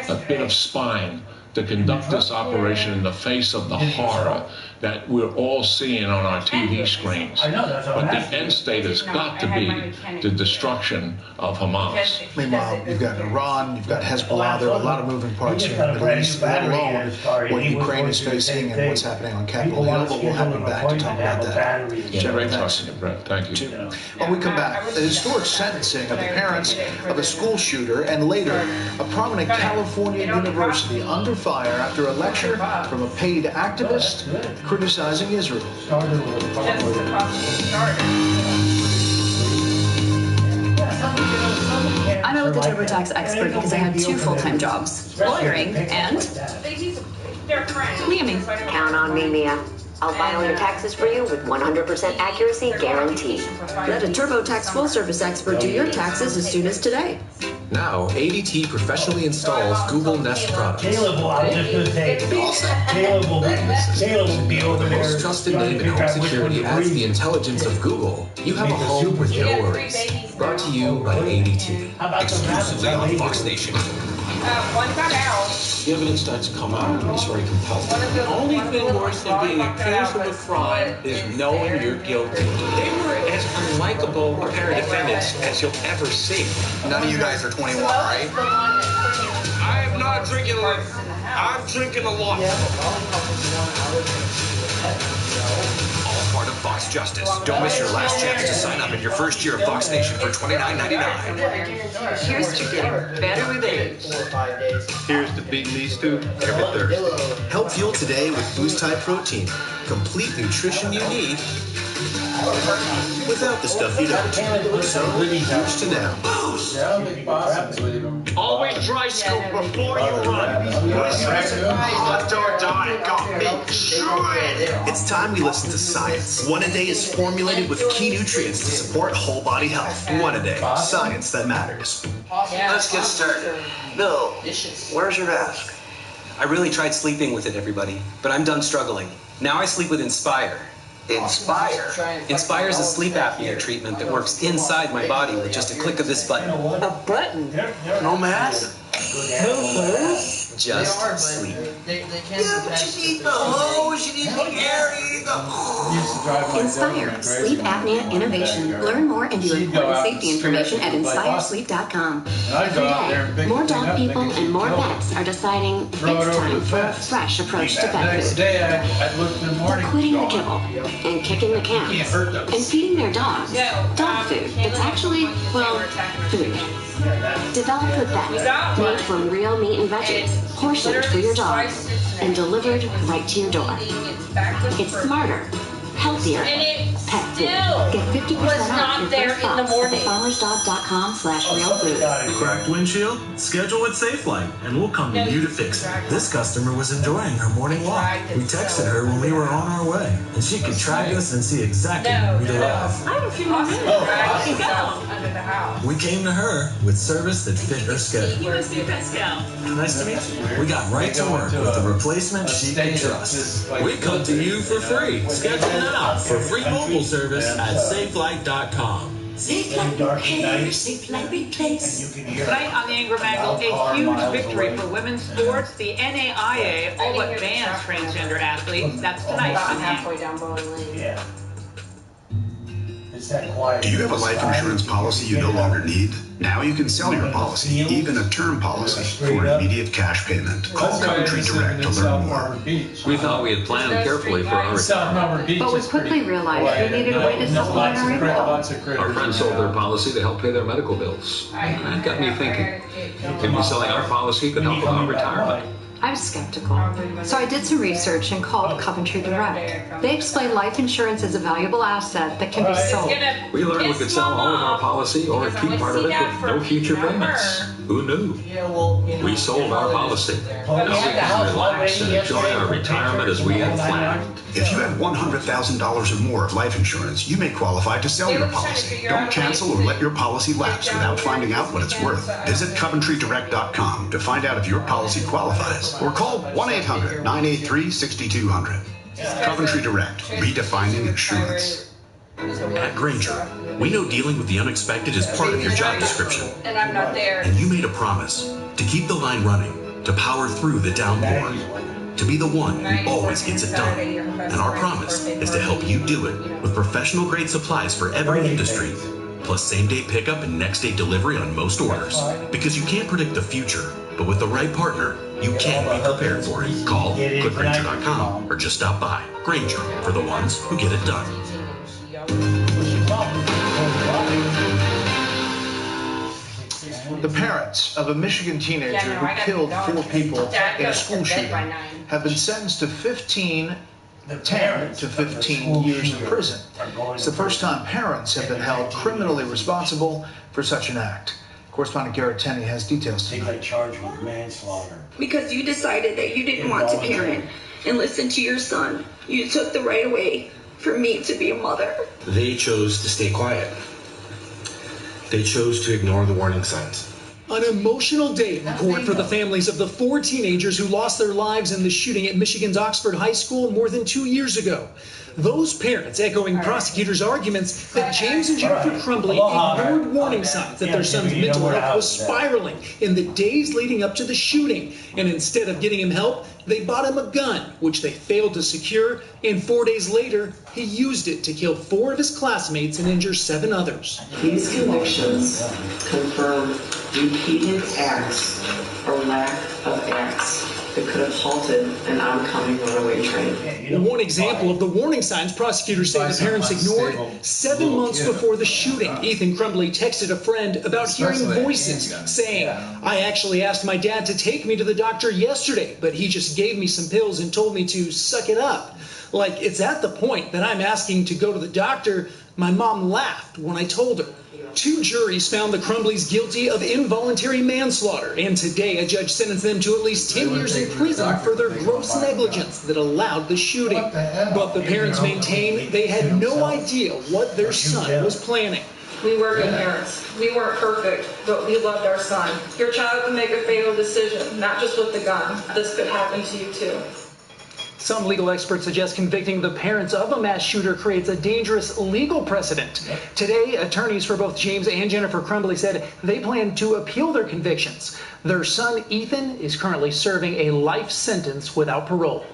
a bit of spine to conduct this operation in the face of the horror that we're all seeing on our TV screens. But the end state has got to be the destruction of Hamas. Meanwhile, you've got Iran, you've got Hezbollah. There are a lot of moving parts here in the Middle East, let alone what Ukraine is facing and what's happening on Capitol Hill. But we'll have you back to talk about that. Great talking to you, Brett. Thank you. When we come back, the historic sentencing of the parents of a school shooter, and later, a prominent California university under fire after a lecture from a paid activist criticizing Israel. I'm a local TurboTax expert because I have 2 full-time jobs, lawyering and Liaming. Count on me, Mia. I'll file your taxes for you with 100% accuracy guaranteed. Let a TurboTax full-service expert do your taxes as soon as today. Now, ADT professionally installs Google Nest products. Caleb will, I was just going to say, Caleb will be over The there. most trusted name in home security adds the intelligence of Google. You have a home with no worries. Brought to you by ADT. Exclusively on Fox Nation. One got out. The evidence starts to come out is very compelling. The only thing worse than being accused of a crime is knowing you're guilty. They were as unlikable a pair of defendants as you'll ever see. None of you guys are 21, right? I am not drinking. I'm drinking a lot. All part of Fox Justice. Don't miss your last chance to sign up in your first year of Fox Nation for $29.99. Here's to getting better with age. Here's to beating these two every Thursday. Help fuel today with Boost High Protein. Complete nutrition you need without the stuff you don't. So, here's to now. Always dry scoop before you run. Outdoor diet got me shredded. It's time we listen to science. One A Day is formulated with key nutrients to support whole body health. One A Day, science that matters. Let's get started. Bill, where's your mask? I really tried sleeping with it, everybody, but I'm done struggling. Now I sleep with Inspire. Inspire? Inspire is a sleep apnea treatment that works inside my body with just a click of this button. A button? No mask? Just sleep. Yeah, but you need the hose, you need the air, you need the... Inspire, sleep apnea innovation. Learn more and view important safety information at inspiresleep.com. Today, more dog people and more vets are deciding it's time for a fresh approach to pet food. They're quitting the kibble and kicking the cans and feeding their dogs dog food. It's actually, well, food. Developed with vets, made from real meat and veggies, portioned for your dog, and delivered right to your door. It's smarter, healthier pet food. Get 50% off your first box at thefarmersdog.com/realfood. Cracked windshield? Schedule at Safelite, and we'll come to you to fix it. This customer was enjoying her morning walk. We texted her when we were on our way, and she could track us and see exactly when we'd arrive. I have a few more minutes. I can go. Under the house. We came to her with service that fit her schedule. You must be Pet Scout. Nice to meet you. We got right to work with the replacement she could trust. We come to you for free. Schedule now for free mobile service at safelight.com. Safelite replace. Tonight on the Ingram Angle, a huge victory for women's sports. The NAIA all but bans transgender athletes. That's tonight on halfway down Bowling Lane. Yeah. Do you have a life insurance policy you no longer need? Now you can sell your policy, even a term policy, for an immediate cash payment. Call Coventry Direct to learn more. We thought we had planned carefully for our retirement. But we quickly realized we needed a way to supplement our income. Our friends sold their policy to help pay their medical bills. That got me thinking. Maybe selling our policy could help with our retirement. I was skeptical, so I did some research and called Coventry Direct. They explained life insurance is a valuable asset that can be sold. We learned we could sell all of our policy or keep part of it with no future payments. Who knew? We sold our policy. Now we can relax and enjoy our retirement as we had planned. If you have $100,000 or more of life insurance, you may qualify to sell your policy. Don't cancel or let your policy lapse without finding out what it's worth. Visit CoventryDirect.com to find out if your policy qualifies. Or call 1-800-983-6200. Coventry Direct, redefining insurance. At Grainger, we know dealing with the unexpected is part of your job description. And I'm not there. And you made a promise to keep the line running, to power through the downpour, to be the one who always gets it done. And our promise is to help you do it with professional grade supplies for every industry, plus same-day pickup and next-day delivery on most orders. Because you can't predict the future, but with the right partner, you can be prepared for it. Call, click Grainger.com, or just stop by. Grainger, for the ones who get it done. The parents of a Michigan teenager who killed 4 people in a school shooting have been sentenced to 10 to 15 years in prison. It's the first time parents have been held criminally responsible for such an act. Correspondent Garrett Tenney has details tonight. Charged with manslaughter. Because you decided that you didn't want to parent and listen to your son. You took the right away for me to be a mother. They chose to stay quiet. They chose to ignore the warning signs. An emotional day in court for the families of the 4 teenagers who lost their lives in the shooting at Michigan's Oxford High School more than 2 years ago. Those parents echoing prosecutors' arguments that James and Jennifer Crumbly ignored warning signs that their son's mental health was spiraling in the days leading up to the shooting. And instead of getting him help, they bought him a gun, which they failed to secure. And 4 days later, he used it to kill 4 of his classmates and injure 7 others. These convictions confirm repeated acts or lack of acts that could have halted an oncoming runaway train. One example of the warning signs prosecutors say the parents ignored: 7 months before the shooting, Ethan Crumbly texted a friend about hearing voices saying, "I actually asked my dad to take me to the doctor yesterday, but he just gave me some pills and told me to suck it up." Like, it's at the point that I'm asking to go to the doctor. My mom laughed when I told her. 2 juries found the Crumblys guilty of involuntary manslaughter, and today a judge sentenced them to at least 10 years in prison for their gross negligence that allowed the shooting. But the parents maintain they had no idea what their son was planning. We were good parents. We weren't perfect, but we loved our son. Your child can make a fatal decision, not just with the gun. This could happen to you too. Some legal experts suggest convicting the parents of a mass shooter creates a dangerous legal precedent. Today, attorneys for both James and Jennifer Crumbly said they plan to appeal their convictions. Their son, Ethan, is currently serving a life sentence without parole.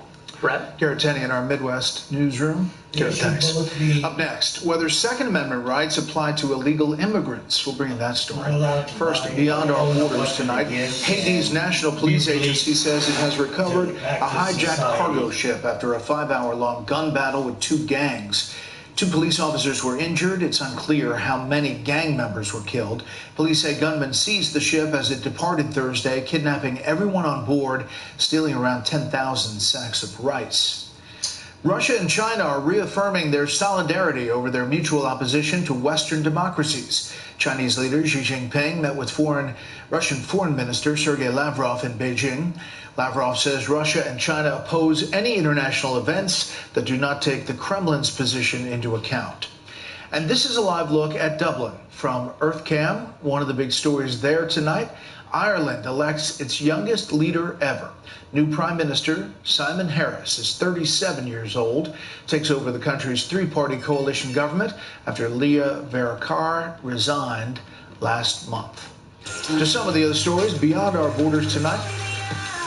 Brett? Garrett Tenney in our Midwest newsroom. Garrett, thanks. Up next, whether Second Amendment rights apply to illegal immigrants. We'll bring you that story. First, beyond our borders tonight, Haiti's National Police Agency says it has recovered a hijacked cargo ship after a 5-hour-long gun battle with 2 gangs. 2 police officers were injured. It's unclear how many gang members were killed. Police say gunmen seized the ship as it departed Thursday, kidnapping everyone on board, stealing around 10,000 sacks of rice. Russia and China are reaffirming their solidarity over their mutual opposition to Western democracies. Chinese leader Xi Jinping met with Russian Foreign Minister Sergei Lavrov in Beijing. Lavrov says Russia and China oppose any international events that do not take the Kremlin's position into account. And this is a live look at Dublin from EarthCam. One of the big stories there tonight: Ireland elects its youngest leader ever. New Prime Minister Simon Harris is 37 years old, takes over the country's 3-party coalition government after Leah Varadkar resigned last month. To some of the other stories beyond our borders tonight,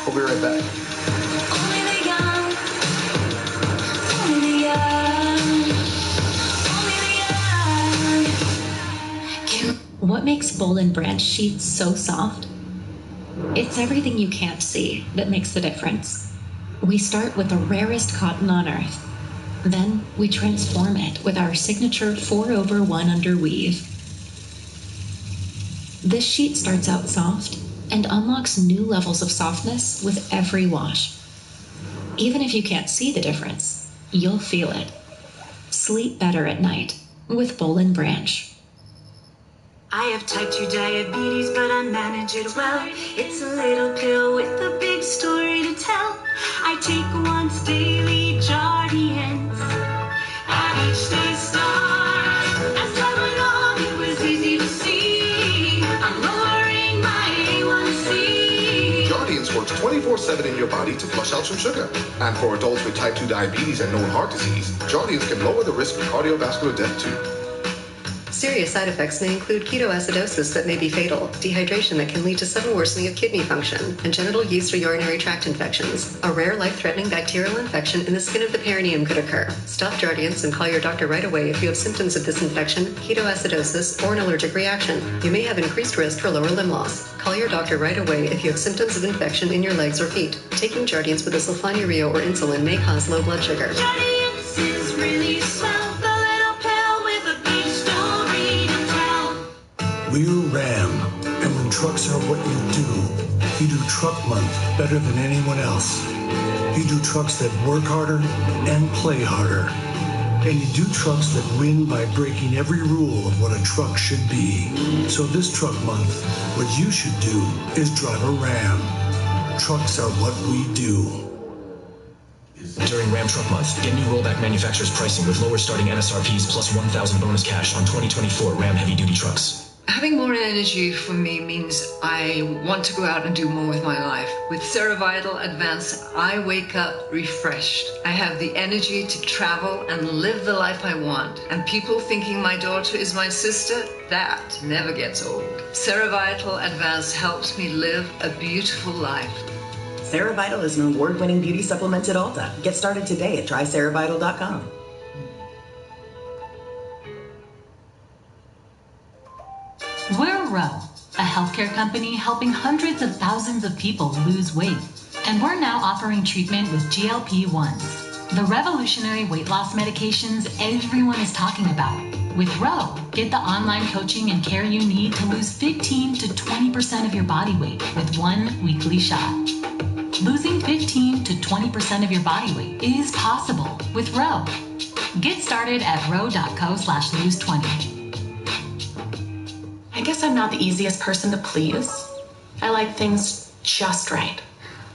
we'll be right back. makes Boll & Branch sheets so soft? It's everything you can't see that makes the difference. We start with the rarest cotton on earth. Then we transform it with our signature 4/1 under weave. This sheet starts out soft and unlocks new levels of softness with every wash. Even if you can't see the difference, you'll feel it. Sleep better at night with Boll & Branch. I have type 2 diabetes, but I manage it well. It's a little pill with a big story to tell. I take once daily Jardians at each day's start. As time went on, it was easy to see. I'm lowering my A1C. Jardians works 24/7 in your body to flush out some sugar. And for adults with type 2 diabetes and known heart disease, Jardians can lower the risk of cardiovascular death too. Serious side effects may include ketoacidosis that may be fatal, dehydration that can lead to sudden worsening of kidney function, and genital yeast or urinary tract infections. A rare life-threatening bacterial infection in the skin of the perineum could occur. Stop Jardians and call your doctor right away if you have symptoms of this infection, ketoacidosis, or an allergic reaction. You may have increased risk for lower limb loss. Call your doctor right away if you have symptoms of infection in your legs or feet. Taking Jardians with a sulfonylurea or insulin may cause low blood sugar. Jardians is really swell. The little pill with a big story to tell. We're Ram, and when trucks are what you do Truck Month better than anyone else. You do trucks that work harder and play harder. And you do trucks that win by breaking every rule of what a truck should be. So this Truck Month, what you should do is drive a Ram. Trucks are what we do. During Ram Truck Month, get new rollback manufacturer's pricing with lower starting MSRPs plus $1,000 bonus cash on 2024 Ram heavy-duty trucks. Having more energy for me means I want to go out and do more with my life. With Ceravital Advance, I wake up refreshed. I have the energy to travel and live the life I want. And people thinking my daughter is my sister, that never gets old. Ceravital Advance helps me live a beautiful life. Ceravital is an award-winning beauty supplement at Ulta. Get started today at tryceravital.com. We're Ro, a healthcare company helping hundreds of thousands of people lose weight. And we're now offering treatment with GLP-1s, the revolutionary weight loss medications everyone is talking about. With Ro, get the online coaching and care you need to lose 15 to 20% of your body weight with one weekly shot. Losing 15 to 20% of your body weight is possible with Ro. Get started at ro.co/lose20. I guess I'm not the easiest person to please. I like things just right.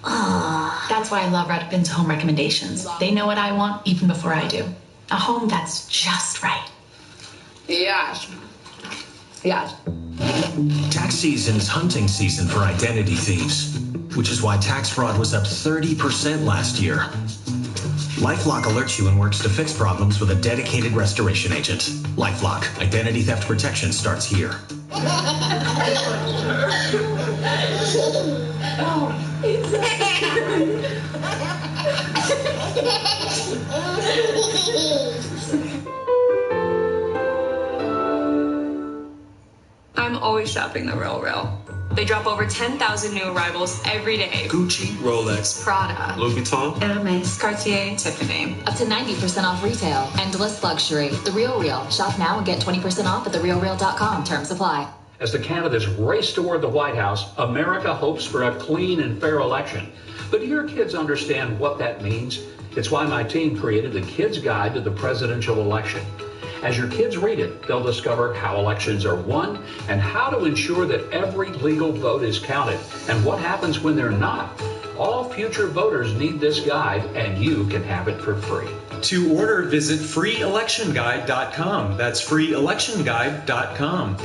That's why I love Redfin's home recommendations. They know what I want even before I do. A home that's just right. Yes. Yes. Tax season is hunting season for identity thieves, which is why tax fraud was up 30% last year. LifeLock alerts you and works to fix problems with a dedicated restoration agent. LifeLock, identity theft protection starts here. I'm always shopping the Rail. They drop over 10,000 new arrivals every day. Gucci, Rolex, Prada, Louis Vuitton, Hermes, Cartier, Tiffany. Up to 90% off retail. Endless luxury. The RealReal. Shop now and get 20% off at therealreal.com. Terms apply. As the candidates race toward the White House, America hopes for a clean and fair election. But do your kids understand what that means? It's why my team created the Kids Guide to the Presidential Election. As your kids read it, they'll discover how elections are won and how to ensure that every legal vote is counted and what happens when they're not. All future voters need this guide, and you can have it for free. To order, visit freeelectionguide.com. That's freeelectionguide.com.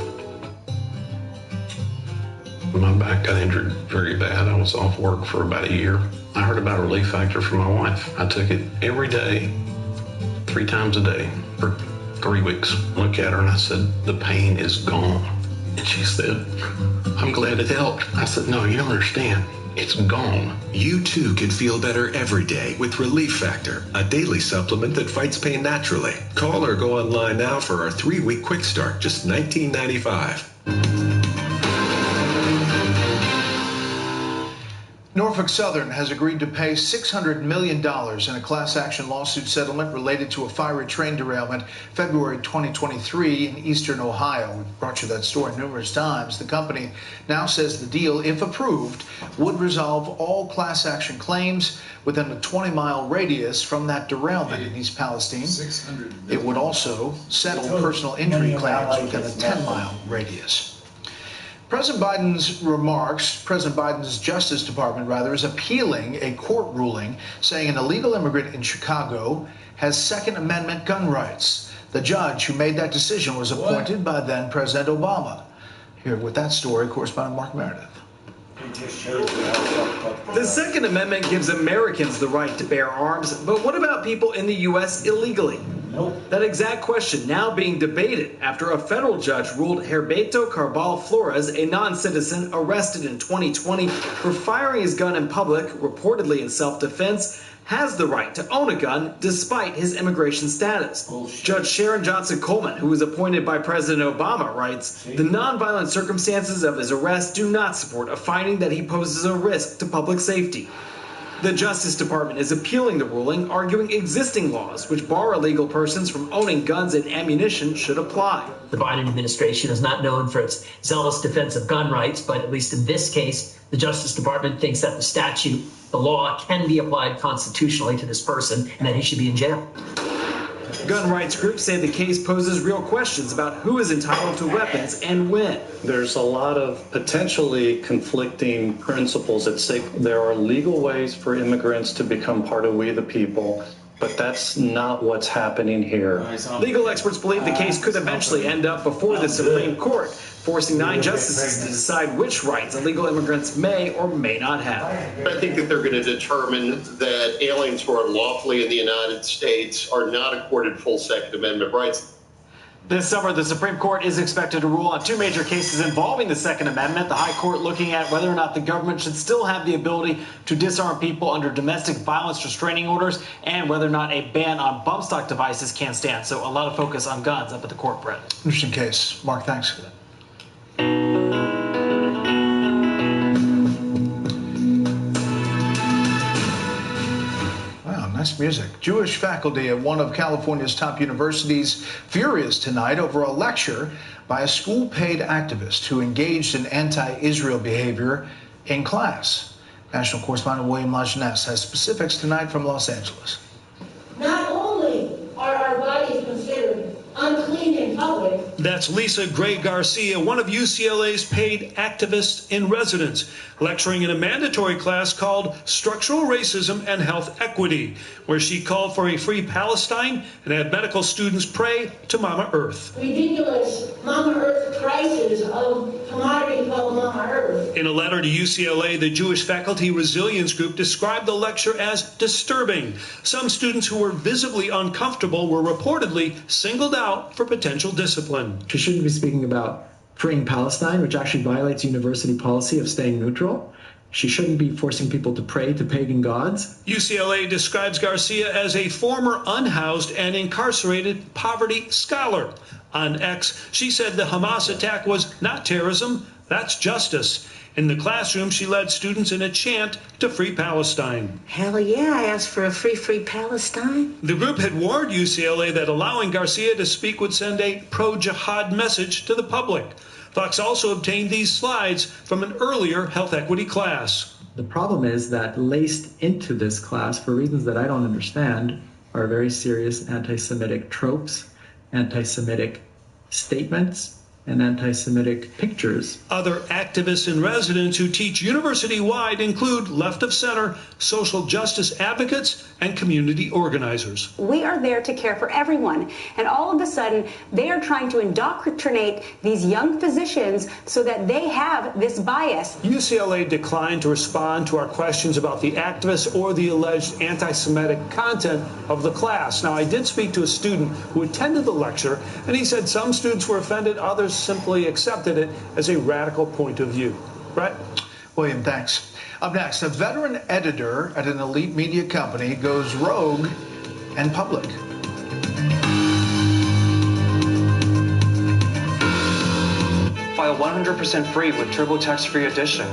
My back got injured very bad. I was off work for about a year. I heard about Relief Factor from my wife. I took it every day, 3 times a day for 3 weeks. I looked at her and I said, the pain is gone. And she said, I'm glad it helped. I said, no, you don't understand. It's gone. You too can feel better every day with Relief Factor, a daily supplement that fights pain naturally. Call or go online now for our 3-week quick start, just $19.95. Norfolk Southern has agreed to pay $600 million in a class action lawsuit settlement related to a fiery train derailment February 2023 in eastern Ohio. We've brought you that story numerous times. The company now says the deal, if approved, would resolve all class action claims within a 20-mile radius from that derailment in East Palestine. It would also settle personal injury claims within a 10-mile radius. President Biden's Justice Department, is appealing a court ruling saying an illegal immigrant in Chicago has Second Amendment gun rights. The judge who made that decision was appointed by then President Obama. Here with that story, correspondent Mark Meredith. The Second Amendment gives Americans the right to bear arms, but what about people in the U.S. illegally? That exact question now being debated after a federal judge ruled Herbeto Carbal Flores, a non-citizen arrested in 2020 for firing his gun in public, reportedly in self-defense, has the right to own a gun despite his immigration status. Judge Sharon Johnson Coleman, who was appointed by President Obama, writes, the nonviolent circumstances of his arrest do not support a finding that he poses a risk to public safety. The Justice Department is appealing the ruling, arguing existing laws which bar illegal persons from owning guns and ammunition should apply. The Biden administration is not known for its zealous defense of gun rights, but at least in this case, the Justice Department thinks that the law can be applied constitutionally to this person and that he should be in jail. Gun rights groups say the case poses real questions about who is entitled to weapons and when. There's a lot of potentially conflicting principles at stake. There are legal ways for immigrants to become part of We the People, but that's not what's happening here. Legal experts believe the case could eventually end up before the Supreme Court, forcing 9 justices to decide which rights illegal immigrants may or may not have. I think that they're going to determine that aliens who are lawfully in the United States are not accorded full Second Amendment rights. This summer, the Supreme Court is expected to rule on 2 major cases involving the Second Amendment. The High Court looking at whether or not the government should still have the ability to disarm people under domestic violence restraining orders and whether or not a ban on bump stock devices can stand. So a lot of focus on guns up at the court, Brett. Interesting case. Mark, thanks for that. Nice music. Jewish faculty at one of California's top universities furious tonight over a lecture by a school-paid activist who engaged in anti-Israel behavior in class. National correspondent William Lajeunesse has specifics tonight from Los Angeles. Not only are our bodies considered unclean in public. That's Lisa Gray Garcia, one of UCLA's paid activists in residence, lecturing in a mandatory class called Structural Racism and Health Equity, where she called for a free Palestine and had medical students pray to Mama Earth. Ridiculous Mama Earth prices of commodity called Mama Earth. In a letter to UCLA, the Jewish Faculty Resilience Group described the lecture as disturbing. Some students who were visibly uncomfortable were reportedly singled out for potential discipline. She shouldn't be speaking about freeing Palestine, which actually violates university policy of staying neutral. She shouldn't be forcing people to pray to pagan gods. UCLA describes Garcia as a former unhoused and incarcerated poverty scholar. On X, she said the Hamas attack was not terrorism, that's justice. In the classroom, she led students in a chant to free Palestine. Hell yeah, I asked for a free Palestine. The group had warned UCLA that allowing Garcia to speak would send a pro-jihad message to the public. Fox also obtained these slides from an earlier health equity class. The problem is that laced into this class, for reasons that I don't understand, are very serious anti-Semitic tropes, anti-Semitic statements, and anti-Semitic pictures. Other activists in residence who teach university-wide include left of center, social justice advocates, and community organizers. We are there to care for everyone, and all of a sudden they are trying to indoctrinate these young physicians so that they have this bias. UCLA declined to respond to our questions about the activists or the alleged anti-Semitic content of the class. Now, I did speak to a student who attended the lecture, and he said some students were offended, others simply accepted it as a radical point of view. Brett? William, thanks. Up next, a veteran editor at an elite media company goes rogue in public. By file 100% free with TurboTax Free Edition.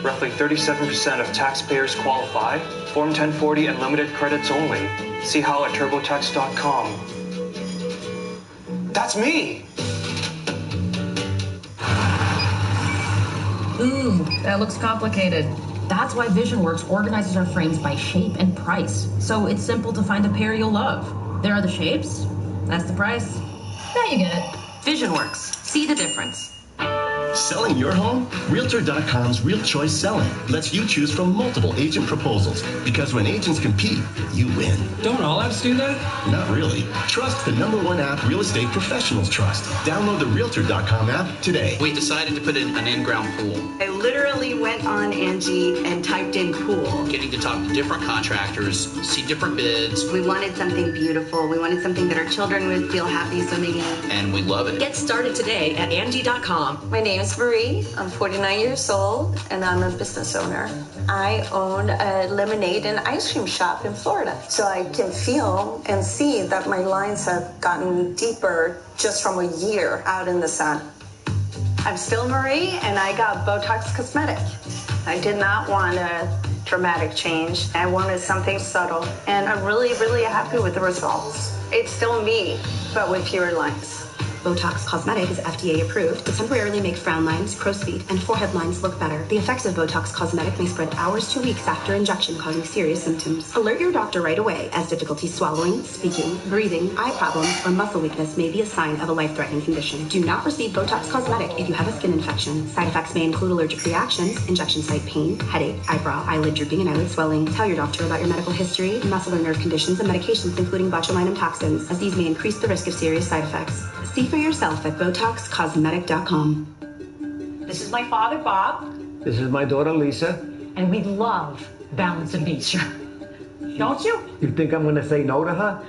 Roughly 37% of taxpayers qualify. Form 1040 and limited credits only. See how at TurboTax.com. That's me! Ooh, that looks complicated. That's why VisionWorks organizes our frames by shape and price. So it's simple to find a pair you'll love. There are the shapes. That's the price. Now you get it. VisionWorks. See the difference. Selling your home? Realtor.com's Real Choice Selling lets you choose from multiple agent proposals, because when agents compete, you win. Don't all apps do that? Not really. Trust the #1 app real estate professionals trust. Download the Realtor.com app today. We decided to put in an in-ground pool. I literally went on Angie and typed in pool. Getting to talk to different contractors, see different bids. We wanted something beautiful. We wanted something that our children would feel happy swimming in. And we love it. Get started today at Angie.com. My name is Marie. I'm 49 years old and I'm a business owner. I own a lemonade and ice cream shop in Florida. So I can feel and see that my lines have gotten deeper just from a year out in the sun. I'm still Marie and I got Botox Cosmetic. I did not want a dramatic change. I wanted something subtle and I'm really, really happy with the results. It's still me, but with fewer lines. Botox Cosmetic is FDA approved to temporarily make frown lines, crow's feet, and forehead lines look better. The effects of Botox Cosmetic may spread hours to weeks after injection, causing serious symptoms. Alert your doctor right away, as difficulty swallowing, speaking, breathing, eye problems, or muscle weakness may be a sign of a life-threatening condition. Do not receive Botox Cosmetic if you have a skin infection. Side effects may include allergic reactions, injection site pain, headache, eyebrow, eyelid drooping, and eyelid swelling. Tell your doctor about your medical history, muscle or nerve conditions, and medications, including botulinum toxins, as these may increase the risk of serious side effects. See for yourself at BotoxCosmetic.com. This is my father, Bob. This is my daughter, Lisa. And we love Balance of Nature. Don't you? You think I'm going to say no to her?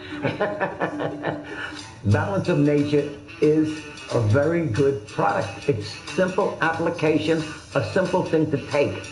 Balance of Nature is a very good product. It's simple application, a simple thing to take.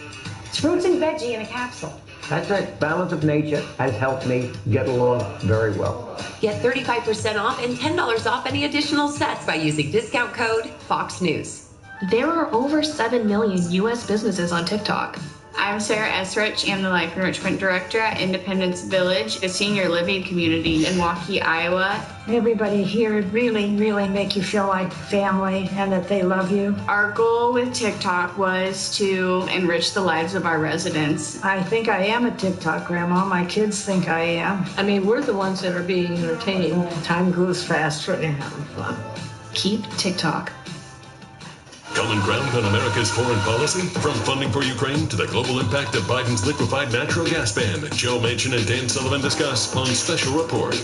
It's fruits and veggie in a capsule. That's it. Balance of Nature has helped me get along very well. Get 35% off and $10 off any additional sets by using discount code Fox News. There are over 7 million U.S. businesses on TikTok. I'm Sarah Esrich. I'm the Life Enrichment Director at Independence Village, a senior living community in Waukee, Iowa. Everybody here really, really make you feel like family and that they love you. Our goal with TikTok was to enrich the lives of our residents. I think I am a TikTok grandma. My kids think I am. I mean, we're the ones that are being entertained. Time goes fast when you're having fun. Keep TikTok. Common ground on America's foreign policy? From funding for Ukraine to the global impact of Biden's liquefied natural gas ban, Joe Manchin and Dan Sullivan discuss on Special Report.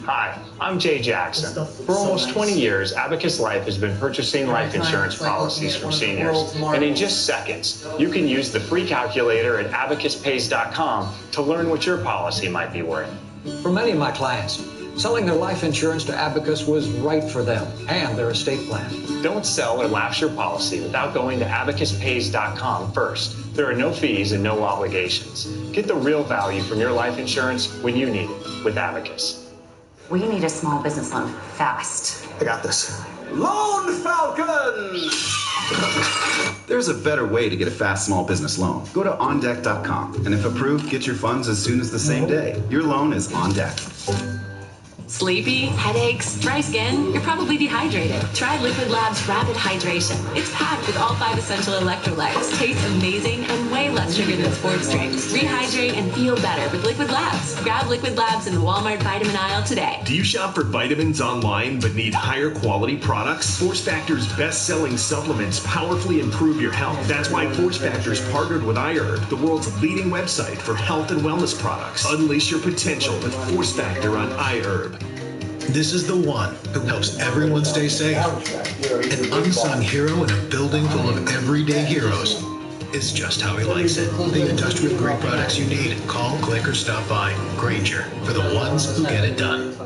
Hi, I'm Jay Jackson. For almost 20 years, Abacus Life has been purchasing life insurance policies from seniors. And in just seconds, you can use the free calculator at abacuspays.com to learn what your policy might be worth. For many of my clients, selling their life insurance to Abacus was right for them and their estate plan. Don't sell or lapse your policy without going to abacuspays.com first. There are no fees and no obligations. Get the real value from your life insurance when you need it with Abacus. We need a small business loan fast. I got this. Loan Falcon! There's a better way to get a fast small business loan. Go to OnDeck.com, and if approved, get your funds as soon as the same day. Your loan is on deck. Sleepy, headaches, dry skin, you're probably dehydrated. Try Liquid Labs Rapid Hydration. It's packed with all 5 essential electrolytes, tastes amazing, and way less sugar than sports drinks. Rehydrate and feel better with Liquid Labs. Grab Liquid Labs in the Walmart vitamin aisle today. Do you shop for vitamins online but need higher quality products? Force Factor's best-selling supplements powerfully improve your health. That's why Force Factor's partnered with iHerb, the world's leading website for health and wellness products. Unleash your potential with Force Factor on iHerb. This is the one who helps everyone stay safe. An unsung hero in a building full of everyday heroes is just how he likes it. The industrial grade products you need. Call, click, or stop by. Grainger, for the ones who get it done.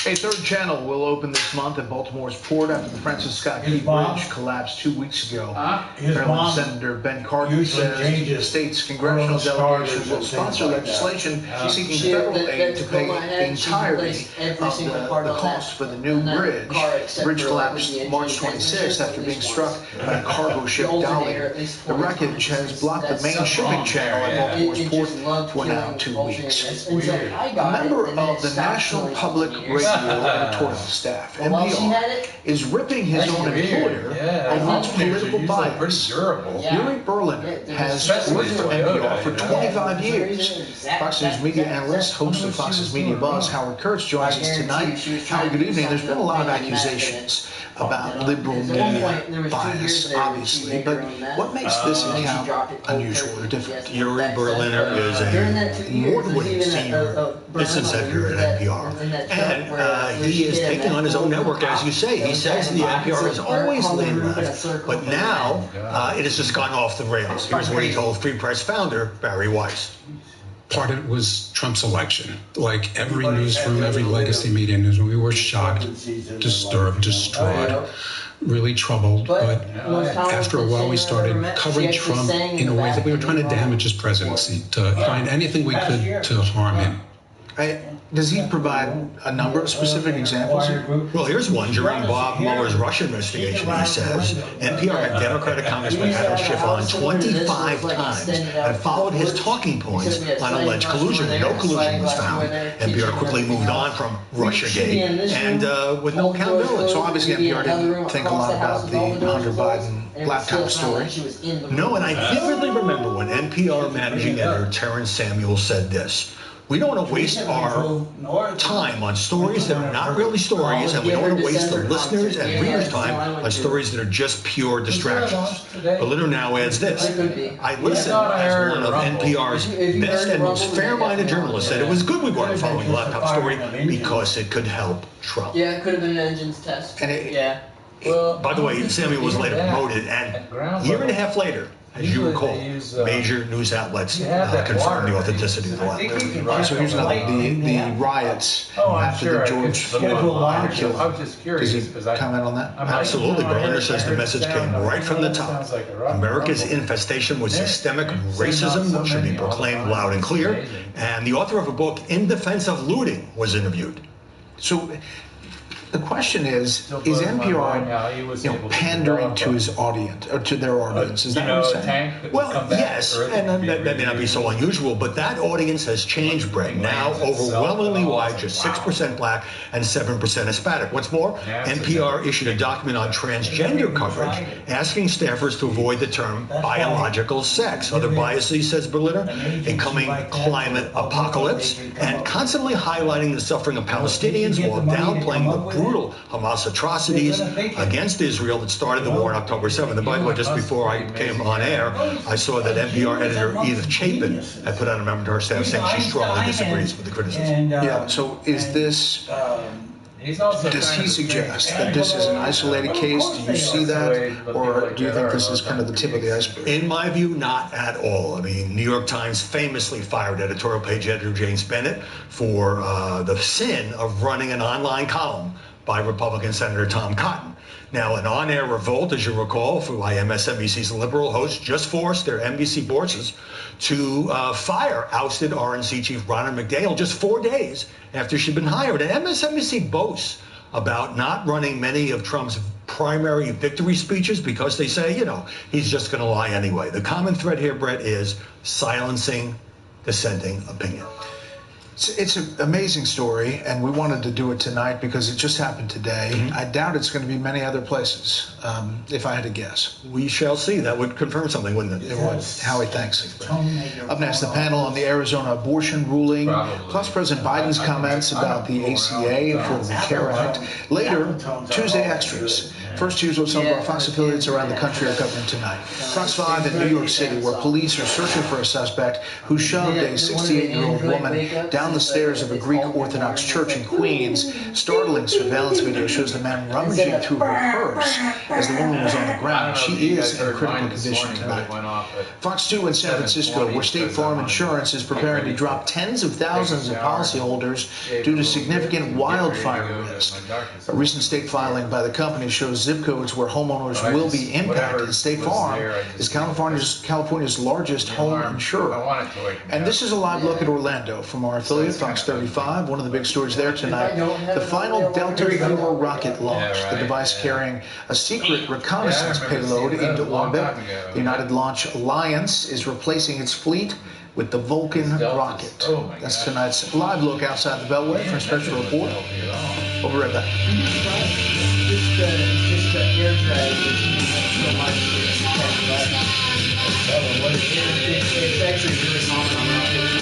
A third channel will open this month at Baltimore's port after the Francis Scott Key Bridge collapsed 2 weeks ago. Maryland Senator Ben Cardin says the state's congressional delegation will sponsor legislation seeking federal aid to pay the entirety of the cost for the new bridge. The bridge collapsed March 26th after being struck by a cargo ship Dolly. The wreckage has blocked the main shipping channel at Baltimore's port for now 2 weeks. A member of the National Public Radio editorial staff, NPR, is ripping his own employer over its political bias. Yuri Berliner has worked for NPR for 25 years. Fox News media analyst, host of Fox's Media Buzz, Howard Kurtz, joins us tonight. Howard, good evening. There's been a lot of accusations about liberal media bias, obviously, but what makes this account unusual or different? Yuri Berliner is a award-winning senior business editor at NPR, and he is taking on his own network, as you say. He says the NPR has always leaned left, but now it has just gone off the rails. Here's what he told Free Press founder Barry Weiss. Part of it was Trump's election. Like every newsroom, every legacy media newsroom, we were shocked, disturbed, distraught, really troubled. But after a while, we started covering Trump in a way that we were trying to damage his presidency, to find anything we could to harm him. Does he provide a number of specific examples? Well, here's one. During Bob Mueller's Russia investigation, he says, NPR had Democratic Congressman Adam Schiff on 25 times and followed his talking points on alleged collusion. No collusion was found. NPR quickly moved on from Russiagate and with no accountability. So obviously NPR didn't think a lot about the Hunter Biden laptop story. No, and I vividly remember when NPR managing editor Terrence Samuel said this. We don't want to waste our time on stories that are not really stories, and we don't want to waste the listeners' and readers' time on stories that are just pure distractions. Berliner now adds this. I listened as one of NPR's best and most fair-minded journalists said it was good we weren't following the laptop story because it could help Trump. Yeah, it could have been an engine's test. And by the way, Samuel was later promoted, and a year and a half later, as you recall, major news outlets confirmed the authenticity of the laptop. So here's another, the riots after the George Floyd killing. Does he comment on that? Absolutely. Berliner says the message came right from the top. America's infestation with systemic racism should be proclaimed loud and clear. And the author of a book, In Defense of Looting, was interviewed. So the question is NPR pandering to his audience, or to their audience? Is that what you're saying? Well, yes, and that may not be so unusual, but that audience has changed, Brett. Now overwhelmingly white, just 6% black and 7% Hispanic. What's more, NPR issued a document on transgender coverage, asking staffers to avoid the term biological sex. Other biases, says Berliner, incoming climate apocalypse, and constantly highlighting the suffering of Palestinians while downplaying the brutal Hamas atrocities against Israel that started the war on October 7th. And by the way, just before I came on air, I saw that NPR editor Edith Chapin had put out a memo to her staff saying she strongly disagrees with the criticism. Yeah, so is this... Does he suggest that this is an isolated case? Do you see that? Or do you think this is kind of the tip of the iceberg? In my view, not at all. I mean, New York Times famously fired editorial page editor James Bennett for the sin of running an online column by Republican Senator Tom Cotton. Now, an on-air revolt, as you recall, by MSNBC's liberal hosts just forced their NBC bosses to fire ousted RNC chief Ronna McDaniel just 4 days after she'd been hired. And MSNBC boasts about not running many of Trump's primary victory speeches because they say, he's just going to lie anyway. The common thread here, Brett, is silencing dissenting opinion. It's an amazing story, and we wanted to do it tonight because it just happened today. Mm-hmm. I doubt it's going to be many other places, if I had to guess. We shall see. That would confirm something, wouldn't it? It would. Howie, thanks. Up next, the panel on the Arizona abortion ruling, plus President Biden's comments about the ACA, Affordable Care Act. Later, Tuesday Extras. First, here's what some of our Fox affiliates around the country are covering tonight. Fox 5 in New York City, where police are searching for a suspect who shoved a 68-year-old woman down the stairs of a Greek Orthodox church in Queens. Startling surveillance video shows the man rummaging through her purse as the woman was on the ground. She is in critical condition tonight. Fox 2 in San Francisco, where State Farm Insurance is preparing to drop tens of thousands of policyholders due to significant wildfire risk. A recent state filing by the company shows zip codes where homeowners will be impacted. State Farm is California's largest home insurer. And this is a live look at Orlando from our affiliate, Fox 35. One of the big stories there tonight, the final Delta IV rocket launch, the device carrying a secret reconnaissance payload into orbit. The United Launch Alliance is replacing its fleet with the Vulcan rocket. That's tonight's live look outside the Beltway for a special report. We'll be right back.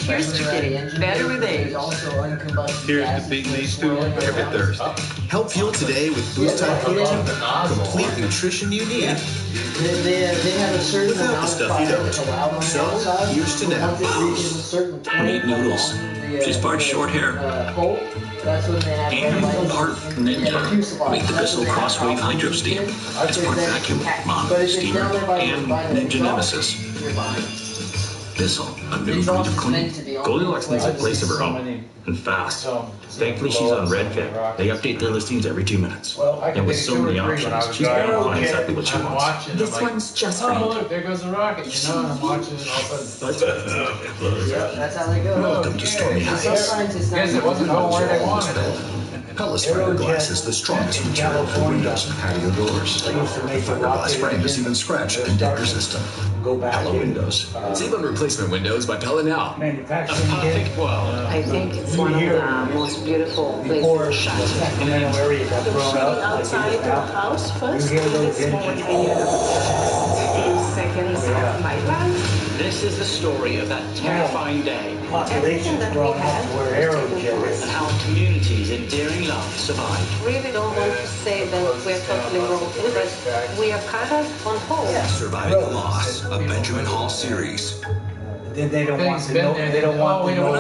Here's to getting better with age. Here's to beating these two every Thursday. Help fuel today with Boost Type Protein. Complete nutrition you need without the stuff you don't. So, here's to now. Neat noodles. She's part short hair and part Ninja. Meet the Bissell Crosswave Hydro Steam. It's part vacuum, mono, steamer, and Ninja Nemesis. Bissell, a new breed of clean. Goldilocks needs a place of her own, and fast. Thankfully, she's on Redfin. They update their listings every 2 minutes. And with so many options, she's able to find exactly what she wants. This one's just for you. Look, there goes the rocket. You know, and I'm watching it all of a That's how they go. Welcome to Stormy Heights. Yes, it wasn't going where they wanted it. Pellis fiberglass is the strongest material for windows and patio doors. The fiberglass frame is even scratch and dent resistant. Pella Windows. Save on replacement windows by Pella now. Perfect. Well, I think it's one of the most beautiful places. And then where you got thrown out. Outside the house first. Seconds of my life. This is the story of that terrifying day. Population grown up where aerojet and how communities endearing love survived. Really don't want to say that we're totally broken, but we are kind of on hold. Surviving the Loss, a Benjamin Hall series. They don't want to know. They don't want to know.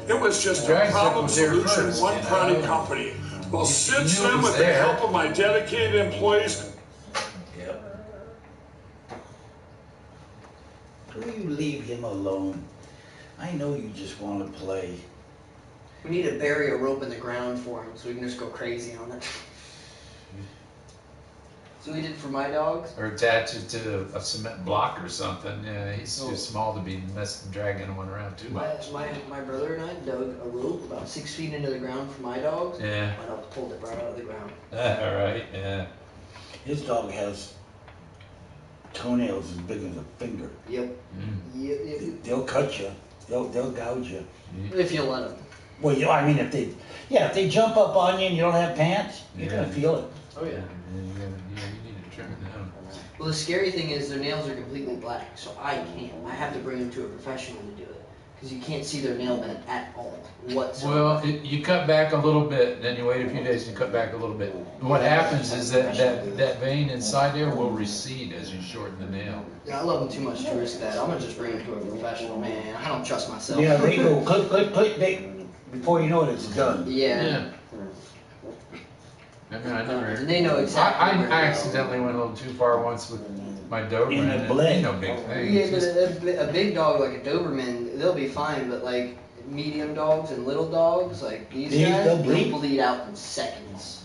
It was just a problem solution, one printing company. Well, since then, with the help of my dedicated employees. Will you leave him alone? I know you just want to play. We need to bury a rope in the ground for him so we can just go crazy on it. So we did for my dogs. Or attach it to a cement block or something. Yeah, he's too small to be dragging one around too much. My brother and I dug a rope about 6 feet into the ground for my dogs. Yeah. My dog pulled it right out of the ground. All right, yeah. His dog has toenails as big as a finger. Yep. Yep. They'll cut you. They'll gouge you. If you let them. Well, I mean, if they jump up on you and you don't have pants, you're gonna feel it. Oh yeah. You need to trim it down. Well, the scary thing is their nails are completely black, so I can't. I have to bring them to a professional to do it because you can't see their nail bed at all whatsoever. Well, you cut back a little bit, then you wait a few days and you cut back a little bit. What happens is that vein inside there will recede as you shorten the nail. Yeah, I love them too much to risk that. I'm gonna just bring them to a professional, man. I don't trust myself. Yeah, they go click. Before you know it, it's done. Yeah. I mean, I never. And they know exactly. I accidentally went a little too far once with my Doberman. In the blend. No big thing. Yeah, but a big dog like a Doberman, they'll be fine. But like medium dogs and little dogs, like these guys, they'll bleed out in seconds.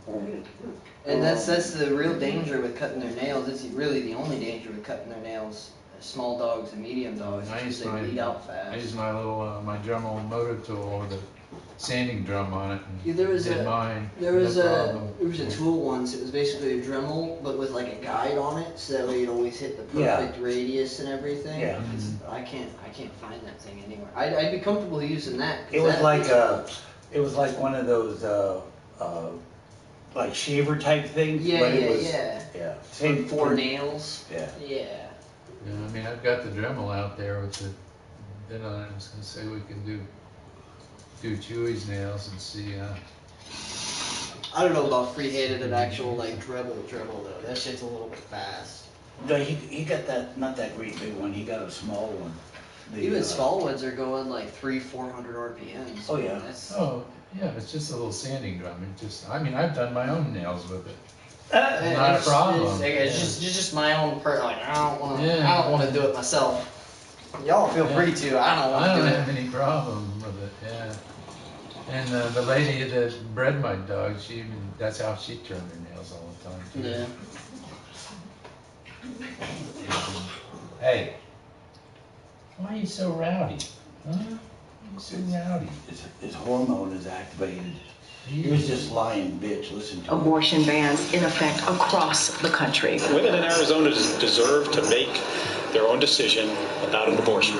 And that's the real danger with cutting their nails. It's really the only danger with cutting their nails. Small dogs and medium dogs, because they bleed out fast. I used my little my Dremel motor tool with a sanding drum on it. And there was a tool once. It was basically a Dremel, but with like a guide on it, so that way you'd always hit the perfect radius and everything. Yeah. I can't find that thing anywhere. I'd be comfortable using that. It was like one of those like shaver type things. Yeah. Same 4 nails. Yeah. Yeah. Yeah, I mean, I've got the Dremel out there with the. Then I was gonna say we can do Chewy's nails and see. I don't know about free-handed and actual like dribble though. That shit's a little bit fast. No, he got that, not that great big one. He got a small one. Even small ones are going like 300-400 RPMs. Oh yeah. Yeah, it's just a little sanding drum. I've done my own nails with it. Not a problem. It's just my own like I don't want to do it myself. Y'all feel free to. I don't want to do it. I don't have any problem with it. Yeah. And the lady that bred my dog, that's how she turned her nails all the time too. Yeah. Hey, why are you so rowdy? Huh? Why are you so rowdy? His hormone is activated. He was just lying, bitch. Listen to him. Abortion bans in effect across the country. Women in Arizona deserve to make their own decision about an abortion.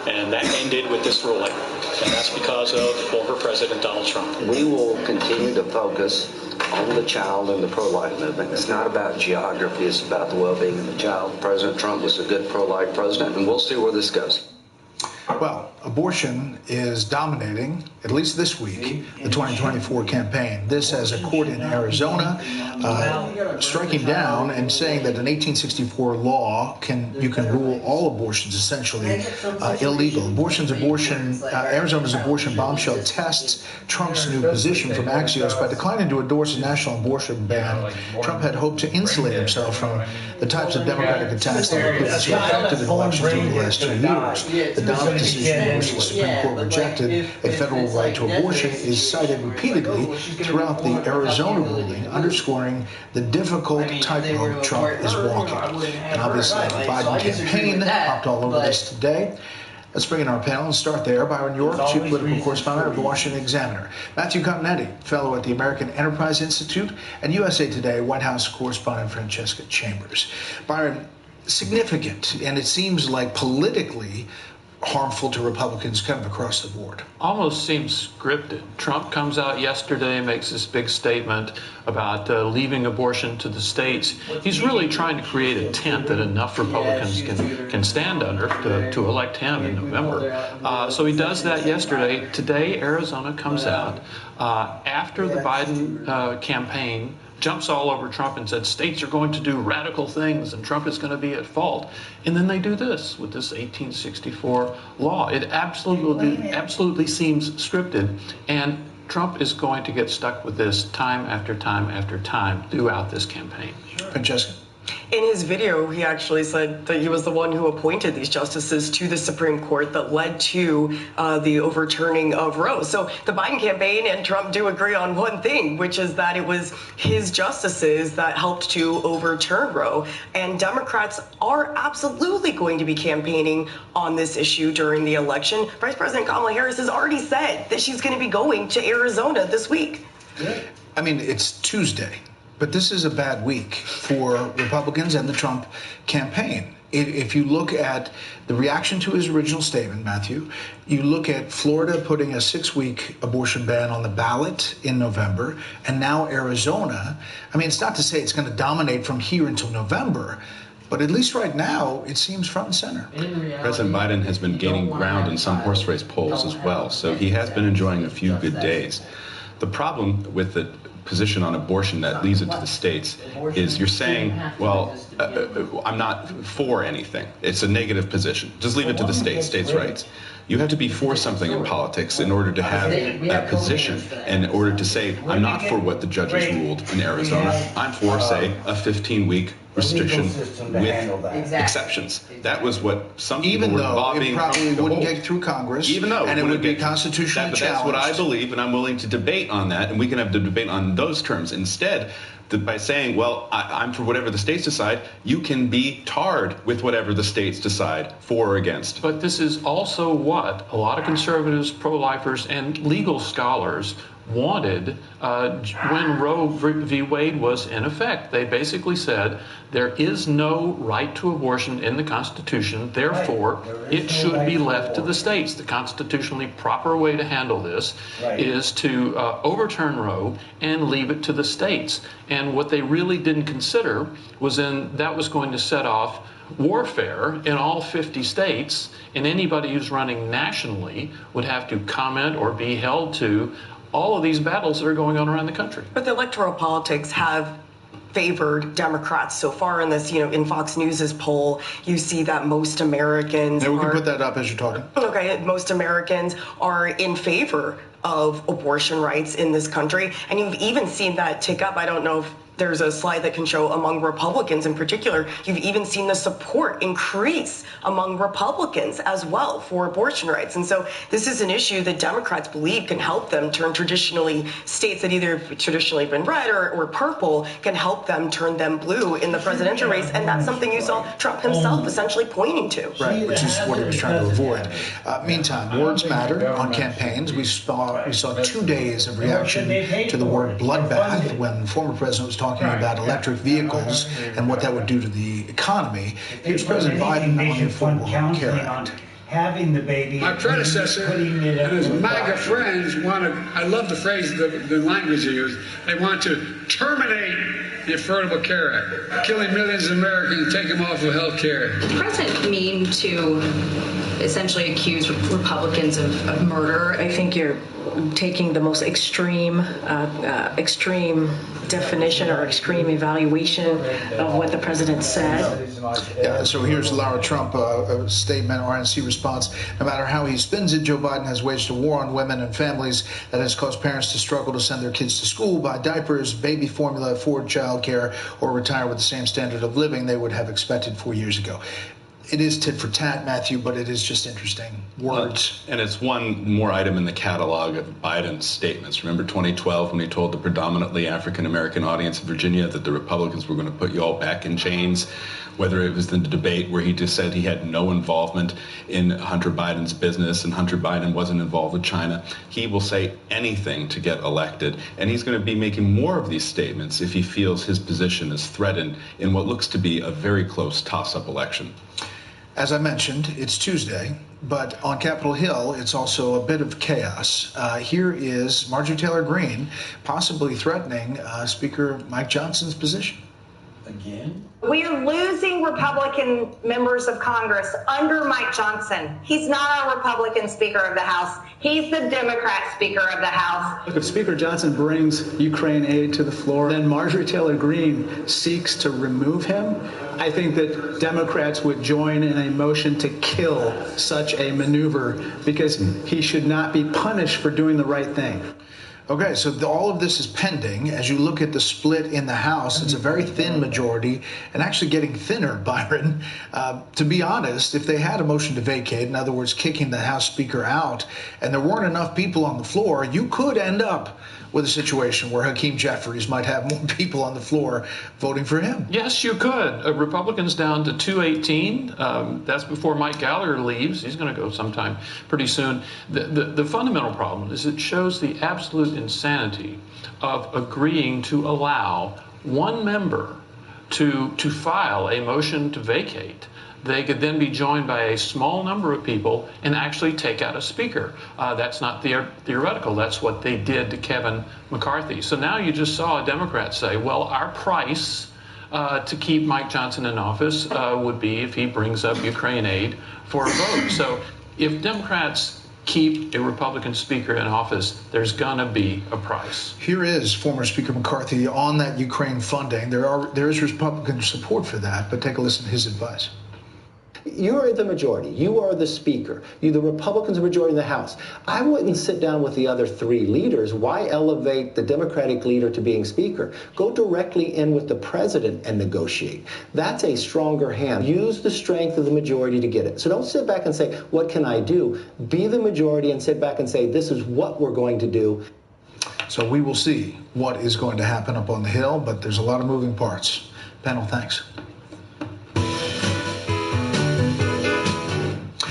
And that ended with this ruling. And that's because of former President Donald Trump. We will continue to focus on the child and the pro-life movement. It's not about geography, it's about the well-being of the child. President Trump was a good pro-life president, and we'll see where this goes. Well, abortion is dominating, at least this week, the 2024 campaign. This as a court in Arizona striking down and saying that an 1864 law you can rule all abortions essentially illegal. Arizona's abortion bombshell tests Trump's new position from Axios by declining to endorse a national abortion ban. Trump had hoped to insulate himself from the types of Democratic attacks that have affected elections over the last 2 years. The dominant decision in which the Supreme Court rejected a federal right to abortion is cited repeatedly throughout the Arizona ruling, underscoring the difficult tightrope Trump is walking. And obviously, the Biden campaign popped all over this today. Let's bring in our panel and start there. Byron York, chief political correspondent of the Washington Examiner. Matthew Continetti, fellow at the American Enterprise Institute, and USA Today White House correspondent Francesca Chambers. Byron, significant, and it seems like politically harmful to Republicans kind of across the board. Almost seems scripted. Trump comes out yesterday, makes this big statement about leaving abortion to the states. He's really trying to create a tent that enough Republicans can stand under to elect him in November. So he does that yesterday. Today, Arizona comes out after the Biden campaign jumps all over Trump and said states are going to do radical things and Trump is going to be at fault. And then they do this with this 1864 law. It absolutely seems scripted. And Trump is going to get stuck with this time after time after time throughout this campaign. Francesca. In his video, he actually said that he was the one who appointed these justices to the Supreme Court that led to the overturning of Roe. So the Biden campaign and Trump do agree on one thing, which is that it was his justices that helped to overturn Roe. And Democrats are absolutely going to be campaigning on this issue during the election. Vice President Kamala Harris has already said that she's going to be going to Arizona this week. I mean, it's Tuesday. But this is a bad week for Republicans and the Trump campaign. If you look at the reaction to his original statement, Matthew, you look at Florida putting a 6-week abortion ban on the ballot in November, and now Arizona. I mean, it's not to say it's going to dominate from here until November, but at least right now, it seems front and center. President Biden has been gaining ground in some horse race polls as well, so he has been enjoying a few good days. The problem with the position on abortion that leaves it to the states is you're saying, well, I'm not for anything. It's a negative position. Just leave it to the states' rights. You have to be for something in politics in order to have that position, and in order to say, I'm not for what the judges ruled in Arizona. I'm for, say, a 15-week restriction with exceptions. That was what some people were lobbying. Even though it probably wouldn't get through Congress, and it would be constitutionally challenged. That's what I believe, and I'm willing to debate on that, and we can have the debate on those terms. Instead, by saying, well, I'm for whatever the states decide, you can be tarred with whatever the states decide, for or against. But this is also what a lot of conservatives, pro-lifers, and legal scholars wanted when Roe v. Wade was in effect. They basically said there is no right to abortion in the Constitution, therefore it should be left to the states. The constitutionally proper way to handle this is to overturn Roe and leave it to the states. And what they really didn't consider was that was going to set off warfare in all 50 states, and anybody who's running nationally would have to comment or be held to all of these battles that are going on around the country. But the electoral politics have favored Democrats so far in this. In Fox News's poll, you see that most Americans we can put that up as you're talking. Okay, most Americans are in favor of abortion rights in this country, and you've even seen that tick up. I don't know if there's a slide that can show among Republicans in particular. You've even seen the support increase among Republicans as well for abortion rights. And so this is an issue that Democrats believe can help them turn states that either have traditionally been red or purple, can help them turn them blue in the presidential race. And that's something you saw Trump himself essentially pointing to. Right, which is what he was trying to avoid. Meantime, words matter on campaigns. We saw 2 days of reaction to the word bloodbath when the former president was talking about electric vehicles and what that would do to the economy. Here's President Biden on the Affordable Care Act. Having the baby. My predecessor and his MAGA friends want to, I love the phrase, the language they use, they want to terminate the Affordable Care Act, killing millions of Americans and take them off of health care. Does the president mean to essentially accuse Republicans of murder? I think you're taking the most extreme definition or extreme evaluation of what the president said. Yeah, so here's Lara Trump, a statement, RNC response. No matter how he spins it, Joe Biden has waged a war on women and families that has caused parents to struggle to send their kids to school, buy diapers, baby formula, afford child care, or retire with the same standard of living they would have expected 4 years ago. It is tit for tat, Matthew, but it is just interesting. Words. And it's one more item in the catalog of Biden's statements. Remember 2012 when he told the predominantly African-American audience in Virginia that the Republicans were going to put you all back in chains? Whether it was in the debate where he just said he had no involvement in Hunter Biden's business and Hunter Biden wasn't involved with China. He will say anything to get elected. And he's going to be making more of these statements if he feels his position is threatened in what looks to be a very close toss-up election. As I mentioned, it's Tuesday, but on Capitol Hill, it's also a bit of chaos. Here is Marjorie Taylor Greene possibly threatening Speaker Mike Johnson's position. Again? We are losing Republican members of Congress under Mike Johnson. He's not our Republican Speaker of the House. He's the Democrat Speaker of the House. If Speaker Johnson brings Ukraine aid to the floor, then Marjorie Taylor Greene seeks to remove him, I think that Democrats would join in a motion to kill such a maneuver because he should not be punished for doing the right thing. Okay, so all of this is pending. As you look at the split in the House, it's a very thin majority and actually getting thinner, Byron. To be honest, if they had a motion to vacate, in other words, kicking the House Speaker out, and there weren't enough people on the floor, you could end up with a situation where Hakeem Jeffries might have more people on the floor voting for him. Yes, you could. Republicans down to 218. That's before Mike Gallagher leaves. He's going to go sometime pretty soon. The fundamental problem is it shows the absolute insanity of agreeing to allow one member to file a motion to vacate. They could then be joined by a small number of people and actually take out a speaker. That's not theoretical. That's what they did to Kevin McCarthy. So now you just saw a Democrat say, well, our price to keep Mike Johnson in office would be if he brings up Ukraine aid for a vote. So if Democrats keep a Republican speaker in office, there's going to be a price. Here is former Speaker McCarthy on that Ukraine funding. There is Republican support for that, but take a listen to his advice. You are the majority. You are the speaker. You, the Republicans, are majority in the House. I wouldn't sit down with the other three leaders. Why elevate the Democratic leader to being speaker? Go directly in with the president and negotiate. That's a stronger hand. Use the strength of the majority to get it. So don't sit back and say, what can I do? Be the majority and sit back and say, this is what we're going to do. So we will see what is going to happen up on the Hill, but there's a lot of moving parts. Panel, thanks.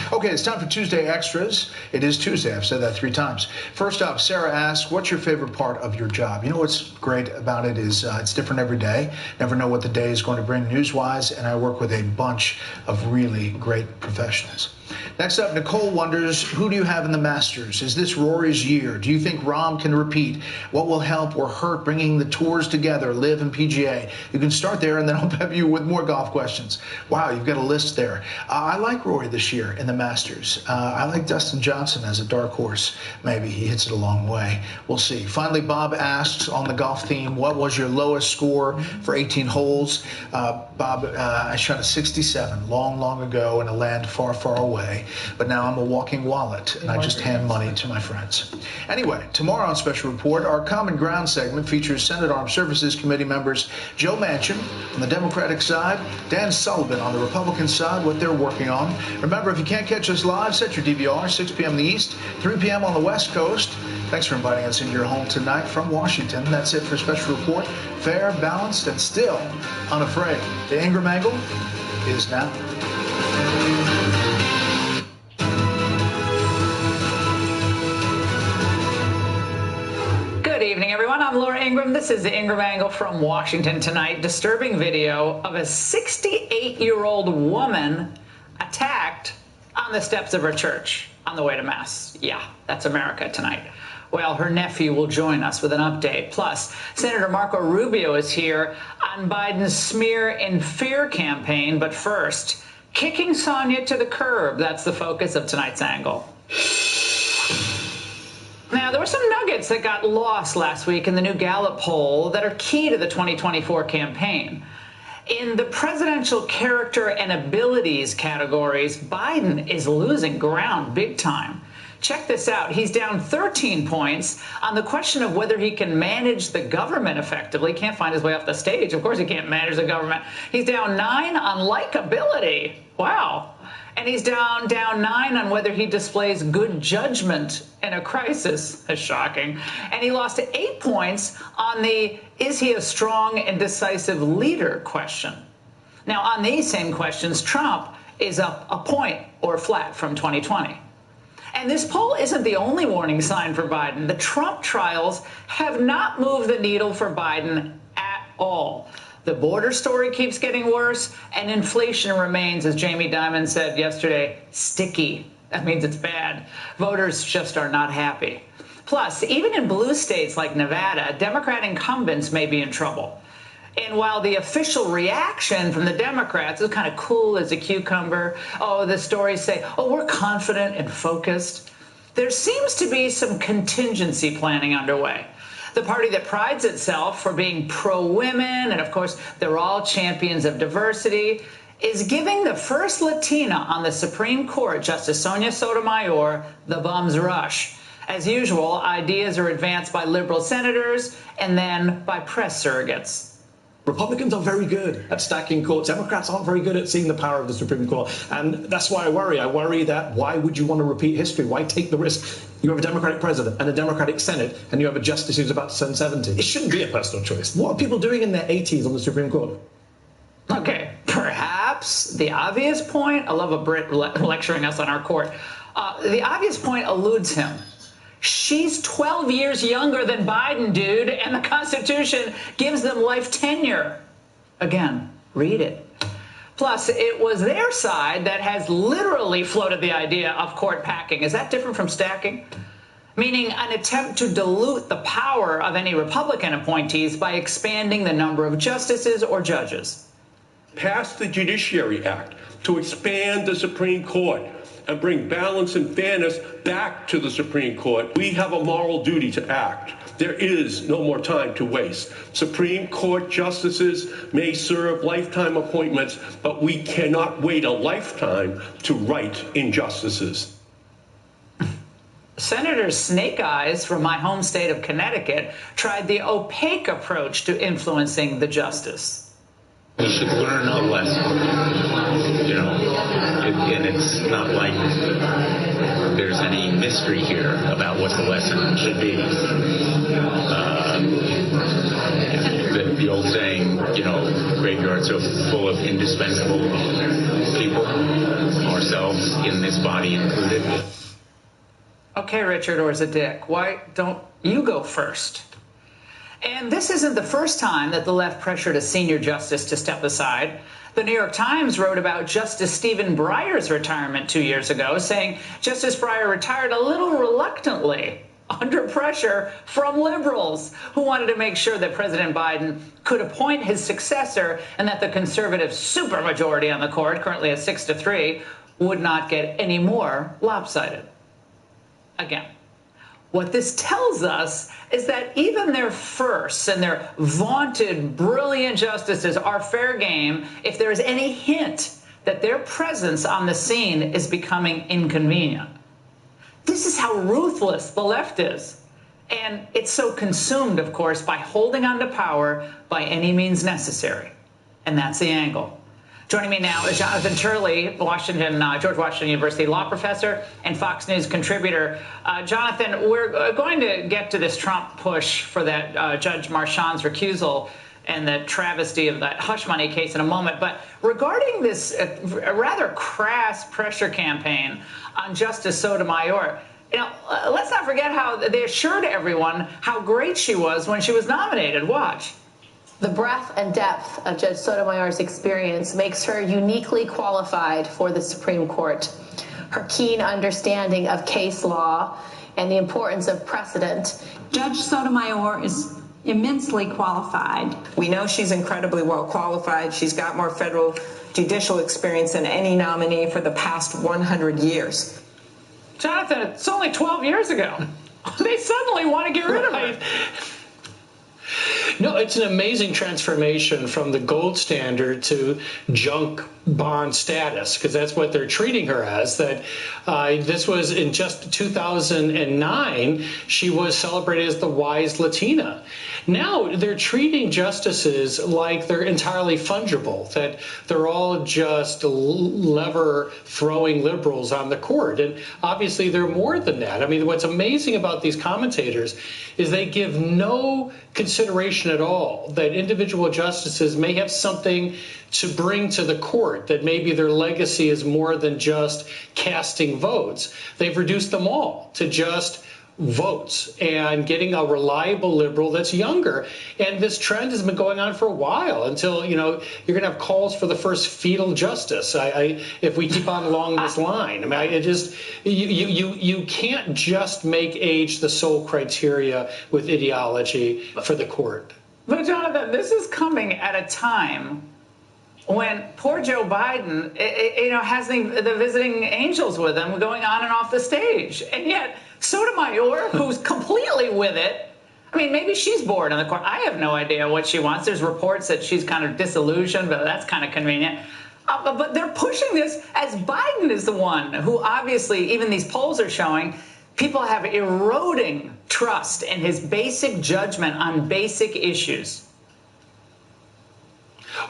Okay, it's time for Tuesday Extras. It is Tuesday. I've said that 3 times. First up, Sarah asks, what's your favorite part of your job? You know what's great about it is it's different every day. Never know what the day is going to bring news-wise, and I work with a bunch of really great professionals. Next up, Nicole wonders, who do you have in the Masters? Is this Rory's year? Do you think Rahm can repeat? What will help or hurt bringing the tours together, LIV and PGA? You can start there, and then I'll pep you with more golf questions. Wow, you've got a list there. I like Rory this year in the Masters. I like Dustin Johnson as a dark horse. Maybe he hits it a long way. We'll see. Finally, Bob asks on the golf theme, what was your lowest score for 18 holes? Bob, I shot a 67 long ago in a land far, far away. But now I'm a walking wallet, and I just hand money to my friends. Anyway, tomorrow on Special Report, our Common Ground segment features Senate Armed Services Committee members Joe Manchin on the Democratic side, Dan Sullivan on the Republican side, what they're working on. Remember, if you can't catch us live, set your DVR, 6 p.m. in the East, 3 p.m. on the West Coast. Thanks for inviting us into your home tonight from Washington. That's it for Special Report. Fair, balanced, and still unafraid. The Ingram Angle is now. Good evening, everyone. I'm Laura Ingram. This is the Ingram Angle from Washington tonight. Disturbing video of a 68-year-old woman attacked on the steps of her church on the way to Mass. Yeah, that's America tonight. Well, her nephew will join us with an update. Plus, Senator Marco Rubio is here on Biden's smear and fear campaign. But first, kicking Sonia to the curb. That's the focus of tonight's angle. Now, there were some nuggets that got lost last week in the new Gallup poll that are key to the 2024 campaign. In the presidential character and abilities categories, Biden is losing ground big time. Check this out. He's down 13 points on the question of whether he can manage the government effectively. Can't find his way off the stage. Of course he can't manage the government. He's down 9 on likability. Wow. And he's down 9 on whether he displays good judgment in a crisis. That's shocking. And he lost 8 points on the is he a strong and decisive leader question. Now, on these same questions, Trump is up a point or flat from 2020. And this poll isn't the only warning sign for Biden. The Trump trials have not moved the needle for Biden at all. The border story keeps getting worse, and inflation remains, as Jamie Dimon said yesterday, sticky. That means it's bad. Voters just are not happy. Plus, even in blue states like Nevada, Democrat incumbents may be in trouble. And while the official reaction from the Democrats is kind of cool as a cucumber, the stories say, we're confident and focused, there seems to be some contingency planning underway. The party that prides itself for being pro-women, and of course, they're all champions of diversity, is giving the first Latina on the Supreme Court, Justice Sonia Sotomayor, the bum's rush. As usual, ideas are advanced by liberal senators and then by press surrogates. Republicans are very good at stacking courts. Democrats aren't very good at seeing the power of the Supreme Court. And that's why I worry. I worry that why would you want to repeat history? Why take the risk? You have a Democratic president and a Democratic Senate, and you have a justice who's about to turn 70. It shouldn't be a personal choice. What are people doing in their 80s on the Supreme Court? Okay, perhaps the obvious point, I love a Brit lecturing us on our court, the obvious point eludes him. She's 12 years younger than Biden, dude, and the Constitution gives them life tenure. Again, read it. Plus, it was their side that has literally floated the idea of court packing. Is that different from stacking? Meaning an attempt to dilute the power of any Republican appointees by expanding the number of justices or judges. Pass the Judiciary Act to expand the Supreme Court and bring balance and fairness back to the Supreme Court. We have a moral duty to act. There is no more time to waste. Supreme Court justices may serve lifetime appointments, but we cannot wait a lifetime to right injustices. Senator Snake Eyes from my home state of Connecticut tried the opaque approach to influencing the justice. We should learn a lesson, and it's not like there's any mystery here about what the lesson should be. The old saying, graveyards are full of indispensable people, ourselves in this body included. Okay, Richard, or is it Dick? Why don't you go first? And this isn't the first time that the left pressured a senior justice to step aside. The New York Times wrote about Justice Stephen Breyer's retirement 2 years ago, saying Justice Breyer retired a little reluctantly under pressure from liberals who wanted to make sure that President Biden could appoint his successor and that the conservative supermajority on the court, currently at 6-3, would not get any more lopsided. Again, what this tells us is that even their firsts and their vaunted brilliant justices are fair game if there is any hint that their presence on the scene is becoming inconvenient. This is how ruthless the left is. And it's so consumed, of course, by holding on to power by any means necessary. And that's the angle. Joining me now is Jonathan Turley, George Washington University law professor and Fox News contributor. Jonathan, we're going to get to this Trump push for that Judge Marchand's recusal and the travesty of that hush money case in a moment. But regarding this rather crass pressure campaign on Justice Sotomayor, let's not forget how they assured everyone how great she was when she was nominated. Watch. The breadth and depth of Judge Sotomayor's experience makes her uniquely qualified for the Supreme Court. Her keen understanding of case law and the importance of precedent. Judge Sotomayor is immensely qualified. We know she's incredibly well qualified. She's got more federal judicial experience than any nominee for the past 100 years. Jonathan, it's only 12 years ago. They suddenly want to get rid of her. No, it's an amazing transformation from the gold standard to junk bond status, because that's what they're treating her as. That this was in just 2009, she was celebrated as the wise Latina. Now they're treating justices like they're entirely fungible, that they're all just lever-throwing liberals on the court. And obviously they're more than that. I mean, what's amazing about these commentators is they give no consideration at all that individual justices may have something to bring to the court, that maybe their legacy is more than just casting votes. They've reduced them all to just votes and getting a reliable liberal that's younger. And this trend has been going on for a while until, you're going to have calls for the first fetal justice. If we keep on along this line, I mean, you can't just make age the sole criteria with ideology for the court. But Jonathan, this is coming at a time when poor Joe Biden, has the visiting angels with him going on and off the stage. And yet Sotomayor, who's completely with it, I mean, maybe she's bored on the court. I have no idea what she wants. There's reports that she's kind of disillusioned, but that's kind of convenient. But they're pushing this as Biden is the one who obviously, even these polls are showing, people have eroding trust in his basic judgment on basic issues.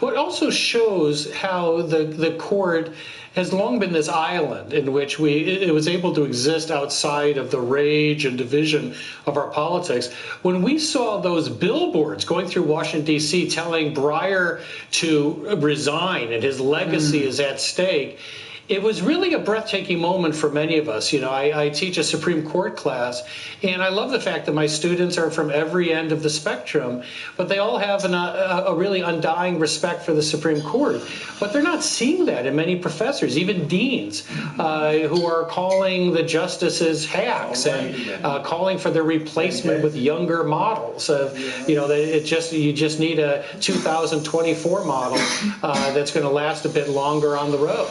Well, it also shows how the court has long been this island in which it was able to exist outside of the rage and division of our politics. When we saw those billboards going through Washington, D.C. telling Breyer to resign and his legacy is at stake, it was really a breathtaking moment for many of us. I teach a Supreme Court class, and I love the fact that my students are from every end of the spectrum, but they all have a really undying respect for the Supreme Court. But they're not seeing that in many professors, even deans, who are calling the justices hacks and calling for their replacement with younger models. You just need a 2024 model that's going to last a bit longer on the road.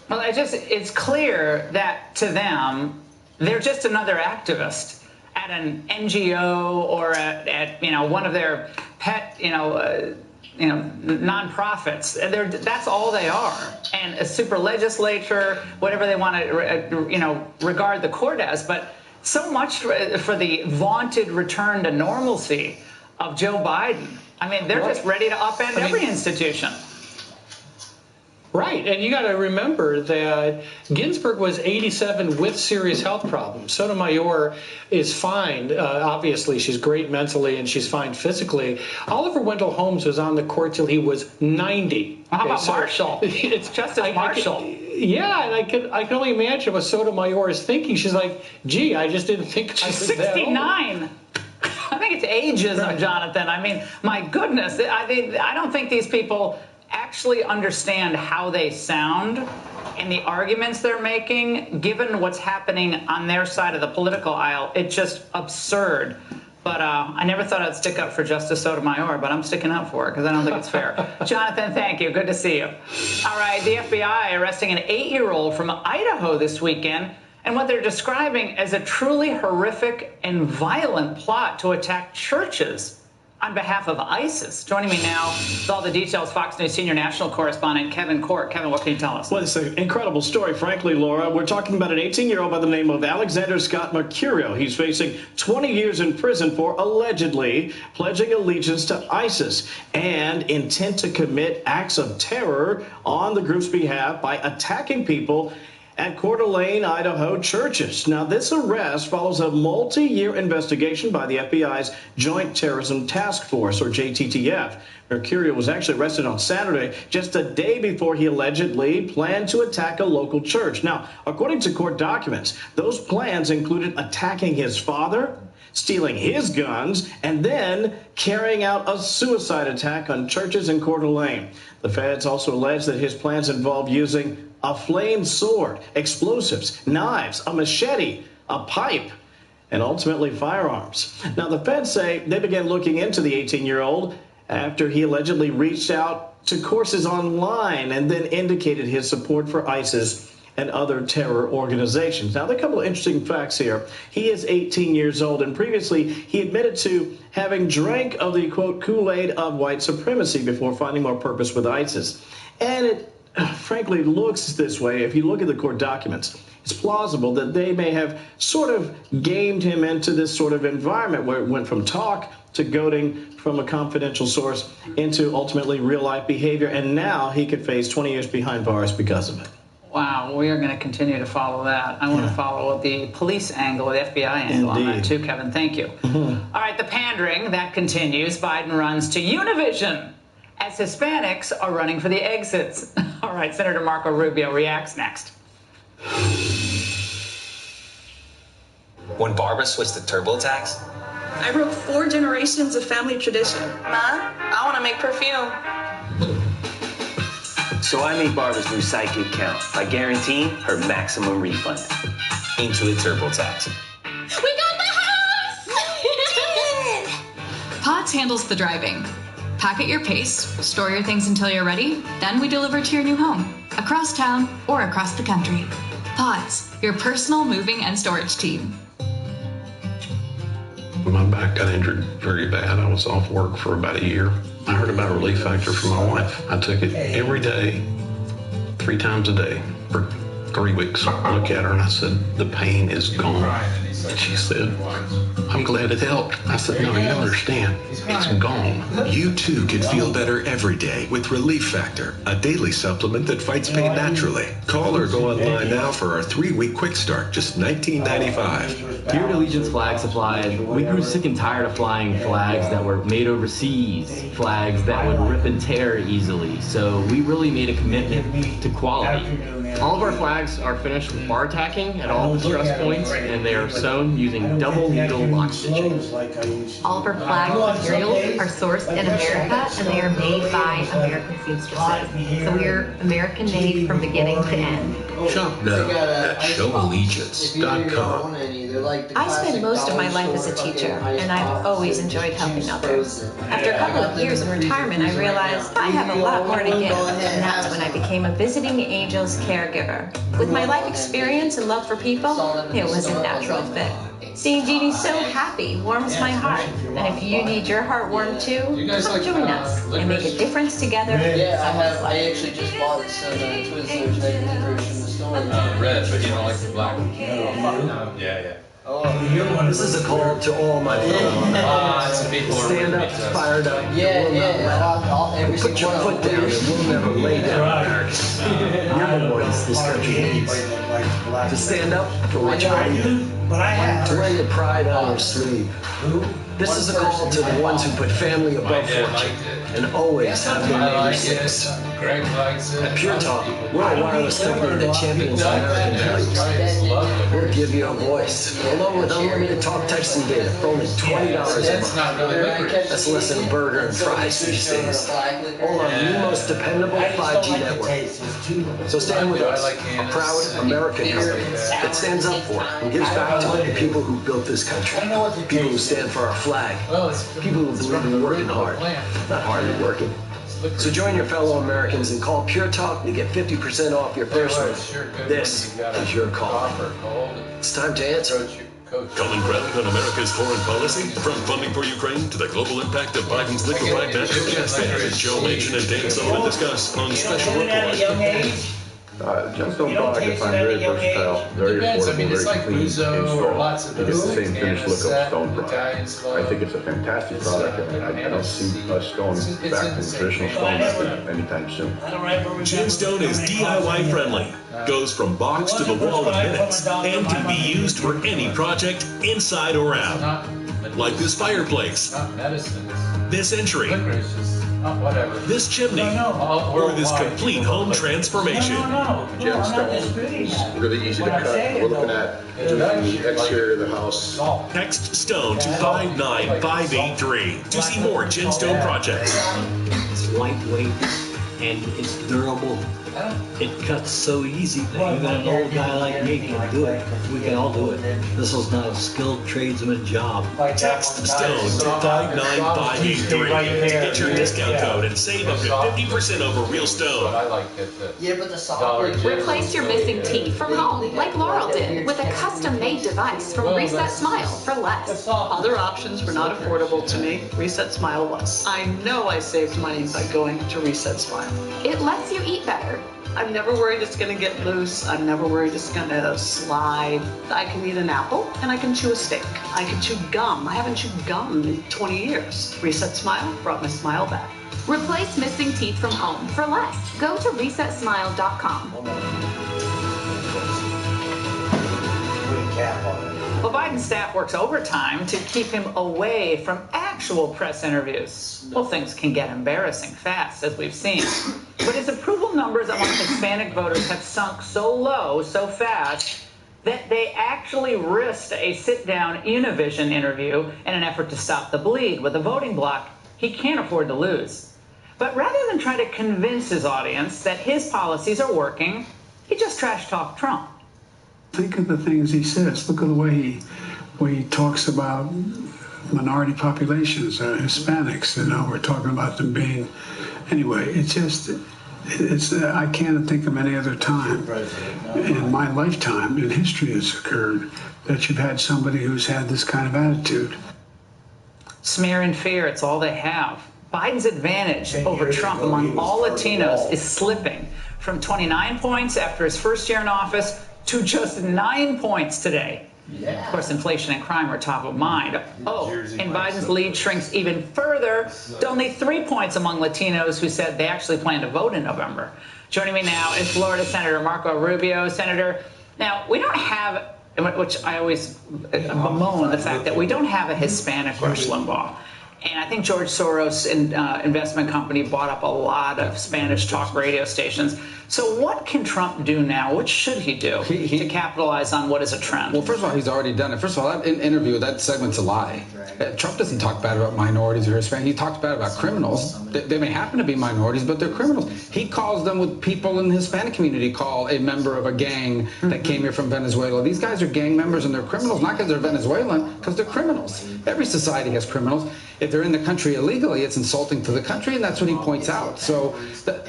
Well, it's clear that to them, they're just another activist at an NGO or at one of their pet, nonprofits. That's all they are. And a super legislature, whatever they want to, regard the court as. But so much for the vaunted return to normalcy of Joe Biden. I mean, they're just ready to upend every institution. Right, and you got to remember that Ginsburg was 87 with serious health problems. Sotomayor is fine. Obviously, she's great mentally and she's fine physically. Oliver Wendell Holmes was on the court till he was 90. How about Marshall? It's Justice Marshall. And I can only imagine what Sotomayor is thinking. She's like, gee, I just didn't think she was 69. I think it's ageism, Jonathan. I mean, my goodness. I don't think these people actually understand how they sound and the arguments they're making, given what's happening on their side of the political aisle. It's just absurd. But I never thought I'd stick up for Justice Sotomayor, but I'm sticking up for it because I don't think it's fair. Jonathan, thank you. Good to see you. All right, the FBI arresting an 8-year-old from Idaho this weekend, and what they're describing as a truly horrific and violent plot to attack churches on behalf of ISIS. Joining me now with all the details, Fox News senior national correspondent Kevin Court. Kevin, what can you tell us? Well, it's an incredible story, frankly, Laura. We're talking about an 18-year-old by the name of Alexander Scott Mercurio. He's facing 20 years in prison for allegedly pledging allegiance to ISIS and intent to commit acts of terror on the group's behalf by attacking people at Coeur d'Alene, Idaho churches. Now, this arrest follows a multi-year investigation by the FBI's Joint Terrorism Task Force, or JTTF. Mercurio was actually arrested on Saturday, just a day before he allegedly planned to attack a local church. Now, according to court documents, those plans included attacking his father, stealing his guns, and then carrying out a suicide attack on churches in Coeur d'Alene. The feds also allege that his plans involved using a flamed sword, explosives, knives, a machete, a pipe, and ultimately firearms. Now, the feds say they began looking into the 18-year-old after he allegedly reached out to courses online and then indicated his support for ISIS and other terror organizations. Now, there are a couple of interesting facts here. He is 18 years old, and previously he admitted to having drank of the, quote, Kool-Aid of white supremacy before finding more purpose with ISIS. And it frankly looks this way. If you look at the court documents, it's plausible that they may have sort of gamed him into this sort of environment where it went from talk to goading from a confidential source into ultimately real-life behavior, and now he could face 20 years behind bars because of it. Wow, we are going to continue to follow that. I want to follow the police angle, the FBI angle on that too, Kevin. Thank you. All right, the pandering, that continues. Biden runs to Univision as Hispanics are running for the exits. All right, Senator Marco Rubio reacts next. When Barbara switched to TurboTax, I broke 4 generations of family tradition. Ma, I want to make perfume. so I made Barbara's new sidekick count by guaranteeing her maximum refund. Intuit TurboTax. We got the house! We did it! Pods handles the driving. Pack at your pace, store your things until you're ready, then we deliver to your new home, across town or across the country. Pods, your personal moving and storage team. My back got injured very bad. I was off work for about a year. I heard about Relief Factor from my wife. I took it every day, 3 times a day for 3 weeks. I looked at her and I said, the pain is gone. And she said, I'm glad it helped. I said, no, you don't understand. It's gone. You too can feel better every day with Relief Factor, a daily supplement that fights pain naturally. Call or go online now for our 3-week quick start, just $19.95. Here at Allegiance Flag Supply, we grew sick and tired of flying flags that were made overseas, flags that would rip and tear easily. So we really made a commitment to quality. All of our flags are finished with bar tacking at all the stress points, and they are sewn using double needle lock stitching. All of our flag materials are sourced in America, and they are made by American seamstresses. So we are American made from beginning to end. Shop now at showallegiance.com. I spent most of my life as a teacher, and I've always enjoyed helping others. After a couple of years in retirement, I realized I have a lot more to give, and that's when I became a Visiting Angels caregiver. With my life experience and love for people, it was a natural fit. Seeing Jeannie so happy warms my heart, and if you need your heart warmed too, come join us and make a difference together. Yeah, I actually just bought some Twizzlers that from the store. Red, but you don't like the black one? No. Yeah. This is a call to all my people. Stand up, fired up. Put your foot down and we'll never lay down, America. You're the ones this country needs. To stand up for what you believe. To wear your pride on your sleeve. This is a call to the ones who put family above fortune and always have their neighbors six. At Pure Talk, we're a wireless company that champions American values. We'll give you a voice, along with unlimited talk, text, and data for only $20 a month. That's less than a burger and fries these days. All on the most dependable 5G network. So stand with us, a proud American company that stands up for and gives back to the people who built this country. People who stand for our flag. People who believe in working hard, not hardly working. So join your fellow Americans and call Pure Talk to get 50% off your first one. This is your call. It's time to answer. Common ground on America's foreign policy? From funding for Ukraine to the global impact of Biden's liquefied natural gas standards, Joe Manchin and Dan Sullivan discuss on Special Report. Gemstone product I find very versatile, very affordable, very clean install. You get the same finished look of stone product. I think it's a fantastic product, and I don't see us going back to traditional stone method anytime soon. Gemstone is DIY friendly, goes from box to the wall in minutes, and can be used for any project inside or out. Like this fireplace, this entry, this chimney, or this complete home transformation. Gemstone, really easy to cut. We're looking at the exterior of the house. Text STONE to 59583 to see more Gemstone projects. It's lightweight and it's durable. It cuts so easy that even an old guy like me can do it. We can all do it. This is not a skilled tradesman job. Text STONE to 59583 to get your discount code and save up to 50% over real stone. Yeah, but the solid. Replace your missing teeth from home, like Laurel did, with a custom-made device from Reset Smile for less. Other options were not affordable to me. Reset Smile was. I know I saved money by going to Reset Smile. It lets you eat better. I'm never worried it's going to get loose. I'm never worried it's going to slide. I can eat an apple and I can chew a steak. I can chew gum. I haven't chewed gum in 20 years. Reset Smile brought my smile back. Replace missing teeth from home for less. Go to resetsmile.com. Well, Biden's staff works overtime to keep him away from actual press interviews. Well, things can get embarrassing fast, as we've seen. But his approval numbers among Hispanic voters have sunk so low so fast that they actually risked a sit-down Univision interview in an effort to stop the bleed. With a voting bloc, he can't afford to lose. But rather than try to convince his audience that his policies are working, he just trash-talked Trump. Think of the things he says. Look at the way he talks about minority populations, Hispanics. You know, we're talking about them being. Anyway, I can't think of any other time in my lifetime in history has occurred that you've had somebody who's had this kind of attitude. Smear and fear, it's all they have. Biden's advantage over Trump among all Latinos is slipping from 29 points after his first year in office to just 9 points today. Of course, inflation and crime are top of mind. Oh, and Biden's lead shrinks even further to only 3 points among Latinos who said they actually plan to vote in November. Joining me now is Florida Senator Marco Rubio. Senator, now, we don't have, which I always bemoan the fact that we don't have a Hispanic Rush Limbaugh. And I think George Soros' investment company bought up a lot of Spanish talk radio stations. So what can Trump do now? What should he do to capitalize on what is a trend? Well, first of all, he's already done it. First of all, that interview, that segment's a lie. Trump doesn't talk bad about minorities or Hispanic. He talks bad about criminals. They may happen to be minorities, but they're criminals. He calls them what people in the Hispanic community call a member of a gang that came here from Venezuela. These guys are gang members and they're criminals, not because they're Venezuelan, because they're criminals. Every society has criminals. If they're in the country illegally, it's insulting to the country, and that's what he points out. So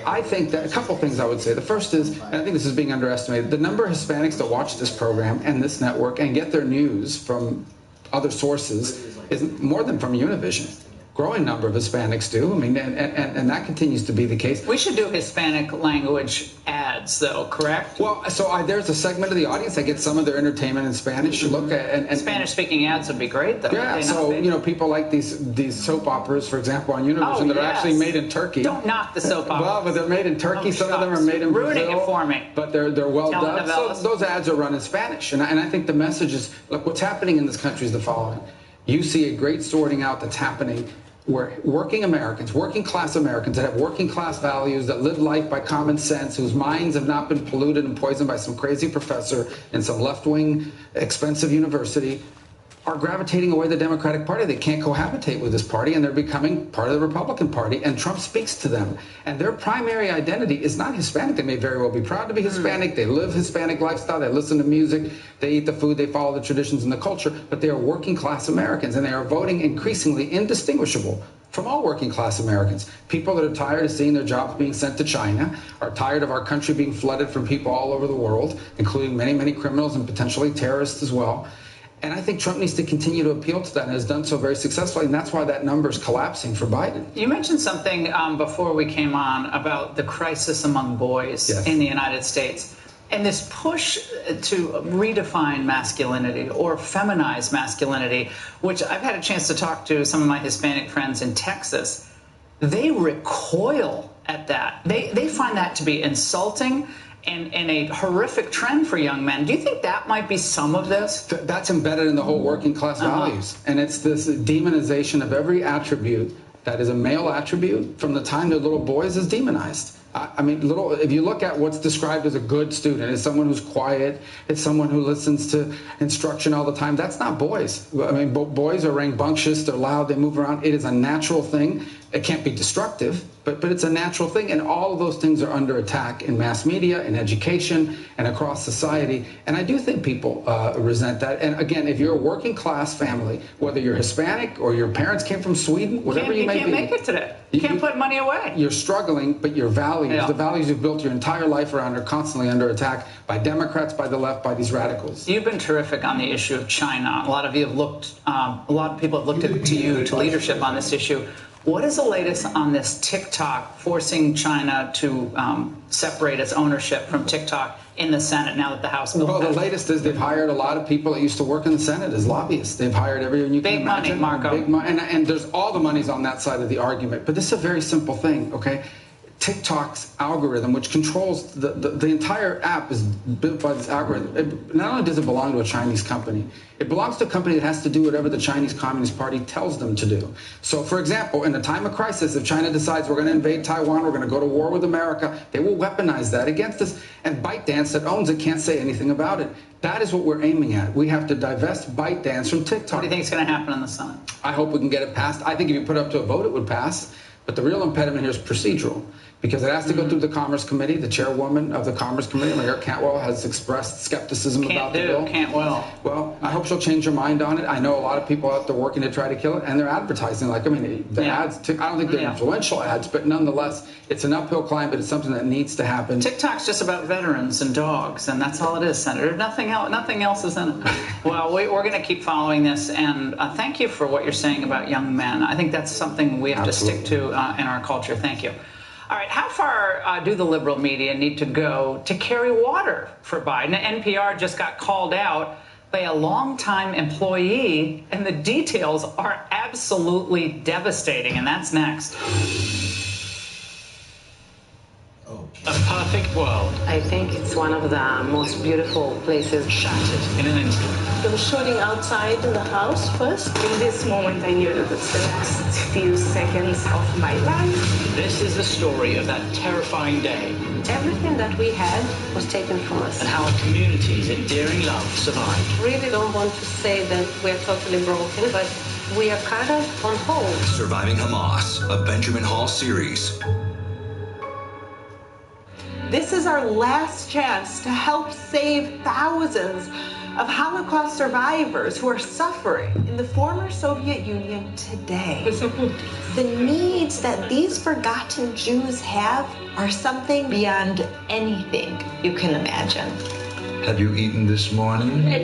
I think that a couple things I would say. The first is, and I think this is being underestimated, the number of Hispanics that watch this program and this network and get their news from other sources is more than from Univision. Growing number of Hispanics do. I mean, and that continues to be the case. We should do Hispanic language ads ads, though, correct? Well, so there's a segment of the audience that gets some of their entertainment in Spanish. Look at and Spanish-speaking ads would be great, though. Yeah, so people like these soap operas, for example, on Univision that are actually made in Turkey. Don't knock the soap operas. Well, but they're made in Turkey. Some of them are made in Brazil. Ruining it for me. But they're well done. So those ads are run in Spanish, and I think the message is: look, what's happening in this country is the following. You see a great sorting out that's happening where working Americans, working class Americans that have working class values, that live life by common sense, whose minds have not been polluted and poisoned by some crazy professor in some left-wing expensive university, are gravitating away the Democratic Party. They can't cohabitate with this party, and they're becoming part of the Republican Party, and Trump speaks to them. And their primary identity is not Hispanic. They may very well be proud to be Hispanic. They live Hispanic lifestyle. They listen to music. They eat the food. They follow the traditions and the culture. But they are working class Americans, and they are voting increasingly indistinguishable from all working class Americans. People that are tired of seeing their jobs being sent to China, are tired of our country being flooded from people all over the world, including many, many criminals and potentially terrorists as well. And I think Trump needs to continue to appeal to that, and has done so very successfully, and that's why that number is collapsing for Biden. You mentioned something before we came on about the crisis among boys in the United States, and this push to redefine masculinity or feminize masculinity, which I've had a chance to talk to some of my Hispanic friends in Texas. They recoil at that. They find that to be insulting and a horrific trend for young men. Do you think that might be some of this? That's embedded in the whole working class values. And it's this demonization of every attribute that is a male attribute from the time they're little boys is demonized. I mean, if you look at what's described as a good student, it's someone who's quiet, it's someone who listens to instruction all the time. That's not boys. I mean, boys are rambunctious, they're loud, they move around. It is a natural thing. It can't be destructive, but it's a natural thing. And all of those things are under attack in mass media, in education, and across society. And I do think people resent that. And again, if you're a working class family, whether you're Hispanic or your parents came from Sweden, whatever you may be. You can't make it today. You can't put money away. You're struggling, but your values, the values you've built your entire life around, are constantly under attack by Democrats, by the left, by these radicals. You've been terrific on the issue of China. A lot of you have looked, a lot of people have looked to you, to leadership on this issue. What is the latest on this TikTok forcing China to separate its ownership from TikTok in the Senate now that the House bill? Well, the latest is they've hired a lot of people that used to work in the Senate as lobbyists. They've hired everyone you can imagine. Big money, Marco. Big money, and there's all the money's on that side of the argument. But this is a very simple thing, okay? TikTok's algorithm, which controls the entire app, is built by this algorithm. Not only does it belong to a Chinese company, it belongs to a company that has to do whatever the Chinese Communist Party tells them to do. So, for example, in a time of crisis, if China decides we're going to invade Taiwan, we're going to go to war with America, they will weaponize that against us. And ByteDance, that owns it, can't say anything about it. That is what we're aiming at. We have to divest ByteDance from TikTok. What do you think is going to happen in the Senate? I hope we can get it passed. I think if you put it up to a vote, it would pass. But the real impediment here is procedural, because it has to go through the Commerce Committee. The chairwoman of the Commerce Committee, Mayor Cantwell, has expressed skepticism about the bill. Well, I hope she'll change her mind on it. I know a lot of people out there working to try to kill it, and they're advertising. Like, I mean, the ads, I don't think they're influential ads, but nonetheless, it's an uphill climb, but it's something that needs to happen. TikTok's just about veterans and dogs, and that's all it is, Senator. Nothing else is in it. Well, we're going to keep following this, and thank you for what you're saying about young men. I think that's something we have to stick to in our culture. Thank you. All right, how far do the liberal media need to go to carry water for Biden? NPR just got called out by a longtime employee, and the details are absolutely devastating, and that's next. A perfect world. I think it's one of the most beautiful places. Shattered in an instant. I was shooting outside in the house first. In this moment, I knew that it's the next few seconds of my life. This is the story of that terrifying day. Everything that we had was taken from us. And how our community's endearing love survived. Really don't want to say that we're totally broken, but we are kind of on hold. Surviving Hamas, a Benjamin Hall series. This is our last chance to help save thousands of Holocaust survivors who are suffering in the former Soviet Union today. The needs that these forgotten Jews have are something beyond anything you can imagine. Have you eaten this morning? I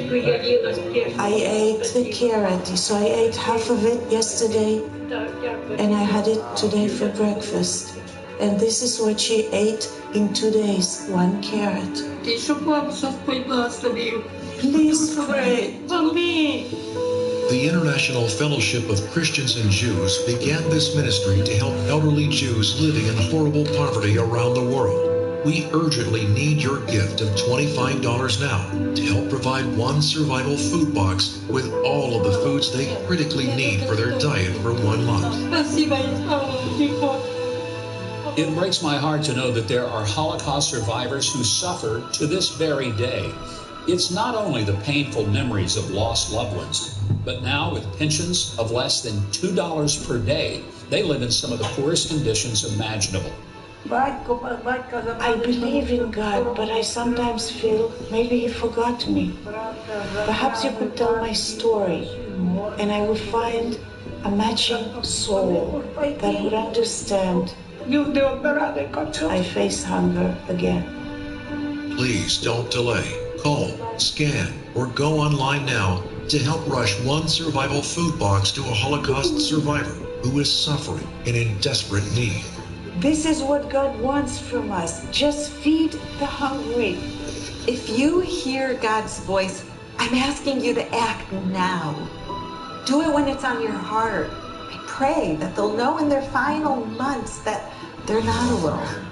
ate the carrot, so I ate half of it yesterday, and I had it today for breakfast. And this is what she ate in 2 days, 1 carrot. Please pray for me. The International Fellowship of Christians and Jews began this ministry to help elderly Jews living in horrible poverty around the world. We urgently need your gift of $25 now to help provide one survival food box with all of the foods they critically need for their diet for 1 month. It breaks my heart to know that there are Holocaust survivors who suffer to this very day. It's not only the painful memories of lost loved ones, but now with pensions of less than $2 per day, they live in some of the poorest conditions imaginable. I believe in God, but I sometimes feel maybe He forgot me. Perhaps you could tell my story, and I would find a matching soul that would understand. I face hunger again. Please don't delay. Call, scan, or go online now to help rush one survival food box to a Holocaust survivor who is suffering and in desperate need. This is what God wants from us. Just feed the hungry. If you hear God's voice, I'm asking you to act now. Do it when it's on your heart. I pray that they'll know in their final months that they're not alone.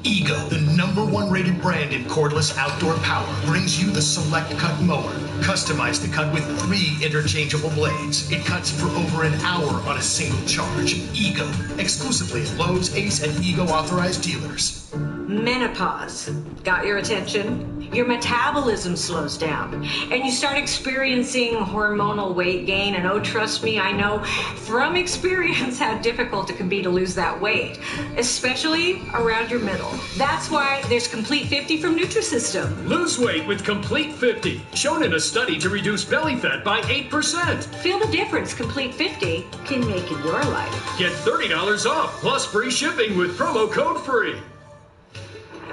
Ego, the #1 rated brand in cordless outdoor power, brings you the Select Cut mower. Customize the cut with 3 interchangeable blades. It cuts for over an hour on a single charge. Ego, exclusively at Lowe's, Ace, and Ego authorized dealers. Menopause. Got your attention? Your metabolism slows down, and you start experiencing hormonal weight gain. And oh, trust me, I know from experience how difficult it can be to lose that weight, especially around your middle. That's why there's Complete 50 from Nutrisystem. Lose weight with Complete 50, shown in a study to reduce belly fat by 8%. Feel the difference Complete 50 can make in your life. Get $30 off, plus free shipping with promo code FREE.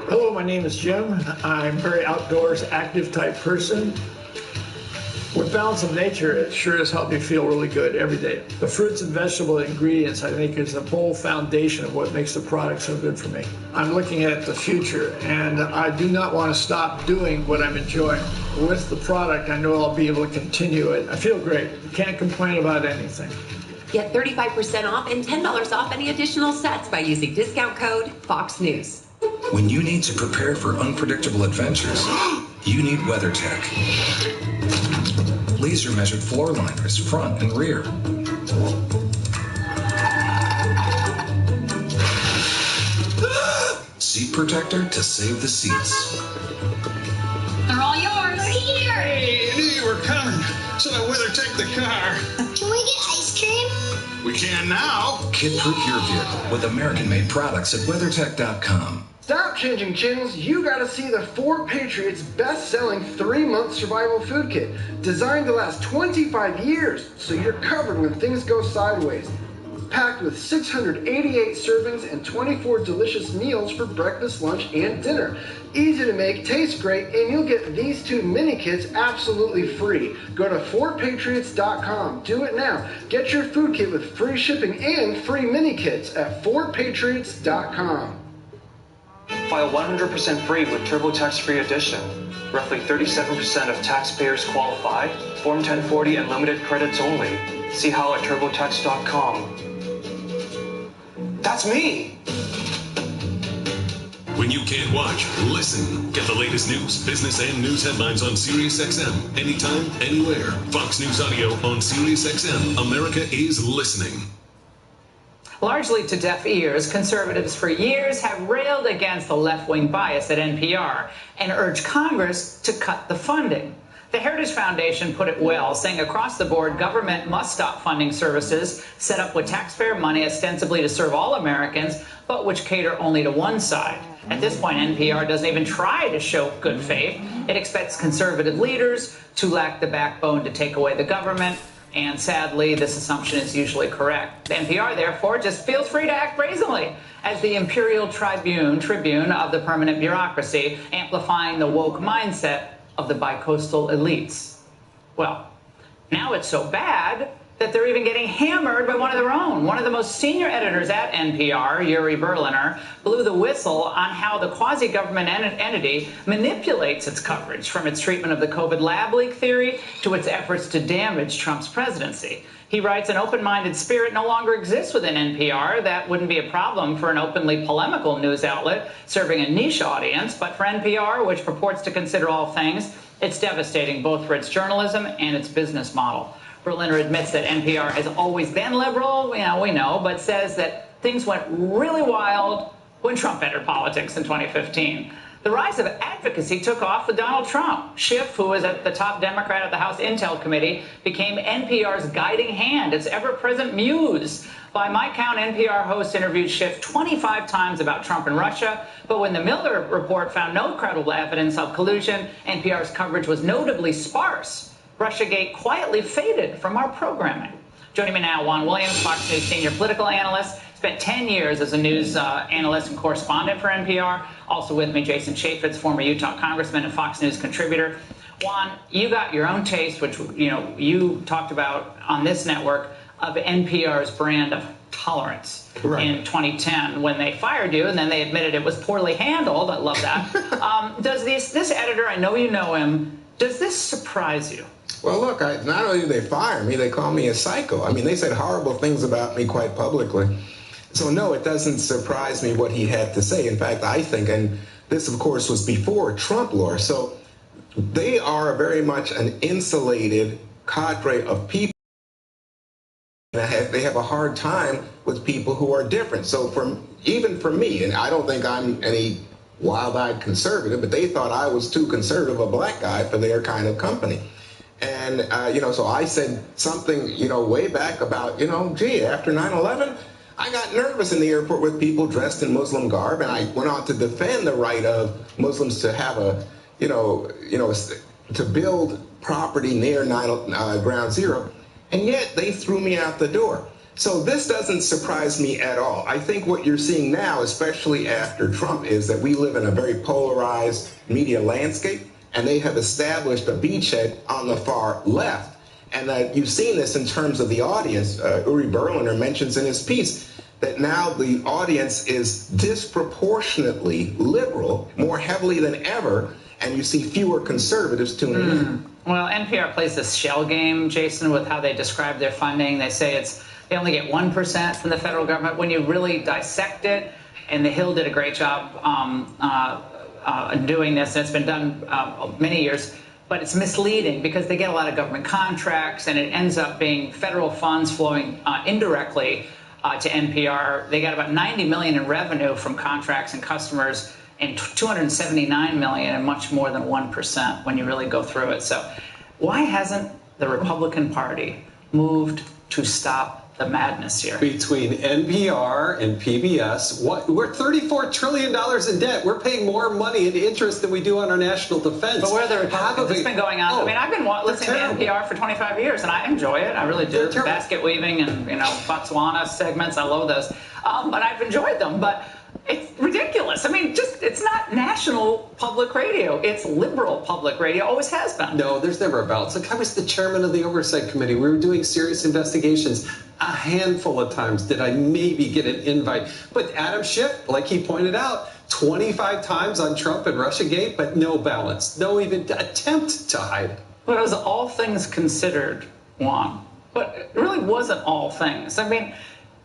Hello, my name is Jim. I'm a very outdoors, active type person. With Balance of Nature, it sure has helped me feel really good every day. The fruits and vegetable ingredients, I think, is the whole foundation of what makes the product so good for me. I'm looking at the future, and I do not want to stop doing what I'm enjoying. With the product, I know I'll be able to continue it. I feel great. Can't complain about anything. Get 35% off and $10 off any additional sets by using discount code Fox News. When you need to prepare for unpredictable adventures, you need WeatherTech. Laser measured floor liners, front and rear. Seat protector to save the seats. They're all yours. We're here. Hey, I knew you were coming, so I WeatherTech the car. Can we get ice cream? We can now. Kid-proof your vehicle with American-made products at WeatherTech.com. Stop changing channels. You gotta see the 4 Patriots best-selling 3-month survival food kit. Designed to last 25 years, so you're covered when things go sideways. Packed with 688 servings and 24 delicious meals for breakfast, lunch, and dinner. Easy to make, tastes great, and you'll get these 2 mini kits absolutely free. Go to 4patriots.com. Do it now. Get your food kit with free shipping and free mini kits at 4patriots.com. File 100% free with TurboTax Free Edition. Roughly 37% of taxpayers qualify. Form 1040 and limited credits only. See how at TurboTax.com. That's me! When you can't watch, listen. Get the latest news, business, and news headlines on SiriusXM. Anytime, anywhere. Fox News Audio on SiriusXM. America is listening. Largely to deaf ears, conservatives for years have railed against the left-wing bias at NPR and urged Congress to cut the funding. The Heritage Foundation put it well, saying across the board, government must stop funding services set up with taxpayer money ostensibly to serve all Americans, but which cater only to one side. At this point, NPR doesn't even try to show good faith. It expects conservative leaders to lack the backbone to take away the government. And sadly, this assumption is usually correct. NPR, therefore, just feels free to act brazenly as the imperial tribune of the permanent bureaucracy, amplifying the woke mindset of the bicoastal elites. Well, now it's so bad, that they're even getting hammered by one of their own. One of the most senior editors at NPR, Yuri Berliner, blew the whistle on how the quasi-government entity manipulates its coverage, from its treatment of the COVID lab leak theory to its efforts to damage Trump's presidency. He writes, an open-minded spirit no longer exists within NPR. That wouldn't be a problem for an openly polemical news outlet serving a niche audience. But for NPR, which purports to consider all things, it's devastating both for its journalism and its business model. Berliner admits that NPR has always been liberal, we know, but says that things went really wild when Trump entered politics in 2015. The rise of advocacy took off with Donald Trump. Schiff, who was at the top Democrat at the House Intel Committee, became NPR's guiding hand, its ever-present muse. By my count, NPR hosts interviewed Schiff 25 times about Trump and Russia, but when the Miller report found no credible evidence of collusion, NPR's coverage was notably sparse. Russiagate quietly faded from our programming. Joining me now, Juan Williams, Fox News senior political analyst, spent 10 years as a news analyst and correspondent for NPR. Also with me, Jason Chaffetz, former Utah congressman and Fox News contributor. Juan, you got your own taste, which you talked about on this network, of NPR's brand of tolerance. Correct. In 2010 when they fired you, and then they admitted it was poorly handled. I love that. Does this editor, I know you know him, does this surprise you? Well, look, not only did they fire me, they called me a psycho. I mean, they said horrible things about me quite publicly. So, no, it doesn't surprise me what he had to say. In fact, I think, and this, of course, was before Trump law, so they are very much an insulated cadre of people. They have a hard time with people who are different. So even for me, and I don't think I'm any wild-eyed conservative, but they thought I was too conservative a black guy for their kind of company. And, so I said something, way back about, gee, after 9/11, I got nervous in the airport with people dressed in Muslim garb, and I went on to defend the right of Muslims to have to build property near Ground Zero, and yet they threw me out the door. So this doesn't surprise me at all. I think what you're seeing now, especially after Trump, is that we live in a very polarized media landscape, and they have established a beachhead on the far left. And you've seen this in terms of the audience. Uri Berliner mentions in his piece that now the audience is disproportionately liberal, more heavily than ever, and you see fewer conservatives tuning in. Well, NPR plays this shell game, Jason, with how they describe their funding. They say they only get 1% from the federal government. When you really dissect it, and the Hill did a great job doing this, and it's been done many years, but it's misleading because they get a lot of government contracts, and it ends up being federal funds flowing indirectly to NPR. They got about $90 million in revenue from contracts and customers, and $279 million, and much more than 1% when you really go through it. So why hasn't the Republican Party moved to stop the madness here? Between NPR and PBS, we're $34 trillion in debt. We're paying more money in interest than we do on our national defense. But where are the Republicans? It's been going on. I mean, I've been listening to NPR for 25 years, and I enjoy it. I really do. Basket weaving and, Botswana segments, I love those. But I've enjoyed them. But it's ridiculous. I mean, it's not national public radio. It's liberal public radio. Always has been. No, there's never a balance. Look, I was the chairman of the Oversight Committee. We were doing serious investigations. A handful of times did I maybe get an invite. But Adam Schiff, like he pointed out, 25 times on Trump and Russiagate, but no balance. No even attempt to hide it. But it was all things considered, Juan. But it really wasn't all things. I mean,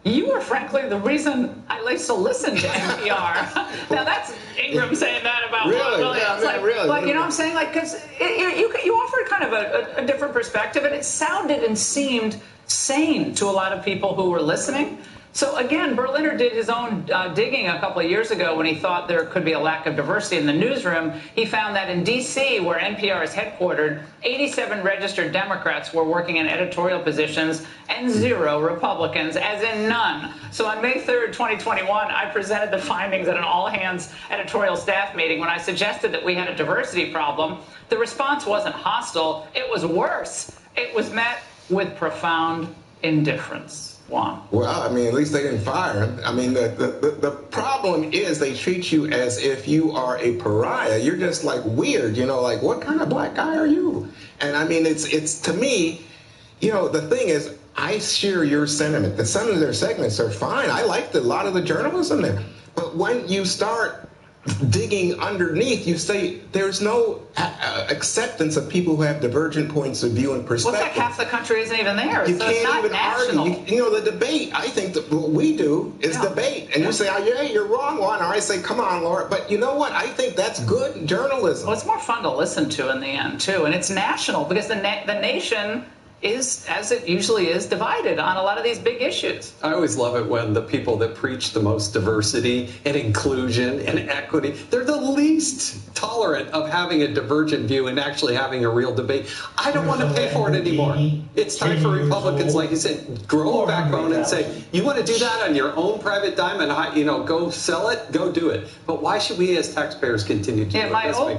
you were, frankly, the reason I used to listen to NPR. Now, that's Ingram saying that about really? Williams. Yeah, really. Like, you know what I'm saying? Like, because you offered kind of a different perspective, and it sounded and seemed sane to a lot of people who were listening. So, again, Berliner did his own digging a couple of years ago when he thought there could be a lack of diversity in the newsroom. He found that in D.C., where NPR is headquartered, 87 registered Democrats were working in editorial positions and 0 Republicans, as in none. So on May 3rd, 2021, I presented the findings at an all-hands editorial staff meeting when I suggested that we had a diversity problem. The response wasn't hostile. It was worse. It was met with profound indifference. Juan. Well, I mean, at least they didn't fire him. I mean, the problem is they treat you as if you are a pariah. You're just like weird, like what kind of black guy are you? And I mean, it's to me, you know, the thing is, I share your sentiment. Some of their segments are fine. I liked a lot of the journalism there. But when you start digging underneath, you say there's no acceptance of people who have divergent points of view and perspective. Well, it's like half the country isn't even there. You so can't it's not even national. argue. You know, the debate, I think that what we do is debate. And you say, oh, yeah, you're wrong, one. Or I say, come on, Laura. But you know what? I think that's good journalism. Well, it's more fun to listen to in the end, too. And it's national because the nation is, as it usually is, divided on a lot of these big issues. I always love it when the people that preach the most diversity and inclusion and equity, they're the least tolerant of having a divergent view and actually having a real debate. I don't want to pay for it anymore. It's time for Republicans, like you said, grow a backbone and say, you want to do that on your own private dime and, you know, go sell it, go do it. But why should we as taxpayers continue to do it?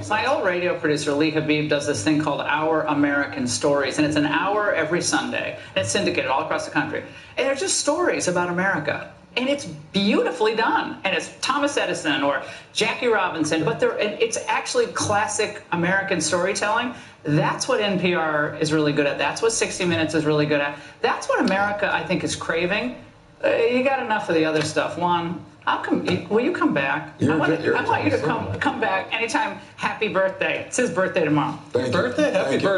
My old radio producer, Lee Habib, does this thing called Our American Stories, and it's an hour every Sunday, and it's syndicated all across the country. And they're just stories about America. And it's beautifully done. And it's Thomas Edison or Jackie Robinson, but it's actually classic American storytelling. That's what NPR is really good at. That's what 60 Minutes is really good at. That's what America, I think, is craving. You got enough of the other stuff. Juan, will you come back? I want you to come back anytime. Happy birthday. It's his birthday tomorrow. Happy birthday?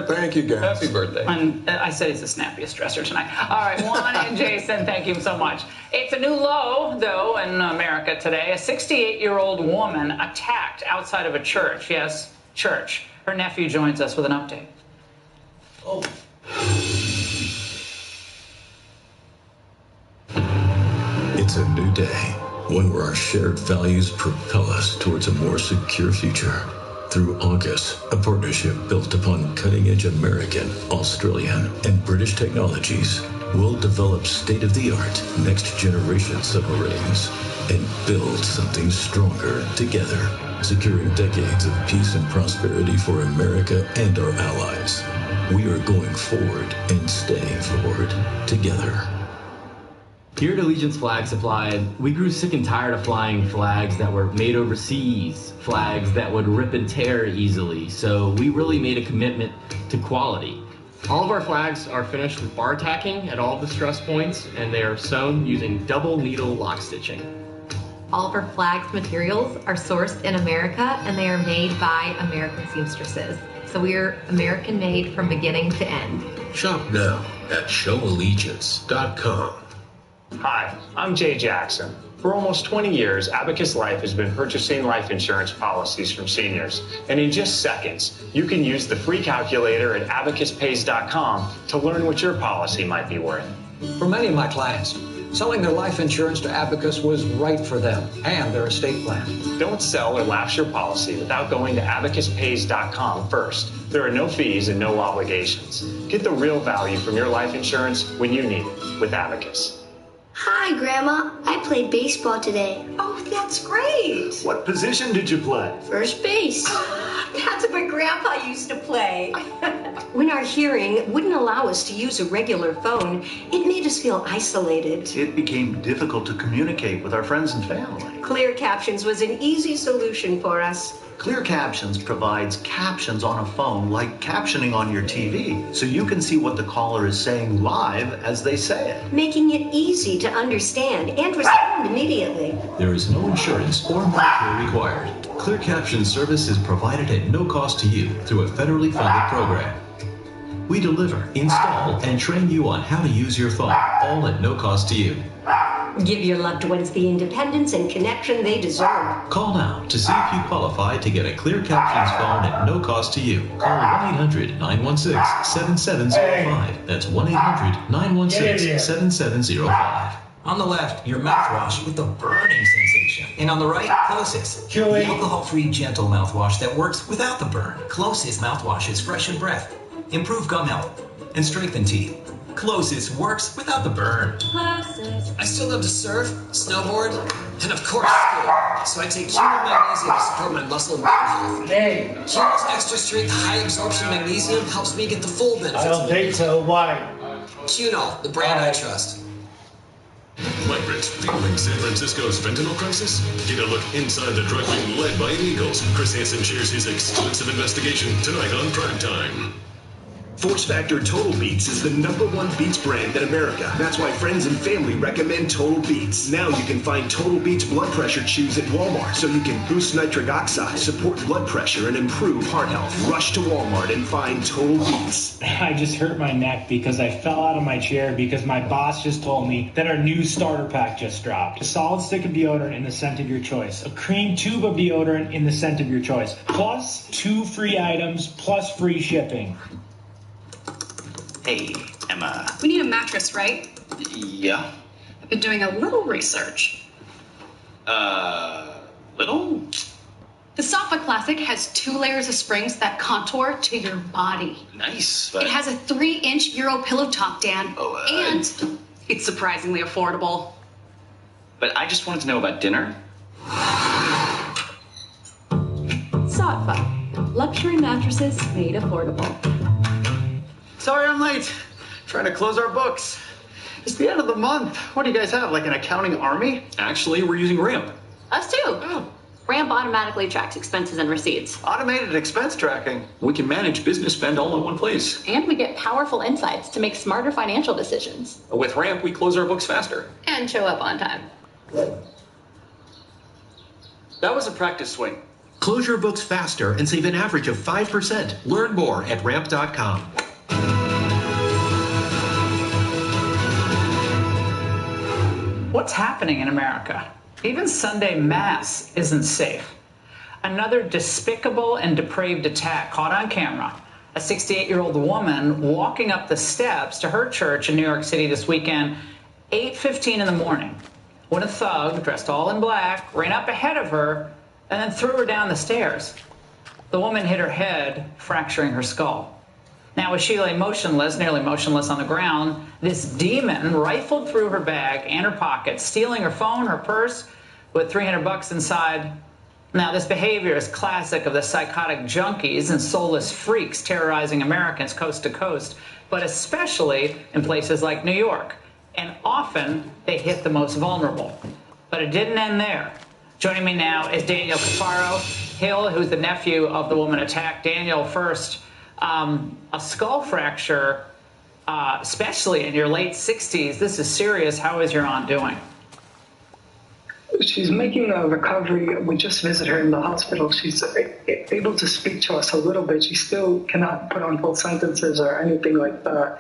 Thank you, guys. Happy birthday. And I said he's the snappiest dresser tonight. All right, Juan and Jason, thank you so much. It's a new low, though, in America today. A 68-year-old woman attacked outside of a church. Yes, church. Her nephew joins us with an update. Oh. It's a new day, one where our shared values propel us towards a more secure future. Through AUKUS, a partnership built upon cutting-edge American, Australian, and British technologies, we'll develop state-of-the-art, next-generation submarines and build something stronger together, securing decades of peace and prosperity for America and our allies. We are going forward and staying forward together. Here at Allegiance Flag Supply, we grew sick and tired of flying flags that were made overseas, flags that would rip and tear easily, so we really made a commitment to quality. All of our flags are finished with bar tacking at all of the stress points, and they are sewn using double needle lock stitching. All of our flags materials are sourced in America, and they are made by American seamstresses. So we're American made from beginning to end. Shop now at showallegiance.com. Hi, I'm Jay Jackson. For almost 20 years, Abacus Life has been purchasing life insurance policies from seniors. And in just seconds, you can use the free calculator at abacuspays.com to learn what your policy might be worth. For many of my clients, selling their life insurance to Abacus was right for them and their estate plan. Don't sell or lapse your policy without going to abacuspays.com first. There are no fees and no obligations. Get the real value from your life insurance when you need it with Abacus. Hi, Grandma. I played baseball today. Oh, that's great. What position did you play? First base. That's what Grandpa used to play. When our hearing wouldn't allow us to use a regular phone, it made us feel isolated. It became difficult to communicate with our friends and family. Clear Captions was an easy solution for us. Clear Captions provides captions on a phone like captioning on your TV, so you can see what the caller is saying live as they say it. Making it easy to understand and respond immediately. There is no insurance or Medicare required. Clear Caption service is provided at no cost to you through a federally funded program. We deliver, install, and train you on how to use your phone, all at no cost to you. Give your loved ones the independence and connection they deserve. Call now to see if you qualify to get a Clear Captions phone at no cost to you. Call 1-800-916-7705. That's 1-800-916-7705. On the left, your mouthwash with the burning sensation. And on the right, Closest. The alcohol-free gentle mouthwash that works without the burn. Closest mouthwashes freshen breath, improve gum health, and strengthen teeth. Closest works without the burn. Closest. I still love to surf, snowboard, and of course school. So I take Cuno Magnesium to support my muscle and bone health. Hey. Cuno's extra strength, high absorption magnesium helps me get the full benefits. I don't think so. Why? Cuno, the brand I trust. Vibrant, fueling San Francisco's fentanyl crisis? Get a look inside the drug ring led by Eagles. Chris Hansen shares his exclusive investigation tonight on Primetime. Force Factor Total Beets is the #1 beets brand in America. That's why friends and family recommend Total Beets. Now you can find Total Beets blood pressure chews at Walmart, so you can boost nitric oxide, support blood pressure, and improve heart health. Rush to Walmart and find Total Beets. I just hurt my neck because I fell out of my chair because my boss just told me that our new starter pack just dropped. A solid stick of deodorant in the scent of your choice. A cream tube of deodorant in the scent of your choice. Plus 2 free items, plus free shipping. Hey, Emma. We need a mattress, right? Yeah. I've been doing a little research. Little? The Safa Classic has 2 layers of springs that contour to your body. Nice. But... It has a 3-inch Euro pillow top, Dan. And it's surprisingly affordable. But I just wanted to know about dinner. Safa. Luxury mattresses made affordable. Sorry I'm late. Trying to close our books. It's the end of the month. What do you guys have, like an accounting army? Actually, we're using Ramp. Us too. Oh. Ramp automatically tracks expenses and receipts. Automated expense tracking. We can manage business spend all in one place. And we get powerful insights to make smarter financial decisions. With Ramp, we close our books faster. And show up on time. That was a practice swing. Close your books faster and save an average of 5%. Learn more at ramp.com. What's happening in America? Even Sunday Mass isn't safe. Another despicable and depraved attack caught on camera. A 68-year-old woman walking up the steps to her church in New York City this weekend, 8:15 in the morning, when a thug dressed all in black ran up ahead of her and then threw her down the stairs. The woman hit her head, fracturing her skull. Now, as she lay motionless, nearly motionless on the ground, this demon rifled through her bag and her pocket, stealing her phone, her purse, with $300 inside. Now, this behavior is classic of the psychotic junkies and soulless freaks terrorizing Americans coast to coast, but especially in places like New York. And often, they hit the most vulnerable. But it didn't end there. Joining me now is Daniel Cafaro Hill, who's the nephew of the woman attacked. Daniel, first, a skull fracture, especially in your late 60s. This is serious. How is your aunt doing? She's making a recovery. We just visited her in the hospital. She's able to speak to us a little bit. She still cannot put on full sentences or anything like that.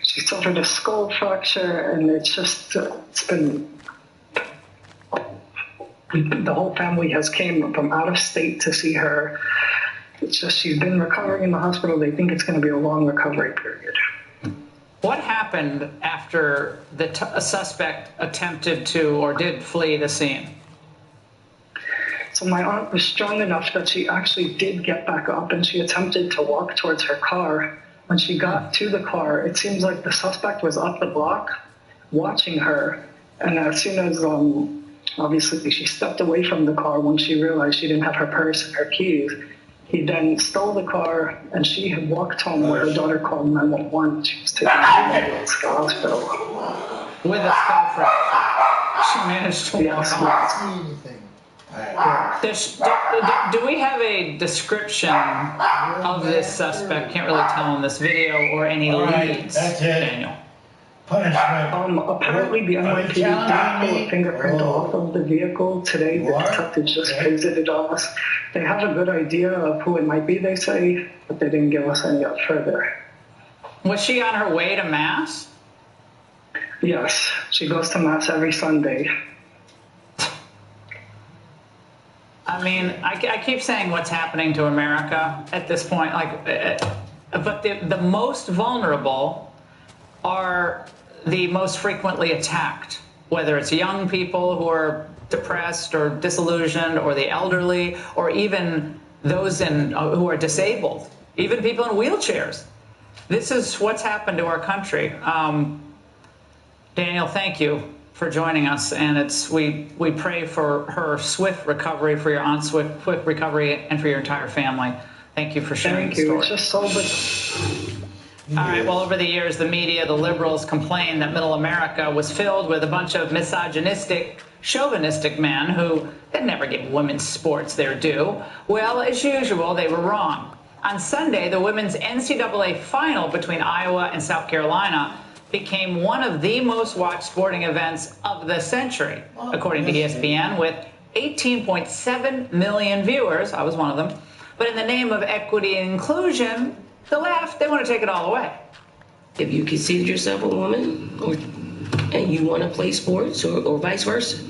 She suffered a skull fracture, and it's just, it's been, the whole family has came from out of state to see her. It's just she's been recovering in the hospital. They think it's going to be a long recovery period. What happened after a suspect attempted to or did flee the scene? So my aunt was strong enough that she actually did get back up and she attempted to walk towards her car. When she got to the car, it seems like the suspect was up the block watching her. And as soon as, obviously, she stepped away from the car when she realized she didn't have her purse and her keys, he then stole the car, and she had walked home where her daughter called 911. She was taken to the hospital. With a skull fracture. She managed to walk home. Do we have a description of this suspect? Can't really tell in this video or any leads, Daniel. Apparently the NYPD did pull a fingerprint off of the vehicle today. The detectives just visited us. They have a good idea of who it might be, they say, but they didn't give us any further. Was she on her way to Mass? Yes, she goes to Mass every Sunday. I mean, I keep saying what's happening to America at this point, but the most vulnerable are the most frequently attacked, whether it's young people who are depressed or disillusioned, or the elderly, or even those who are disabled, even people in wheelchairs. This is what's happened to our country. Daniel, thank you for joining us, and we pray for her swift recovery, for your aunt's swift recovery, and for your entire family. Thank you for sharing the story. Thank you. It's just so much. All right, well, over the years, the media, the liberals, complained that middle America was filled with a bunch of misogynistic, chauvinistic men who had never give women's sports their due. Well, as usual, they were wrong. On Sunday, the women's NCAA final between Iowa and South Carolina became one of the most watched sporting events of the century, according to ESPN, with 18.7 million viewers. I was one of them. But in the name of equity and inclusion, the left, they want to take it all away. If you consider yourself a woman and you want to play sports or vice versa,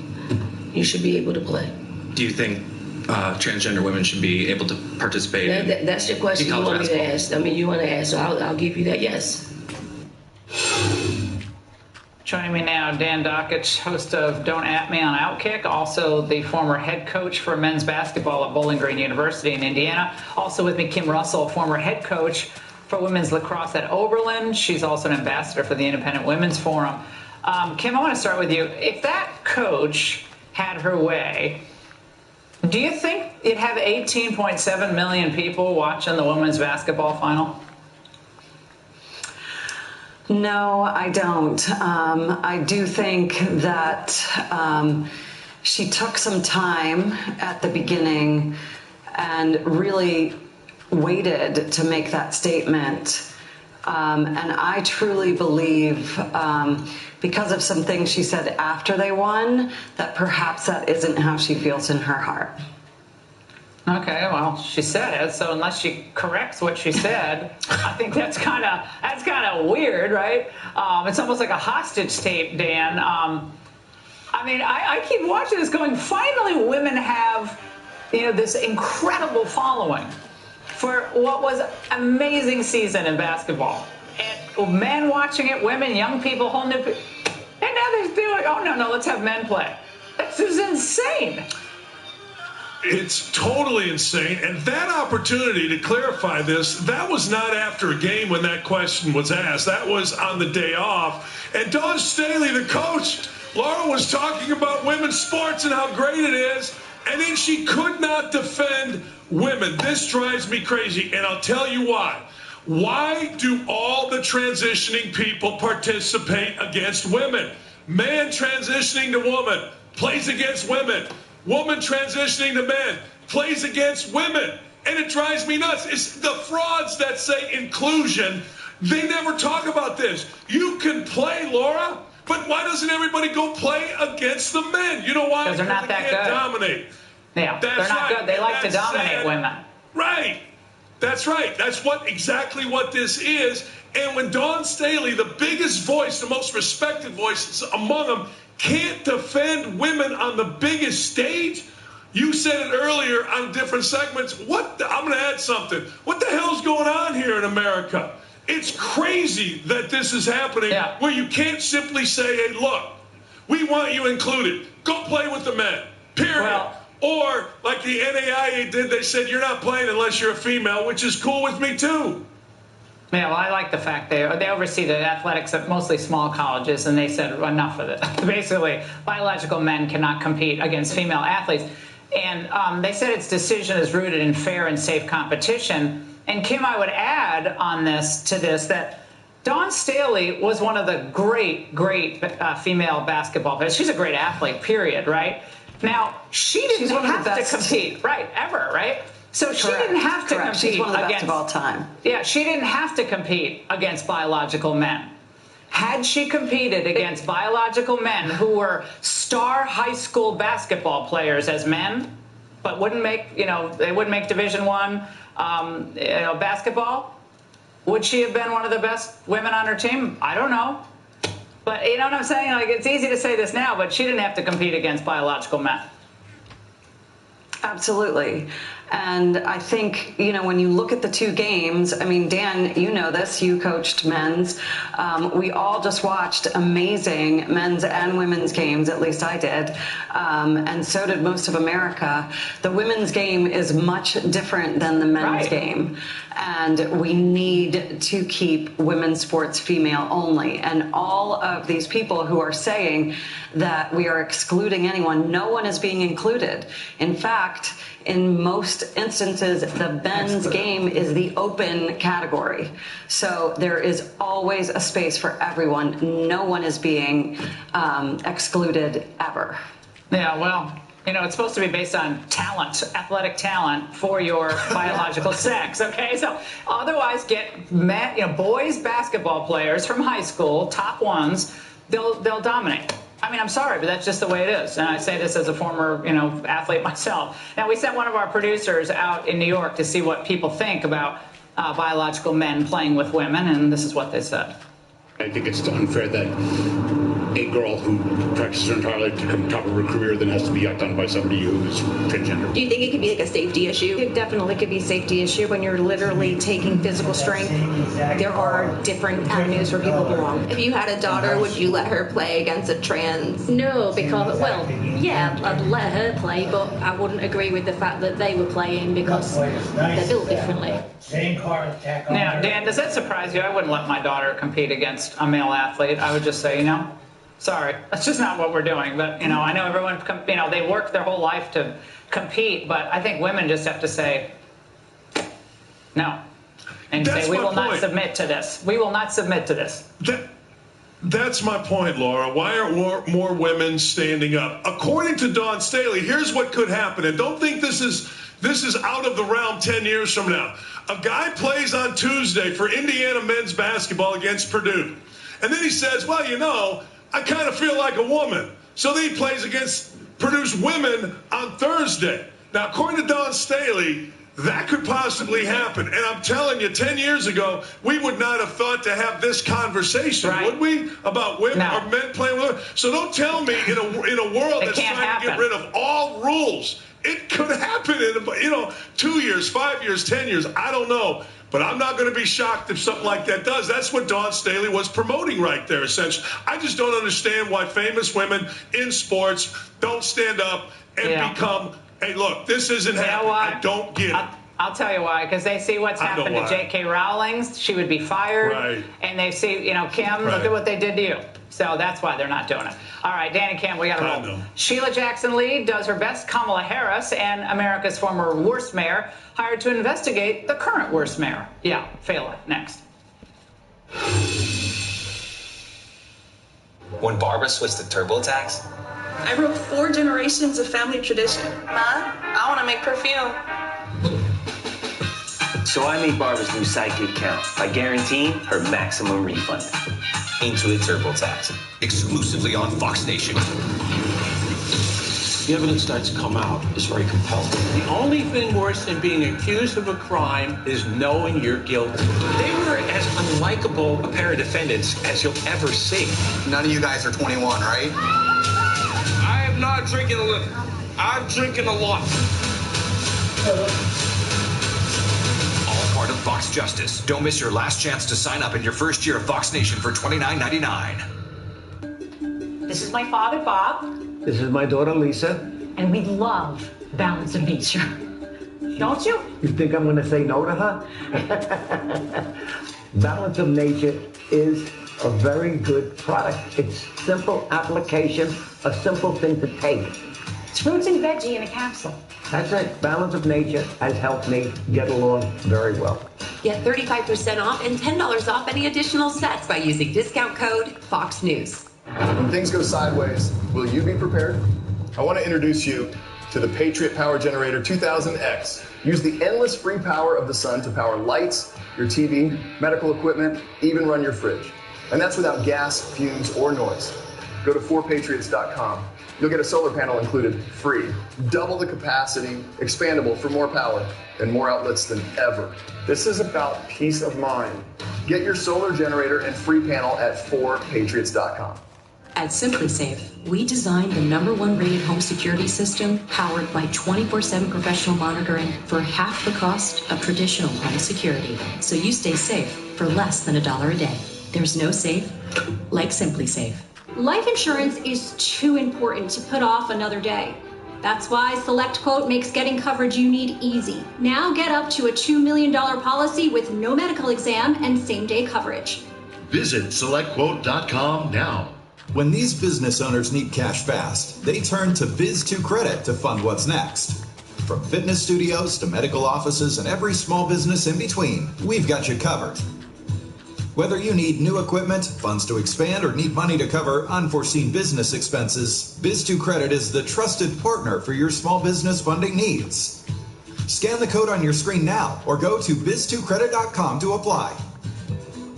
you should be able to play. Do you think transgender women should be able to participate? That's your question you want me to ask. I mean, you want to ask, so I'll give you that yes. Joining me now, Dan Dakich, host of Don't At Me on Outkick, also the former head coach for men's basketball at Bowling Green University in Indiana. Also with me, Kim Russell, former head coach for women's lacrosse at Oberlin. She's also an ambassador for the Independent Women's Forum. Kim, I want to start with you. If that coach had her way, do you think you'd have 18.7 million people watching the women's basketball final? No, I don't. I do think that she took some time at the beginning and really waited to make that statement. And I truly believe, because of some things she said after they won, that perhaps that isn't how she feels in her heart. Okay, well, she said it, so unless she corrects what she said, I think that's kind of weird, right? It's almost like a hostage tape, Dan. I mean, I keep watching this going, finally women have, this incredible following for what was an amazing season in basketball. And men watching it, women, young people, whole new people. And now they're doing, oh, no, let's have men play. This is insane. It's totally insane. And that opportunity to clarify this, that was not after a game when that question was asked. That was on the day off. And Dawn Staley, the coach, Laura was talking about women's sports and how great it is. And then she could not defend women. This drives me crazy. And I'll tell you why. Why do all the transitioning people participate against women? Man transitioning to woman plays against women. Woman transitioning to men plays against women. And it drives me nuts. It's the frauds that say inclusion. They never talk about this. You can play, Laura, but why doesn't everybody go play against the men? You know why? Because they're not that good. Dominate. Yeah, they're not good. They like to dominate women. Right. That's right. That's exactly what this is. And when Dawn Staley, the biggest voice, the most respected voice among them, can't defend women on the biggest stage, you said it earlier on different segments. I'm going to add something. What the hell's going on here in America? It's crazy that this is happening where you can't simply say, hey, look, we want you included. Go play with the men, period. Or like the NAIA did, they said you're not playing unless you're a female, which is cool with me too. Yeah, well, I like the fact they oversee the athletics at mostly small colleges, and they said enough of it. Basically, biological men cannot compete against female athletes. And they said its decision is rooted in fair and safe competition. And Kim, I would add on to this that Dawn Staley was one of the great female basketball players. She's a great athlete, period, right? Now, she didn't have to compete, right, ever, right? So she didn't have to compete She's one of the best of all time. Yeah, she didn't have to compete against biological men. Had she competed against biological men who were star high school basketball players as men, but wouldn't make, they wouldn't make Division I, basketball, would she have been one of the best women on her team? I don't know. But you know what I'm saying? Like, it's easy to say this now, but she didn't have to compete against biological men. Absolutely. And I think, when you look at the two games, I mean, Dan, you know this, you coached men's. We all just watched amazing men's and women's games, at least I did. And so did most of America. The women's game is much different than the men's game. And we need to keep women's sports female only. And all of these people who are saying that we are excluding anyone, no one is being included. In fact, in most instances, the men's game is the open category. So there is always a space for everyone. No one is being excluded ever. Yeah, well, You know, it's supposed to be based on talent, athletic talent for your biological sex, okay? So otherwise get men, you know, boys basketball players from high school, top ones, they'll dominate. I mean, I'm sorry, but that's just the way it is. And I say this as a former, you know, athlete myself. Now, we sent one of our producers out in New York to see what people think about biological men playing with women, and this is what they said. I think it's unfair that a girl who practices her entire life to come top of her career then has to be yucked on by somebody who's transgender. Do you think it could be like a safety issue? It definitely could be a safety issue when you're literally taking physical strength. There are different avenues where people belong. If you had a daughter, would you let her play against a trans? No, because, well, yeah, I'd let her play, but I wouldn't agree with the fact that they were playing because they're built differently. Now, Dan, does that surprise you? I wouldn't let my daughter compete against a male athlete. I would just say, you know, sorry, that's just not what we're doing. But, you know, I know everyone, you know, they work their whole life to compete, but I think women just have to say no and say we will not submit to this. We will not submit to this. That's my point, Laura. Why aren't more women standing up? According to Dawn Staley, here's what could happen. And don't think this is out of the realm 10 years from now. A guy plays on Tuesday for Indiana men's basketball against Purdue. And then he says, well, you know, I kind of feel like a woman. So then he plays against Purdue's women on Thursday. Now, according to Dawn Staley, that could possibly happen. And I'm telling you, 10 years ago, we would not have thought to have this conversation, would we? About women or men playing with women. So don't tell me in a world that's trying to get rid of all rules. It could happen in, 2 years, 5 years, 10 years. I don't know. But I'm not going to be shocked if something like that does. That's what Dawn Staley was promoting right there, essentially. I just don't understand why famous women in sports don't stand up and become, hey, look, this isn't happening. I don't get it. I'll tell you why, because they see what's happened to J.K. Rowling. She would be fired. Right. And they see, Kim, look at what they did to you. So that's why they're not doing it. All right, Dan and Cam, we got to roll. Sheila Jackson Lee does her best. Kamala Harris and America's former worst mayor hired to investigate the current worst mayor. Yeah, Fela, next. When Barbara switched to TurboTax, I broke 4 generations of family tradition. Ma, I want to make perfume. So I made Barbara's new sidekick count by guaranteeing her maximum refund. Intuit TurboTax, exclusively on Fox Nation. The evidence that's come out is very compelling. The only thing worse than being accused of a crime is knowing you're guilty. They were as unlikable a pair of defendants as you'll ever see. None of you guys are 21, right? I am not drinking a little. I'm drinking a lot. Part of Fox Justice. Don't miss your last chance to sign up in your first year of Fox Nation for $29.99. This is my father, Bob, This is my daughter, Lisa. and we love Balance of Nature. Don't you? You think I'm going to say no to her? Balance of Nature is a very good product. It's simple application, a simple thing to take. It's fruits and veggie in a capsule. That's it. Balance of Nature has helped me get along very well. Get 35% off and $10 off any additional sets by using discount code Fox News. When things go sideways, will you be prepared? I want to introduce you to the Patriot Power Generator 2000X. Use the endless free power of the sun to power lights, your TV, medical equipment, even run your fridge. And that's without gas, fumes, or noise. Go to 4patriots.com. You'll get a solar panel included free, double the capacity, expandable for more power, and more outlets than ever. This is about peace of mind. Get your solar generator and free panel at 4patriots.com. At SimpliSafe, we designed the #1 rated home security system powered by 24/7 professional monitoring for half the cost of traditional home security. So you stay safe for less than $1 a day. There's no safe like SimpliSafe. Life insurance is too important to put off another day. That's why SelectQuote makes getting coverage you need easy. Now get up to a $2 million policy with no medical exam and same-day coverage. Visit SelectQuote.com now. When these business owners need cash fast, they turn to Biz2 Credit to fund what's next. From fitness studios to medical offices and every small business in between, we've got you covered. Whether you need new equipment, funds to expand, or need money to cover unforeseen business expenses, Biz2 Credit is the trusted partner for your small business funding needs. Scan the code on your screen now or go to biz2credit.com to apply.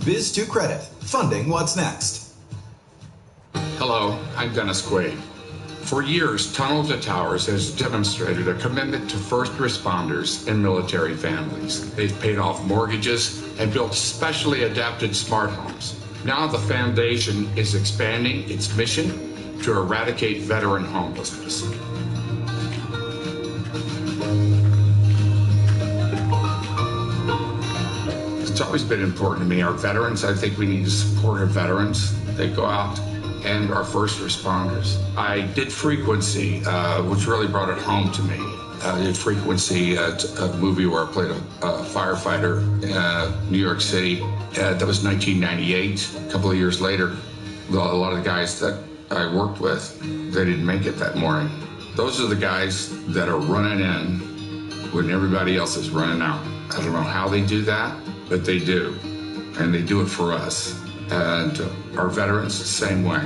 Biz2 Credit, funding what's next. Hello, I'm Dennis Quaid. For years, Tunnel to Towers has demonstrated a commitment to first responders and military families. They've paid off mortgages and built specially adapted smart homes. Now the foundation is expanding its mission to eradicate veteran homelessness. It's always been important to me. Our veterans, I think we need to support our veterans. They go out, and our first responders. I did Frequency, which really brought it home to me. I did Frequency, a movie where I played a firefighter in New York City. That was 1998. A couple of years later, a lot of the guys that I worked with, they didn't make it that morning. Those are the guys that are running in when everybody else is running out. I don't know how they do that, but they do. And they do it for us. And our veterans, the same way.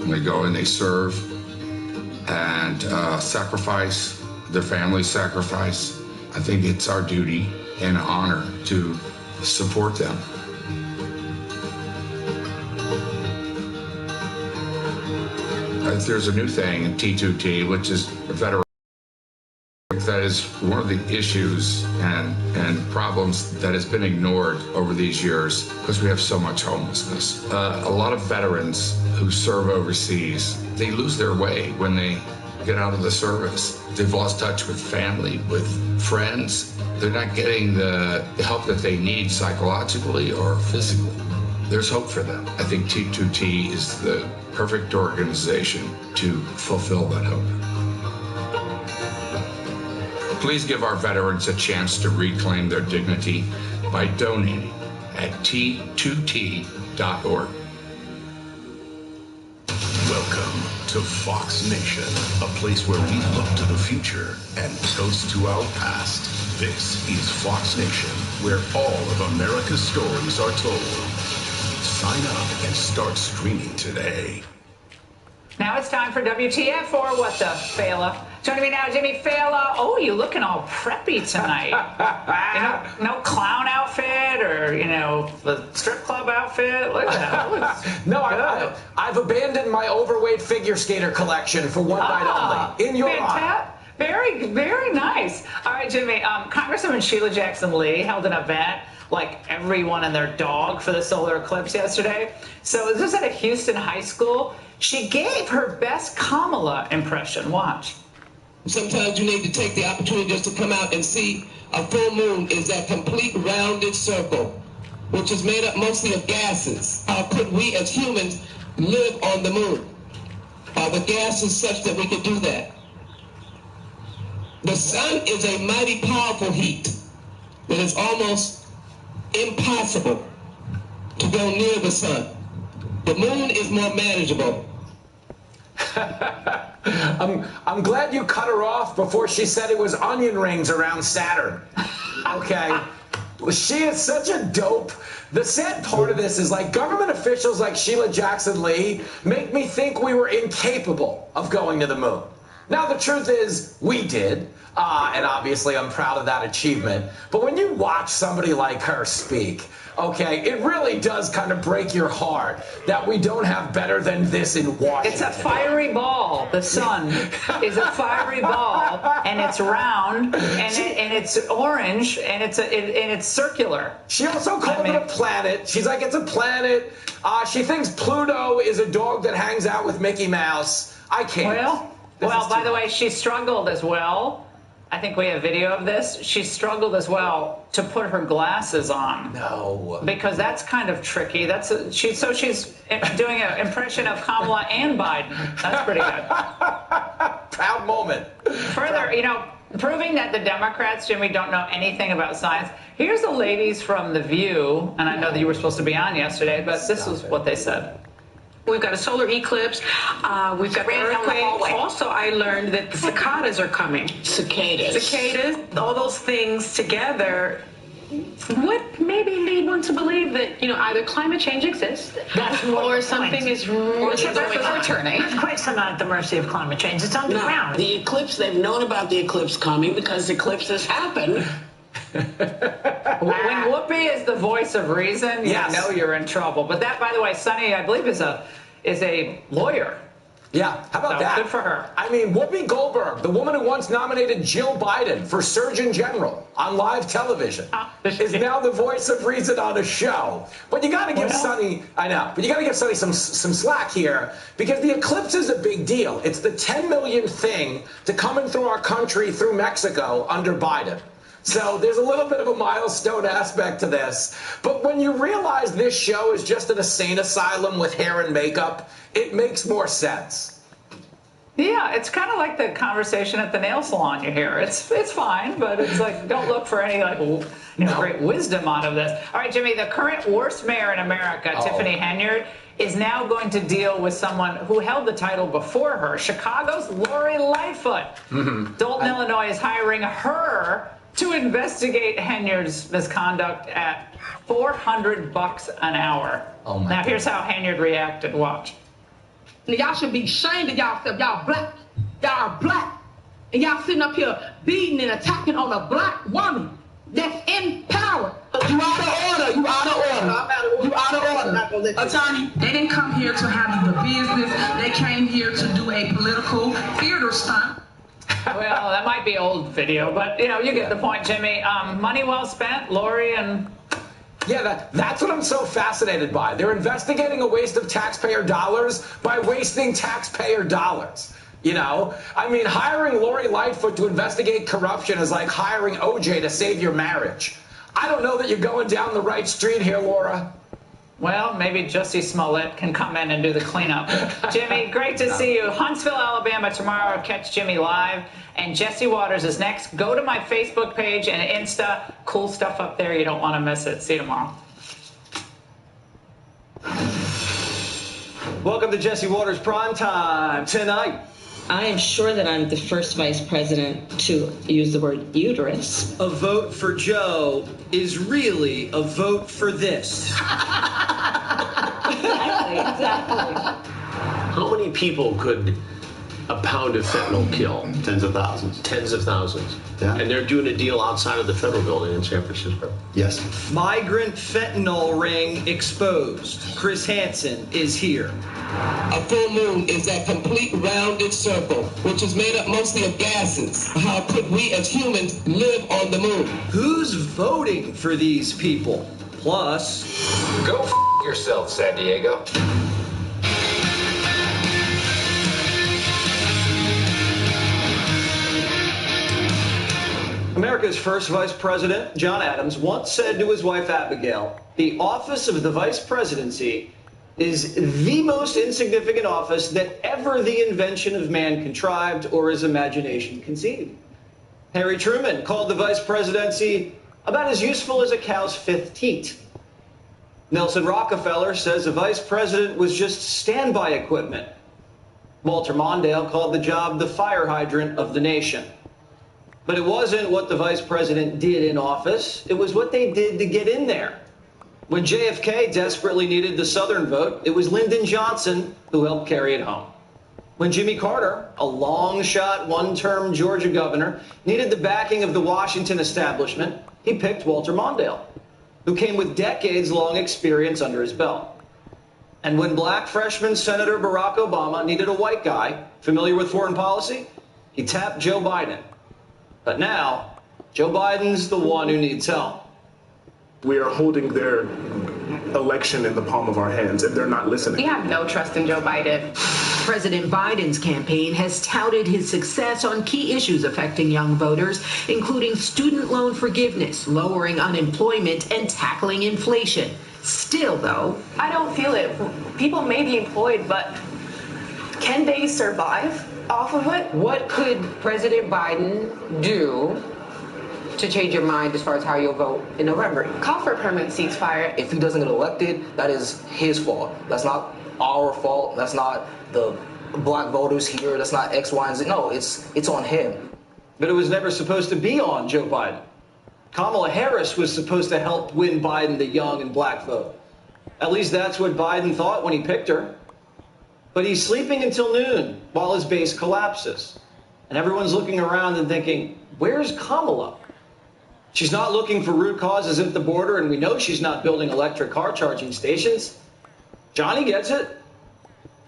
They go and they serve and sacrifice, their families sacrifice. I think it's our duty and honor to support them. There's a new thing in T2T, which is a veteran. That is one of the issues and problems that has been ignored over these years because we have so much homelessness. A lot of veterans who serve overseas, they lose their way when they get out of the service. They've lost touch with family, with friends. They're not getting the help that they need psychologically or physically. There's hope for them. I think T2T is the perfect organization to fulfill that hope. Please give our veterans a chance to reclaim their dignity by donating at T2T.org. Welcome to Fox Nation, a place where we look to the future and toast to our past. This is Fox Nation, where all of America's stories are told. Sign up and start streaming today. Now it's time for WTF or What the Fela. Joining me now, Jimmy Fela. Oh, you looking all preppy tonight. No clown outfit or, the strip club outfit. Look at that. No, I've abandoned my overweight figure skater collection for one night only. In your honor. Very, very nice. All right, Jimmy. Congresswoman Sheila Jackson Lee held an event like everyone and their dog for the solar eclipse yesterday. So this was at a Houston high school. She gave her best Kamala impression. Watch. Sometimes you need to take the opportunity just to come out and see a full moon is that complete rounded circle, which is made up mostly of gases. How could we as humans live on the moon? The gas is such that we could do that. The sun is a mighty powerful heat that is almost impossible to go near the sun. The moon is more manageable. I'm glad you cut her off before she said it was onion rings around Saturn. Okay. She is such a dope. The sad part of this is like government officials like Sheila Jackson Lee make me think we were incapable of going to the moon. Now, the truth is we did. And obviously I'm proud of that achievement. But when you watch somebody like her speak, okay, it really does kind of break your heart that we don't have better than this in Washington. It's a fiery ball. The sun is a fiery ball, and it's round, and it's orange, and it's circular. She also called it a planet. She's like, it's a planet. She thinks Pluto is a dog that hangs out with Mickey Mouse. I can't. Well, by the way, she struggled as well. I think we have video of this. She struggled as well to put her glasses on. No. Because that's kind of tricky. She's doing an impression of Kamala and Biden. That's pretty good. Proud moment. Further, proving that the Democrats, Jimmy, don't know anything about science. Here's the ladies from The View, and I know that you were supposed to be on yesterday, but this is what they said. We've got a solar eclipse. We've got the earthquake. Also, I learned that the cicadas are coming. Cicadas. All those things together would maybe lead one to believe that, either climate change exists or something is really going on. Returning. Earthquakes are not at the mercy of climate change. It's underground. The eclipse, they've known about the eclipse coming because eclipses happen. When Whoopi is the voice of reason, you know you're in trouble. But that, by the way, Sunny, I believe, is a lawyer. Yeah, how about that? Good for her. I mean, Whoopi Goldberg, the woman who once nominated Jill Biden for Surgeon General on live television, is now the voice of reason on a show. But you got to give Sunny, I know, but you got to give Sunny some slack here, because the eclipse is a big deal. It's the 10 millionth thing to come in through our country through Mexico under Biden. So there's a little bit of a milestone aspect to this. But when you realize this show is just an insane asylum with hair and makeup, it makes more sense. Yeah, it's kind of like the conversation at the nail salon you hear. It's fine, but it's like, don't look for any great wisdom out of this. All right, Jimmy, the current worst mayor in America, Tiffany Henyard, is now going to deal with someone who held the title before her, Chicago's Lori Lightfoot. Dalton, Illinois is hiring her to investigate Henyard's misconduct at $400 an hour. Now, here's how Henyard reacted. Watch. Y'all should be ashamed of y'allself. Y'all black. Y'all are black. And y'all sitting up here beating and attacking on a black woman that's in power. You out of order. You out of order. You out of order. Attorney, they didn't come here to handle the business. They came here to do a political theater stunt. Well, that might be old video, but, you get the point, Jimmy. Money well spent, Lori and... Yeah, that's what I'm so fascinated by. They're investigating a waste of taxpayer dollars by wasting taxpayer dollars. I mean, hiring Lori Lightfoot to investigate corruption is like hiring OJ to save your marriage. I don't know that you're going down the right street here, Laura. Well, maybe Jussie Smollett can come in and do the cleanup. Jimmy, great to see you. Huntsville, Alabama tomorrow. Catch Jimmy live. And Jesse Waters is next. Go to my Facebook page and Insta. Cool stuff up there. You don't want to miss it. See you tomorrow. Welcome to Jesse Waters Primetime tonight. I am sure that I'm the first vice president to use the word uterus. A vote for Joe is really a vote for this. Exactly. How many people could a pound of fentanyl kill? Tens of thousands. Tens of thousands. Yeah. And they're doing a deal outside of the federal building in San Francisco. Yes. Migrant fentanyl ring exposed. Chris Hansen is here. A full moon is that complete rounded circle, which is made up mostly of gases. How could we as humans live on the moon? Who's voting for these people? Plus... Go yourself, San Diego. America's first vice president, John Adams, once said to his wife Abigail, "The office of the vice presidency is the most insignificant office that ever the invention of man contrived or his imagination conceived." Harry Truman called the vice presidency about as useful as a cow's fifth teat. Nelson Rockefeller says a vice president was just standby equipment. Walter Mondale called the job the fire hydrant of the nation. But it wasn't what the vice president did in office. It was what they did to get in there. When JFK desperately needed the Southern vote, it was Lyndon Johnson who helped carry it home. When Jimmy Carter, a long-shot, one-term Georgia governor, needed the backing of the Washington establishment, he picked Walter Mondale, who came with decades-long experience under his belt. And when black freshman Senator Barack Obama needed a white guy familiar with foreign policy, he tapped Joe Biden. But now, Joe Biden's the one who needs help. We are holding their election in the palm of our hands, and they're not listening. We have no trust in Joe Biden. President Biden's campaign has touted his success on key issues affecting young voters, including student loan forgiveness, lowering unemployment, and tackling inflation. Still, though, I don't feel it. People may be employed, but can they survive off of it? What could President Biden do to change your mind as far as how you'll vote in November? Call for a permanent ceasefire. If he doesn't get elected, that is his fault. That's not our fault. That's not the black voters here. That's not X, Y, and Z. No, it's on him. But it was never supposed to be on Joe Biden. Kamala Harris was supposed to help win Biden the young and black vote. At least that's what Biden thought when he picked her. But he's sleeping until noon while his base collapses. And everyone's looking around and thinking, where's Kamala? She's not looking for root causes at the border, and we know she's not building electric car charging stations. Johnny gets it.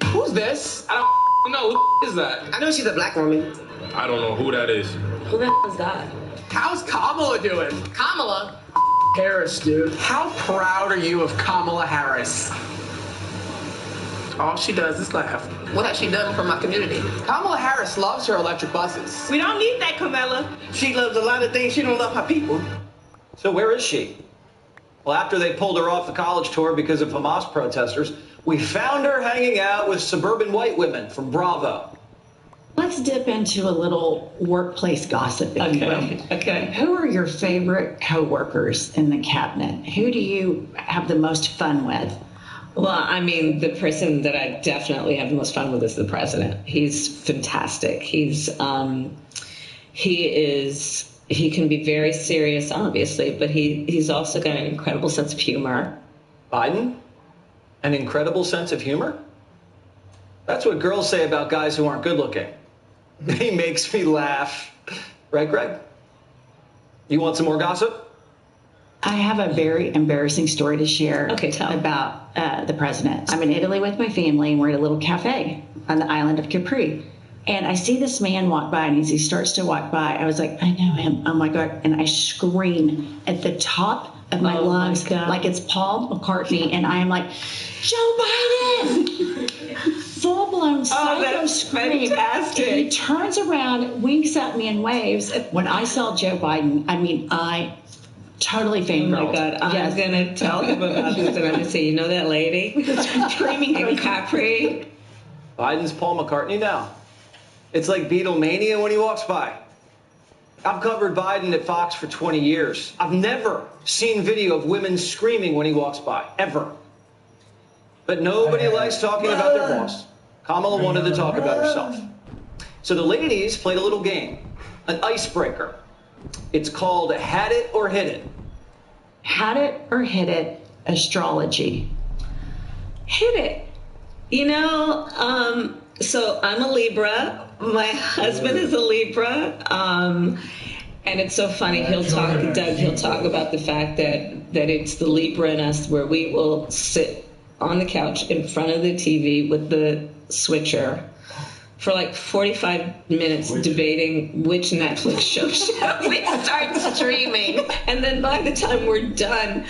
Who's this? I don't know. Who is that? I know she's a black woman. I don't know who that is. Who the hell is that? How's Kamala doing? Kamala? Harris, dude. How proud are you of Kamala Harris? All she does is laugh. What has she done for my community? Kamala Harris loves her electric buses. We don't need that, Kamala. She loves a lot of things. She don't love her people. So where is she? Well, after they pulled her off the college tour because of Hamas protesters, we found her hanging out with suburban white women from Bravo. Let's dip into a little workplace gossip, if you will. Okay. Who are your favorite coworkers in the cabinet? Who do you have the most fun with? Well, I mean, the person that I definitely have the most fun with is the president. He's fantastic. He can be very serious, obviously, but he's also got an incredible sense of humor. Biden? An incredible sense of humor? That's what girls say about guys who aren't good looking. He makes me laugh. Right, Greg? You want some more gossip? I have a very embarrassing story to share about the president. I'm in Italy with my family, and we're at a little cafe on the island of Capri. And I see this man walk by, and as he starts to walk by, I was like, I know him. Oh, my God. And I scream at the top of my lungs like it's Paul McCartney. And I am like, Joe Biden! Full-blown psycho scream. Fantastic. And he turns around, winks at me, and waves. When I saw Joe Biden, I mean, I totally fangirled. Oh my God, I'm going to tell him about this, and I'm going to say, you know that lady? Screaming in Capri? Biden's Paul McCartney now. It's like Beatlemania when he walks by. I've covered Biden at Fox for 20 years. I've never seen video of women screaming when he walks by, ever. But nobody likes talking about their boss. Kamala wanted to talk about herself. So the ladies played a little game, an icebreaker. It's called Had It or Hit It. Had it or hit it, astrology. Hit it. You know, so I'm a Libra. My husband is a Libra. And it's so funny. He'll talk about the fact that it's the Libra in us where we will sit on the couch in front of the TV with the switcher for like 45 minutes debating which Netflix show shall we start streaming. And then by the time we're done,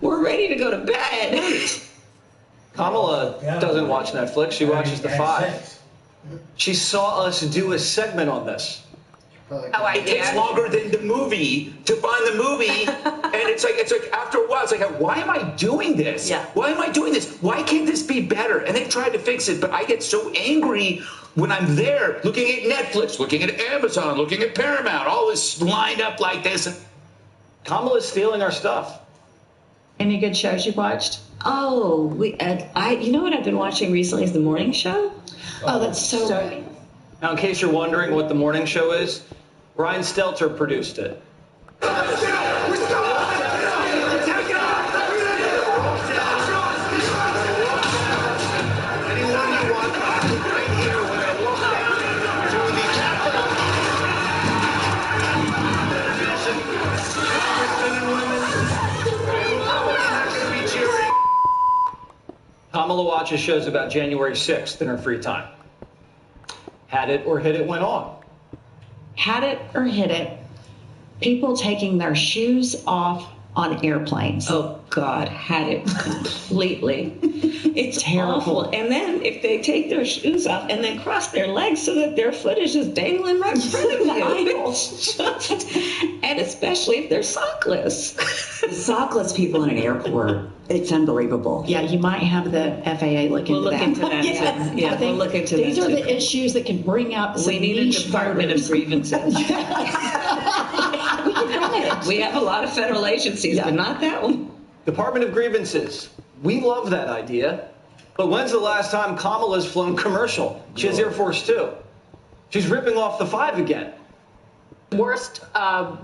we're ready to go to bed. Kamala doesn't watch Netflix. She watches The Five. She saw us do a segment on this. It takes longer than the movie to find the movie, and it's like after a while, it's like, why am I doing this? Yeah. Why am I doing this? Why can't this be better? And they've tried to fix it, but I get so angry when I'm there looking at Netflix, looking at Amazon, looking at Paramount, all this lined up like this. Kamala's stealing our stuff. Any good shows you've watched? Oh, you know what I've been watching recently is The Morning Show. Oh, that's so right. Now, in case you're wondering what The Morning Show is, Brian Stelter produced it. Kamala watches shows about January 6th in her free time. Had It or Hit It went on. Had it or hit it, people taking their shoes off on airplanes. Oh, God, had it completely. It's terrible. Awful. And then if they take their shoes off and then cross their legs so that their foot is just dangling right in front of you. It's just, and especially if they're sockless. Sockless people in an airport, it's unbelievable. Yeah, you might have the FAA look into that. We'll look into that. Yes, Yeah, we'll look into that. These are the issues that can bring out some We need a niche Department of Grievances. We have a lot of federal agencies, but not that one. Department of Grievances. We love that idea. But when's the last time Kamala's flown commercial? She has Air Force Two. She's ripping off the Five again. Worst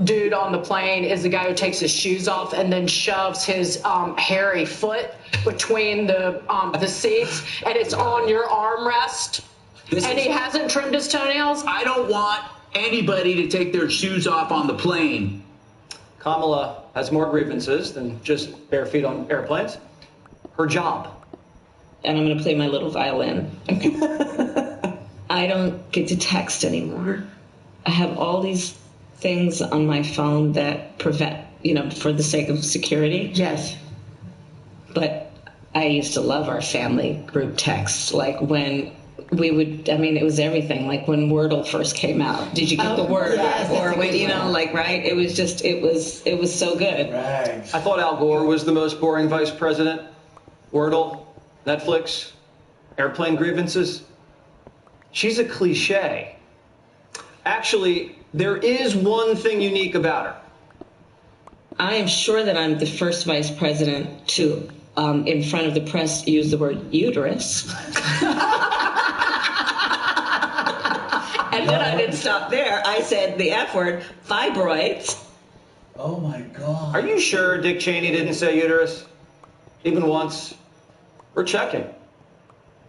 dude on the plane is the guy who takes his shoes off and then shoves his hairy foot between the seats, and it's on your armrest. He hasn't trimmed his toenails. I don't want anybody to take their shoes off on the plane. Kamala has more grievances than just bare feet on airplanes. Her job. And I'm going to play my little violin. I don't get to text anymore. I have all these things on my phone that prevent, for the sake of security. Yes. But I used to love our family group texts. Like when we would, it was everything. Like when Wordle first came out. Did you get the word? Yes, or when, right? It was just, it was so good. Right. I thought Al Gore was the most boring vice president. Wordle, Netflix, airplane grievances. She's a cliche. Actually, there is one thing unique about her. I am sure that I'm the first vice president to, in front of the press, use the word uterus. And then I didn't stop there. I said the F word, fibroids. Oh my God. Are you sure Dick Cheney didn't say uterus? Even once? We're checking.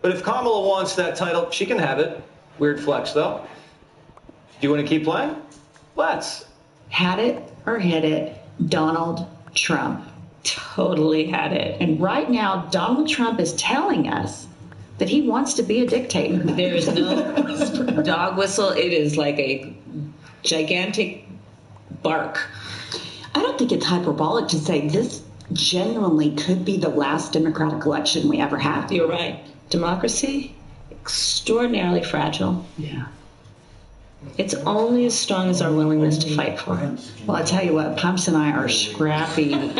But if Kamala wants that title, she can have it. Weird flex, though. Do you want to keep playing? Let's. Had it or hit it, Donald Trump. Totally had it. And right now, Donald Trump is telling us that he wants to be a dictator. There's no dog whistle. It is like a gigantic bark. I don't think it's hyperbolic to say this genuinely could be the last Democratic election we ever have. You're right. Democracy, extraordinarily fragile. Yeah. It's only as strong as our willingness to fight for it. Well, I tell you what, Pumps and I are scrappy and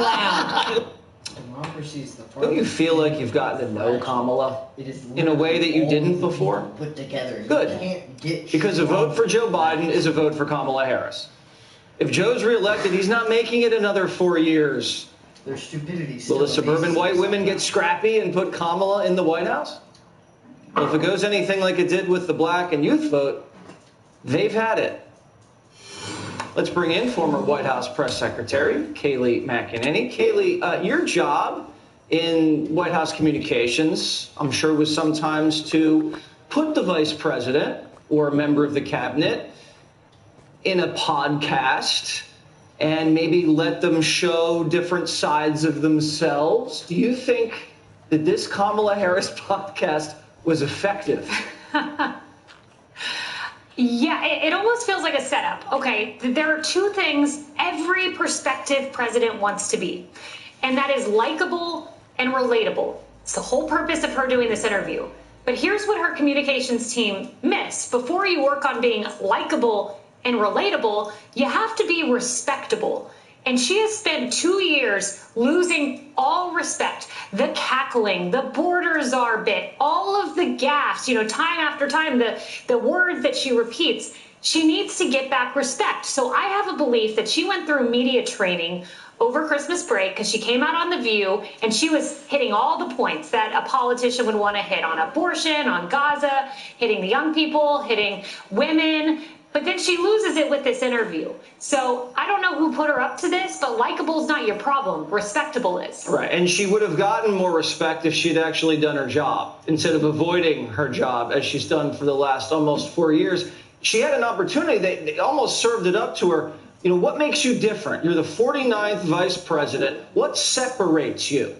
loud. Don't you feel like you've gotten to know Kamala in a way that you didn't before? Put together. Good. Because a vote for Joe Biden is a vote for Kamala Harris. If Joe's reelected, he's not making it another 4 years. Their stupidity. Will the suburban white women get scrappy and put Kamala in the White House? Well, if it goes anything like it did with the black and youth vote, they've had it. Let's bring in former White House Press Secretary Kayleigh McEnany. Kayleigh, your job in White House communications, I'm sure, was sometimes to put the vice president or a member of the cabinet in a podcast and maybe let them show different sides of themselves. Do you think that this Kamala Harris podcast was effective? Yeah, it almost feels like a setup. Okay, there are two things every prospective president wants to be, and that is likable and relatable. It's the whole purpose of her doing this interview. But here's what her communications team missed. Before you work on being likable and relatable, you have to be respectable. And she has spent 2 years losing all respect. The cackling, the border czar bit, all of the gaffes, time after time, the words that she repeats. She needs to get back respect. So I have a belief that she went through media training over Christmas break because she came out on The View and she was hitting all the points that a politician would want to hit on abortion, on Gaza, hitting the young people, hitting women. But then she loses it with this interview. So I don't know who put her up to this, but likable is not your problem. Respectable is. Right. And she would have gotten more respect if she'd actually done her job instead of avoiding her job as she's done for the last almost 4 years. She had an opportunity. They almost served it up to her. What makes you different? You're the 49th vice president. What separates you?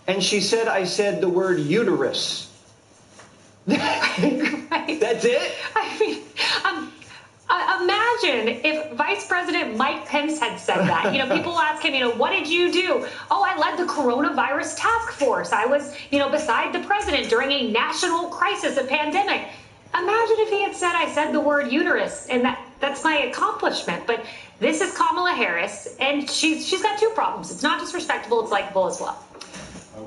And she said, I said the word uterus. Right. That's it? I mean, imagine if Vice President Mike Pence had said that. People ask him, what did you do? Oh, I led the coronavirus task force. I was, beside the president during a national crisis, a pandemic. Imagine if he had said, I said the word uterus, and that's my accomplishment. But this is Kamala Harris, and she's got two problems. It's not just respectable, it's likable as well.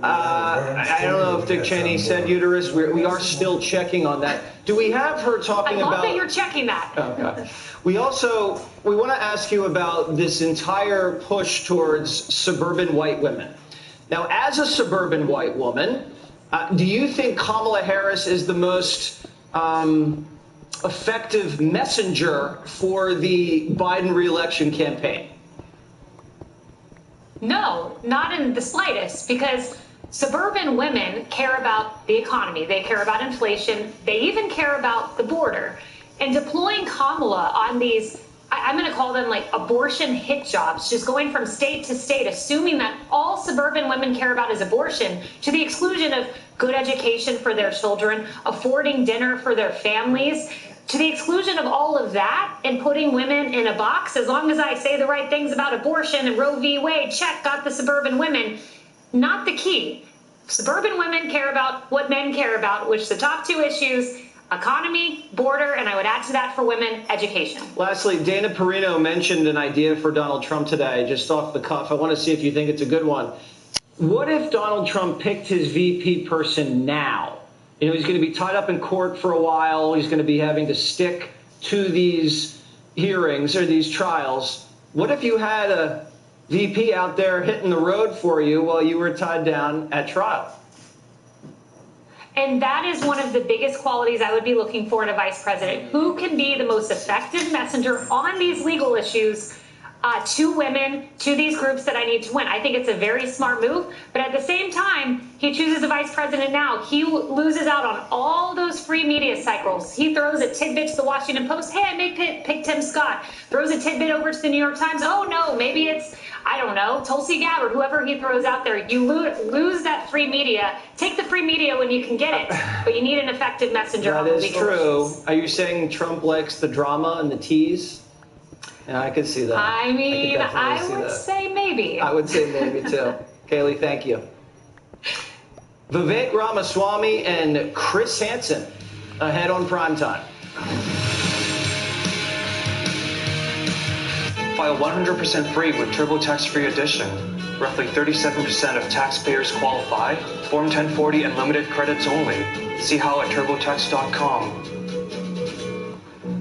I don't know if Dick Cheney said uterus. We are still checking on that. Do we have her talking about... I love that you're checking that. Okay. We want to ask you about this entire push towards suburban white women. Now, as a suburban white woman, do you think Kamala Harris is the most effective messenger for the Biden re-election campaign? No, not in the slightest, because suburban women care about the economy. They care about inflation. They even care about the border. And deploying Kamala on these, I'm going to call them like abortion hit jobs, just going from state to state, assuming that all suburban women care about is abortion, to the exclusion of good education for their children, affording dinner for their families, to the exclusion of all of that, and putting women in a box. As long as I say the right things about abortion and Roe v. Wade, check, got the suburban women. Not the key. Suburban women care about what men care about, which the top two issues: economy, border, and I would add to that for women, education. Lastly, Dana Perino mentioned an idea for Donald Trump today, just off the cuff. I want to see if you think it's a good one. What if Donald Trump picked his VP person now? You know, he's going to be tied up in court for a while. He's going to be having to stick to these hearings or these trials. What if you had a VP out there hitting the road for you while you were tied down at trial? And that is one of the biggest qualities I would be looking for in a vice president. Who can be the most effective messenger on these legal issues to women, to these groups that I need to win? I think it's a very smart move. But at the same time, he chooses a vice president now. He loses out on all those free media cycles. He throws a tidbit to the Washington Post. Hey, I may pick Tim Scott. Throws a tidbit over to the New York Times. Oh, no, maybe it's, I don't know, Tulsi Gabbard, whoever he throws out there. You lose that free media. Take the free media when you can get it, but you need an effective messenger. That is true. Are you saying Trump likes the drama and the tease? Yeah, I could see that. I mean, I would say maybe. I would say maybe too. Kaylee, thank you. Vivek Ramaswamy and Chris Hansen ahead on Primetime. File 100% free with TurboTax Free Edition. Roughly 37% of taxpayers qualify. Form 1040 and limited credits only. See how at TurboTax.com.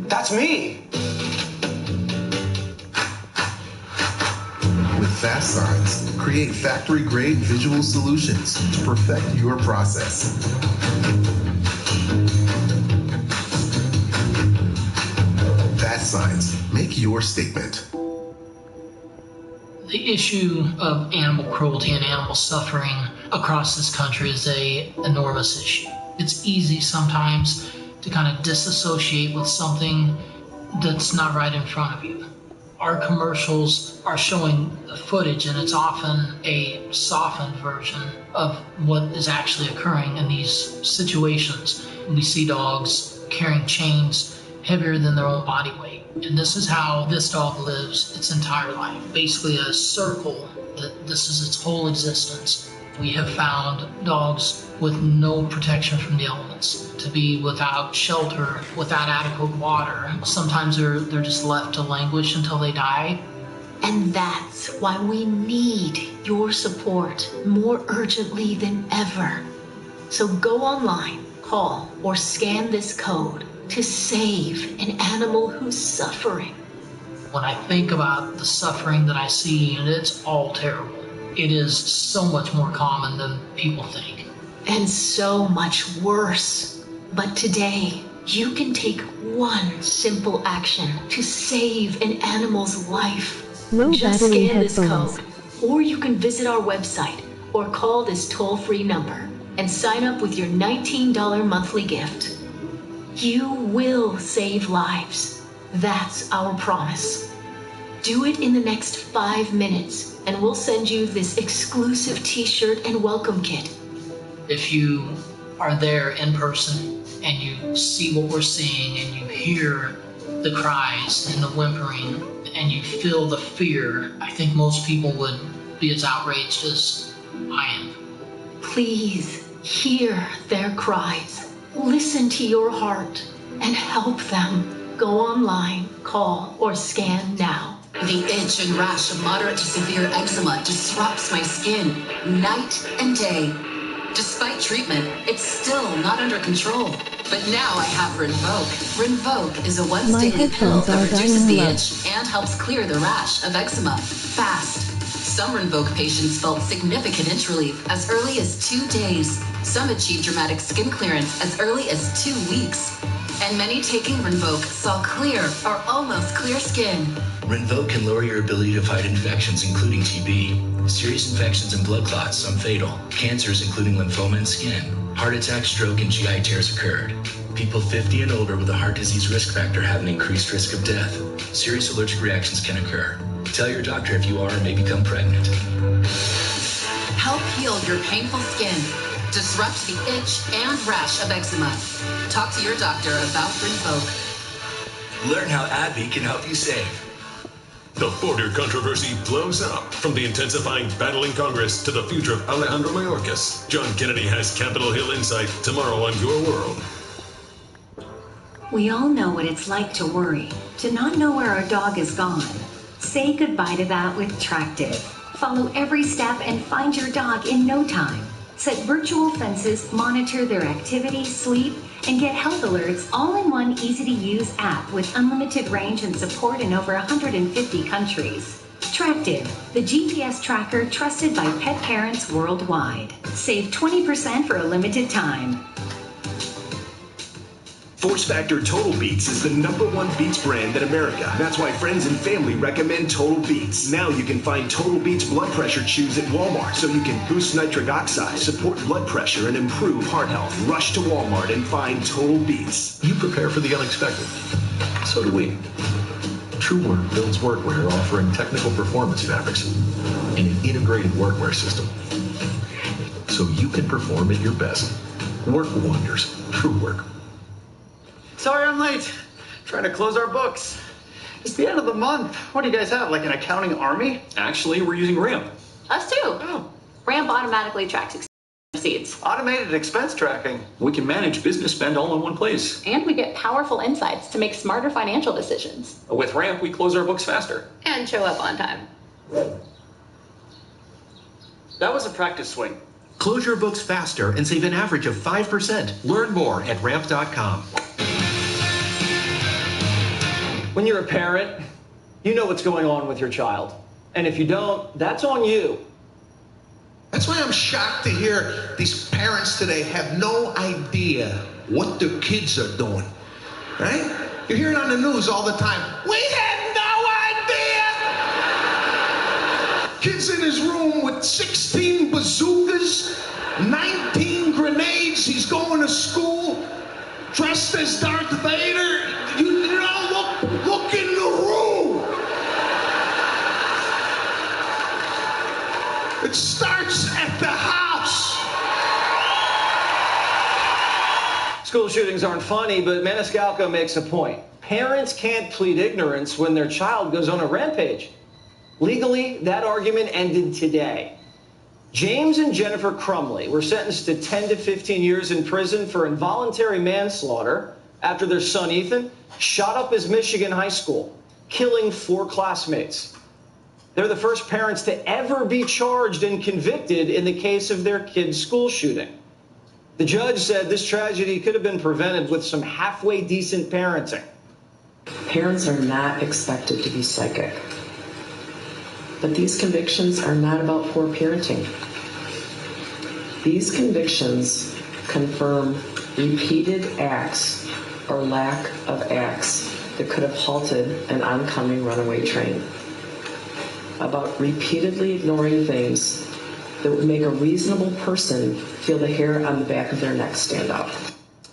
That's me! With Fast Signs, create factory-grade visual solutions to perfect your process. Fast Signs, make your statement. The issue of animal cruelty and animal suffering across this country is an enormous issue. It's easy sometimes to kind of disassociate with something that's not right in front of you. Our commercials are showing the footage, and it's often a softened version of what is actually occurring in these situations. We see dogs carrying chains heavier than their own body weight. And this is how this dog lives its entire life. Basically a circle that this is its whole existence. We have found dogs with no protection from the elements, to be without shelter, without adequate water. Sometimes they're just left to languish until they die. And that's why we need your support more urgently than ever. So go online, call, or scan this code to save an animal who's suffering. When I think about the suffering that I see, and it's all terrible, it is so much more common than people think. And so much worse. But today, you can take one simple action to save an animal's life. Just scan this code, or you can visit our website or call this toll-free number and sign up with your $19 monthly gift. You will save lives. That's our promise. Do it in the next 5 minutes, and we'll send you this exclusive t-shirt and welcome kit. If you are there in person and you see what we're seeing and you hear the cries and the whimpering and you feel the fear, I think most people would be as outraged as I am. Please hear their cries. Listen to your heart and help them. Go online, call, or scan now. The itch and rash of moderate to severe eczema disrupts my skin night and day. Despite treatment, it's still not under control. But now I have Rinvoq. Rinvoq is a once-daily pill that reduces the itch and helps clear the rash of eczema fast. Some Rinvoq patients felt significant itch relief as early as 2 days. Some achieved dramatic skin clearance as early as 2 weeks. And many taking Rinvoq saw clear or almost clear skin. Rinvoq can lower your ability to fight infections, including TB, serious infections and blood clots, some fatal, cancers, including lymphoma and skin. Heart attack, stroke, and GI tears occurred. People 50 and older with a heart disease risk factor have an increased risk of death. Serious allergic reactions can occur. Tell your doctor if you are or may become pregnant. Help heal your painful skin. Disrupt the itch and rash of eczema. Talk to your doctor about Rinvoq. Learn how AbbVie can help you save. The border controversy blows up. From the intensifying battle in Congress to the future of Alejandro Mayorkas. John Kennedy has Capitol Hill Insight tomorrow on Your World. We all know what it's like to worry, to not know where our dog is gone. Say goodbye to that with Tractive. Follow every step and find your dog in no time. Set virtual fences, monitor their activity, sleep, and get health alerts all in one easy-to-use app with unlimited range and support in over 150 countries. Tractive, the GPS tracker trusted by pet parents worldwide. Save 20% for a limited time. Force Factor Total Beats is the #1 Beats brand in America. That's why friends and family recommend Total Beats. Now you can find Total Beats blood pressure chews at Walmart, so you can boost nitric oxide, support blood pressure, and improve heart health. Rush to Walmart and find Total Beats. You prepare for the unexpected. So do we. TrueWork builds workwear offering technical performance fabrics in an integrated workwear system, so you can perform at your best. Work wonders. TrueWork. Sorry I'm late. Trying to close our books. It's the end of the month. What do you guys have, like an accounting army? Actually, we're using Ramp. Us too. Oh. Ramp automatically tracks receipts. Automated expense tracking. We can manage business spend all in one place. And we get powerful insights to make smarter financial decisions. With Ramp, we close our books faster. And show up on time. That was a practice swing. Close your books faster and save an average of 5%. Learn more at ramp.com. When you're a parent, you know what's going on with your child. And if you don't, that's on you. That's why I'm shocked to hear these parents today have no idea what their kids are doing. Right? You hear it on the news all the time. We had no idea! Kids in his room with 16 bazookas, 19 grenades. He's going to school dressed as Darth Vader. You know, look in the room. It starts at the house. School shootings aren't funny, but Maniscalco makes a point. Parents can't plead ignorance when their child goes on a rampage. Legally, that argument ended today. James and Jennifer Crumley were sentenced to 10 to 15 years in prison for involuntary manslaughter after their son Ethan shot up his Michigan high school, killing 4 classmates. They're the first parents to ever be charged and convicted in the case of their kid's school shooting. The judge said this tragedy could have been prevented with some halfway decent parenting. Parents are not expected to be psychic. But these convictions are not about poor parenting. These convictions confirm repeated acts or lack of acts that could have halted an oncoming runaway train. About repeatedly ignoring things that would make a reasonable person feel the hair on the back of their neck stand up.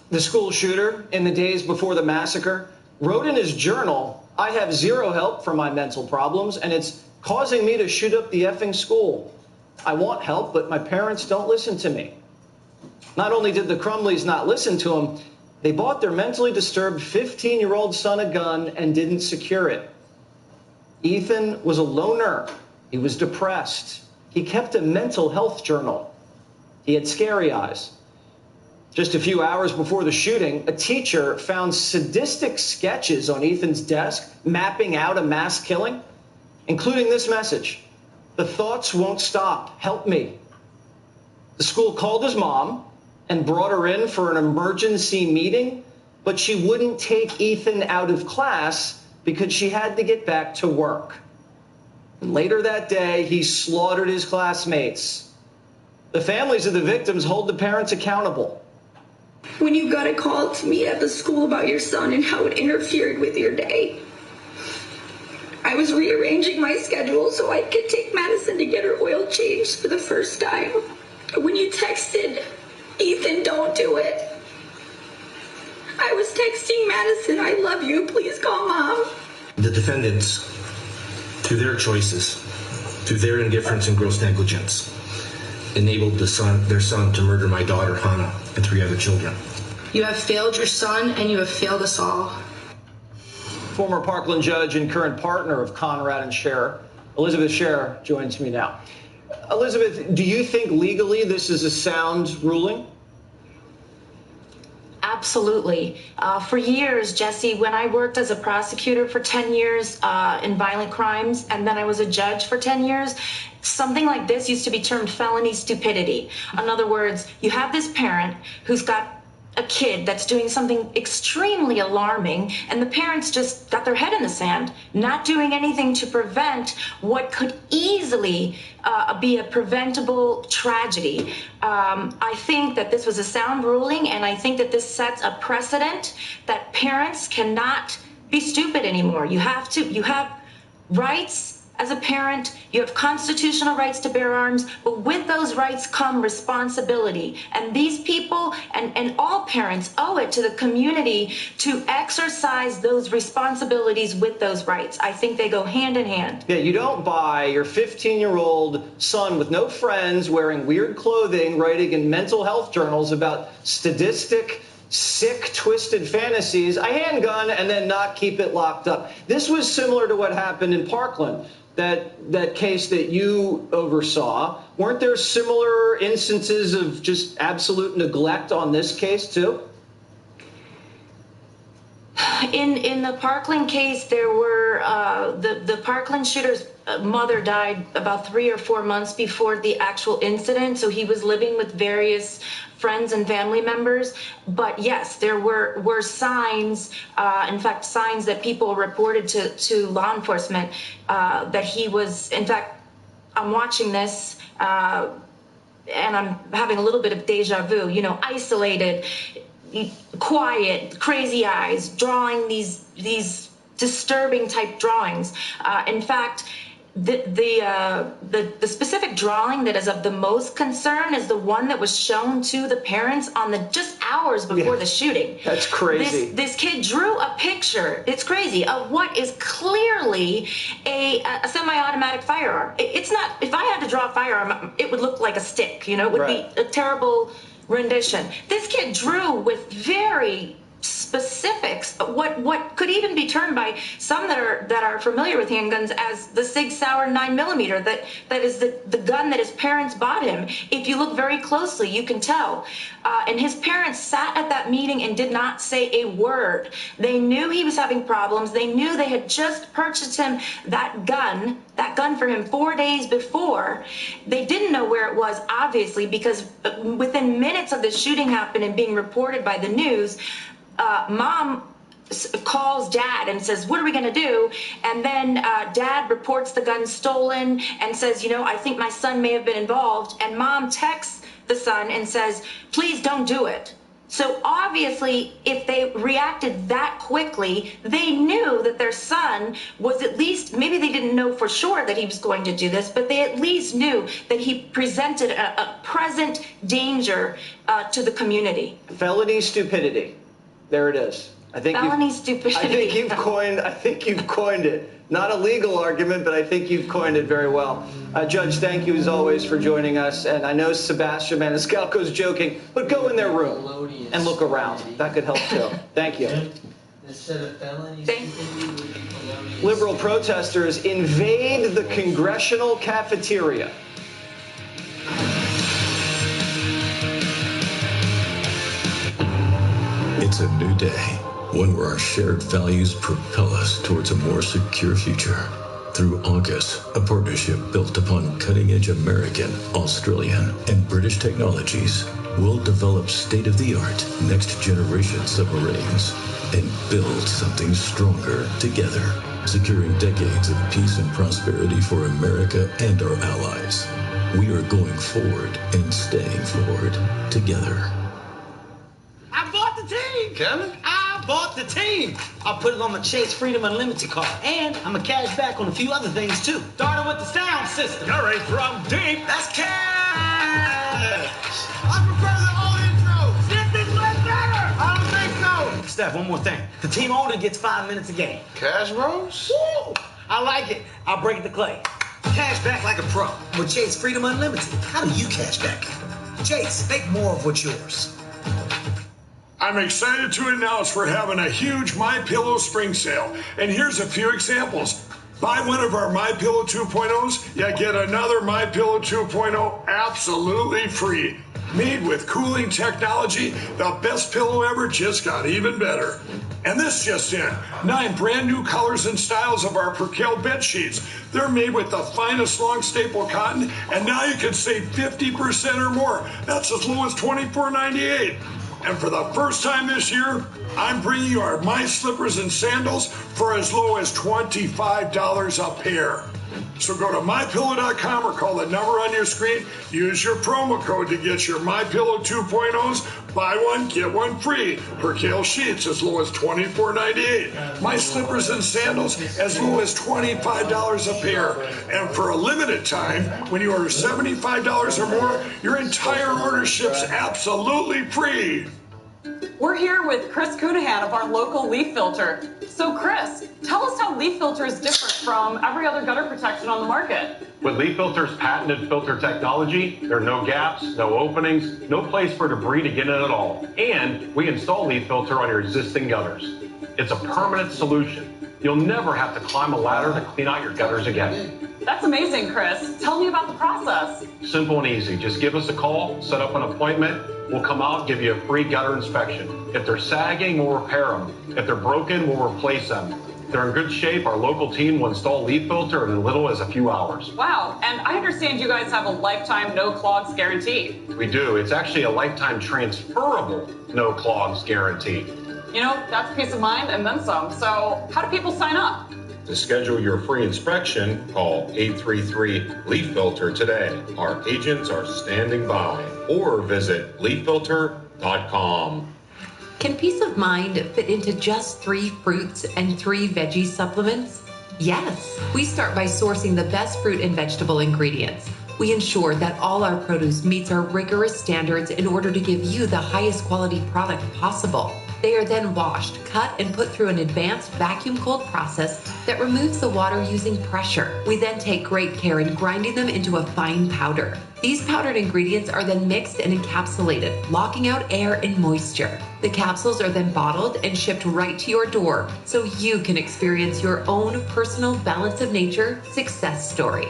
The school shooter, in the days before the massacre, wrote in his journal, "I have zero help for my mental problems, and it's causing me to shoot up the effing school. I want help, but my parents don't listen to me." Not only did the Crumleys not listen to him, they bought their mentally disturbed 15-year-old son a gun and didn't secure it. Ethan was a loner. He was depressed. He kept a mental health journal. He had scary eyes. Just a few hours before the shooting, a teacher found sadistic sketches on Ethan's desk mapping out a mass killing, including this message: "The thoughts won't stop. Help me." The school called his mom and brought her in for an emergency meeting, but she wouldn't take Ethan out of class because she had to get back to work. And later that day, he slaughtered his classmates. The families of the victims hold the parents accountable. when you got a call to me at the school about your son and how it interfered with your day. I was rearranging my schedule so I could take Madison to get her oil changed for the first time. When you texted, Ethan, don't do it. I was texting Madison, I love you, please call Mom. The defendants, through their choices, through their indifference and gross negligence, enabled their son to murder my daughter, Hannah, and 3 other children. You have failed your son and you have failed us all. Former Parkland judge and current partner of Conrad and Scherer, Elizabeth Scherer, joins me now. Elizabeth, do you think legally this is a sound ruling? Absolutely. For years, Jesse, when I worked as a prosecutor for 10 years in violent crimes, and then I was a judge for 10 years, something like this used to be termed felony stupidity. In other words, you have this parent who's got a kid that's doing something extremely alarming, and the parents just got their head in the sand, not doing anything to prevent what could easily be a preventable tragedy. I think that this was a sound ruling, and I think that this sets a precedent that parents cannot be stupid anymore. You have rights as a parent, you have constitutional rights to bear arms, but with those rights come responsibility. And these people and all parents owe it to the community to exercise those responsibilities with those rights. I think they go hand in hand. Yeah, you don't buy your 15-year-old son with no friends wearing weird clothing, writing in mental health journals about sadistic, sick, twisted fantasies, a handgun, and then not keep it locked up. This was similar to what happened in Parkland. That case that you oversaw, weren't there similar instances of just absolute neglect on this case too? In the Parkland case, there were the Parkland shooter's mother died about 3 or 4 months before the actual incident, so he was living with various friends and family members. But yes, there were signs, in fact, signs that people reported to law enforcement that he was, in fact, I'm watching this and I'm having a little bit of deja vu, isolated, quiet, crazy eyes, drawing these disturbing type drawings. In fact, the specific drawing that is of the most concern is the one that was shown to the parents on the just hours before the shooting. That's crazy. This kid drew a picture, it's crazy, of what is clearly a semi-automatic firearm. It's not, if I had to draw a firearm, it would look like a stick, it would be a terrible rendition. This kid drew with very specifics, what could even be termed by some that are familiar with handguns as the Sig Sauer 9mm. That is the gun that his parents bought him. If you look very closely, you can tell. And his parents sat at that meeting and did not say a word. They knew he was having problems. They knew they had just purchased him that gun for him 4 days before. They didn't know where it was, obviously, because within minutes of the shooting happening and being reported by the news, Mom calls Dad and says, what are we going to do? And then Dad reports the gun stolen and says, I think my son may have been involved. And Mom texts the son and says, please don't do it. So obviously, if they reacted that quickly, they knew that their son was at least, maybe they didn't know for sure that he was going to do this, but they at least knew that he presented a present danger to the community. Felony stupidity. There it is. Felony stupidity. I think you've coined it. Not a legal argument, but I think you've coined it very well. Judge, thank you as always for joining us. And I know Sebastian Maniscalco's joking, but go in their room and look around. That could help too. Thank you. Instead of felony stupidity. Liberal protesters invade the congressional cafeteria. It's a new day, one where our shared values propel us towards a more secure future. Through AUKUS, a partnership built upon cutting-edge American, Australian, and British technologies, we'll develop state-of-the-art, next-generation submarines and build something stronger together, securing decades of peace and prosperity for America and our allies. We are going forward and staying forward together. it, Kevin? I bought the team. I'll put it on my Chase Freedom Unlimited card. And I'm going to cash back on a few other things, too. Starting with the sound system. Curry from deep. That's cash. I prefer the old intro. Did this way better? I don't think so. Steph, one more thing. The team owner gets 5 minutes a game. Cash Bros? Woo! I like it. I'll break it to Clay. Cash back like a pro with Chase Freedom Unlimited. How do you cash back? Chase, make more of what's yours. I'm excited to announce we're having a huge MyPillow spring sale. And here's a few examples. Buy one of our MyPillow 2.0s, you get another MyPillow 2.0 absolutely free. Made with cooling technology, the best pillow ever just got even better. And this just in, 9 brand new colors and styles of our Percale bed sheets. They're made with the finest long staple cotton, and now you can save 50% or more. That's as low as $24.98. And for the first time this year, I'm bringing you our My Slippers and Sandals for as low as $25 a pair. So go to MyPillow.com or call the number on your screen. Use your promo code to get your MyPillow 2.0s. Buy one, get one free. Percale sheets as low as $24.98. My Slippers and Sandals as low as $25 a pair. And for a limited time, when you order $75 or more, your entire order ships absolutely free. We're here with Chris Cunahan of our local leaf filter. So Chris, tell us how leaf filter is different from every other gutter protection on the market. With Leaf Filter's patented filter technology, there are no gaps, no openings, no place for debris to get in at all. And we install Leaf Filter on your existing gutters. It's a permanent solution. You'll never have to climb a ladder to clean out your gutters again. That's amazing, Chris. Tell me about the process. Simple and easy. Just give us a call, set up an appointment. We'll come out and give you a free gutter inspection. If they're sagging, we'll repair them. If they're broken, we'll replace them. If they're in good shape, our local team will install Leaf Filter in as little as a few hours. Wow, and I understand you guys have a lifetime no clogs guarantee. We do. It's actually a lifetime transferable no clogs guarantee. You know, that's peace of mind and then some. So how do people sign up? To schedule your free inspection, call 833-LEAF-FILTER today. Our agents are standing by. Or visit leaffilter.com. Can peace of mind fit into just 3 fruits and 3 veggie supplements? Yes. We start by sourcing the best fruit and vegetable ingredients. We ensure that all our produce meets our rigorous standards in order to give you the highest quality product possible. They are then washed, cut, and put through an advanced vacuum cold process that removes the water using pressure. We then take great care in grinding them into a fine powder. These powdered ingredients are then mixed and encapsulated, locking out air and moisture. The capsules are then bottled and shipped right to your door so you can experience your own personal Balance of Nature success story.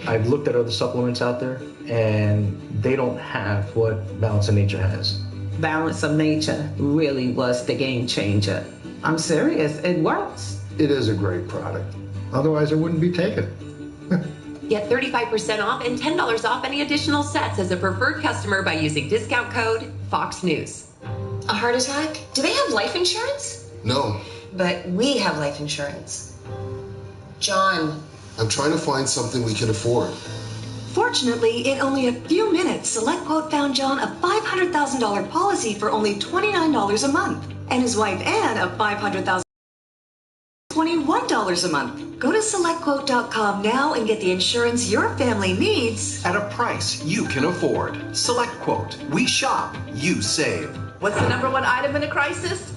I've looked at other supplements out there, and they don't have what Balance of Nature has. Balance of Nature really was the game changer. I'm serious, it works. It is a great product. Otherwise, it wouldn't be taken. Get 35% off and $10 off any additional sets as a preferred customer by using discount code Fox News. A heart attack? Do they have life insurance? No. But we have life insurance. John. I'm trying to find something we can afford. Fortunately, in only a few minutes, SelectQuote found John a $500,000 policy for only $29 a month. And his wife Ann a $500,000 $21 a month. Go to SelectQuote.com now and get the insurance your family needs at a price you can afford. SelectQuote. We shop, you save. What's the #1 item in a crisis?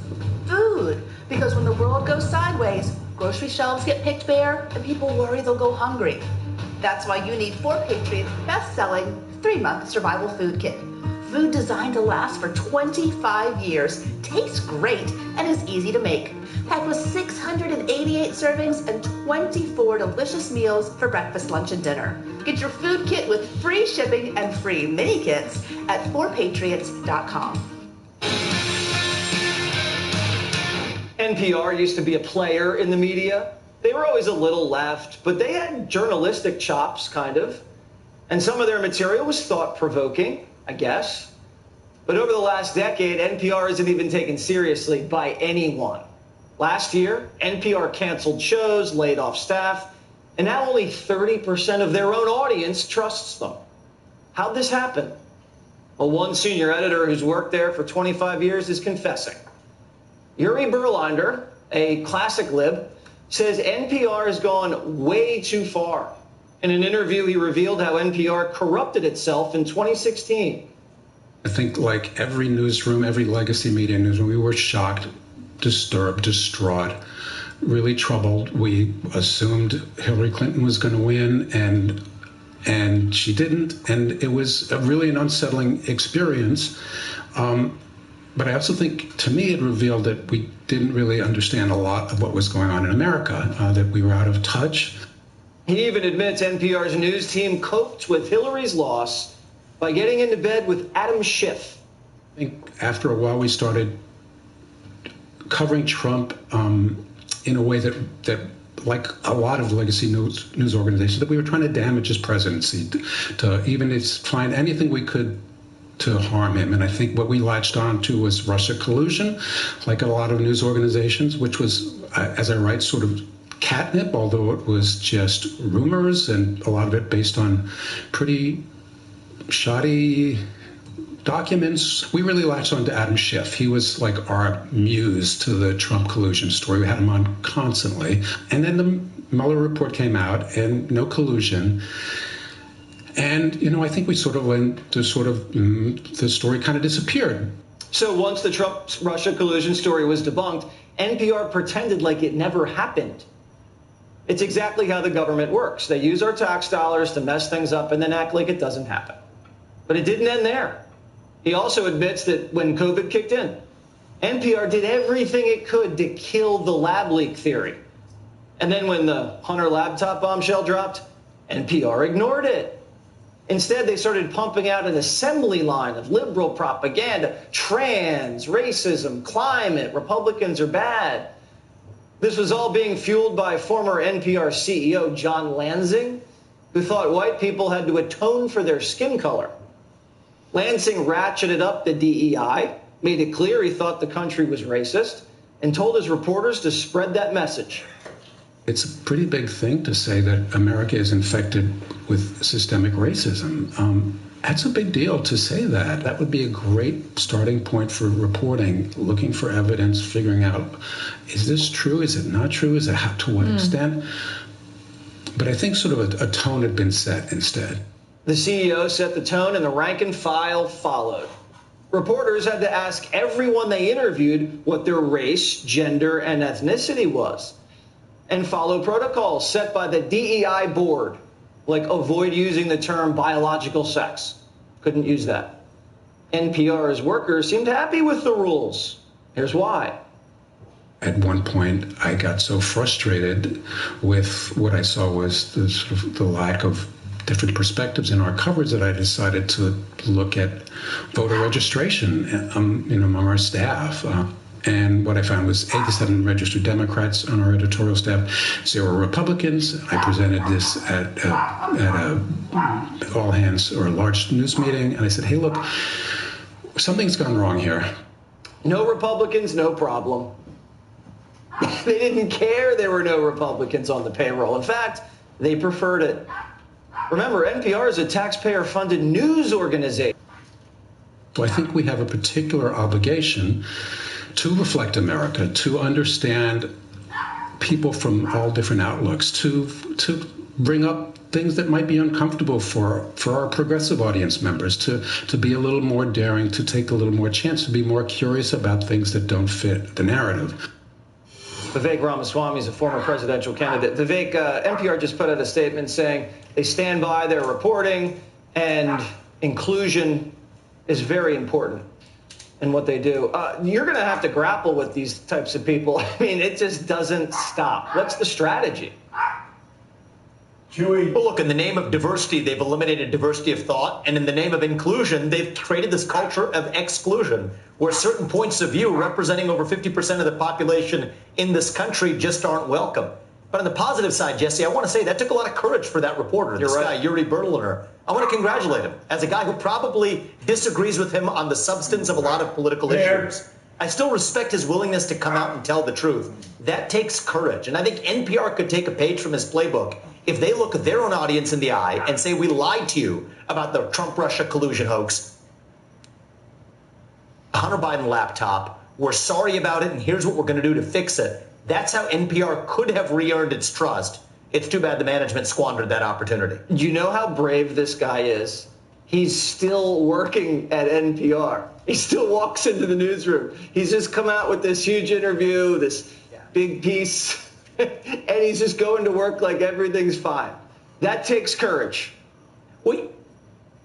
Food. Because when the world goes sideways, grocery shelves get picked bare and people worry they'll go hungry. That's why you need 4 Patriots' best-selling 3-month survival food kit. Food designed to last for 25 years, tastes great, and is easy to make. Packed with 688 servings and 24 delicious meals for breakfast, lunch, and dinner. Get your food kit with free shipping and free mini kits at 4patriots.com. NPR used to be a player in the media. They were always a little left, but they had journalistic chops, kind of. And some of their material was thought-provoking, I guess. But over the last decade, NPR isn't even taken seriously by anyone. Last year, NPR canceled shows, laid off staff, and now only 30% of their own audience trusts them. How'd this happen? Well, one senior editor who's worked there for 25 years is confessing. Yuri Berlander, a classic lib, says NPR has gone way too far. In an interview, he revealed how NPR corrupted itself in 2016. I think like every newsroom, every legacy media newsroom, we were shocked, disturbed, distraught, really troubled. We assumed Hillary Clinton was going to win, and she didn't. And it was really an unsettling experience. But I also think, to me, it revealed that we didn't really understand a lot of what was going on in America, that we were out of touch. He even admits NPR's news team coped with Hillary's loss by getting into bed with Adam Schiff. I think after a while we started covering Trump in a way that, like a lot of legacy news organizations, that we were trying to damage his presidency, to even find anything we could to harm him. And I think what we latched on to was Russia collusion, like a lot of news organizations, which was, as I write, sort of catnip, although it was just rumors and a lot of it based on pretty shoddy documents. We really latched on to Adam Schiff. He was like our muse to the Trump collusion story. We had him on constantly. And then the Mueller report came out and no collusion. And, I think we sort of went to the story kind of disappeared. So once the Trump-Russia collusion story was debunked, NPR pretended like it never happened. It's exactly how the government works. They use our tax dollars to mess things up and then act like it doesn't happen. But it didn't end there. He also admits that when COVID kicked in, NPR did everything it could to kill the lab leak theory. And then when the Hunter laptop bombshell dropped, NPR ignored it. Instead, they started pumping out an assembly line of liberal propaganda, trans, racism, climate, Republicans are bad. This was all being fueled by former NPR CEO John Lansing, who thought white people had to atone for their skin color. Lansing ratcheted up the DEI, made it clear he thought the country was racist, and told his reporters to spread that message. It's a pretty big thing to say that America is infected with systemic racism. That's a big deal to say that. That would be a great starting point for reporting, looking for evidence, figuring out, is this true? Is it not true? Is it to what extent? But I think sort of a tone had been set instead. The CEO set the tone and the rank and file followed. Reporters had to ask everyone they interviewed what their race, gender, and ethnicity was, and follow protocols set by the DEI board, like avoid using the term biological sex. Couldn't use that. NPR's workers seemed happy with the rules. Here's why. At one point, I got so frustrated with what I saw was the lack of different perspectives in our coverage that I decided to look at voter registration among our staff. And what I found was 87 registered Democrats on our editorial staff, 0 Republicans. I presented this at a all hands or a large news meeting, and I said, hey, look, something's gone wrong here. No Republicans, no problem. They didn't care there were no Republicans on the payroll. In fact, they preferred it. Remember, NPR is a taxpayer-funded news organization. So I think we have a particular obligation to reflect America, to understand people from all different outlooks, to bring up things that might be uncomfortable for our progressive audience members, to be a little more daring, to take a little more chance, to be more curious about things that don't fit the narrative. Vivek Ramaswamy is a former presidential candidate. Vivek, NPR just put out a statement saying they stand by their reporting and inclusion is very important in what they do. You're going to have to grapple with these types of people. I mean, it just doesn't stop. What's the strategy? Well, look, in the name of diversity, they've eliminated diversity of thought. And in the name of inclusion, they've created this culture of exclusion, where certain points of view representing over 50% of the population in this country just aren't welcome. But on the positive side, Jesse, I want to say that took a lot of courage for that reporter, this guy, Yuri Berlander. I want to congratulate him as a guy who probably disagrees with him on the substance of a lot of political issues. I still respect his willingness to come out and tell the truth. That takes courage. And I think NPR could take a page from his playbook if they look at their own audience in the eye and say, we lied to you about the Trump-Russia collusion hoax. Hunter Biden laptop. We're sorry about it, and here's what we're going to do to fix it. That's how NPR could have re-earned its trust. It's too bad the management squandered that opportunity. Do you know how brave this guy is? He's still working at NPR. He still walks into the newsroom. He's just come out with this huge interview, this big piece, and he's just going to work like everything's fine. That takes courage.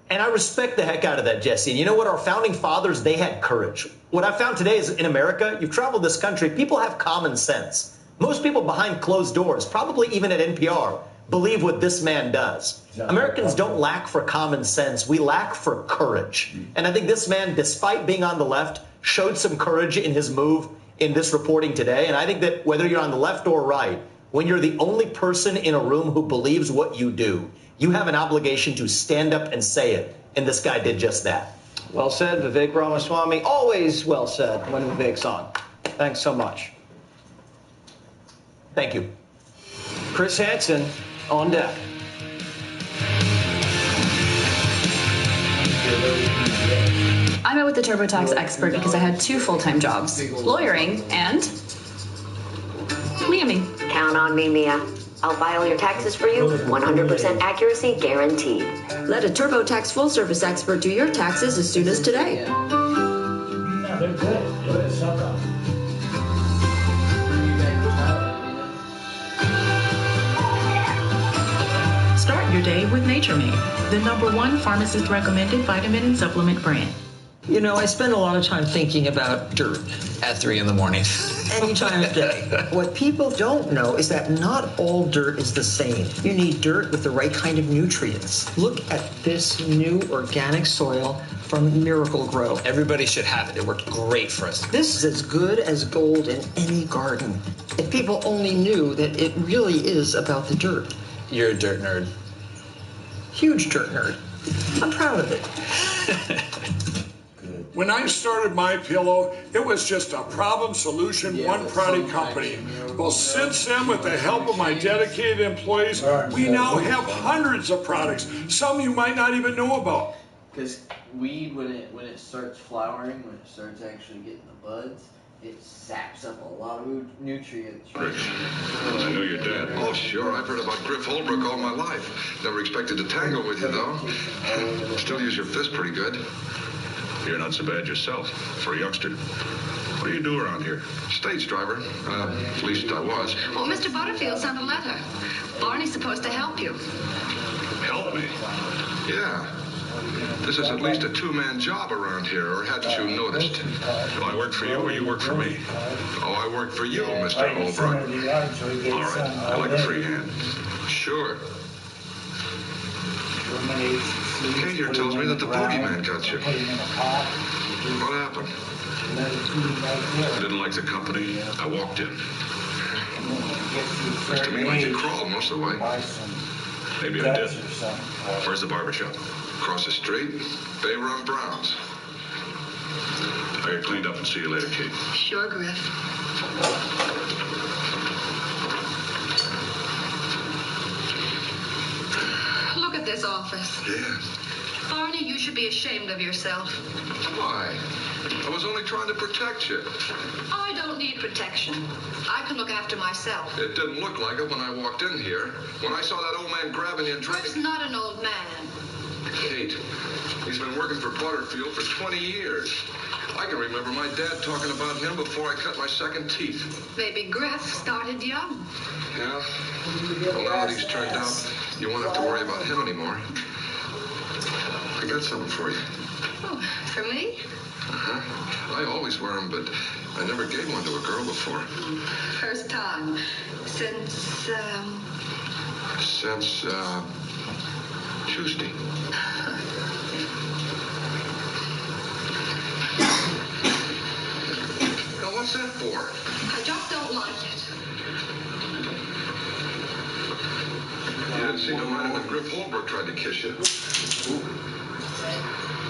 And I respect the heck out of that, Jesse. And you know what? Our founding fathers, they had courage. What I found today is in America, you've traveled this country, people have common sense. Most people behind closed doors, probably even at NPR, believe what this man does. Americans don't lack for common sense. We lack for courage. And I think this man, despite being on the left, showed some courage in his move in this reporting today. And I think that whether you're on the left or right, when you're the only person in a room who believes what you do, you have an obligation to stand up and say it. And this guy did just that. Well said, Vivek Ramaswamy. Always well said when Vivek's on. Thanks so much. Thank you. Chris Hansen on deck. I met with the TurboTax expert because I had 2 full-time jobs, lawyering and Miami. Count on me, Mia. I'll file your taxes for you, 100% accuracy guaranteed. Let a TurboTax full-service expert do your taxes as soon as today. No, they're good. Start your day with Nature Made, the #1 pharmacist-recommended vitamin and supplement brand. You know, I spend a lot of time thinking about dirt At 3 in the morning. any time of day. What people don't know is that not all dirt is the same. You need dirt with the right kind of nutrients. Look at this new organic soil from Miracle Grow. Everybody should have it. It worked great for us. This is as good as gold in any garden. If people only knew that it really is about the dirt. You're a dirt nerd. Huge dirt nerd. I'm proud of it. When I started MyPillow, it was just a problem solution, one product company. Well, since then, with the help of my dedicated employees, we now have hundreds of products, some you might not even know about. Because weed, when it starts flowering, when it starts actually getting the buds, it saps up a lot of nutrients. I know your dad. Oh, sure. I've heard about Griff Holbrook all my life. Never expected to tangle with you, though. Still use your fist pretty good. You're not so bad yourself, for a youngster. What do you do around here? Stage driver. At least I was. Well, Mr. Butterfield sent a letter. Barney's supposed to help you. Help me? Yeah. This is at least a 2-man job around here, or hadn't you noticed? Do I work for you or you work for me? Oh, I work for you, Mr. Holbrook. All right, I like a free hand. Sure. Kate here tells me that the boogeyman got you. What happened? I didn't like the company. I walked in. Looks to me like you crawled most of the way. Maybe I did. Where's the barbershop? Across the street, Bay Run Browns. I get cleaned up and see you later, Kate. Sure, Griff. Look at this office. Yeah. Barney, you should be ashamed of yourself. Why? I was only trying to protect you. I don't need protection. I can look after myself. It didn't look like it when I walked in here. When I saw that old man grabbing you and Griff's drinking... not an old man. Kate, he's been working for Butterfield for 20 years. I can remember my dad talking about him before I cut my second teeth. Maybe Griff started young. Yeah? Well, now that he's turned out, you won't have to worry about him anymore. I got something for you. Oh, for me? Uh-huh. I always wear them, but I never gave one to a girl before. First time. Since Tuesday. Now, what's that for? I just don't like it. You didn't seem to mind it when Griff Holbrook tried to kiss you.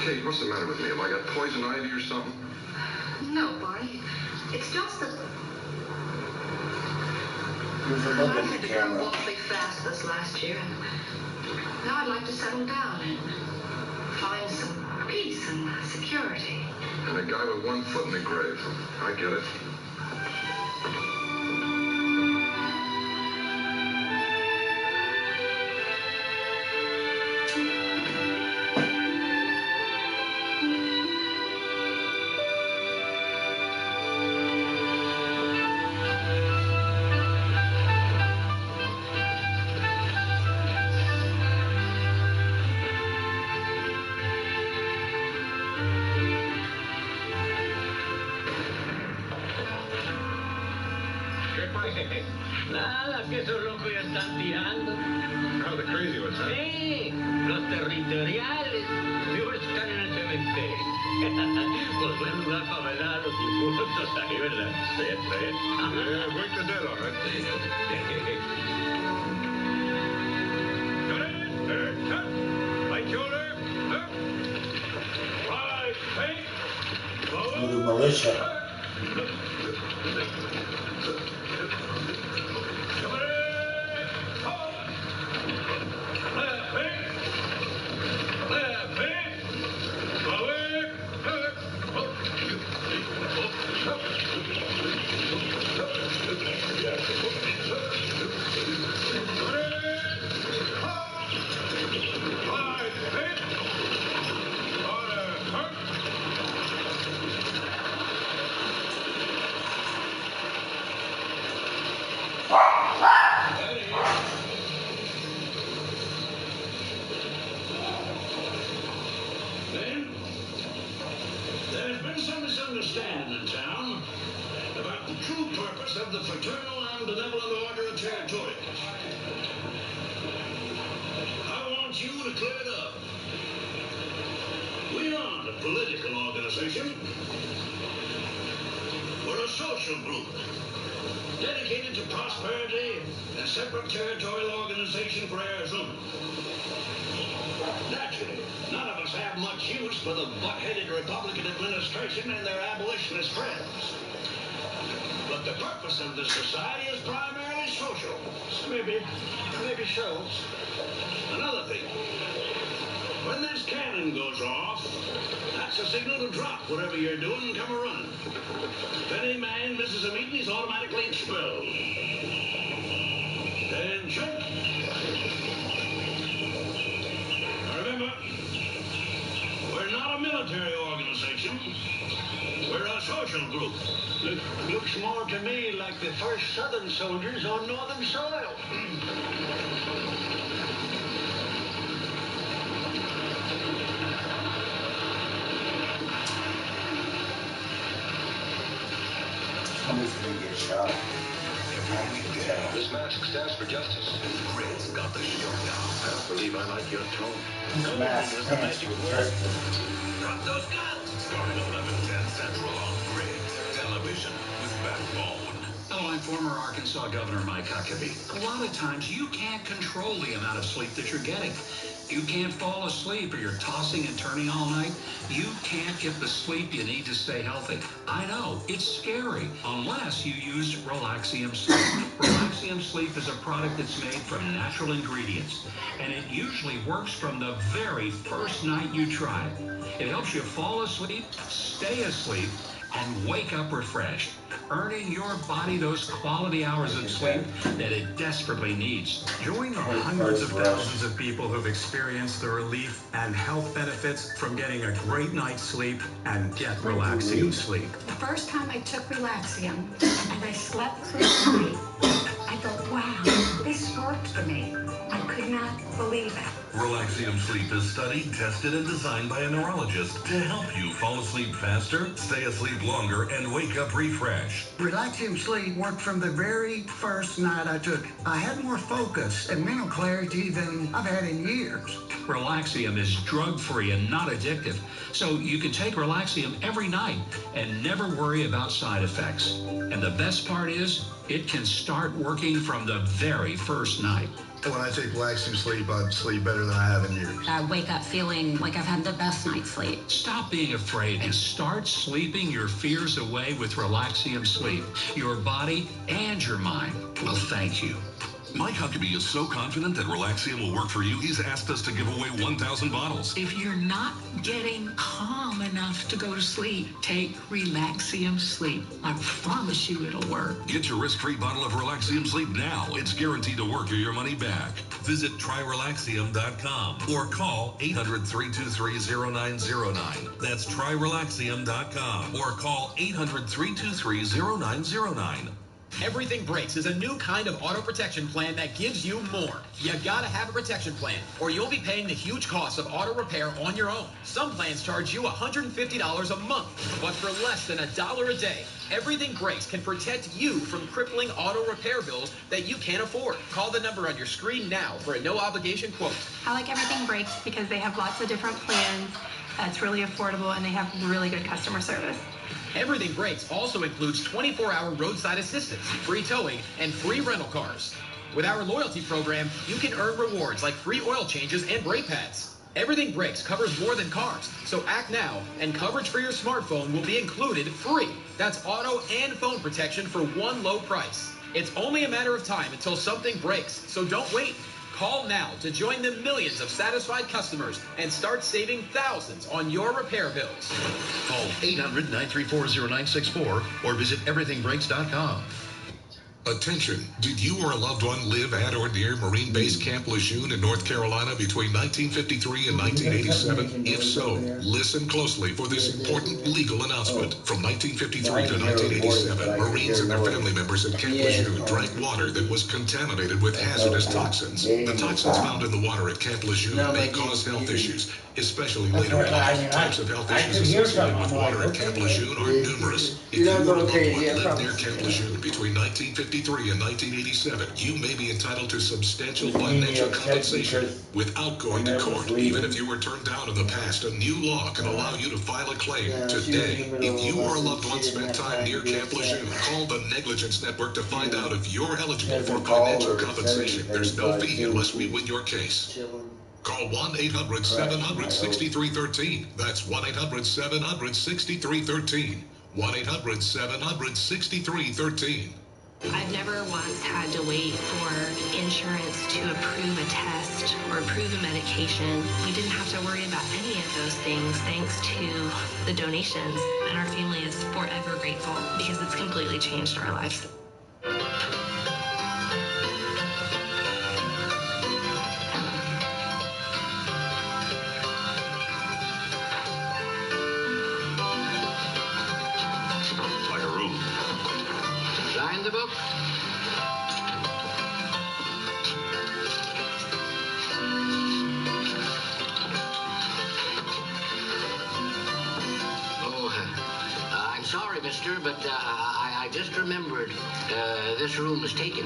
Kate, what's the matter with me? Have I got poison ivy or something? No, Barney. It's just that... I had to grow awfully fast this last year, and now I'd like to settle down and find some peace and security. And a guy with one foot in the grave. I get it. Nada, que esos locos ya están tirando. Oh, the crazy ones, huh? Sí, los territoriales. Digo, están en el cementerio. Pues buen lugar para velar a los difuntos ahí, ¿verdad? Sí, sí. Yeah, wait to dead, all right. Right shoulder. Right, face. With the militia. There's been some misunderstanding in town about the true purpose of the Fraternal and Benevolent Order of Territorials. I want you to clear it up. We aren't a political organization. We're a social group dedicated to prosperity and a separate territorial organization for Arizona. Naturally, none of us have much use for the butt-headed Republican administration and their abolitionist friends. But the purpose of the society is primarily social. Maybe so. Another thing, when this cannon goes off, that's a signal to drop whatever you're doing and come a-running. If any man misses a meeting, he's automatically expelled. Attention. Remember, we're not a military organization. We're a social group. Looks more to me like the first Southern soldiers on Northern soil. Somebody's gonna get shot. This mask stands for justice. Greg's got the showdown. I believe I like your tone. This mask stands for justice. Drop those guns. Starting 11:10 Central on Greg's Television with Backbone. Hello, I'm former Arkansas Governor Mike Huckabee. A lot of times you can't control the amount of sleep that you're getting. You can't fall asleep or you're tossing and turning all night. You can't get the sleep you need to stay healthy. I know, it's scary, unless you use Relaxium Sleep. Relaxium Sleep is a product that's made from natural ingredients, and it usually works from the very first night you try it. It helps you fall asleep, stay asleep, and wake up refreshed, earning your body those quality hours of sleep that it desperately needs. Join the hundreds of thousands of people who've experienced the relief and health benefits from getting a great night's sleep and get Relaxium Sleep. The first time I took Relaxium and I slept through the night, I thought, wow, this worked for me. I could not believe it. Relaxium Sleep is studied, tested, and designed by a neurologist to help you fall asleep faster, stay asleep longer, and wake up refreshed. Relaxium Sleep worked from the very first night I took it. I had more focus and mental clarity than I've had in years. Relaxium is drug-free and not addictive, so you can take Relaxium every night and never worry about side effects. And the best part is, it can start working from the very first night. When I take Relaxium Sleep, I sleep better than I have in years. I wake up feeling like I've had the best night's sleep. Stop being afraid and start sleeping your fears away with Relaxium Sleep. Your body and your mind will thank you. Mike Huckabee is so confident that Relaxium will work for you, he's asked us to give away 1,000 bottles. If you're not getting calm enough to go to sleep, take Relaxium Sleep. I promise you it'll work. Get your risk-free bottle of Relaxium Sleep now. It's guaranteed to work or your money back. Visit tryrelaxium.com or call 800-323-0909. That's tryrelaxium.com or call 800-323-0909. Everything Breaks is a new kind of auto protection plan that gives you more. You gotta have a protection plan, or you'll be paying the huge costs of auto repair on your own. Some plans charge you $150 a month, but for less than $1 a day, Everything Breaks can protect you from crippling auto repair bills that you can't afford. Call the number on your screen now for a no-obligation quote. I like Everything Breaks because they have lots of different plans. It's really affordable, and they have really good customer service. Everything Breaks also includes 24-hour roadside assistance, free towing, and free rental cars. With our loyalty program, you can earn rewards like free oil changes and brake pads. Everything Breaks covers more than cars, so act now, and coverage for your smartphone will be included free. That's auto and phone protection for one low price. It's only a matter of time until something breaks, so don't wait. Call now to join the millions of satisfied customers and start saving thousands on your repair bills. Call 800-934-0964 or visit everythingbreaks.com. Attention, did you or a loved one live at or near Marine Base Camp Lejeune in North Carolina between 1953 and 1987? If so, listen closely for this important legal announcement. From 1953 to 1987, Marines and their family members at Camp Lejeune drank water that was contaminated with hazardous toxins. The toxins found in the water at Camp Lejeune may cause health issues, especially later in life. Types of health issues associated with water at Camp Lejeune are numerous. If you or a loved one lived near Camp Lejeune between 1953 and 1987, you may be entitled to substantial financial compensation without going to court. Even if you were turned down in the past, a new law can allow you to file a claim today. If you or a loved one spent time near Camp Lejeune, call the Negligence Network to find out if you're eligible for financial compensation. There's no fee unless we win your case. Call 1-800-700-6313. That's 1-800-700-6313. 1-800-700-6313. I've never once had to wait for insurance to approve a test or approve a medication. We didn't have to worry about any of those things thanks to the donations, and our family is forever grateful because it's completely changed our lives. Like a room. Sign the book. I'm sorry, mister, but I just remembered this room is taken.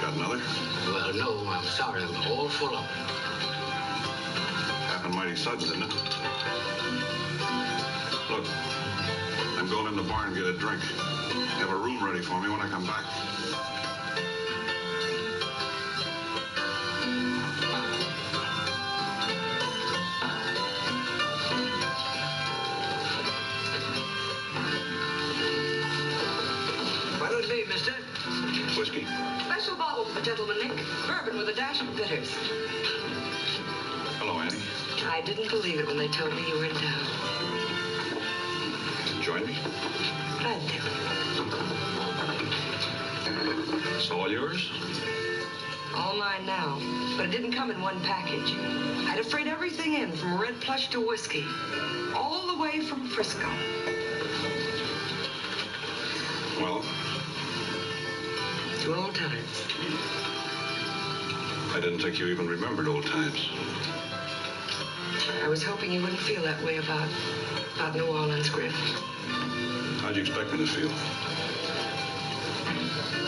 Got another? Well, no, I'm sorry. I'm all full up. Happened mighty sudden, didn't it? Look, I'm going in the barn and get a drink. Have a room ready for me when I come back. What'll it be, mister? Whiskey? Special bottle for gentleman Nick. Bourbon with a dash of bitters. Hello, Annie. I didn't believe it when they told me you were in town. Join me? Glad to. It's all yours? All mine now, but it didn't come in one package. I had to freight everything in, from red plush to whiskey, all the way from Frisco. Well? To old times. I didn't think you even remembered old times. I was hoping you wouldn't feel that way about New Orleans, Griff. How'd you expect me to feel?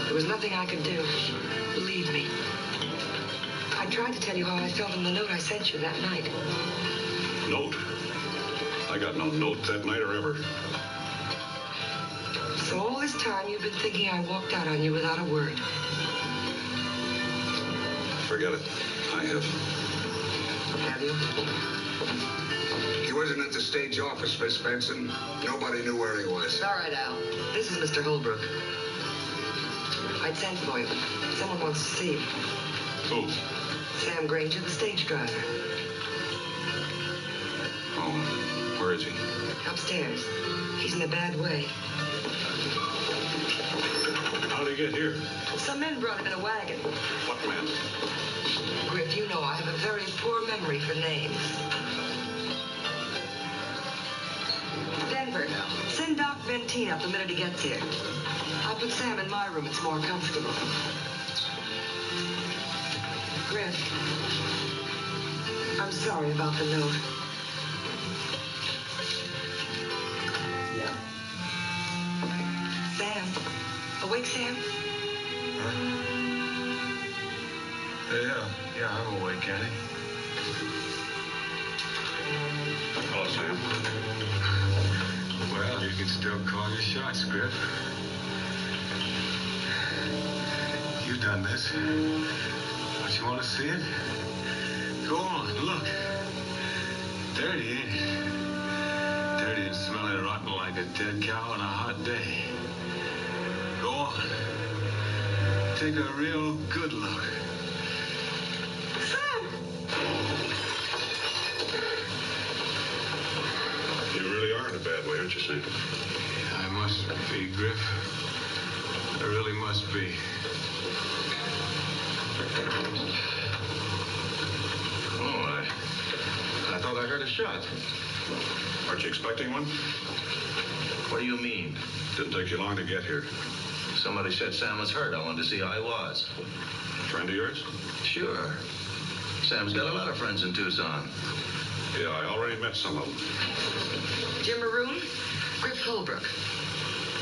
There was nothing I could do. Believe me. I tried to tell you how I felt in the note I sent you that night. Note? I got no note that night or ever. So all this time you've been thinking I walked out on you without a word. Forget it. I have. Have you? He wasn't at the stage office, Miss Benson. Nobody knew where he was. All right, Al. This is Mr. Holbrook. I'd sent for you. Someone wants to see you. Who? Sam Granger, the stage driver. Oh, where is he? Upstairs. He's in a bad way. How'd he get here? Some men brought him in a wagon. What men? Griff, you know I have a very poor memory for names. Denver, send Doc Ventine up the minute he gets here. I'll put Sam in my room. It's more comfortable. Griff, I'm sorry about the note. Yeah. Sam. Awake, Sam? Yeah, I'm awake, Annie. Hello, Sam. Well, you can still call your shots, Griff. You've done this. Don't you want to see it? Go on, look. Dirty, ain't it? Dirty and smelling rotten like a dead cow on a hot day. Go on. Take a real good look. You really are in a bad way, aren't you, Sam? I must be, Griff. I really must be. Oh, I thought I heard a shot. Aren't you expecting one? What do you mean? Didn't take you long to get here. Somebody said Sam was hurt. I wanted to see how he was. Friend of yours? Sure. Sam's got a lot of friends in Tucson. Yeah, I already met some of them. Jim Maroon? Griff Holbrook.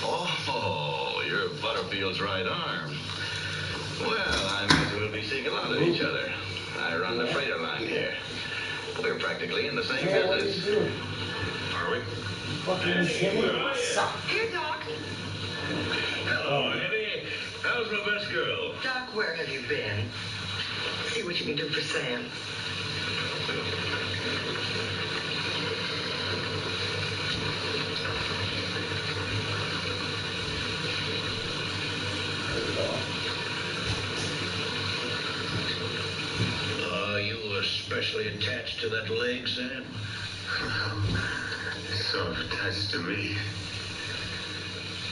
Oh, you're Butterfield's right arm. Well, I imagine we'll be seeing a lot of each other. I run the freighter line here. We're practically in the same business. Are we? Here, Doc. Hello, Eddie. How's my best girl? Doc, where have you been? See what you can do for Sam. Are you especially attached to that leg, Sam? So attached to me.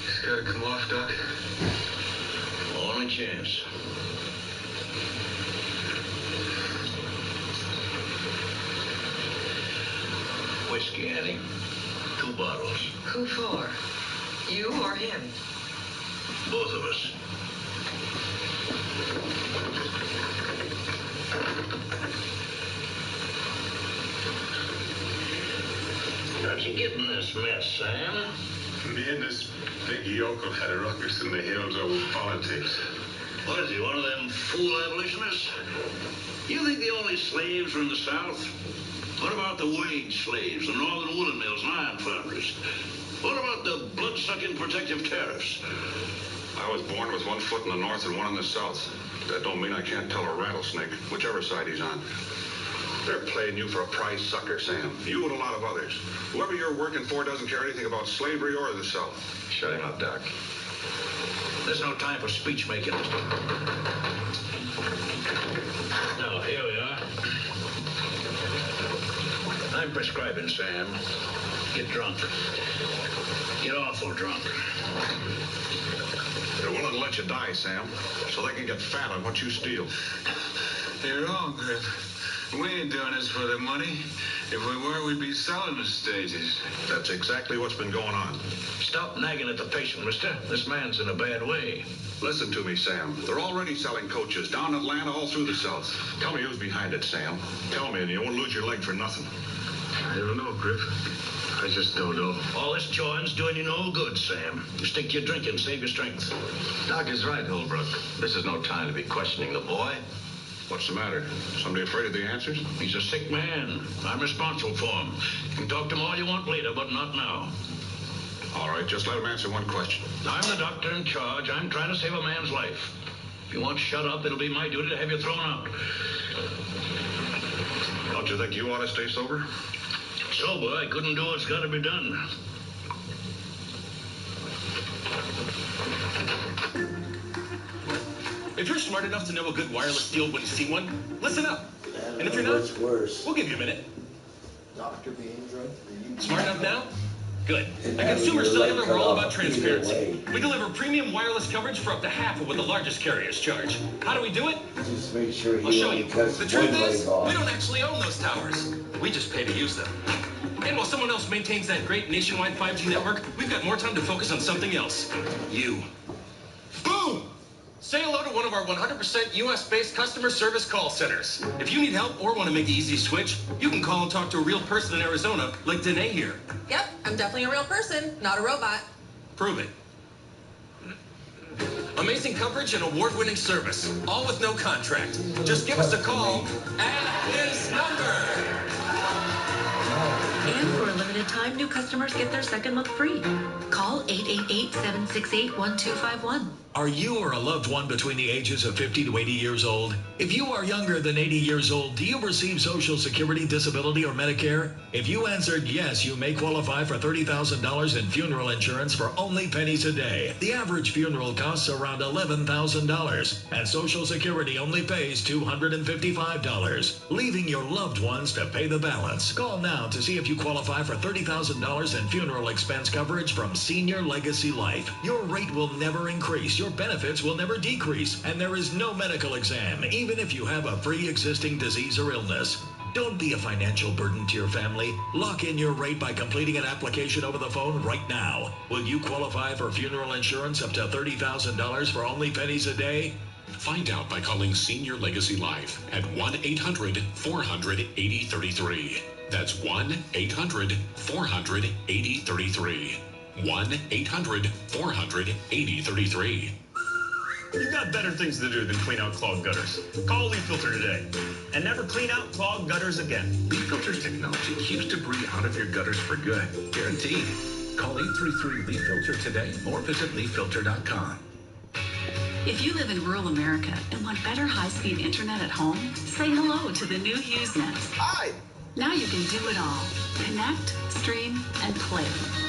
It's gotta come off, Doc. Only chance. Whiskey, Annie. 2 bottles. Who for? You or him? Both of us. How'd you get in this mess, Sam? Me and this big yokel had a ruckus in the hills over politics. What is he, one of them fool abolitionists? You think the only slaves were in the South? What about the wage slaves, the northern woolen mills and iron foundries? What about the blood-sucking protective tariffs? I was born with one foot in the north and one in the south. That don't mean I can't tell a rattlesnake, whichever side he's on. They're playing you for a prize sucker, Sam. You and a lot of others. Whoever you're working for doesn't care anything about slavery or the South. Shut him up, Doc. There's no time for speech making. Now, here we are. I'm prescribing, Sam. Get drunk. Get awful drunk. They're willing to let you die, Sam, so they can get fat on what you steal. You're wrong, Griff. We ain't doing this for the money. If we were, we'd be selling the stages. That's exactly what's been going on. Stop nagging at the patient, mister. This man's in a bad way. Listen to me, Sam. They're already selling coaches down Atlanta, all through the South. Tell me who's behind it, Sam. Tell me, and you won't lose your leg for nothing. I don't know, Griff. I just don't know. All this join's doing you no good, Sam. You stick to your drinking, save your strength. Doc is right, Holbrook. This is no time to be questioning the boy. What's the matter? Somebody afraid of the answers? He's a sick man. I'm responsible for him. You can talk to him all you want later, but not now. All right, just let him answer one question. I'm the doctor in charge. I'm trying to save a man's life. If you want shut up, it'll be my duty to have you thrown out. Don't you think you ought to stay sober? Sober, I couldn't do what's got to be done. If you're smart enough to know a good wireless deal when you see one, listen up. And if you're not, we'll give you a minute. Dr. being drunk? Smart enough now? Good. At Consumer Cellular, we're all about transparency. We deliver premium wireless coverage for up to half of what the largest carriers charge. How do we do it? Just make sure I'll show you. cuts The truth one is, leg off. we don't actually own those towers. We just pay to use them. And while someone else maintains that great nationwide 5G network, we've got more time to focus on something else. You. Boom! Say hello to one of our 100% US-based customer service call centers. If you need help or want to make the easy switch, you can call and talk to a real person in Arizona, like Danae here. Yep, I'm definitely a real person, not a robot. Prove it. Amazing coverage and award-winning service, all with no contract. Just give us a call at this number. And for a limited time, new customers get their second look free. Call 888-768-1251. Are you or a loved one between the ages of 50 to 80 years old? If you are younger than 80 years old, do you receive Social Security, Disability, or Medicare? If you answered yes, you may qualify for $30,000 in funeral insurance for only pennies a day. The average funeral costs around $11,000, and Social Security only pays $255, leaving your loved ones to pay the balance. Call now to see if you qualify for $30,000 in funeral expense coverage from Senior Legacy Life. Your rate will never increase. Your benefits will never decrease, and there is no medical exam, even if you have a pre-existing disease or illness. Don't be a financial burden to your family. Lock in your rate by completing an application over the phone right now. Will you qualify for funeral insurance up to $30,000 for only pennies a day? Find out by calling Senior Legacy Life at 1-800-400-8033. That's 1-800-400-8033. 1-800-400-8033. You've got better things to do than clean out clogged gutters. Call Leaf Filter today and never clean out clogged gutters again. Leaf Filter's technology keeps debris out of your gutters for good. Guaranteed. Call 833-LEAF-FILTER today or visit leaffilter.com. If you live in rural America and want better high-speed internet at home, say hello to the new HughesNet. Hi! Now you can do it all. Connect, stream, and play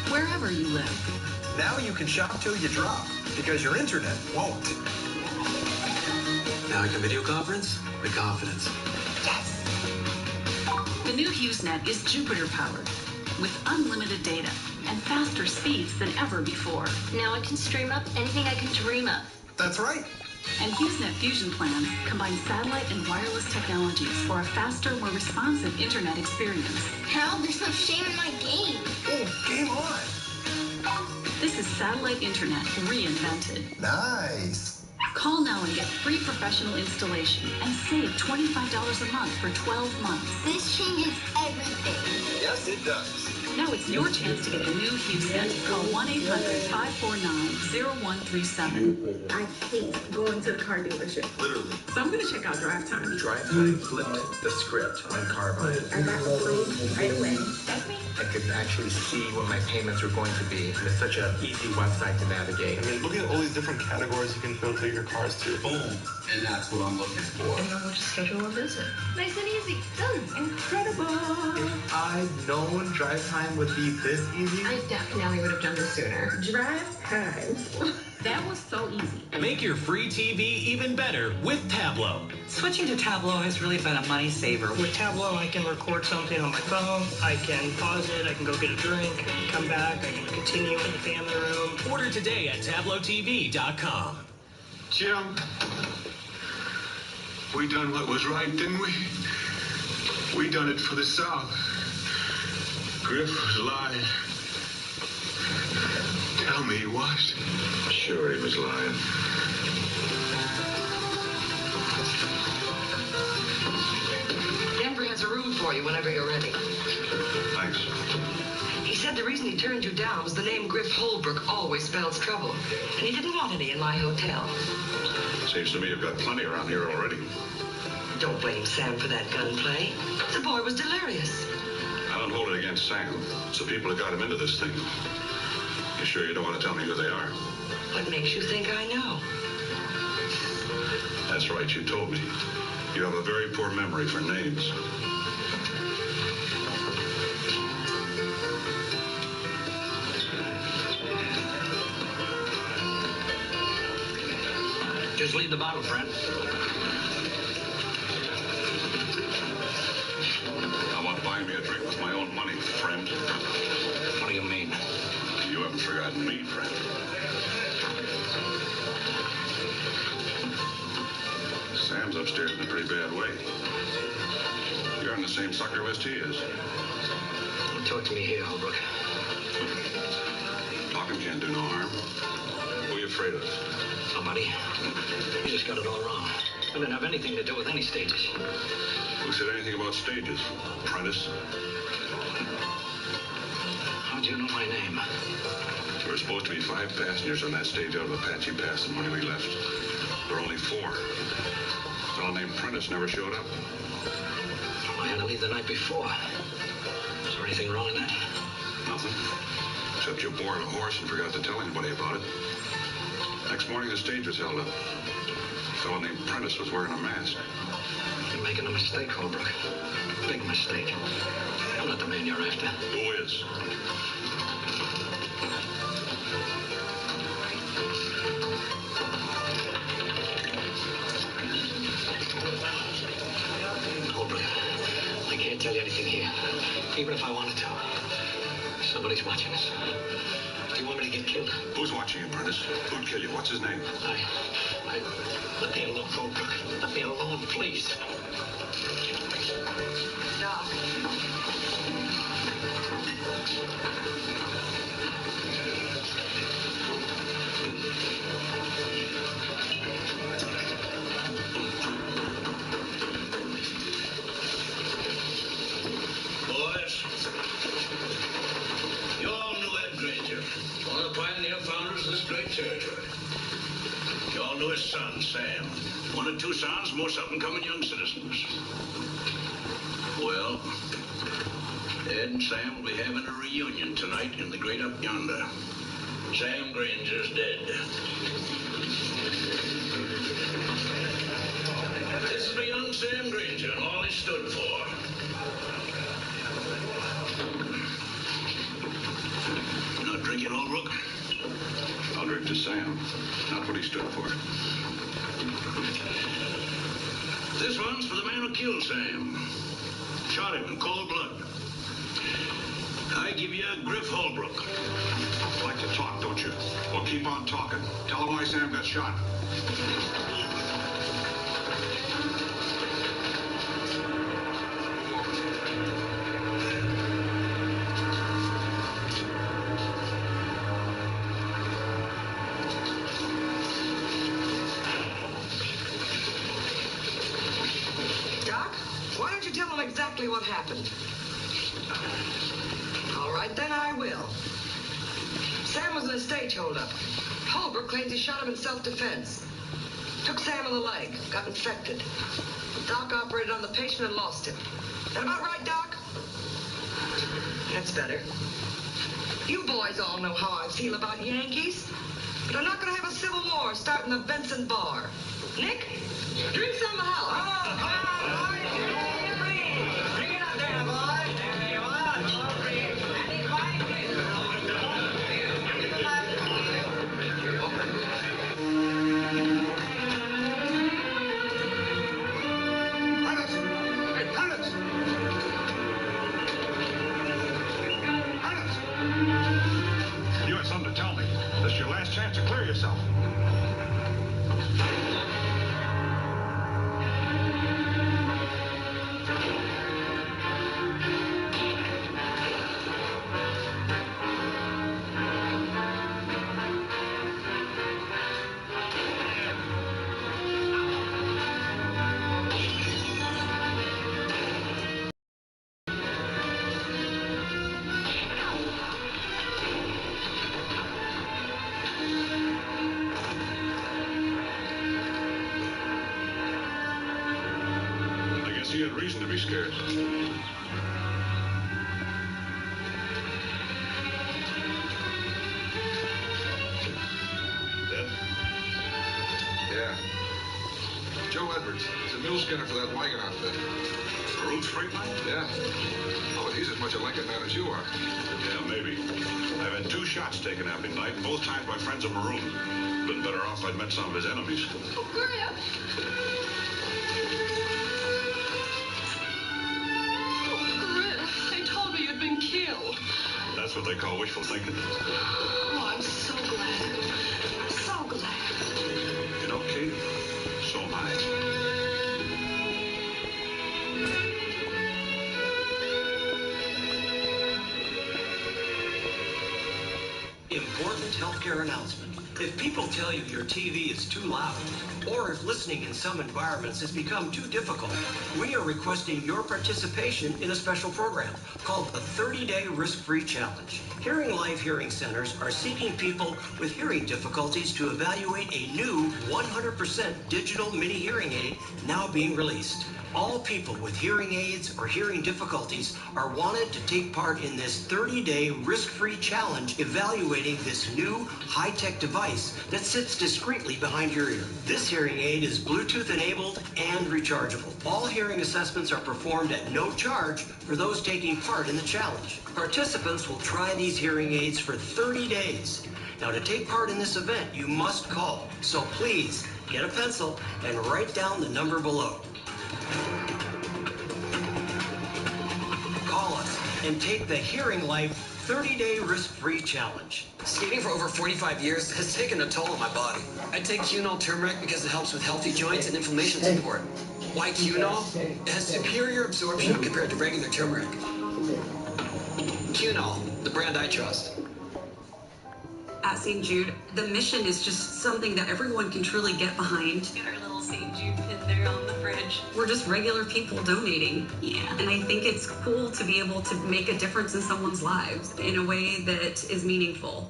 wherever you live. Now you can shop till you drop because your internet won't. Now I can video conference with confidence. Yes! The new HughesNet is Jupiter powered with unlimited data and faster speeds than ever before. Now I can stream up anything I can dream of. That's right. And HughesNet Fusion plans combine satellite and wireless technologies for a faster, more responsive internet experience. Hal, there's no shame in my game. Oh, game on. This is satellite internet reinvented. Nice. Call now and get free professional installation and save $25 a month for 12 months. This changes everything. Yes, it does. Now it's your chance to get the new HughesNet. Call 1-800-549-0137. I hate going to the car dealership. Literally. So I'm going to check out Drive Time. Drive Time flipped the script on Carvine. I got approved right away. That's me. I could actually see what my payments were going to be. And it's such an easy website to navigate. I mean, look at all these different categories you can filter your cars to. Boom. And that's what I'm looking for. And I'm going to schedule a visit. Nice and easy. Done. Incredible. If I'd known Drive Time would be this easy, I definitely would have done this sooner. Drive Time. That was so easy. Make your free TV even better with Tableau. Switching to Tableau has really been a money saver. With Tableau, I can record something on my phone, I can pause it, I can go get a drink, I can come back, I can continue in the family room. Order today at TableauTV.com. Jim, we done what was right, didn't we? We done it for the South. Griff was lying. Tell me he was. Sure, he was lying. Denver has a room for you whenever you're ready. Thanks. He said the reason he turned you down was the name Griff Holbrook always spells trouble. And he didn't want any in my hotel. Seems to me you've got plenty around here already. Don't blame Sam for that gunplay. The boy was delirious. I don't hold it against Sam. It's the people who got him into this thing. You sure you don't want to tell me who they are? What makes you think I know? That's right, you told me. You have a very poor memory for names. Just leave the bottle, friend. How about buying me a drink with my own money, friend? What do you mean? You haven't forgotten me, friend. Sam's upstairs in a pretty bad way. You're on the same sucker list he is. Talk to me here, Holbrook. Talking can't do no harm. Who are you afraid of? Nobody. You just got it all wrong. It didn't have anything to do with any stages. Who said anything about stages? Prentice? How'd you know my name? There were supposed to be 5 passengers on that stage out of Apache Pass the morning we left. There were only 4. A fellow named Prentice never showed up. I had to leave the night before. Is there anything wrong in that? Nothing. Except you boarded a horse and forgot to tell anybody about it. Next morning, the stage was held up. A fellow named Prentice was wearing a mask. You're making a mistake, Holbrook. Big mistake. I'm not the man you're after. Who is? Holbrook, I can't tell you anything here, even if I wanted to. Somebody's watching us. Do you want me to get killed? Who's watching you, Prentice? Who'd kill you? What's his name? Let me alone, Holbrook. Let me alone, please. Doc. Boys, you all knew Ed Granger, one of the pioneer founders of this great territory. You all knew his son, Sam. 1 or 2 sons, most of them coming young citizens. Well, Ed and Sam will be having a reunion tonight in the great up yonder. Sam Granger's dead. This is for young Sam Granger and all he stood for. You're not drinking, Holbrook? I'll drink to Sam, not what he stood for. This one's for the man who killed Sam. Shot him in cold blood. I give you Griff Holbrook. You like to talk, don't you? Well, keep on talking. Tell him why Sam got shot. Doc, why don't you tell them exactly what happened? All right, then I will. Sam was in a stage holdup. Holbrook claims he shot him in self-defense. Took Sam in the leg, got infected. Doc operated on the patient and lost him. That about right, Doc? That's better. You boys all know how I feel about Yankees, but I'm not going to have a civil war starting the Benson Bar. Nick, drink some of the house. Bring it up there, boy. There you are. Hey, Prentice! You had something to tell me. This is your last chance to clear yourself. He had reason to be scared. Dead? Yeah. Joe Edwards. He's a mule skinner for that wagon outfit. Maroon freight line? Yeah. Oh, but he's as much a Lincoln man as you are. Yeah, maybe. I've had 2 shots taken at me tonight, and both times by friends of Maroon. Been better off if I'd met some of his enemies. Oh, Graham. They told me you'd been killed. That's what they call wishful thinking. Oh, I'm so glad. I'm so glad. You know, Kate, so am I. Important healthcare announcement. If people tell you your TV is too loud, or if listening in some environments has become too difficult, we are requesting your participation in a special program called the 30-Day Risk-Free Challenge. Hearing Life Hearing Centers are seeking people with hearing difficulties to evaluate a new 100% digital mini hearing aid now being released. All people with hearing aids or hearing difficulties are wanted to take part in this 30-day risk-free challenge evaluating this new high-tech device that sits discreetly behind your ear. This hearing aid is Bluetooth enabled and rechargeable. All hearing assessments are performed at no charge for those taking part in the challenge. Participants will try these hearing aids for 30 days. Now, to take part in this event, you must call. So please, get a pencil and write down the number below. Call us and take the Hearing Life 30-Day Risk-Free Challenge. Skating for over 45 years has taken a toll on my body. I take Cunol turmeric because it helps with healthy joints and inflammation support. Why Cunol? It has superior absorption compared to regular turmeric. Cunol, the brand I trust. At St. Jude, the mission is just something that everyone can truly get behind. Get our little St. Jude pin there on the fridge. We're just regular people donating. Yeah. And I think it's cool to be able to make a difference in someone's lives in a way that is meaningful.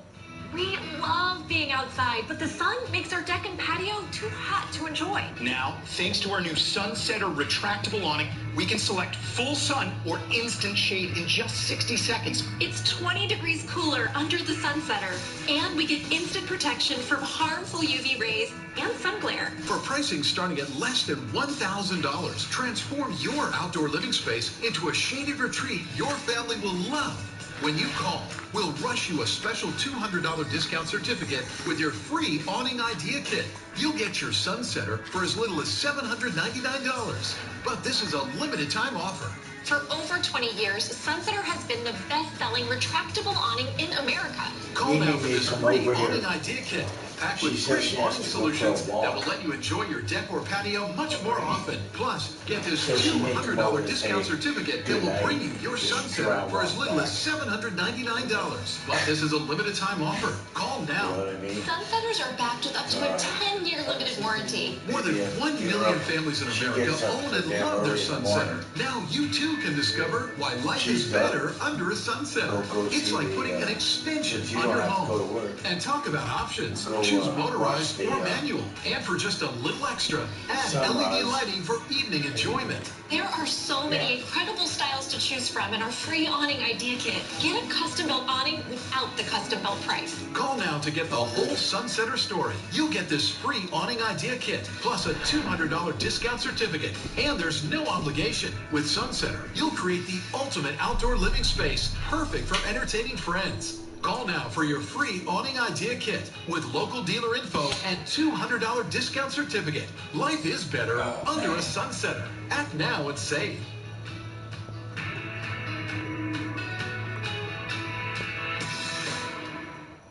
We love being outside, but the sun makes our deck and patio too hot to enjoy. Now, thanks to our new Sunsetter retractable awning, we can select full sun or instant shade in just 60 seconds. It's 20 degrees cooler under the Sunsetter, and we get instant protection from harmful UV rays and sun glare. For pricing starting at less than $1,000, transform your outdoor living space into a shaded retreat your family will love. When you call, we'll rush you a special $200 discount certificate with your free awning idea kit. You'll get your Sunsetter for as little as $799. But this is a limited time offer. For over 20 years, Sunsetter has been the best-selling retractable awning in America. Call now for this free awning idea kit, packed with free awning solutions that will let you enjoy your deck or patio much more often. Plus, get this $200 discount certificate that will bring you your Sunsetter for as little as $799. But this is a limited time offer. Call now. Sunsetters are backed with up to a 10-year limited warranty. More than 1 million families in America own and love their Sunsetter. Now you too can discover why life is better under a Sunsetter. It's like putting an extension on your home. And talk about options. Choose motorized or manual. And for just a little extra, add LED lighting for evening enjoyment. There are so many incredible styles to choose from in our free awning idea kit. Get a custom-built awning without the custom-built price. Call now to get the whole Sunsetter story. You'll get this free awning idea kit, plus a $200 discount certificate. And there's no obligation. With Sunsetter, you'll create the ultimate outdoor living space, perfect for entertaining friends. Call now for your free awning idea kit with local dealer info and $200 discount certificate. Life is better under a Sunsetter. Act now and save.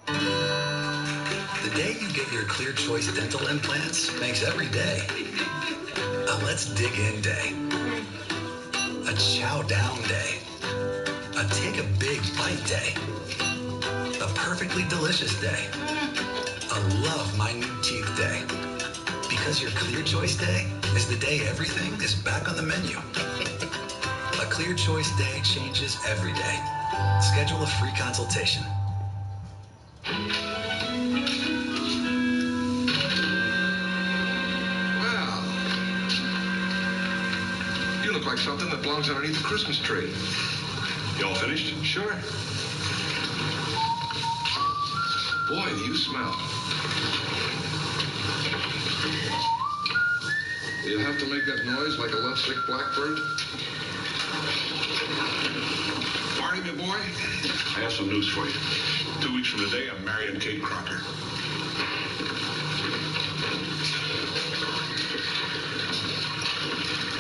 The day you get your Clear Choice dental implants makes every day a Let's Dig In day, a Chow Down day, a Take a Big Bite day, a Perfectly Delicious day, a Love My New Teeth day. Because your Clear Choice day is the day everything is back on the menu. A Clear Choice day changes every day. Schedule a free consultation. You look like something that belongs underneath the Christmas tree. You all finished? Sure. Boy, do you smell. You have to make that noise like a lovesick blackbird? Marty, my boy, I have some news for you. 2 weeks from today, I'm marrying Kate Crocker.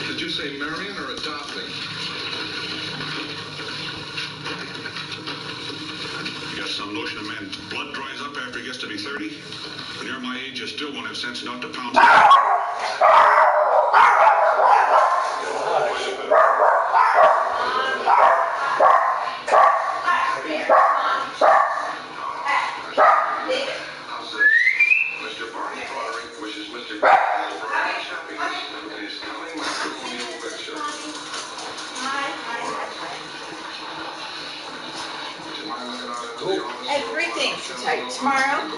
Did you say marrying or adopting? You got some notion a man's blood dries up after he gets to be 30? When you're my age, you still won't have sense not to pounce. Mr. Barney Broderick wishes Mr. Broderick's happiness and is coming matrimonial picture. I have 3 things to tell you. Tomorrow,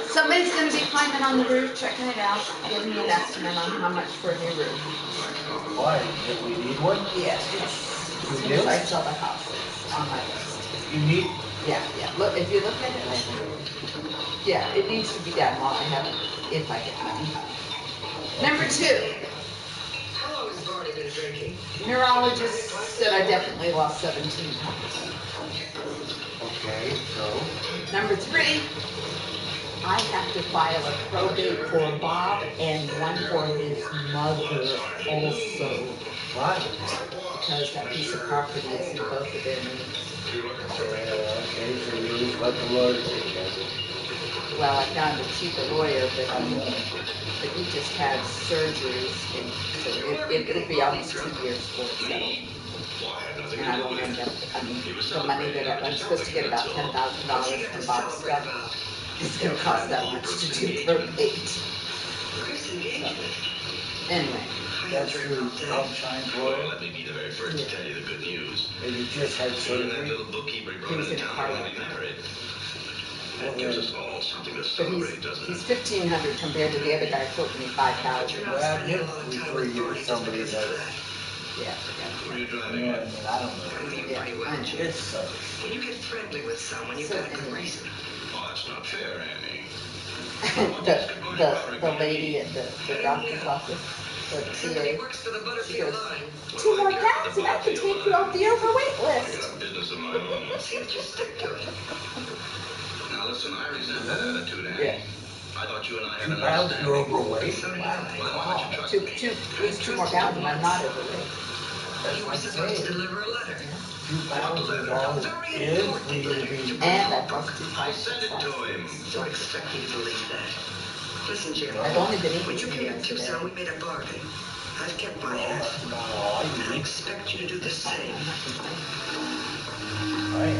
somebody's going to be climbing on the roof, checking it out, giving me an estimate on how much for a new roof. Why? Do we need one? Yes. You do? I sell the house. It's on my list. You need? Yeah. Look, if you look at it, yeah, it needs to be done while I have it, if I get money. Number 2. How long has Barney been drinking? Neurologist said I definitely lost 17 pounds. Okay, so? Number 3, I have to file a probate for Bob and one for his mother also. What? Because that piece of property is in both of their names. Okay, so you just let the lawyer take care of it. Well, I found a cheaper lawyer, but he just had surgeries, and so it'll be almost 2 years for it settled. And I won't end up, the money that I'm supposed to get about $10,000 from Bob's stuff, it's gonna cost that much to do probate. So, anyway. That's your outside lawyer? Let me be the very first to tell you the good news. And you just had Even that surgery? little bookkeeper he He brought was in in a town car when wreck. he married. That gives us all something to But celebrate, doesn't it? he's $1,500 compared to the other guy quoting me $5,000. Well, I've never refer you to somebody that, Yeah. What are you driving I at? mean, I don't know. Yeah, I know. It sucks. When you get friendly with someone, you've got a good reason. Oh, that's not fair, Annie. the lady at the doctor's office, the He PA, works for the she Butterfield goes, line. 2 more pounds and I can take you off the overweight I list. got business of my own. See that you stick to it. Now listen, I resent that attitude, Annie. Yeah. I thought you and I had 2 an pounds, understanding. you're overweight? Well, why don't you trust me? At least 2 more pounds and I'm not overweight. That's You what were I'm supposed to saying. deliver a letter. 2 pounds is all it is for you to be. And I lost 2 I pounds. sent it to him. Don't expect me to believe that. Listen, Jim. I've only been When eating you came to today. Tucson, we made a bargain. I've kept my Well, half. that's about all And I I expect you to do the same. am. I'm hungry.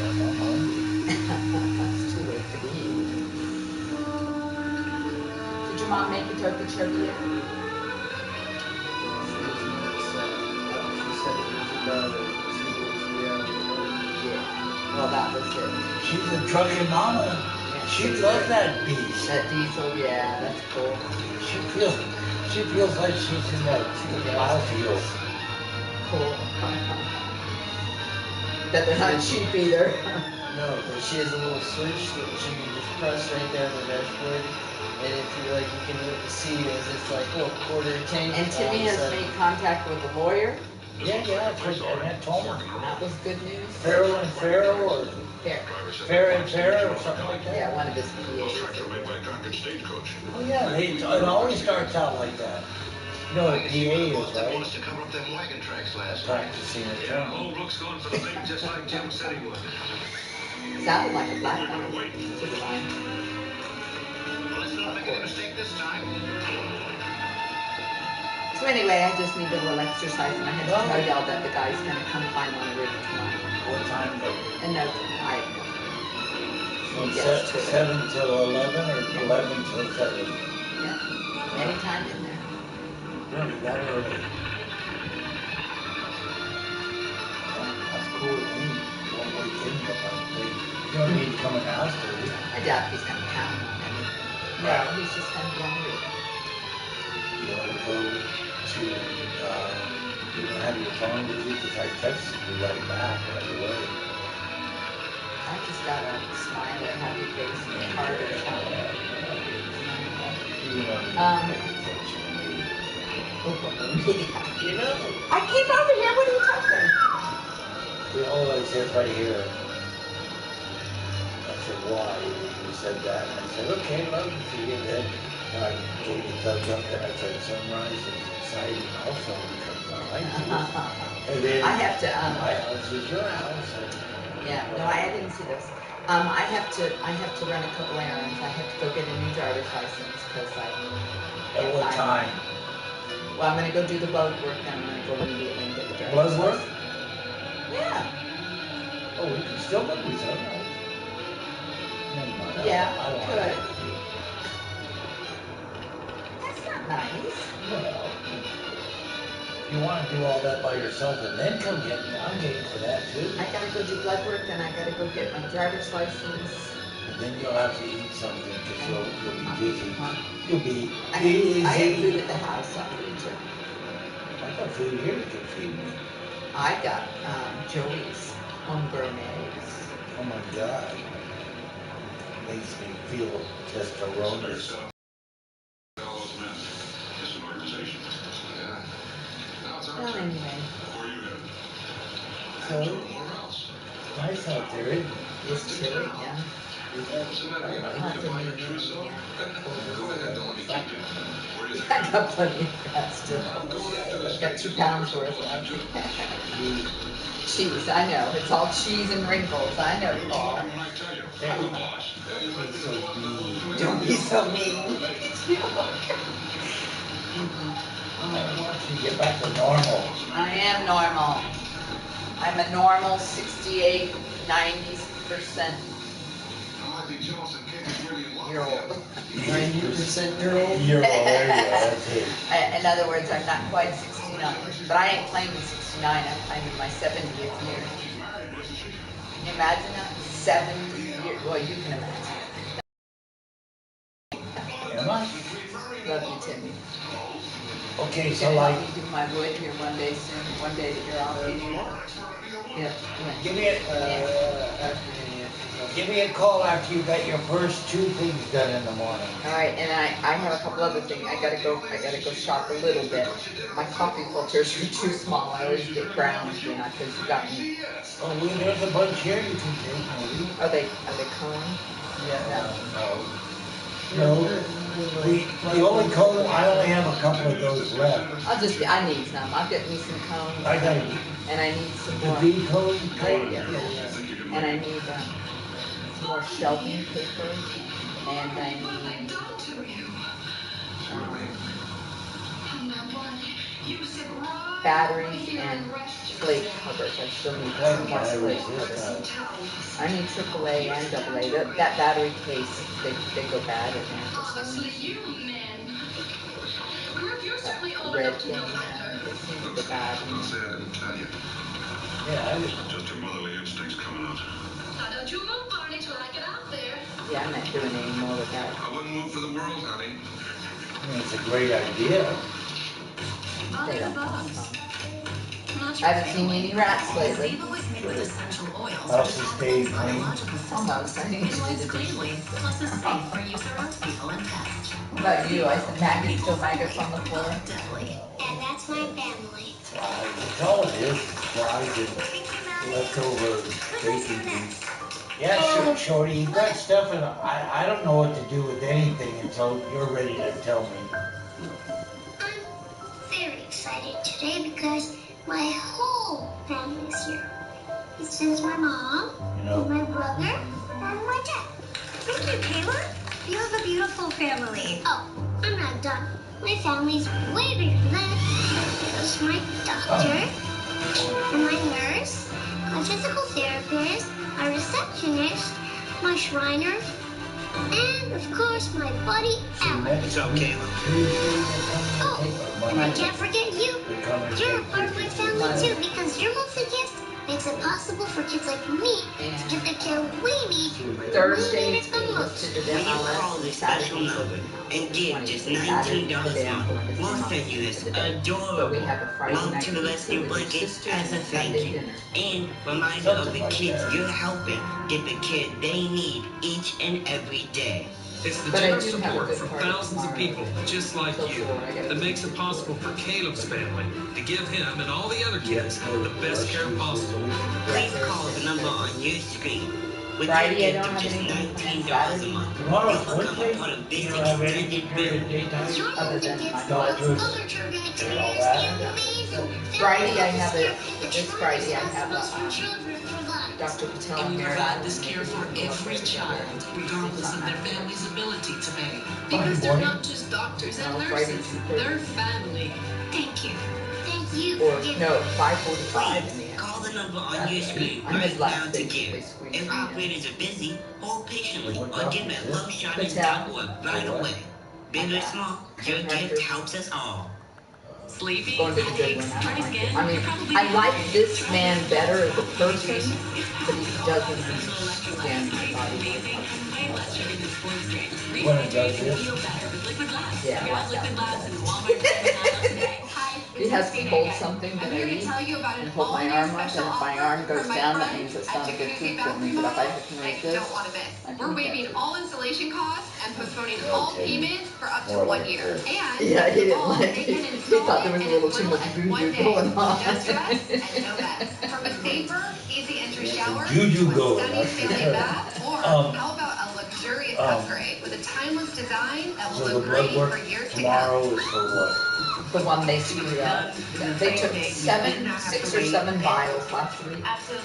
It's too late for me. Did your mom make the turkey turkey yet? Yeah. Well, that was it. She's a trucking mama. She loves that beast. That diesel, yeah, that's cool. She feels like she's in that plow field. Cool. But they're not cheap either. No, but she has a little switch that she can just press right there on the dashboard. And if you like, you can see as it's like, oh, quarter tank. And Timmy has made contact with a lawyer. Yeah, that's what Annette told me. That was good news. Farrell and Farrell, or Fair. Fair and Fair, or something like that. Yeah, one of his Tractor PAs. made by Concord Stagecoach. Oh yeah, it always starts out like that. You know what a PA is, They want right? us to cover up them wagon tracks last night. Practicing a Yeah, term. old Brooks going for the thing just like Jim said he would. Sounded like a black guy. Well, let's not make any mistake this time. So anyway, I just need a little exercise, and I had to tell y'all that the guy's gonna come climb on the roof tomorrow. What time, baby? And no, I From Yes, to it. 7 till 11 or 11 till 7? yeah, anytime in there. Really, that early? That's cool with me. You won't wake him up. You don't need to come in the house, do you? I doubt he's gonna pound on it. No, he's just gonna be on the roof. You want to go to, you don't have your phone with you, because I texted you right back right away. I just got a smile and happy face and a heart and a shower. You know, You know? I came over here, what are you talking? we always sit right here. said, why? And he said that. And I said, okay, love to see you. Then I gave a thumbs up and I said, Sunrise is exciting also because I like you. And then I have to, my house is your house. yeah, no, I didn't see this. I have to run a couple errands. I have to go get a new driver's license because At what time? Well, I'm gonna go do the blood work and I'm gonna go immediately and get the driver's Blood work? license. Yeah. Oh, we can still go to Sunrise. Never mind. Yeah, I don't could. want it. That's not nice. Well, you want to do all that by yourself and then come get me. I'm game for that too. I gotta go do blood work and I gotta go get my driver's license. And then you'll have to eat something because you'll be busy. You'll be I busy. have food at the house. I'll feed you. I got food here that can feed me. I got Joey's homegrown eggs. Oh my God. Makes me feel testosterone. Well, anyway. So, nice out there, isn't it? It's chilly, yeah. I got plenty of fat still. Got 2 pounds worth left. Cheese, I know. It's all cheese and wrinkles. I know, Paul. Don't be so mean. Once you get back to normal. I am normal. I'm a normal 68, 90% year old. 90% year old? Year old, there you go, that's it. In other words, I'm not quite 69, but I ain't claiming 69, I'm claiming my 70th year. Can you imagine that? 70 years, well, you can imagine. Am I? Love you, Timmy. Okay, You're so gonna like, help me do my wood here one day soon, one day that you're off. Yeah, when? give me a call after you got your first 2 things done in the morning. All right, and I have a couple other things. I gotta go shop a little bit. My coffee filters are too small. I always get browns, you know, because you got me. Oh, there's a bunch here you can take, maybe. Are they cone? Yeah. No. The only cone, I only have a couple of those left. I need some. I'll get me some cones. I got it. And I need some The more. V cone? And I need some more shelving paper. And I need batteries and plate covers. I still need some more plate covers. I need AAA and AA. That battery case, they go bad at Manchester. Red thing, they seem to go bad. Yeah, just your motherly instincts coming out. Don't you move, Barney, till I get out there. Yeah, I'm not doing any more with that. I wouldn't move for the world, honey. I mean, it's a great idea. They don't want some. I haven't seen any rats lately. House is staying clean. Almost. I need to do the dishes. Plus is safe for use around people and pets. What about you? I said maggots, still maggots on the floor. And that's my family. That's all it is. Flies and leftover bacon grease. Yeah, sure, Shorty, you got stuff, and I don't know what to do with anything until you're ready to tell me. I'm very excited today because my whole family is here. This is my mom, my brother, and my dad. Thank you, Kayla. You have a beautiful family. Oh, I'm not done. My family's way bigger than that. There's my doctor, and my nurse, my physical therapist, my receptionist, my Shriner, and of course my buddy Alan. What's up, Kayla? Oh, and I can't forget you. You're a part of my family too because your monthly gift makes it possible for kids like me to get the care we need. Thursday is the most. When you call this special number and give just $19 now, we'll send you this adorable long-term rescue blanket as a thank you. And reminder of the kids you're helping get the care they need each and every day. It's the generous support from thousands of people just like you that makes it possible for Caleb's family to give him and all the other kids the best care possible. Please call the number on your screen. With Friday, I your don't gift of have just anything. $19 a month. Tomorrow's You'll become Wednesday. part of You basic don't have security anything during the daytime? Other than my Doctors and all that? Friday, I have this Friday, I have Dr. Patel And we here. provide this care for every child, regardless of their family's ability to pay. Because they're not just doctors and nurses, they're family. Thank you. Thank you. Or, no, 5:45 in the end. Call the number on your screen I'm his right last now to basically care. squeezing If in. operators are busy, hold patiently or give them at Patel. loveshining.org right away. Big or small, your gift helps us all. Sleepy? Going to the good one. Try again. I mean, I like this man better as a person, but he doesn't stand my body. When it does this? Yeah, I like that. He has to hold something that I eat and hold my arm up, and if my arm goes down, that means it's not a good food for me, but if I can raise this, I We're can waiving catch it. all installation costs and postponing all payments for up to 1 year. And Yeah, he didn't all, like they it. can He install thought there was it a little as too little much as voodoo 1 day. going on. No stress and no mess. From a safer, easy entry shower Juju to a going, stunning that's for family sure. bath, or how about a luxurious upgrade with a timeless design that will So the look blood great work for years to come. tomorrow is for what? The one they screwed up. They took 6 or 7 vials last week,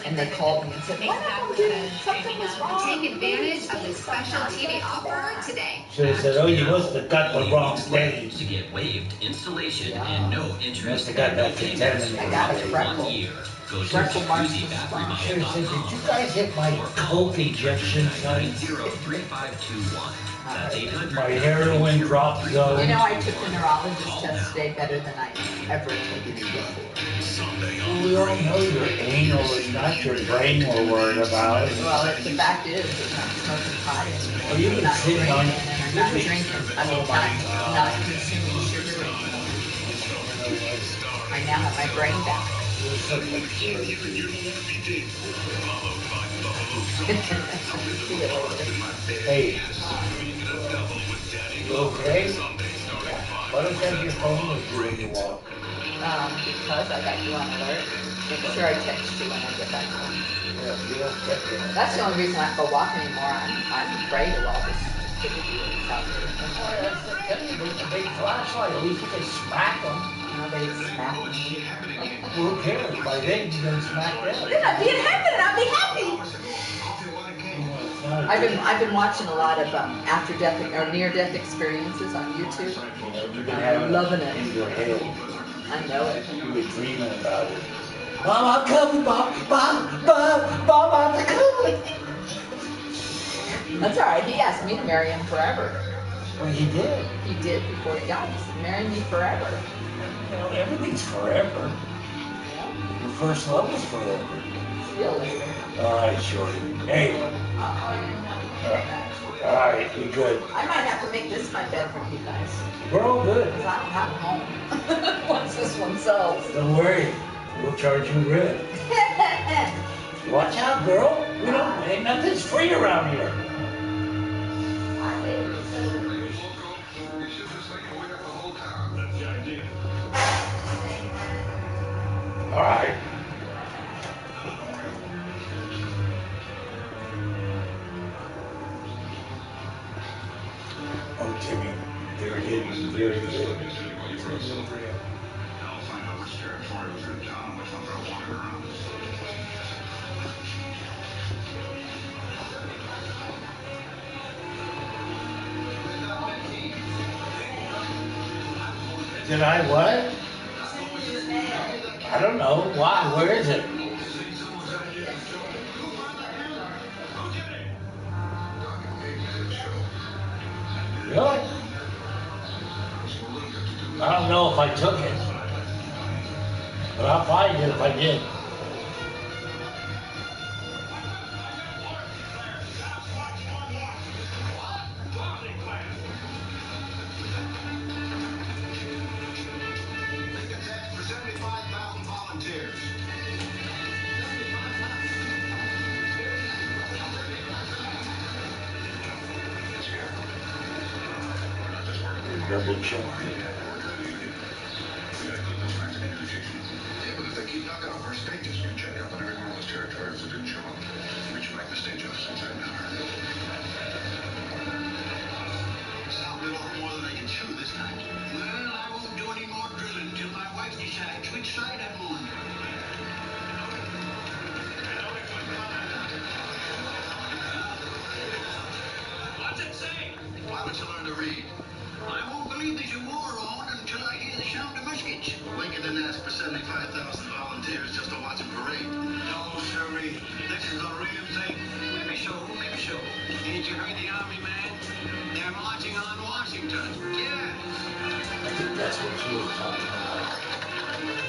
and they called me and said, "What happened to it? Something was wrong." Take advantage of this special TV offer today. Should have said, oh, you must have got the wrong stage. To get waived installation and no interest. Must have got that contaminated. I got it, Freckle. 1 year. Go to Freckle marks the jacuzzibathremodel.com. Should have said, did you guys hit my coke injection site? 930-3521. That's 800. My heroin drop zone? You know, I took the neurologist test today better than I ever taken it before. Well, we all know your anal is not your brain we're worried about. Well, the fact is, I'm not smoking pot anymore. Well, you've been I'm not sitting drinking, on- and I'm not drinking. I mean, not consuming sugar anymore. I now have my brain back. Hey. You okay? Why don't you have your phone with you when you walk? Because I got you on alert. Make sure I text you when I get back home. Yeah, you don't get there. That's the only reason I don't go walk anymore. I'm afraid of all this stupidity that's out there. With a big flashlight, at least you can smack them. No, they smack me. Who cares? By then, you're gonna smack them. Then I'd be in heaven and I'd be happy. I've been watching a lot of after death or near death experiences on YouTube. You've been I'm having loving it it. in your head. I know it. You've been dreaming about it. Mom, I'm coming, Mom, I'm coming. That's all right. He asked me to marry him forever. Well, he did. He did before he died. He said, "Marry me forever." You know, everything's forever. Your first love was forever. See you later. All right, Shorty. Hey. All right, you good. I might have to make this my bed for you guys. We're all good. Because I don't have a home. Once this one sells. Don't worry. We'll charge you rent. Watch out, girl. Ain't nothing's free around here. All right. Oh, Timmy, they're hitting very good. I'll find out which territory was in town and which ones are wandering around. Did I what? I don't know. Why? Where is it? Really? I don't know if I took it. But I'll find it if I did. For 75,000 volunteers. Double check. Yeah, but if they keep knocking off our stages, we check up on every one of those territories that didn't show up. Reach back the stage office. ask for 75,000 volunteers just to watch a parade. No, sirree. This is a real thing. Maybe so, maybe so. Ain't you heard the army, man? They're marching on Washington. Yeah. I think that's what you were talking about.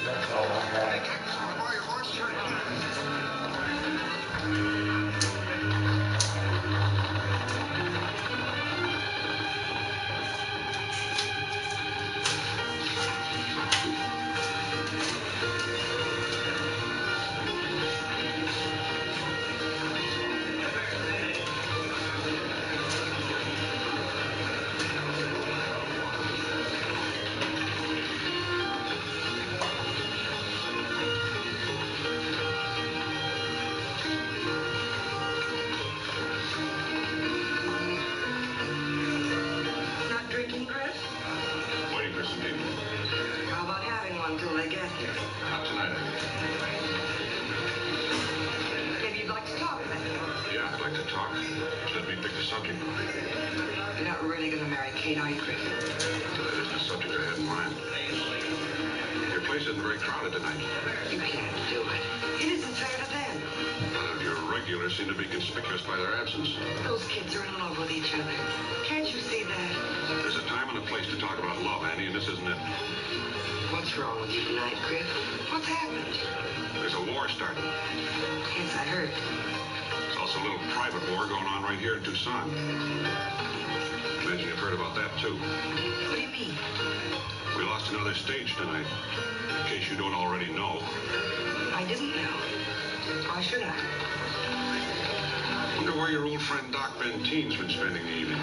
That's all I had. Not drinking, Griff? Waiting for some people. How about having one till they get here? Not tonight. Maybe you'd like to talk then. Yeah, I'd like to talk. Let me pick the subject. You're not really going to marry Kate, are you, Griff? That isn't the subject I had in mind. Your place isn't very crowded tonight. You can't do it. It isn't fair to them. None of your regulars seem to be conspicuous by their absence. Those kids are in love with each other. Can't you see that? There's a time and a place to talk about love, Annie, and this isn't it. What's wrong with you tonight, Griff? What's happened? There's a war starting. Yes, I heard. There's also a little private war going on right here in Tucson. Imagine you've heard about that, too. What do you mean? We lost another stage tonight. In case you don't already know. I didn't know. Why should I? Wonder where your old friend Doc Bentine's been spending the evening.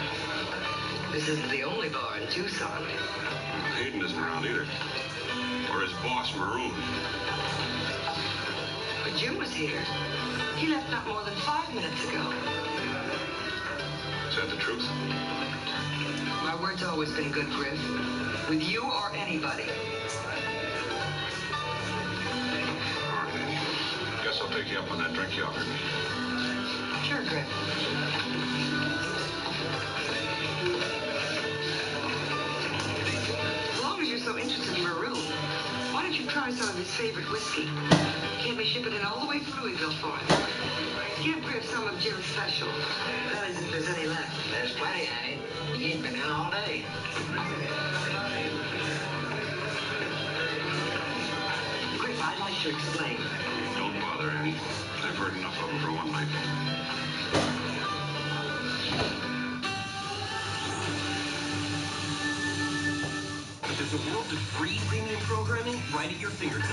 This isn't the only bar in Tucson. Hayden isn't around either. Or his boss, Maroon. But Jim was here. He left not more than 5 minutes ago. Is that the truth? My word's always been good, Griff. With you or anybody. All right, Annie. Guess I'll take you up on that drink you offered me. Sure, Griff. As long as you're so interested in Maroon, why don't you try some of his favorite whiskey? Can't we ship it in all the way from Louisville for him? Give Griff some of Jim's special. That is, if there's any left. There's plenty, Annie. He ain't been in all day. Griff, I'd like to explain. Don't bother, Annie. I've heard enough of him for one night. There's a world of free premium programming right at your fingertips.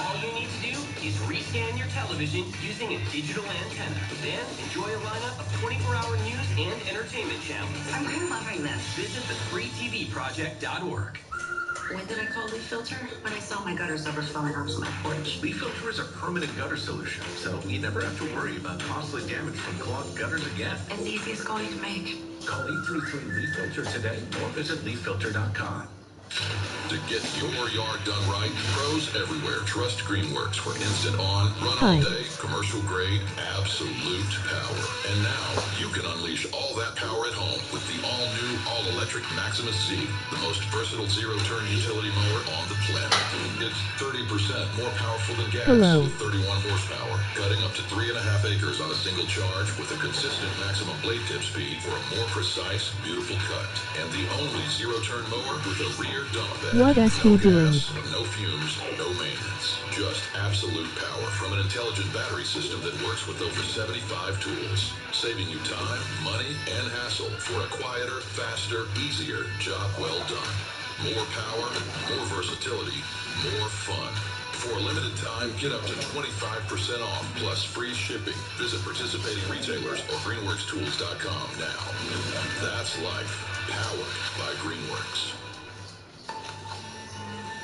All you need to do is rescan your television using a digital antenna. Then enjoy a lineup of 24-hour news and entertainment channels. I'm kind of loving this. Visit thefreetvproject.org. When did I call Leaf Filter? When I saw my gutter suckers falling off my porch. Leaf Filter is a permanent gutter solution, so you never have to worry about costly damage from clogged gutters again. And the easiest call you can make. Call 833 Leaf Filter today or visit leaffilter.com. To get your yard done right, pros everywhere trust Greenworks for instant on, run all day, commercial grade, absolute power. And now you can unleash all that power at home with the all-new, all-electric Maximus Z, the most versatile zero-turn utility mower on the planet. It's 30% more powerful than gas with 31 horsepower, cutting up to 3.5 acres on a single charge with a consistent maximum blade tip speed for a more precise, beautiful cut. And the only zero-turn mower with a rear dump bed. What is he doing? No fumes, no maintenance. Just absolute power from an intelligent battery system that works with over 75 tools, saving you time, money, and hassle for a quieter, faster, easier job well done. More power, more versatility, more fun. For a limited time, get up to 25% off plus free shipping. Visit participating retailers or greenworkstools.com now. That's life, powered by Greenworks.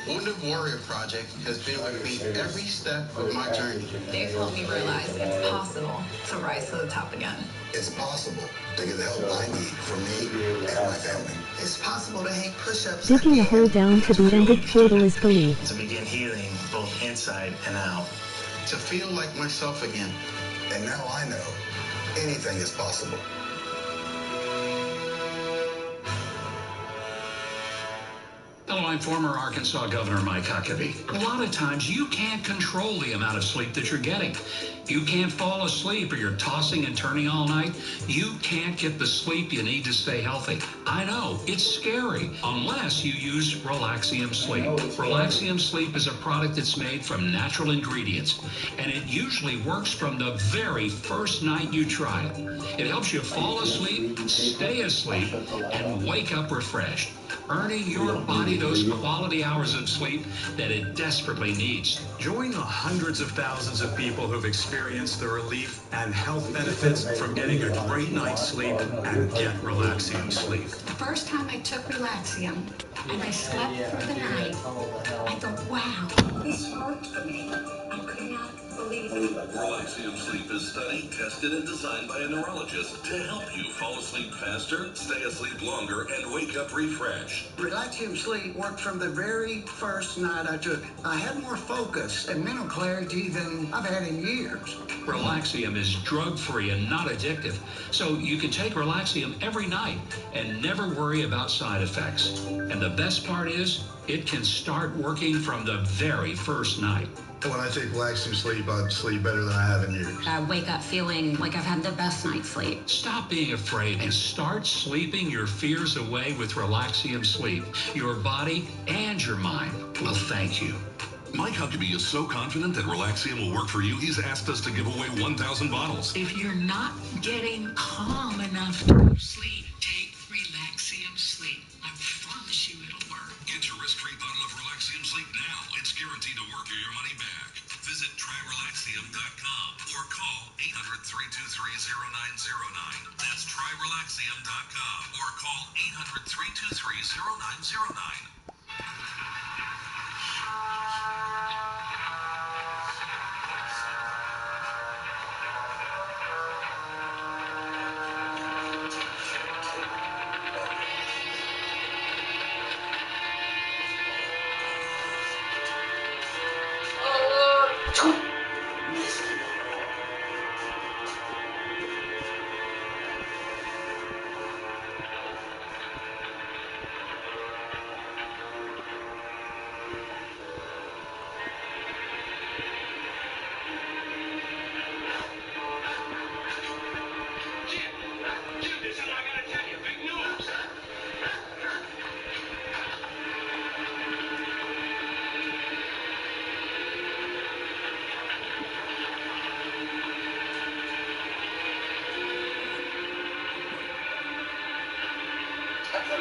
Wounded Warrior Project has been with me every step of my journey. They've helped me realize it's possible to rise to the top again. It's possible to get the help I need for me and my family. It's possible to hang push-ups Digging a hole down to the ended portal is believed. to begin healing both inside and out. To feel like myself again. And now I know anything is possible. Hello, I'm former Arkansas Governor Mike Huckabee. A lot of times you can't control the amount of sleep that you're getting. You can't fall asleep or you're tossing and turning all night. You can't get the sleep you need to stay healthy. I know, it's scary, unless you use Relaxium Sleep. Relaxium Sleep is a product that's made from natural ingredients, and it usually works from the very first night you try it. It helps you fall asleep, stay asleep, and wake up refreshed, earning your body those quality hours of sleep that it desperately needs. Join the hundreds of thousands of people who've experienced the relief and health benefits from getting a great night's sleep and get Relaxium Sleep. The first time I took Relaxium and I slept through the night, I thought, wow, this worked for me. I could not believe it. Relaxium Sleep is studied, tested, and designed by a neurologist to help you fall asleep faster, stay asleep longer, and wake up refreshed. Relaxium Sleep worked from the very first night I took it. I had more focus and mental clarity than I've had in years. Relaxium is drug-free and not addictive, so you can take Relaxium every night and never worry about side effects. And the best part is, it can start working from the very first night. When I take Relaxium Sleep, I sleep better than I have in years. I wake up feeling like I've had the best night's sleep. Stop being afraid and start sleeping your fears away with Relaxium Sleep. Your body and your mind will thank you. Mike Huckabee is so confident that Relaxium will work for you, he's asked us to give away 1,000 bottles. If you're not getting calm enough to sleep, take Relaxium Sleep. I promise you it'll work. Get your risk-free bottle of Relaxium Sleep now. It's guaranteed to work or your money back. Visit TryRelaxium.com or call 800-323-0909. That's TryRelaxium.com or call 800-323-0909.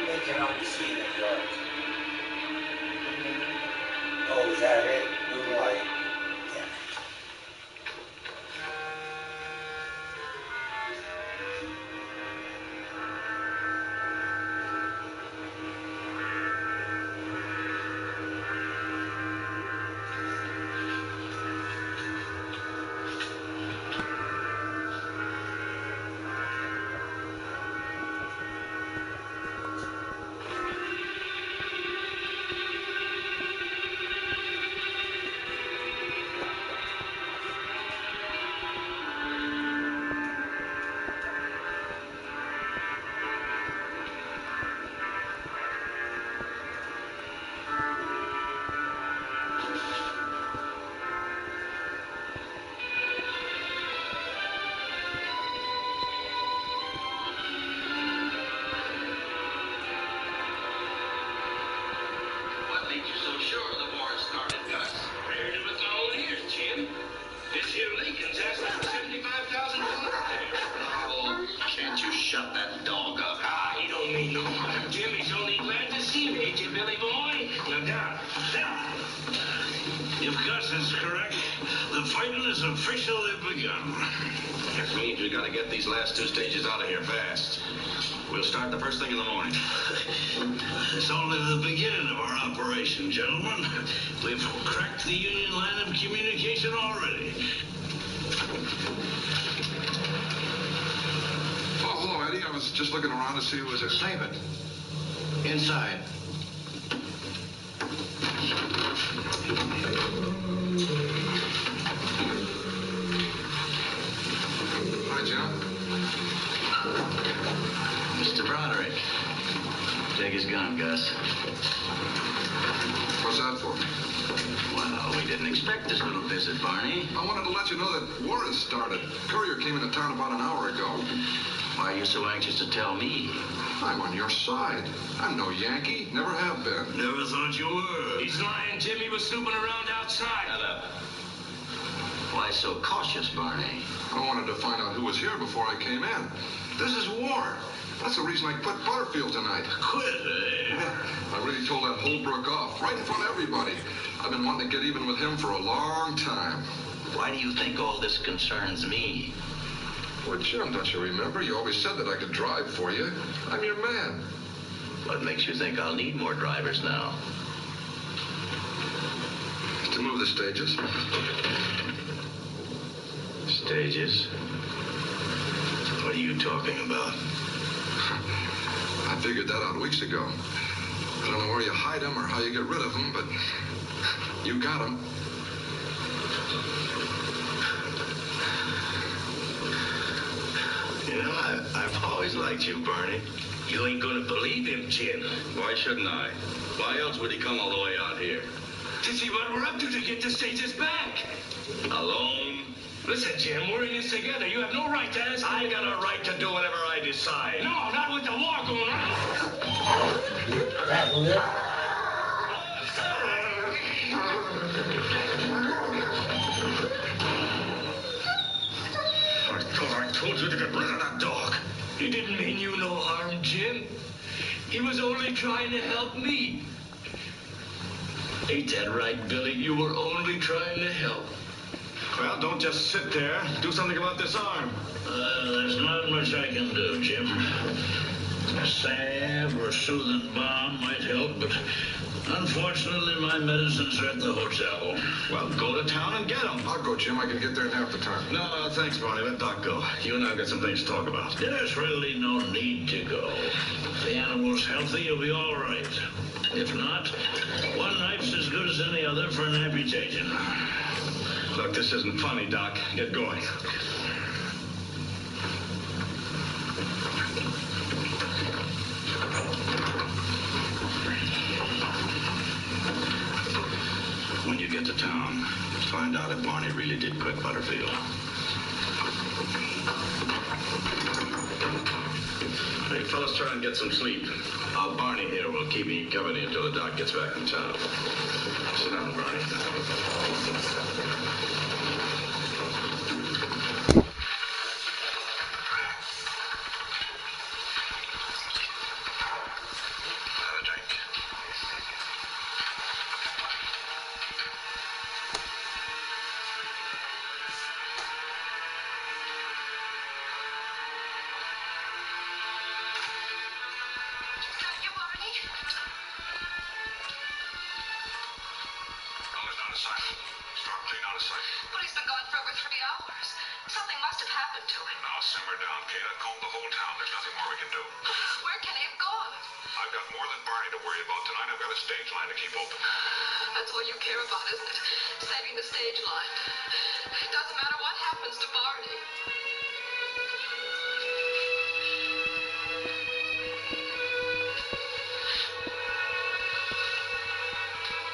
They can only see in the dark. Oh, is that it? Blue light. Yeah. If Gus is correct, the fighting has officially begun. That means we gotta get these last two stages out of here fast. We'll start the first thing in the morning. It's only the beginning of our operation, gentlemen. We've cracked the Union line of communication already. Oh, hello, Eddie. I was just looking around to see who was it. Save it. Inside. Hi, Joe. Mr. Broderick. Take his gun, Gus. What's that for? Well, we didn't expect this little visit, Barney. I wanted to let you know that war has started. Courier came into town about an hour ago. Why are you so anxious to tell me? I'm on your side. I'm no Yankee. Never have been. Never thought you were. He's lying, Jim. He was snooping around outside. Shut up. Why so cautious, Barney? I wanted to find out who was here before I came in. This is war. That's the reason I quit Butterfield tonight. Quit, eh? I really told that Holbrook off, right in front of everybody. I've been wanting to get even with him for a long time. Why do you think all this concerns me? Well, Jim, don't you remember? You always said that I could drive for you. I'm your man. What makes you think I'll need more drivers now? To move the stages. Stages? What are you talking about? I figured that out weeks ago. I don't know where you hide them or how you get rid of them, but you got them. You know, I've always liked you, Barney. You ain't gonna believe him, Jim. Why shouldn't I? Why else would he come all the way out here? To see what we're up to get the stages back. Alone? Listen, Jim, we're in this together. You have no right to ask me. I got a right to do whatever I decide. No, not with the war going on. That lip. I told you to get rid of that dog. He didn't mean you no harm, Jim. He was only trying to help me. Ain't that right, Billy? You were only trying to help. Well, don't just sit there. Do something about this arm. There's not much I can do, Jim. A salve or a soothing balm might help, but unfortunately my medicines are at the hotel. Well, go to town and get them. I'll go, Jim. I can get there in half the time. No, thanks, Barney. Let Doc go. You and I have got some things to talk about. There's really no need to go. If the animal's healthy, you'll be all right. If not, one knife's as good as any other for an amputation. Look, this isn't funny, Doc. Get going. When you get to town, find out if Barney really did quit Butterfield. Hey, fellas, try and get some sleep. Barney here will keep me company until the doc gets back in town. Sit down, Barney. But he's been gone for over 3 hours. Something must have happened to him. Now simmer down, Kate. I've combed the whole town. There's nothing more we can do. Where can he have gone? I've got more than Barney to worry about tonight. I've got a stage line to keep open. That's all you care about, isn't it? Saving the stage line. It doesn't matter what happens to Barney.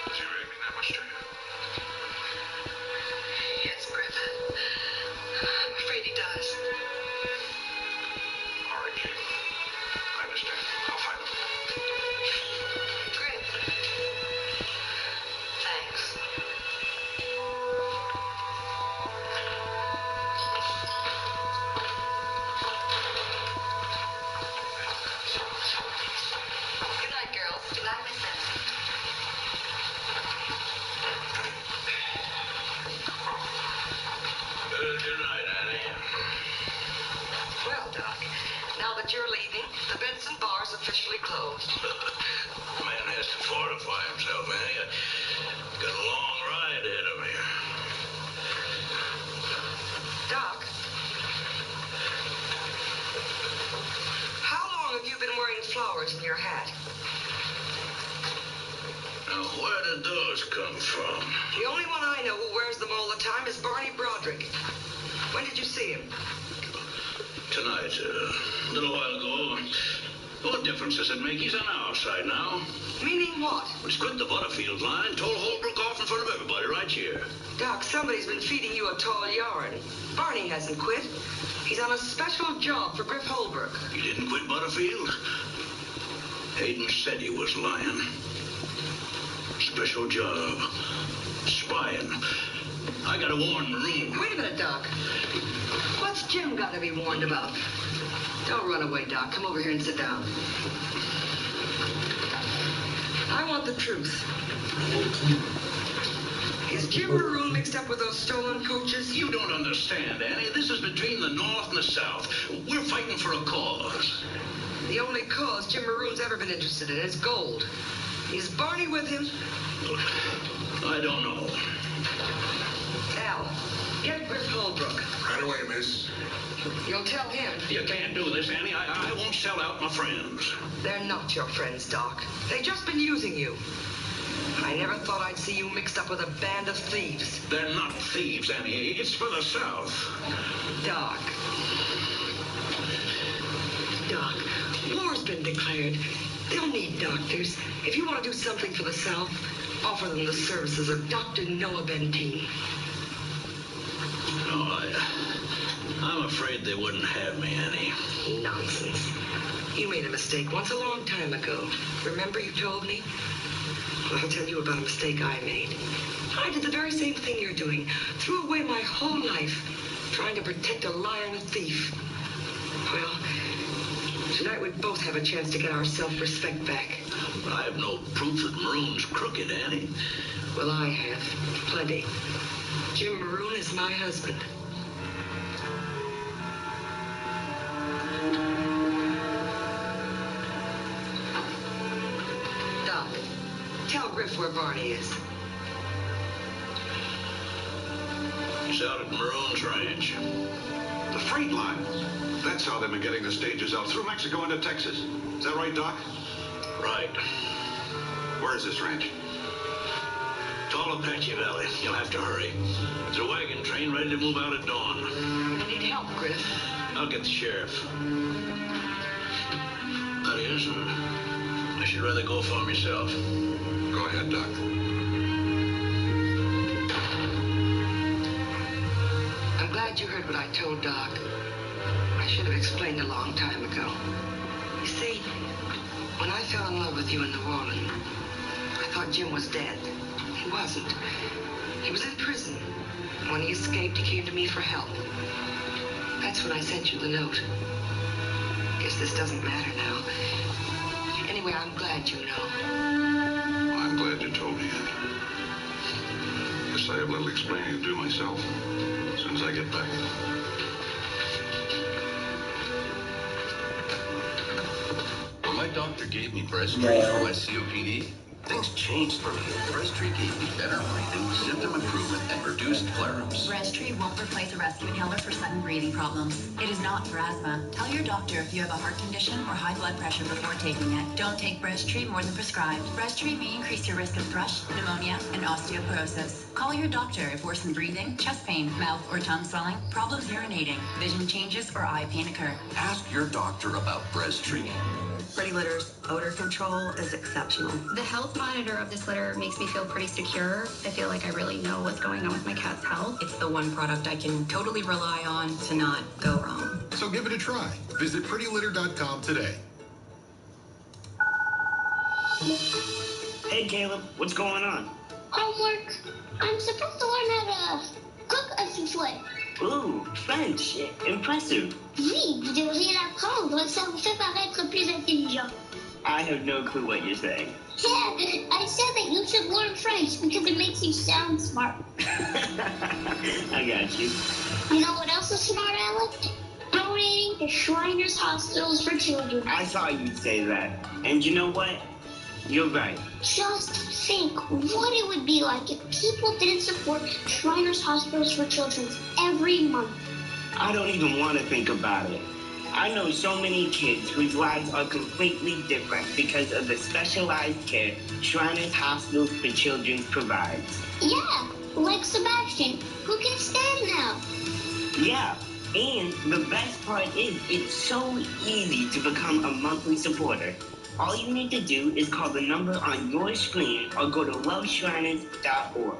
Does he really mean that much to you? Yes, Griff. I'm afraid he does. All right, Kate. I understand. I'll find him. Griff. Thanks. Good night, girls. Good night, Miss Benson. Good night, Annie. Well, Doc, now that you're leaving, the Benson bar's officially closed. Man has to fortify himself, Annie. Got a long ride ahead of me. Doc, how long have you been wearing flowers in your hat? Now, where did those come from? The only one I know who wears them all the time is Barney Broderick. When did you see him? Tonight, a little while ago. What difference does it make? He's on our side now. Meaning what? We quit the Butterfield line, told Holbrook off in front of everybody right here. Doc, somebody's been feeding you a tall yarn. Barney hasn't quit. He's on a special job for Griff Holbrook. He didn't quit Butterfield? Hayden said he was lying. Special job. Spying. I gotta warn Maroon. Wait a minute, Doc. What's Jim got to be warned about? Don't run away, Doc. Come over here and sit down. I want the truth. Is Jim Maroon mixed up with those stolen coaches? You don't understand, Annie. This is between the North and the South. We're fighting for a cause. The only cause Jim Maroon's ever been interested in is gold. Is Barney with him? I don't know. Al, get Griff Holbrook. Right away, miss. You'll tell him. You can't do this, Annie. I won't sell out my friends. They're not your friends, Doc. They've just been using you. I never thought I'd see you mixed up with a band of thieves. They're not thieves, Annie. It's for the South. Doc. Doc, war's been declared. They'll need doctors. If you want to do something for the South, offer them the services of Dr. Noah Benteen. No, I'm afraid they wouldn't have me, Annie. Nonsense. You made a mistake once a long time ago. Remember you told me? I'll tell you about a mistake I made. I did the very same thing you're doing. Threw away my whole life trying to protect a liar and a thief. Well, tonight we both have a chance to get our self-respect back. I have no proof that Maroon's crooked, Annie. Well, I have. Plenty. Jim Maroon is my husband. Doc, tell Griff where Barney is. He's out at Maroon's ranch. The freight line. That's how they've been getting the stages out through Mexico into Texas. Is that right, Doc? Right. Where is this ranch? It's all Apache Valley. You'll have to hurry. There's a wagon train ready to move out at dawn. I need help, Griff. I'll get the sheriff. That is, I should rather go for him yourself. Go ahead, Doc. I'm glad you heard what I told Doc. I should have explained a long time ago. You see, when I fell in love with you in New Orleans, I thought Jim was dead. He wasn't. He was in prison. When he escaped, he came to me for help. That's when I sent you the note. Guess this doesn't matter now. Anyway, I'm glad you know. I'm glad you told me that. Guess I have little explaining to do myself as soon as I get back. When my doctor gave me Breasttreat for my COPD, things changed for me. Breasttreat gave me better breathing, symptom improvement, and reduced flare-ups. Breasttreat won't replace a rescue inhaler for sudden breathing problems. It is not for asthma. Tell your doctor if you have a heart condition or high blood pressure before taking it. Don't take Breasttreat more than prescribed. Breasttreat may increase your risk of thrush, pneumonia, and osteoporosis. Call your doctor if worsened breathing, chest pain, mouth or tongue swelling, problems urinating, vision changes, or eye pain occur. Ask your doctor about Breasttreat. Pretty Litter's odor control is exceptional. The health monitor of this litter makes me feel pretty secure. I feel like I really know what's going on with my cat's health. It's the one product I can totally rely on to not go wrong. So give it a try. Visit prettylitter.com today. Hey, Caleb, what's going on? Homework. I'm supposed to learn how to cook a souffle. Ooh, French. Impressive. Oui, vous devriez l'apprendre. Ça vous fait paraître plus intelligent. I have no clue what you're saying. Yeah, I said that you should learn French because it makes you sound smart. I got you. You know what else is smart, Alec? Donating to Shriners Hospitals for Children. I saw you say that. And you know what? You're right. Just think what it would be like if people didn't support Shriners Hospitals for Children every month. I don't even want to think about it. I know so many kids whose lives are completely different because of the specialized care Shriners Hospitals for Children provides. Yeah, like Sebastian, who can stand now. Yeah, And the best part is, it's so easy to become a monthly supporter. All you need to do is call the number on your screen or go to loveshriners.org.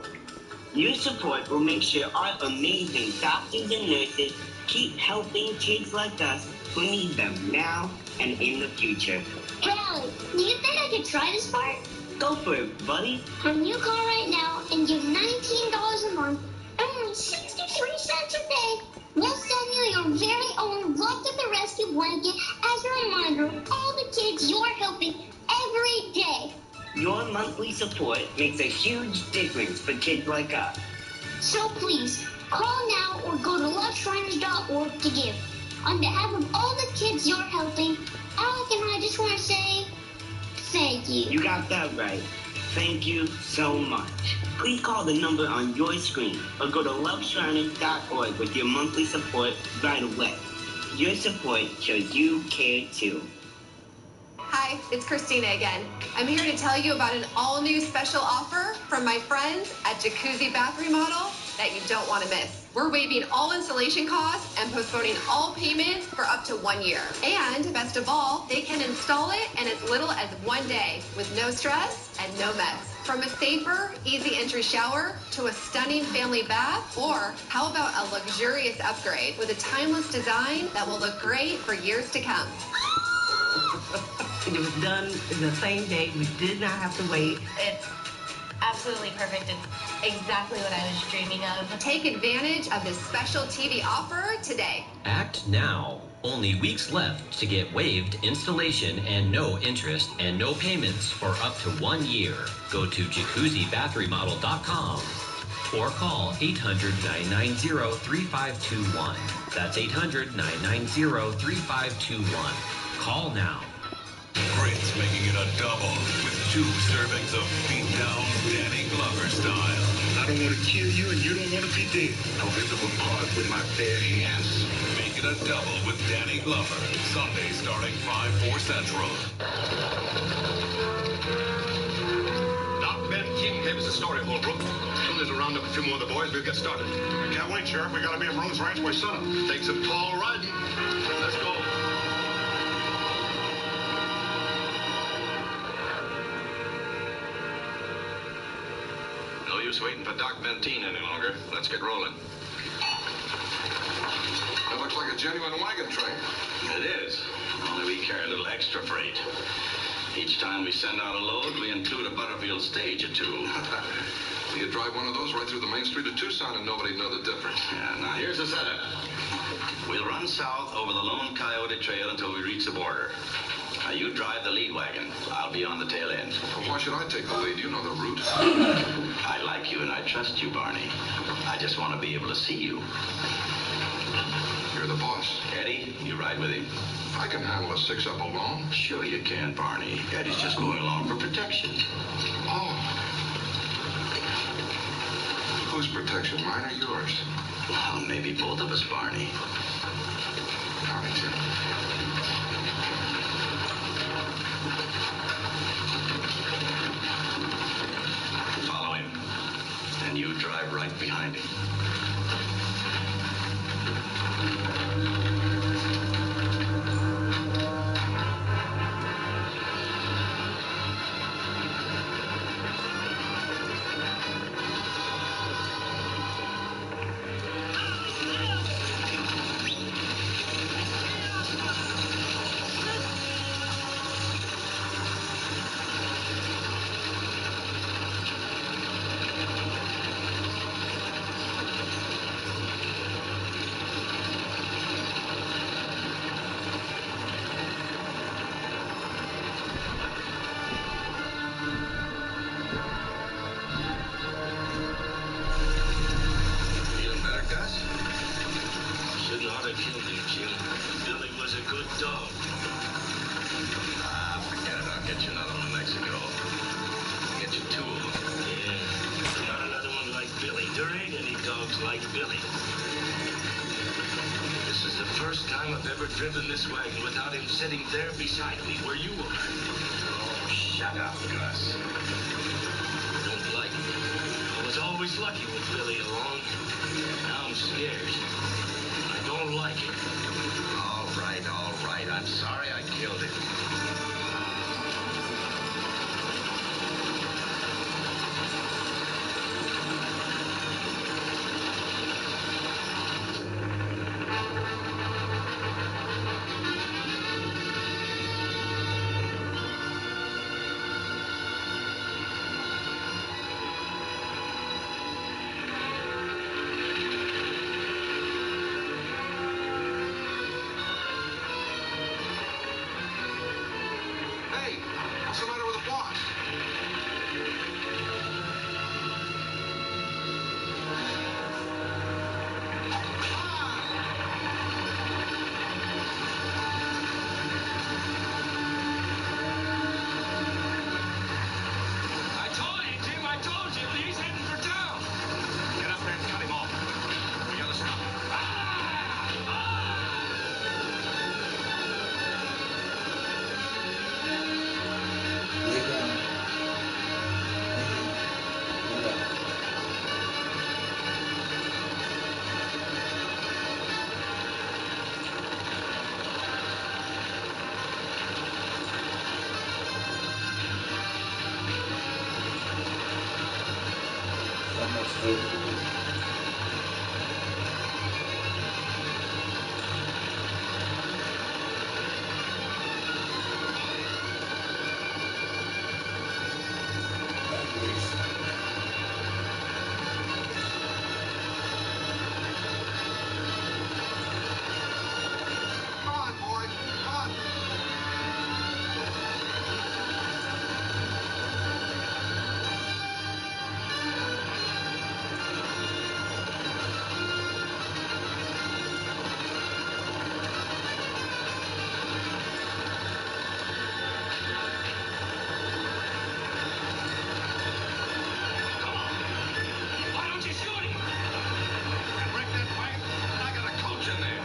Your support will make sure our amazing doctors and nurses keep helping kids like us who need them now and in the future. Hey, Alec, do you think I could try this part? Go for it, buddy. When you call right now and give $19 a month, and only 63 cents a day, we'll send you your very own Loved at the Rescue blanket as a reminder of all the kids you're helping every day. Your monthly support makes a huge difference for kids like us. So please, call now or go to loveshriners.org to give. On behalf of all the kids you're helping, Alec and I just want to say thank you. You got that right. Thank you so much. Please call the number on your screen or go to loveshriners.org with your monthly support right away. Your support shows you care too. Hi, it's Christina again. I'm here to tell you about an all-new special offer from my friends at Jacuzzi Bath Remodel that you don't want to miss. We're waiving all installation costs and postponing all payments for up to 1 year. And best of all, they can install it in as little as 1 day with no stress and no mess. From a safer, easy entry shower to a stunning family bath, or how about a luxurious upgrade with a timeless design that will look great for years to come. It was done the same day. We did not have to wait. It's absolutely perfect. It's exactly what I was dreaming of. Take advantage of this special TV offer today. Act now. Only weeks left to get waived installation and no interest and no payments for up to 1 year. Go to jacuzzibathremodel.com or call 800-990-3521. That's 800-990-3521. Call now. Prince making it a double with 2 servings of beat-down Danny Glover style. I don't want to kill you and you don't want to be dead. I'll rip them apart with my bare hands. Make it a double with Danny Glover. Sunday starting 5/4 Central. Doc Ben King gave us a story, Holbrook. As soon as we round up a few more of the boys, we'll get started. Can't wait, Sheriff. We gotta be at Maroon's Ranch by sunup. Take some tall riding. Let's go. No use waiting for Doc Benteen any longer. Let's get rolling. That looks like a genuine wagon train. It is. Only we carry a little extra freight. Each time we send out a load, we include a Butterfield stage or 2. You drive one of those right through the main street of Tucson and nobody'd know the difference. Yeah, now here's the setup. We'll run south over the Lone Coyote Trail until we reach the border. Now you drive the lead wagon. I'll be on the tail end. Well, why should I take the lead? You know the route. I like you and I trust you, Barney. I just want to be able to see you. You're the boss. Eddie, you ride with him. I can handle a 6-up alone. Sure you can, Barney. Eddie's just going along for protection. Oh. Whose protection, mine or yours? Well, maybe both of us, Barney. Howdy, Jim. Follow him. And you drive right behind him. Driven this wagon without him sitting there beside me where you were. Oh, shut up, Gus. I don't like it. I was always lucky with Billy along. Now I'm scared. I don't like it. All right, all right. I'm sorry I killed him. Hey, what's the matter with the boss? I told you, Jim. I told you. He's heading for town. Get up there and cut him off. We gotta stop him. Come on, boy. Come on. Why don't you shoot him? And wreck that wagon? I got a coach in there.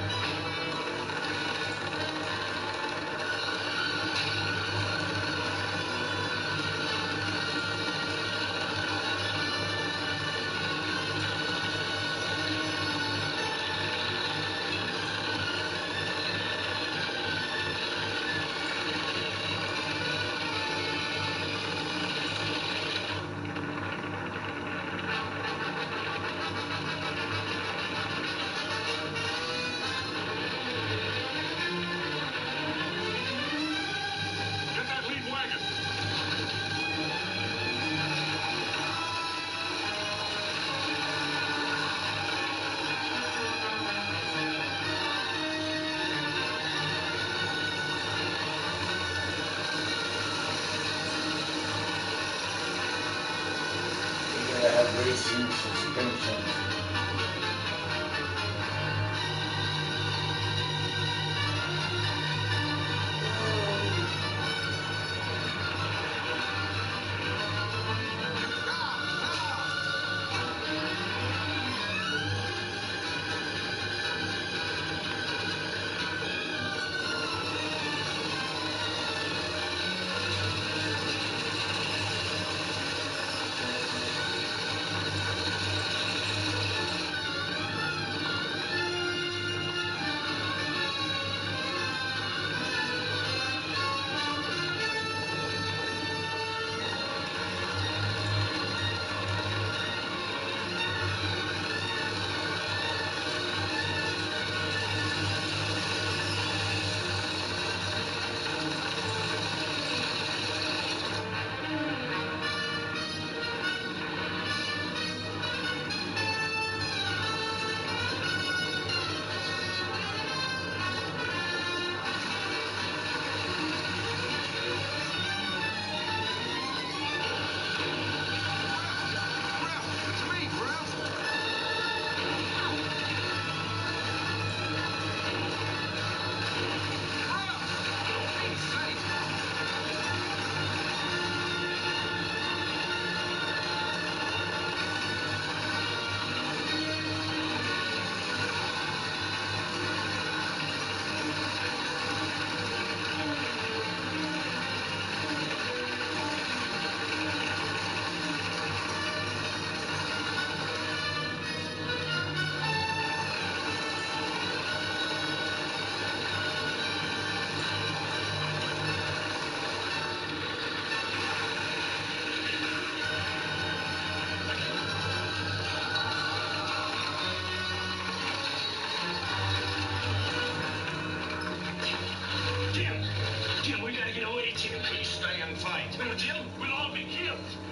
Get that lead wagon. You gotta have racing suspension.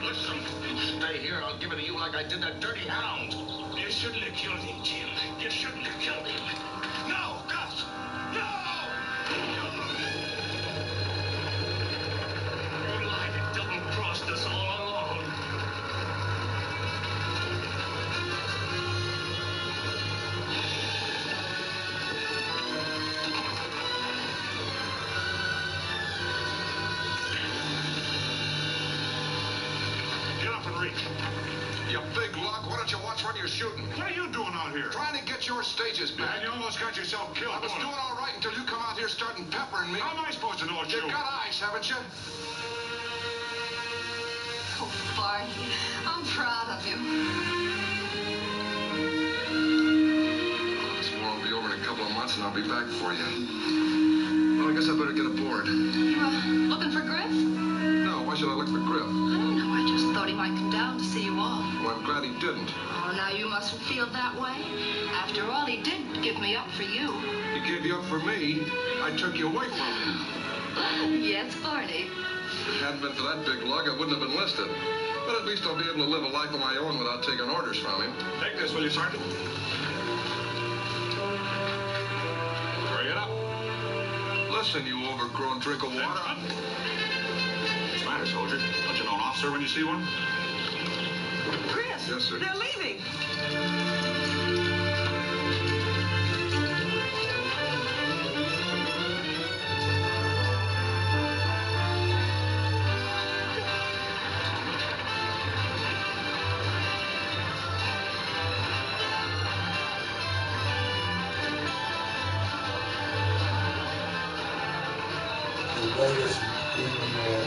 Listen, stay here. I'll give it to you like I did that dirty hound. You shouldn't have killed him, Jim. You shouldn't have killed him. No, Gus! No! You lied and double-crossed us all along. Get up and reach. You big luck. Why don't you watch where you're shooting? What are you doing out here? Trying to get your stages back. Man, you almost got yourself killed. I was doing all right until you come out here starting peppering me. How am I supposed to know it's you? You've got eyes, haven't you? Oh, Barney, I'm proud of you. This war will be over in a couple of months, and I'll be back for you. Well, I guess I better get aboard. You looking for Griff? No, why should I look for Griff? I don't know. I just thought he might come down to see you all. Well, I'm glad he didn't. Oh, now you mustn't feel that way. After all, he did give me up for you. He gave you up for me. I took you away from him. Yes, Barney. If it hadn't been for that big lug, I wouldn't have enlisted. But at least I'll be able to live a life of my own without taking orders from him. Take this, will you, Sergeant? Hurry it up. Listen, you overgrown drink of water. What's the matter, soldier? Don't you know an officer when you see one? Chris, Yes, sir. they're leaving. The latest in the